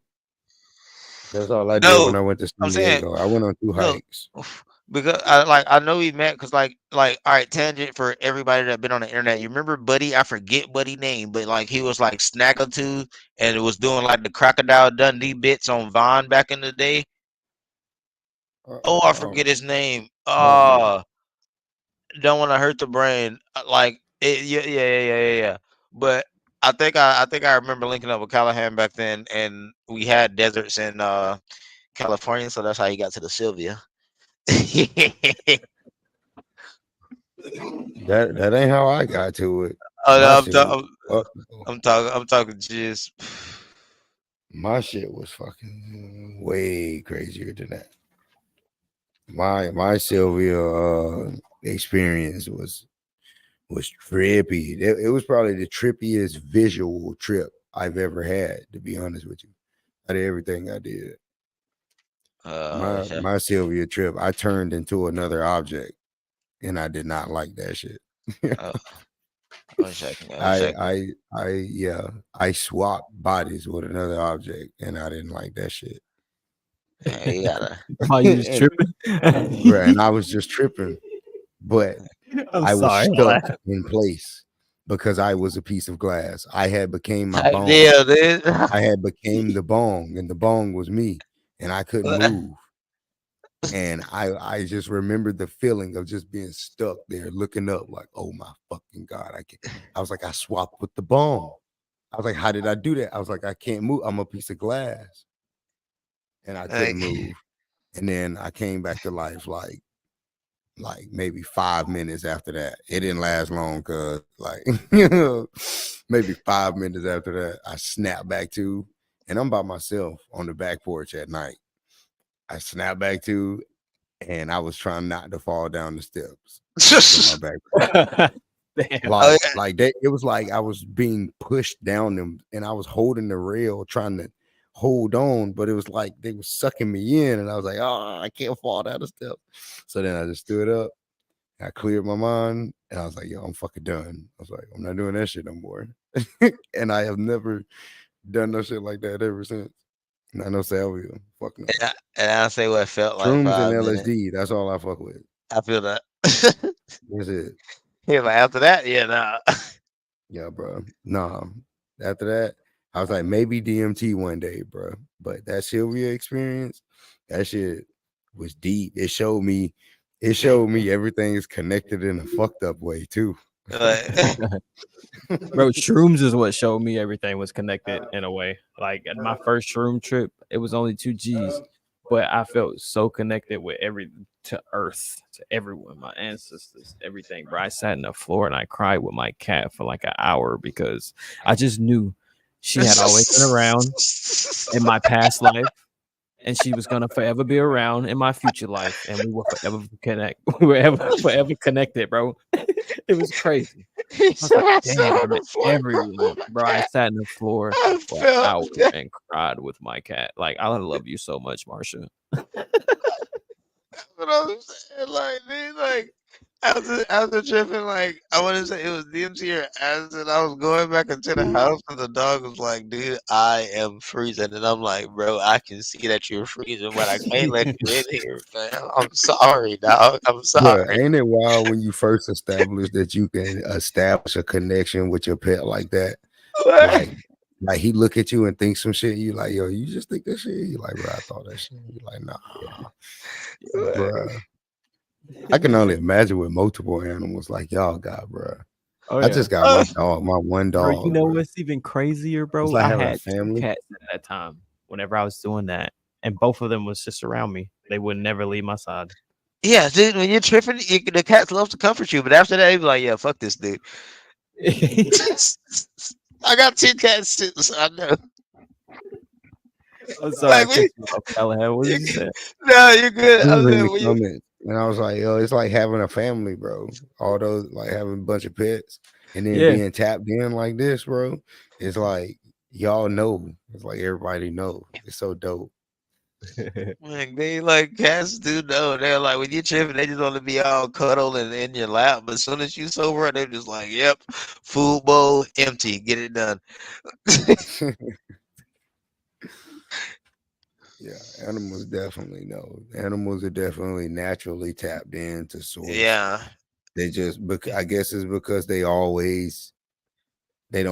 That's all I did
No,
when I went to
I'm
San
saying
Diego. I went on 2
no.
hikes.
Because I know we met because like all right, tangent for everybody that been on the internet. You remember Buddy? I forget Buddy name, but like he was like Snaggletooth and it was doing like the Crocodile Dundee bits on Vaughn back in the day. Oh, I
Um,
forget his name.
probably.
Don't want to hurt the brain. Like it, yeah, yeah, yeah, yeah, yeah, yeah. But I think I remember linking up with Callahan back then, and we had deserts in California, so that's how he got to the Sylvia.
That ain't how I got to it.
Oh
My
no,
shit was fuck.
I'm talking just
My shit was fucking way crazier than that. My Sylvia experience was trippy. It was probably the trippiest visual trip I've ever had, to be honest with you. Out of everything I did. My
yeah.
my Sylvia trip, I turned into another object and I did not like that shit.
Uh, one second, one
I
second.
I swapped bodies with another object and I didn't like that shit.
Yeah, you gotta.
While you was
and,
tripping.
bruh, and I was just tripping, but
I'm
I was
sorry.
stuck in place because I was a piece of glass. I had became my
Type
bone.
deal, dude.
I had became the bong, and the bong was me, and I couldn't move. And I just remembered the feeling of just being stuck there, looking up, like, oh my fucking god, I can't. I was like, I swapped with the bong. I was like, how did I do that? I was like, I can't move. I'm a piece of glass, and I couldn't
Like,
move. And then I came back to life, like maybe 5 minutes after that. It didn't last long because like maybe 5 minutes after that, I snapped back to, and I'm by myself on the back porch at night. I snapped back to, and I was trying not to fall down the steps to my back.
Damn.
oh
Like that, it was like I was being pushed down them, and I was holding the rail, trying to hold on, but it was like they were sucking me in, and I was like, oh, I can't fall down the steps. So then I just stood up. I cleared my mind and I was like, yo, I'm fucking done. I was like, I'm not doing that shit no more. And I have never done no shit like that ever since. Not no salvia. Fuck no.
and I say what it felt like
Shrooms and
5 minutes.
LSD. That's all I fuck with.
I feel that.
That's it.
Yeah, but after that, yeah, nah.
Yeah, bro. Nah. After that, I was like, maybe DMT one day, bro. But that Sylvia experience, that shit was deep. It showed me everything is connected in a fucked up way too.
Like,
Bro, shrooms is what showed me everything was connected in a way. Like at my first shroom trip, it was only 2 G's, but I felt so connected with to Earth, to everyone, my ancestors, everything. Bro, I sat in the floor and I cried with my cat for like an hour because I just knew she had always been around in my past life, and she was gonna forever be around in my future life, and we were forever connect. We were forever connected, bro. It was crazy.
he
I was
said,
like,
I
damn,
sat on the floor.
everyone, bro. I sat on the floor
I
for an hour
felt.
and cried with my cat. Like, I love you so much, Marsha.
What I'm saying, like, dude, like after tripping, like I want to say it was DMT or acid. I was going back into the house and the dog was like, "Dude, I am freezing," and I'm like, "Bro, I can see that you're freezing, but I can't let you in here, fam. I'm sorry, dog. I'm
Bro,
sorry."
ain't it wild when you first establish that you can establish a connection with your pet like that? Like he look at you and think some shit. You like, yo, you just think that shit. You like, bro, I thought that shit. You like, nah, bro. I can only imagine with multiple animals like y'all got, bro.
Oh
I just got my dog, my one
bro.
dog.
You know
bro.
what's even crazier, bro?
It's like
I
having a
had 2
family.
cats at that time. Whenever I was doing that, and both of them was just around me. They would never leave my side.
Yeah, dude, when you're tripping, the cats love to comfort you, but after that, they be like, "Yeah, fuck this dude." I got 2 cats, so I know.
I'm sorry, I
Like,
cut you off, Callahan. What did you say?
no, you're good.
It
I'm
was in
saying
the
when you,
comments, and I was like, yo, it's like having a family, bro. All those like having a bunch of pets and then
Yeah.
being tapped in like this, bro. It's like y'all know. It's like everybody know. It's so dope.
like they like cats do know. They're like when you're tripping, they just want to be all cuddle and in your lap. But as soon as you sober, they're just like, "Yep, food bowl empty, get it done."
Yeah, animals definitely know. Animals are definitely naturally tapped into source.
Yeah,
They just, I guess it's because they don't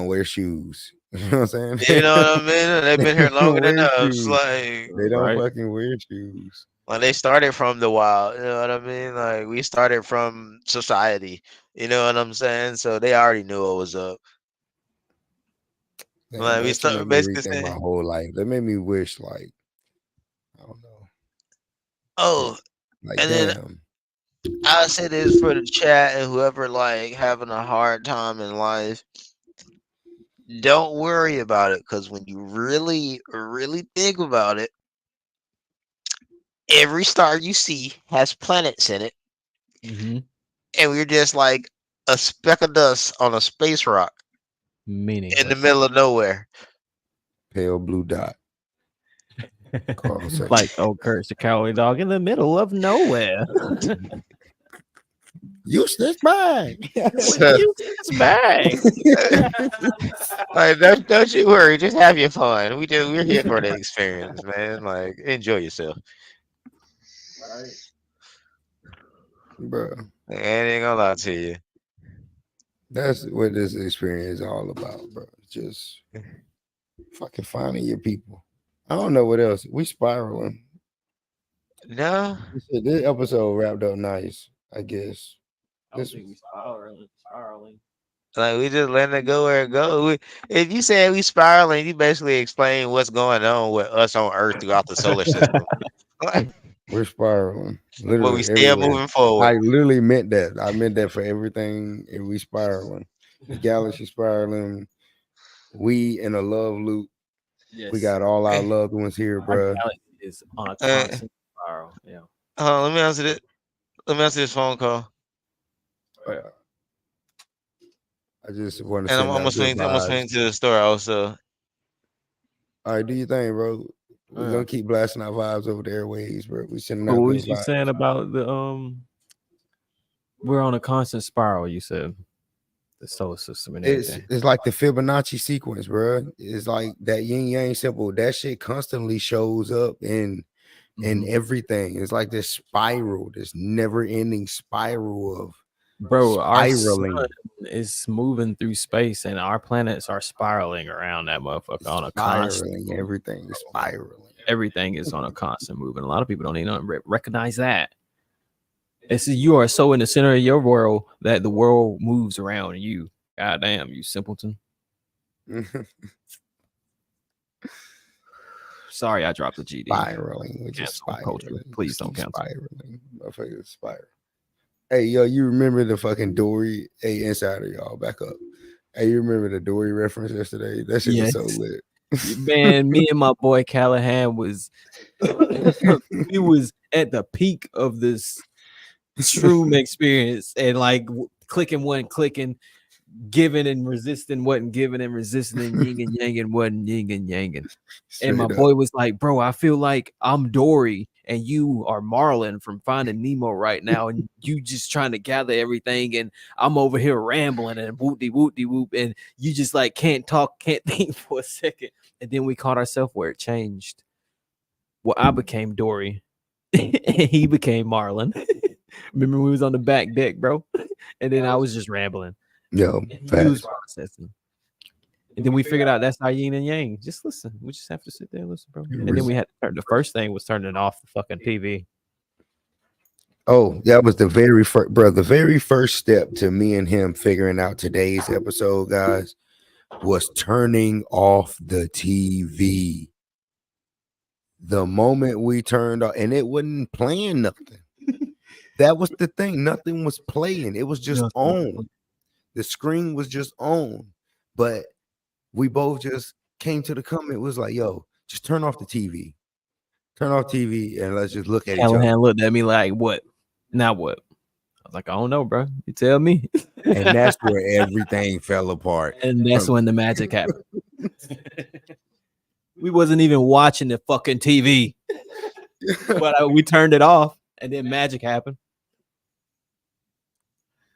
wear shoes. You know what I'm saying?
you know what I mean. They've been here
They don't
longer than
wear
us.
shoes.
Like,
They don't
Right.
fucking wear shoes.
like they started from the wild. You know what I mean? Like we started from society. You know what I'm saying? So they already knew what was up.
Damn,
Like we
that shit
start
made me
basically
rethink my
saying,
whole life. That made me wish, like, I don't know,
"Oh,"
like
and then
damn.
I say this for the chat and whoever like having a hard time in life. Don't worry about it, because when you really, really think about it, every star you see has planets in it,
Mm-hmm.
and we're just like a speck of dust on a space rock in the
Meaningless.
middle of nowhere.
Pale blue dot. Carl said,
Like, oh, Kurt's a cowardly dog in the middle of nowhere.
use this bag.
So,
Use this bag.
like, don't you worry, just have your fun. We're here for the experience, man. Like, enjoy yourself.
Bro,
I ain't gonna lie to you.
that's what this experience is all about, bro. Just fucking finding your people. I don't know what else. We spiraling.
No,
This episode wrapped up nice, I guess.
I don't
This
think we spiraling.
like we just letting it go where it go. If you say we spiraling, you basically explain what's going on with us on Earth throughout the solar system.
we're spiraling.
But
Literally
we still
everywhere.
moving forward.
I literally meant that. I meant that for everything. And we spiraling. The galaxy spiraling. We in a love loop.
Yes.
We got all our loved ones here,
Our
bro.
galaxy is on a constant spiral. Yeah.
Let me answer it. Let me answer this phone call,
I just want to
and
send
I'm gonna
out good
swing. I'm gonna swing
vibes.
to the store also.
All right, do your thing, bro. We're gonna keep blasting our vibes over the airways, bro. We sending
But
out
what
good
was you
vibes.
saying about the we're on a constant spiral, you said. The solar system and everything.
It's like the Fibonacci sequence, bro. It's like that yin yang symbol. That shit constantly shows up in everything. It's like this spiral, this never ending spiral of
bro. Our sun,
spiraling.
is moving through space, and our planets are spiraling around that motherfucker on a constant.
Spiraling, everything is spiraling.
Everything is on a constant move, and a lot of people don't even recognize that. It's you are so in the center of your world that the world moves around you. God damn, you simpleton. Sorry, I dropped the GD.
Spiraling, which is
Cancel culture.
spiraling.
Please
Just
don't
keep
cancel.
spiraling. Motherfuckers spiral. Hey, yo, you remember the fucking Dory? Hey, Insider, y'all, back up. Hey, you remember the Dory reference yesterday? That shit was so
Yes.
lit.
Man, me and my boy Callahan was we was at the peak of this shroom experience, and like clicking wasn't clicking, giving and resisting wasn't giving and resisting, and yin and yang and wasn't yin and yanging. And my
Straight up.
boy was like, bro, I feel like I'm Dory and you are Marlin from Finding Nemo right now, and you just trying to gather everything, and I'm over here rambling and whoop, and you just like can't talk, can't think for a second. And then we caught ourselves where it changed. Well, I became Dory, and he became Marlin. Remember we was on the back deck, bro? And then I was just rambling.
Yo,
And he was
facts.
processing. And then we figured out that's our yin and yang. Just listen. We just have to sit there and listen, bro. And then we had to turn. The first thing was turning off the fucking TV.
Oh, that was the very first, bro. The very first step to me and him figuring out today's episode, guys, was turning off the TV. The moment we turned off, and it wasn't playing nothing. That was the thing. Nothing was playing. It was just on. The screen was just on. But we both just came to the comment. Was like, yo, just turn off the TV. Turn off TV and let's just look at each other.
Callahan looked at me like, what? Now what? I was like, I don't know, bro. You tell me.
And that's where everything fell apart.
And that's when the magic happened. We wasn't even watching the fucking TV. But we turned it off, and then magic happened.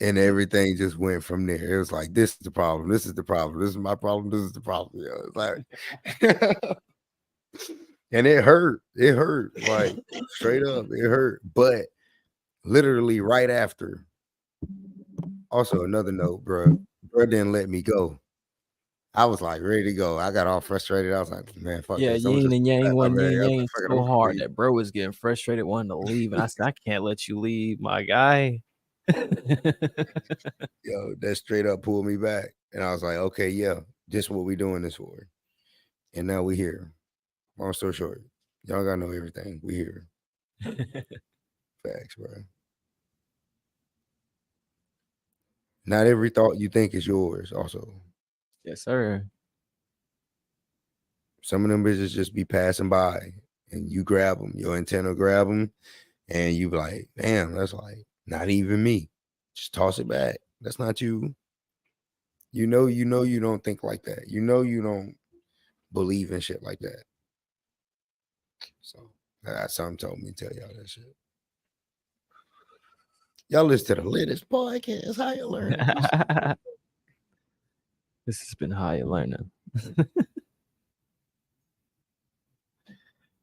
And everything just went from there. It was like, this is the problem. This is the problem. This is my problem. This is the problem. Yo, it's like, and it hurt. It hurt. Like, straight up, it hurt. But literally right after. Also, another note, bro didn't let me go. I was like ready to go. I got all frustrated. I was like, man, fuck
Yeah,
this.
yin and yang, one yin and yang
fuck it,
so
I'm
hard
leave.
that bro was getting frustrated, wanting to leave. And I said, I can't let you leave, my guy.
Yo, that straight up pulled me back. And I was like, okay, yeah, just what we doing this for. And now we here. Long story short, y'all gotta know everything. We here. Facts, bro. Not every thought you think is yours, also.
Yes, sir.
Some of them bitches just be passing by and you grab them, your antenna grab them, and you be like, damn, that's like not even me. Just toss it back. That's not you. You know you don't think like that. You know you don't believe in shit like that. So that's something told me to tell y'all that shit. Y'all listen to the latest podcast. How you learn?
This has been Hiya Learning.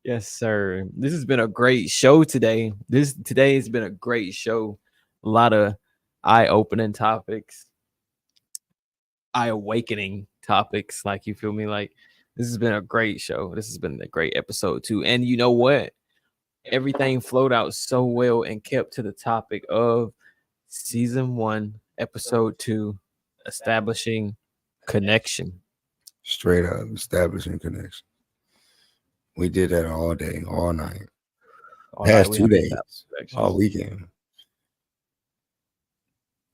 Yes, sir. This has been a great show today. Today has been a great show. A lot of eye-opening topics, eye-awakening topics. Like, you feel me? Like, this has been a great show. This has been a great episode too. And you know what? Everything flowed out so well and kept to the topic of season 1, episode 2, establishing connection.
Straight up establishing connection. We did that all day, all night. Past 2 days, all weekend.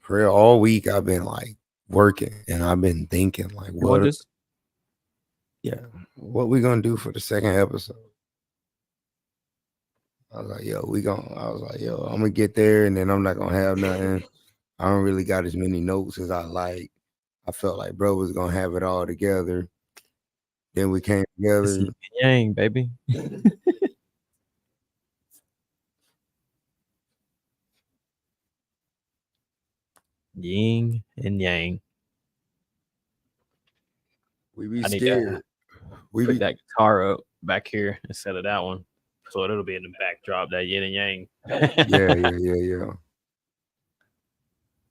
For real, all week I've been like working and I've been thinking like, what we gonna do for the second episode? I was like, I'm gonna get there and then I'm not gonna have nothing. I don't really got as many notes as I like. I felt like bro was gonna have it all together. Then we came together.
Yin and yang, baby. Yin and yang.
We be
I need
scared.
We put that guitar up back here instead of that one, so it'll be in the backdrop. That yin and yang.
Yeah.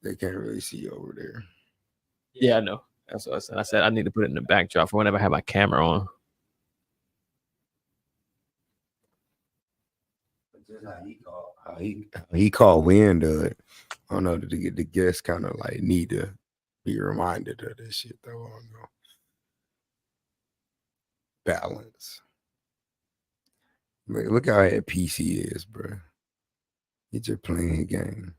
They can't really see you over there.
Yeah, I know. That's what I said. I said I need to put it in the backdrop for whenever I have my camera on.
He called Wind. I don't know. The guests kind of like need to be reminded of this shit though. I don't know. Balance. Look how at peace he is, bro. He just playing his game.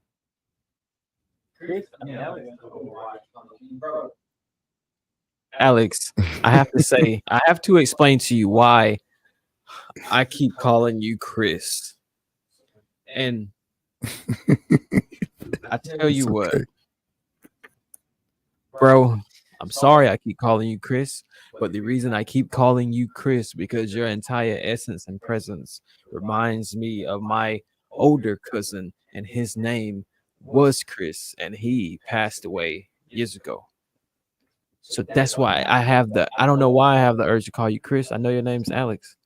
Alex, I have to say, I have to explain to you why I keep calling you Chris. And I tell you what, bro, I'm sorry I keep calling you Chris, but the reason I keep calling you Chris because your entire essence and presence reminds me of my older cousin, and his name was Chris, and he passed away years ago. So that's why I don't know why I have the urge to call you Chris. I know your name's Alex,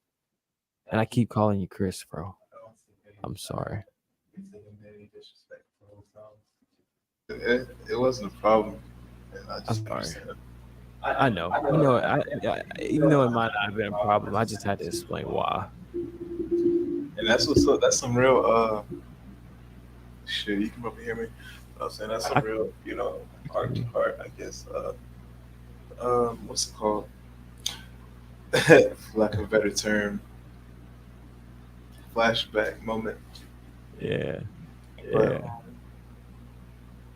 and I keep calling you Chris, bro. I'm sorry.
It wasn't a problem. And I
I'm
just
sorry.
understand.
I know. You know, even though it might not have been a problem, I just had to explain why.
And that's what's up. That's some real shit. You can probably hear me. I'm saying that's some real, heart to heart, I guess. What's it called? For lack of a better term, flashback moment.
Yeah.
But
Yeah.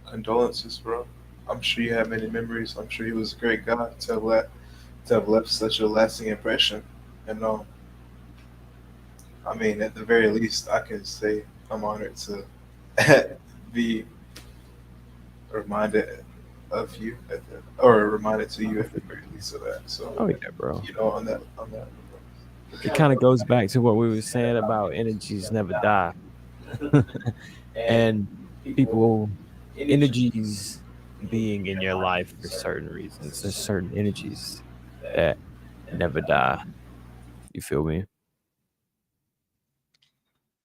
condolences, bro. I'm sure you have many memories. I'm sure he was a great guy to have left such a lasting impression. And I mean, at the very least, I can say I'm honored to be reminded of you, or reminded to you at the very least of that. So,
Oh yeah, bro.
on that.
It kind of goes back to what we were saying about energies never die. And people energies being in your life for certain reasons. There's certain energies that never die. You feel me?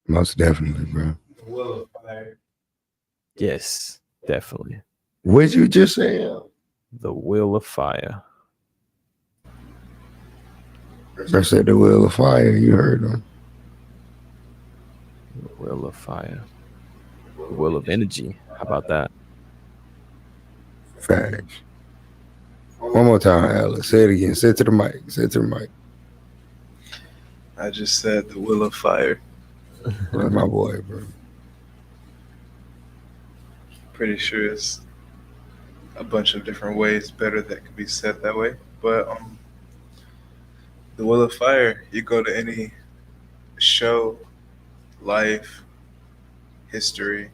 Most definitely, bro.
Yes, definitely.
What'd you just say?
The Wheel of Fire.
I said the Wheel of Fire. You heard him.
The Wheel of Fire. The Wheel of Energy. How about that?
Facts. One more time, Alex. Say it again. Say it to the mic. Say it to the mic.
I just said the Will of Fire.
That's my boy, bro.
Pretty sure it's a bunch of different ways better that could be said that way. But the Will of Fire, you go to any show, life, history,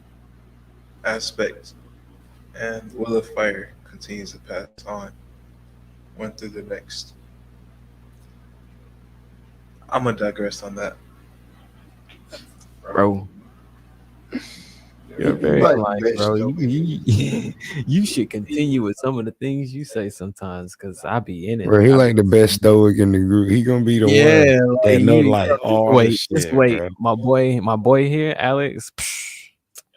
aspect, and the Will of Fire continues to pass on one through the next. I'm gonna digress on that.
Bro. You're very polite, bro. You should continue with some of the things you say sometimes, because I be in it.
Bro, he like the best stoic in the group. He gonna be the one that know like all the shit.
Just wait.
Bro.
My boy here, Alex.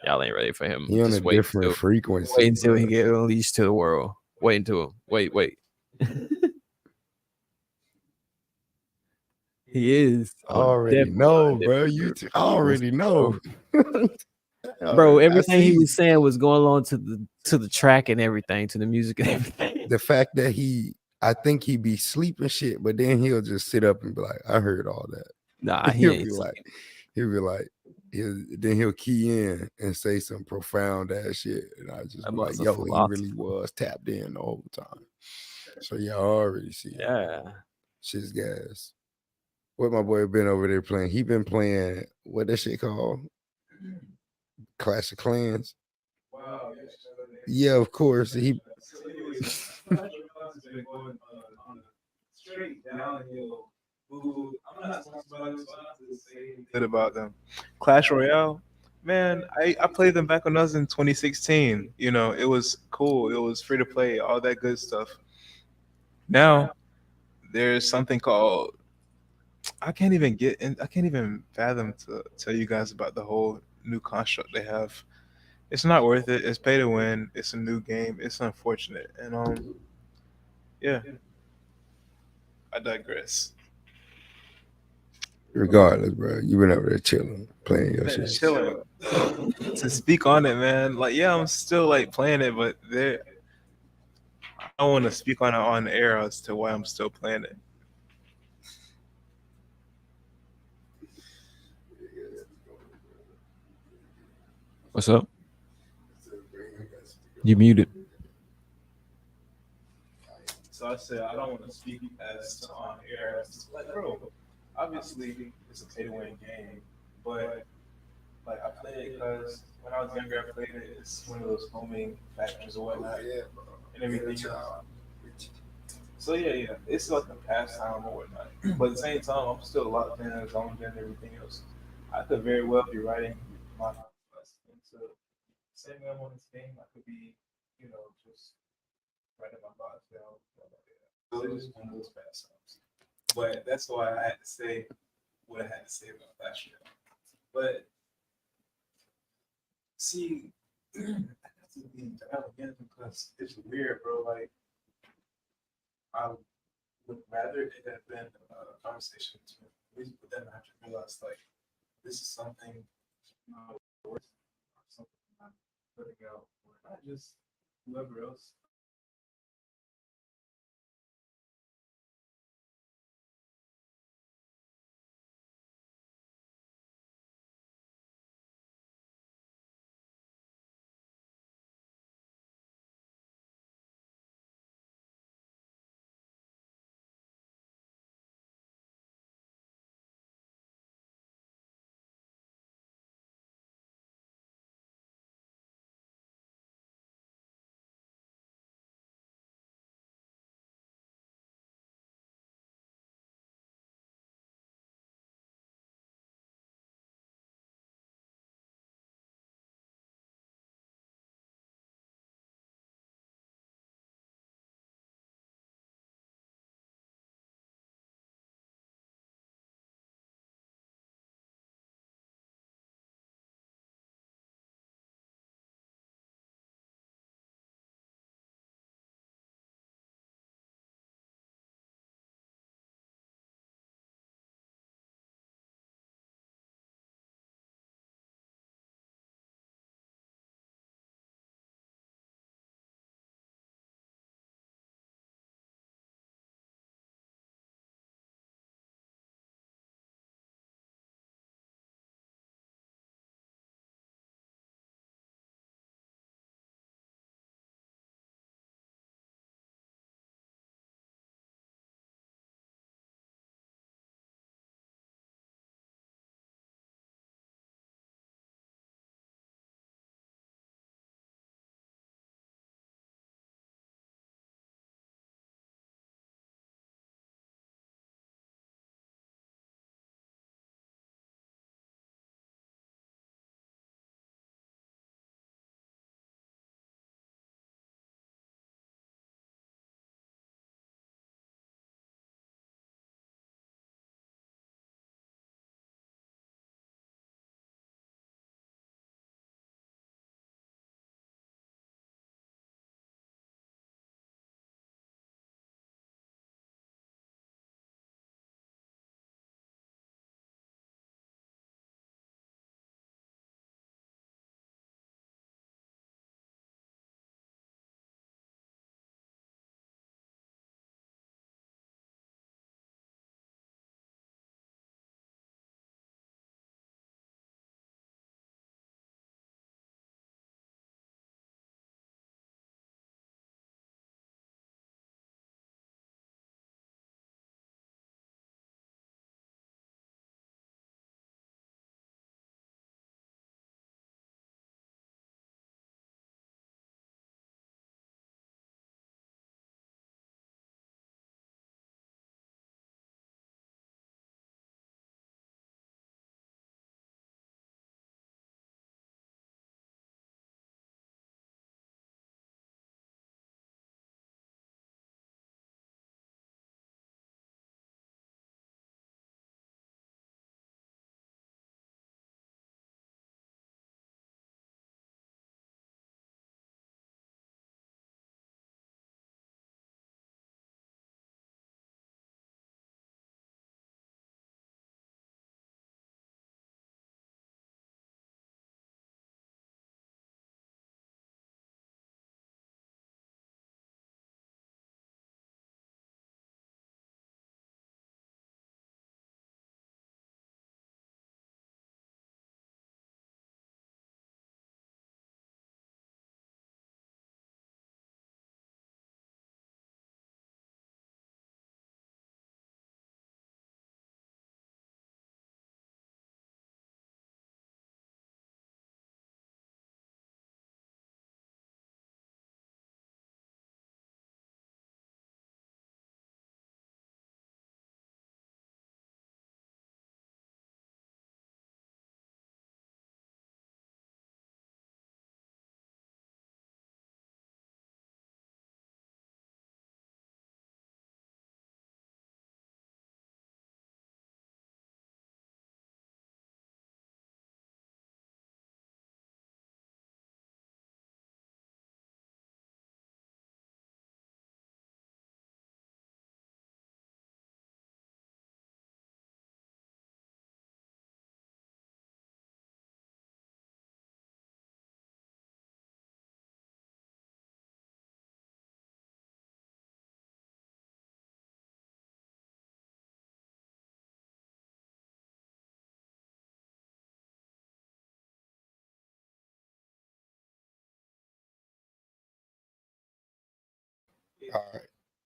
Y'all ain't ready for him.
He on
just
a
wait
different frequency.
Wait until he get unleashed to the world. Wait until him. Wait. He is.
Already know, bro. You already know.
Bro, everything he was saying was going along to the track and everything, to the music and everything.
The fact that I think he be sleeping shit, but then he'll just sit up and be like, I heard all that.
Nah,
he'll be like, then he'll key in and say some profound ass shit. And I just be like, yo, he really was tapped in the whole time. So y'all already see it.
Yeah.
Shit's gas. What my boy been over there playing? He been playing, what that shit called? Clash of Clans. Wow. Yeah, of course. He
straight downhill. I'm not about them. Clash Royale, man, I played them back when I was in 2016. You know, it was cool. It was free to play, all that good stuff. Now, there's something called I can't even fathom to tell you guys about the whole new construct they have. it's not worth it. It's pay to win. It's a new game. It's unfortunate, and yeah, I digress.
Regardless, bro, you been over there chilling, playing your
Man,
shit.
chilling. To speak on it, man, like yeah, I'm still like playing it, but there, I don't want to speak on it on air as to why I'm still playing it.
What's up? You muted.
So I said I don't want to speak as to on air as to like, bro, obviously it's a pay to win game, but like I played it because when I was younger, I played it. It's one of those homing factors or whatnot, and everything else. So yeah, it's like a pastime or whatnot. But at the same time, I'm still locked in as long as everything else. I could very well be writing my into same way I'm on this game. I could be, just writing my thoughts down. So it's just one of those pastimes. But that's why I had to say what I had to say about that shit. But see, I have to be dialed again because it's weird, bro. Like I would rather it have been a conversation between police, but then I have to realize like this is something worth something I'm putting out for not just whoever else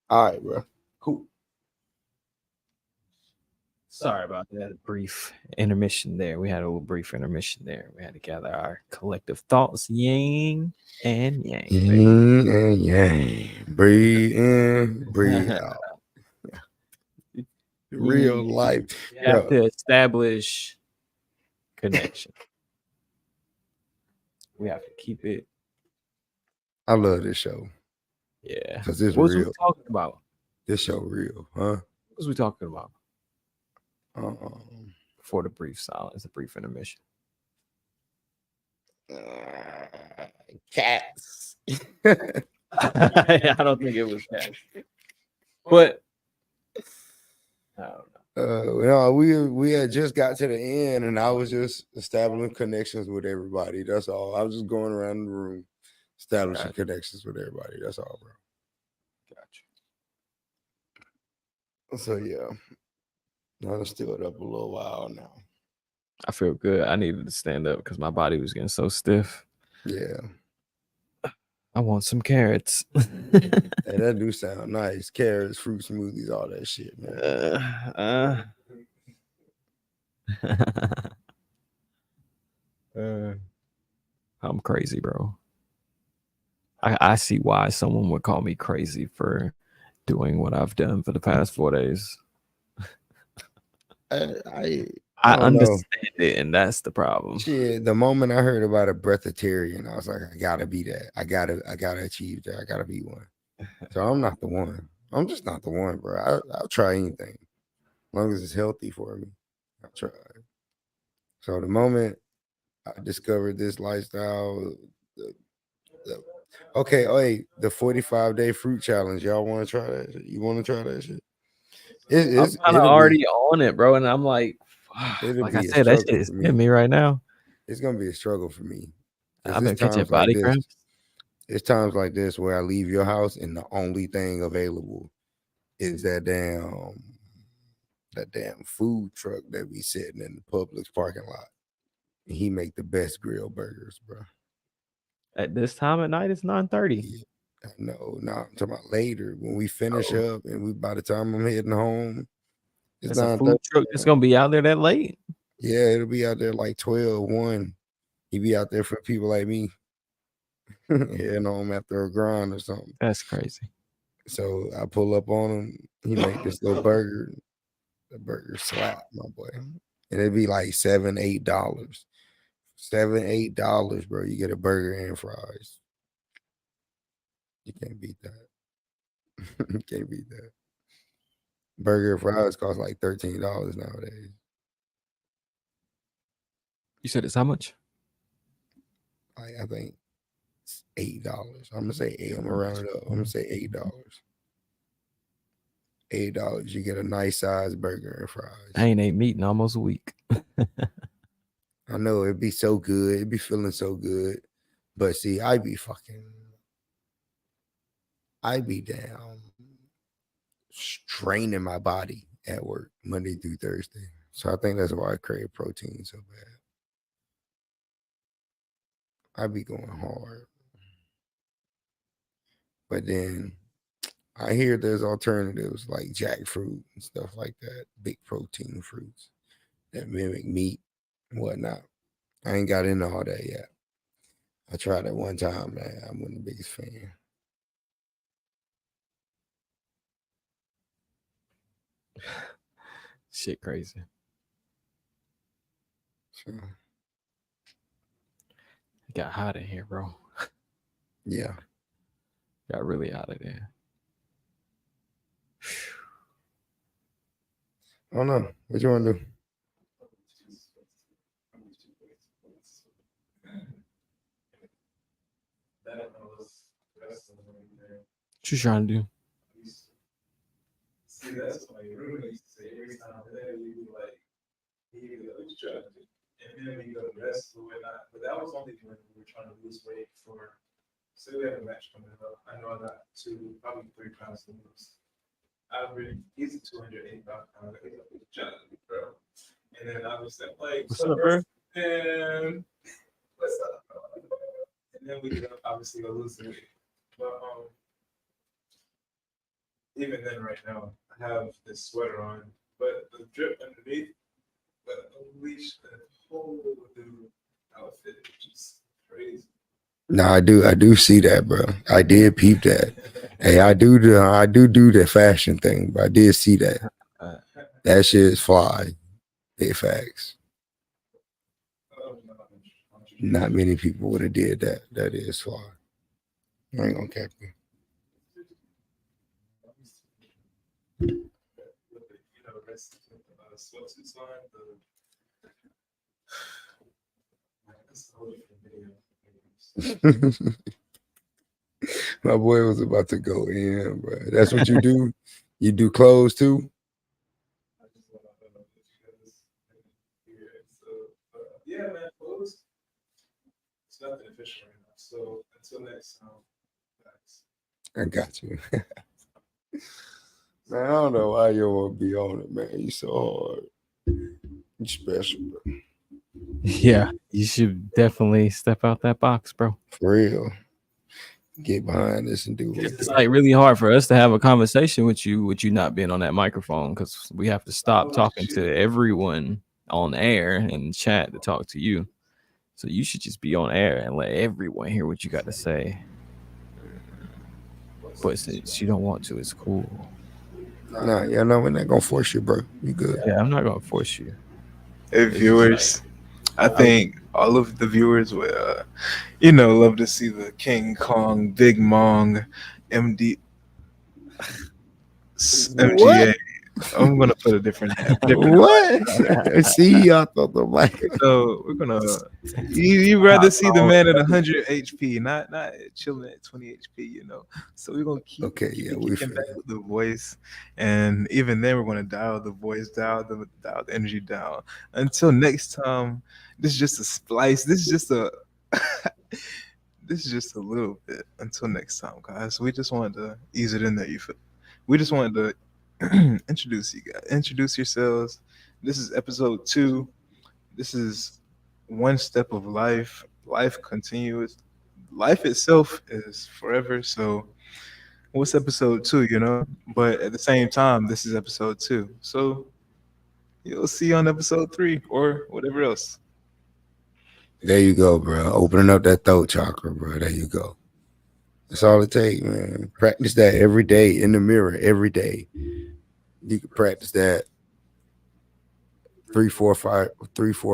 All right, bro.
Cool. Sorry about that brief intermission there. We had a little brief intermission there. We had to gather our collective thoughts, yin and yang. baby.
Yin and yang. Breathe in, breathe out. Real life.
You have to establish connection. We have to keep it.
I love this show.
Yeah.
Because it's
What was
real.
we talking about?
This show real, huh?
What was we talking about? Before the brief silence, the brief intermission.
Cats.
I don't think it was cats. But I don't know.
We had just got to the end, and I was just establishing connections with everybody. That's all. I was just going around the room, establishing connections with everybody. That's all, bro. Gotcha. So yeah, I stood up a little while now.
I feel good. I needed to stand up because my body was getting so stiff.
Yeah.
I want some carrots.
Hey, that do sound nice. Carrots, fruit smoothies, all that shit, man.
I'm crazy, bro. I see why someone would call me crazy for doing what I've done for the past 4 days.
I
understand it, and that's the problem.
Shit, the moment I heard about a breatharian, I was like, I gotta be that. I gotta achieve that. I gotta be one. So I'm not the one. I'm just not the one, bro. I'll try anything as long as it's healthy for me. I'll try. So the moment I discovered this lifestyle, okay, hey, the 45-day fruit challenge. Y'all want to try that shit? You want to try that shit?
I'm kind of already on it, bro, and I'm like, like I said, that shit is hitting me right now.
It's gonna be a struggle for me.
I've been catching body cramps.
It's times like this where I leave your house and the only thing available is that damn food truck that be sitting in the Publix parking lot. And he make the best grilled burgers, bro.
At this time at night, it's 9:30.
Yeah, no, I'm talking about later when we finish up and by the time I'm heading home,
it's a food truck that's gonna be out there that late.
Yeah, it'll be out there like 12, 1. He be out there for people like me. Heading home after a grind or something.
That's crazy.
So I pull up on him. He make this little burger. The burger slap, my boy. And it'd be like $7, $8. $7, $8, bro. You get a burger and fries. You can't beat that. You can't beat that. Burger and fries cost like $13 nowadays.
You said it's how much?
I think it's $8. I'm gonna say 8. I'm gonna round it up. I'm gonna say $8. $8. You get a nice sized burger and fries.
I ain't ate meat in almost a week.
I know it'd be so good. It'd be feeling so good. But see, I'd be down straining my body at work Monday through Thursday. So I think that's why I crave protein so bad. I'd be going hard. But then I hear there's alternatives like jackfruit and stuff like that, big protein fruits that mimic meat and whatnot. I ain't got into all that yet. I tried it one time, man. I wasn't the biggest fan.
Shit crazy.
So,
it got hot in here, bro.
Yeah.
Got really hot in there.
I don't know. What you want to do?
What you trying to do?
See, that's why your roommate used to say every time that we be like, he was trying to do. And then we go to rest or whatnot. But that was only when we were trying to lose weight for, say we have a match coming up. I know I got probably 3 pounds to lose. I've been easy 285 pounds. I think I'm trying to do, bro. And then I was like,
what's up, bro?
And what's up, bro? And then we get up, obviously, go lose weight. But even then, right now, I have this sweater on, but the drip underneath, but unleashed a whole new outfit, which is crazy.
No, I do see that, bro. I did peep that. Hey, I do the fashion thing, but I did see that. That shit is fly. Big facts. Not many people would have did that. That is fly. I ain't gonna cap you.
Sweatsuits on. That's a whole different video.
My boy was about to go in, bro. That's what you do? You do clothes too?
I just want to let you guys hear it. So, yeah, man, clothes. It's nothing official right now. So, until next time, guys.
I got you. Man, I don't know why you want to be on it, man. You so hard. You special, bro.
Yeah, you should definitely step out that box, bro.
For real. Get behind this and do
It's
it.
like really hard for us to have a conversation with you not being on that microphone, because we have to stop talking to everyone on air and chat to talk to you. So you should just be on air and let everyone hear what you got to say. But since you don't want to, it's cool.
Nah, yeah, no, we're not gonna force you, bro. You good.
Yeah, I'm not gonna force you.
Hey, viewers, I think all of the viewers would, love to see the King Kong, Big Mong, MD, MGA. I'm gonna put a different.
What? See, I thought the mic.
So we're gonna. You rather see the man at 100 HP, not chilling at 20 HP, So we're gonna keep
Okay, yeah, we
kicking back with the voice, and even then we're gonna dial the voice down, dial the energy down. Until next time, this is just a splice. This is just a. This is just a little bit. Until next time, guys. We just wanted to ease it in there. We just wanted to introduce you guys. Introduce yourselves. This is episode 2. This is one step of life. Life continues. Life itself is forever. So what's episode 2, But at the same time, this is episode 2. So you'll see on episode 3 or whatever else.
There you go, bro. Opening up that throat chakra, bro. There you go. That's all it takes, man. Practice that every day in the mirror, every day. You can practice that 3, 4,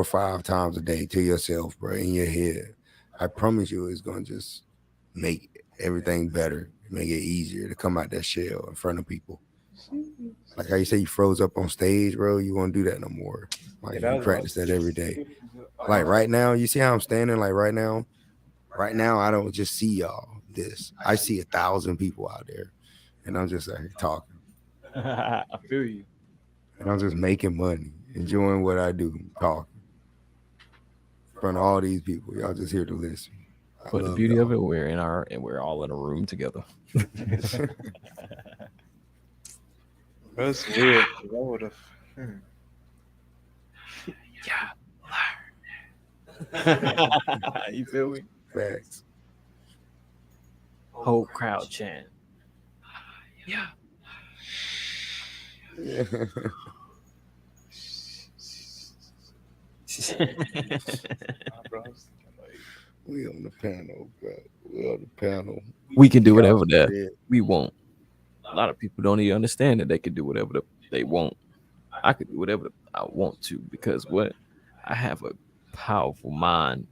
5 times a day to yourself, bro, in your head. I promise you it's gonna just make everything better, make it easier to come out that shell in front of people. Like how you say you froze up on stage, bro, you won't do that no more. Like you practice that every day. Like right now, you see how I'm standing? Like right now, I don't just see y'all this. I see 1,000 people out there, and I'm just like talking.
I feel you.
And I'm just making money, enjoying what I do, talking in front of all these people. Y'all just here to listen.
But the beauty of it, we're all in a room together.
That's weird. I would have.
You feel me?
Facts.
Whole crowd chant. Yeah.
Yeah. We on the panel, bro. We on the panel.
We can do whatever that we want. A lot of people don't even understand that they can do whatever they want. I could do whatever I want to, because what? I have a powerful mind,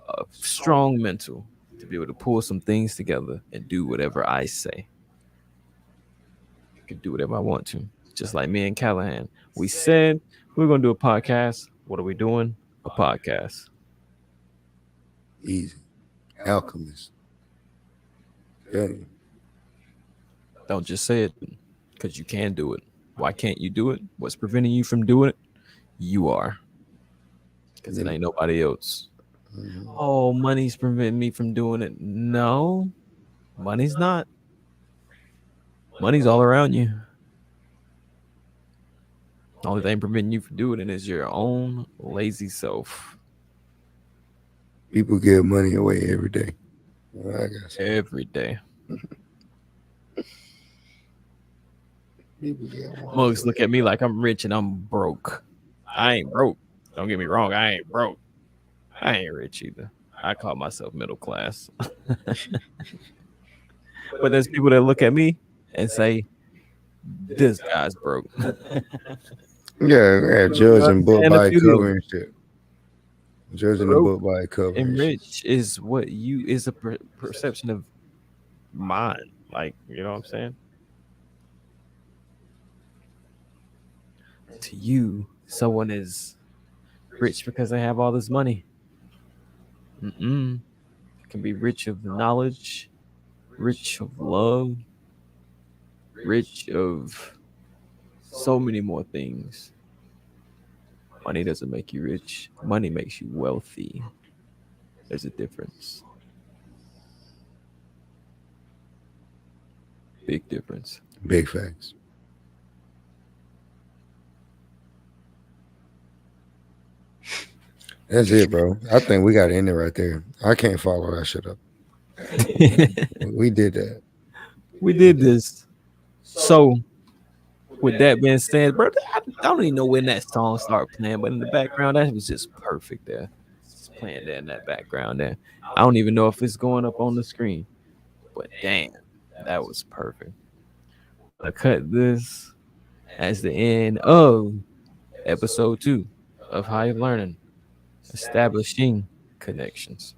a strong mental to be able to pull some things together and do whatever I say. I can do whatever I want to. Just like me and Callahan. We said we we're going to do a podcast. What are we doing? A podcast.
Easy. Alchemist. Good.
Don't just say it, because you can do it. Why can't you do it? What's preventing you from doing it? You are. Because it ain't nobody else.
Mm-hmm.
Oh, money's preventing me from doing it. No, money's not. Money's all around you. The only thing preventing you from doing it is your own lazy self.
People give money away every day. Well, I guess.
Every day.
People get
Mugs look at me like I'm rich and I'm broke. I ain't broke. Don't get me wrong. I ain't broke. I ain't rich either. I call myself middle class. But there's people that look at me and say, this guy's broke.
Yeah, judging book
And a
by
few
cover
of
and shit. Judging the
Broke
book by cover
and
and shit.
rich is what you is a perception of mine. Like, you know what I'm saying? To you, someone is rich because they have all this money. Can be rich of knowledge, rich of love, rich of so many more things. Money doesn't make you rich. Money makes you wealthy. There's a difference. Big difference.
Big facts. That's it, bro. I think we got to end it right there. I can't follow that shit up. We did that.
We did this. So, with that being said, bro, I don't even know when that song started playing, but in the background, that was just perfect there. It's playing there in that background there. I don't even know if it's going up on the screen, but damn, that was perfect. I cut this as the end of episode 2 of Hiya Learning, establishing connections.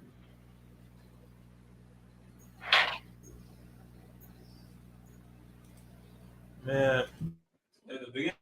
Man, in the beginning.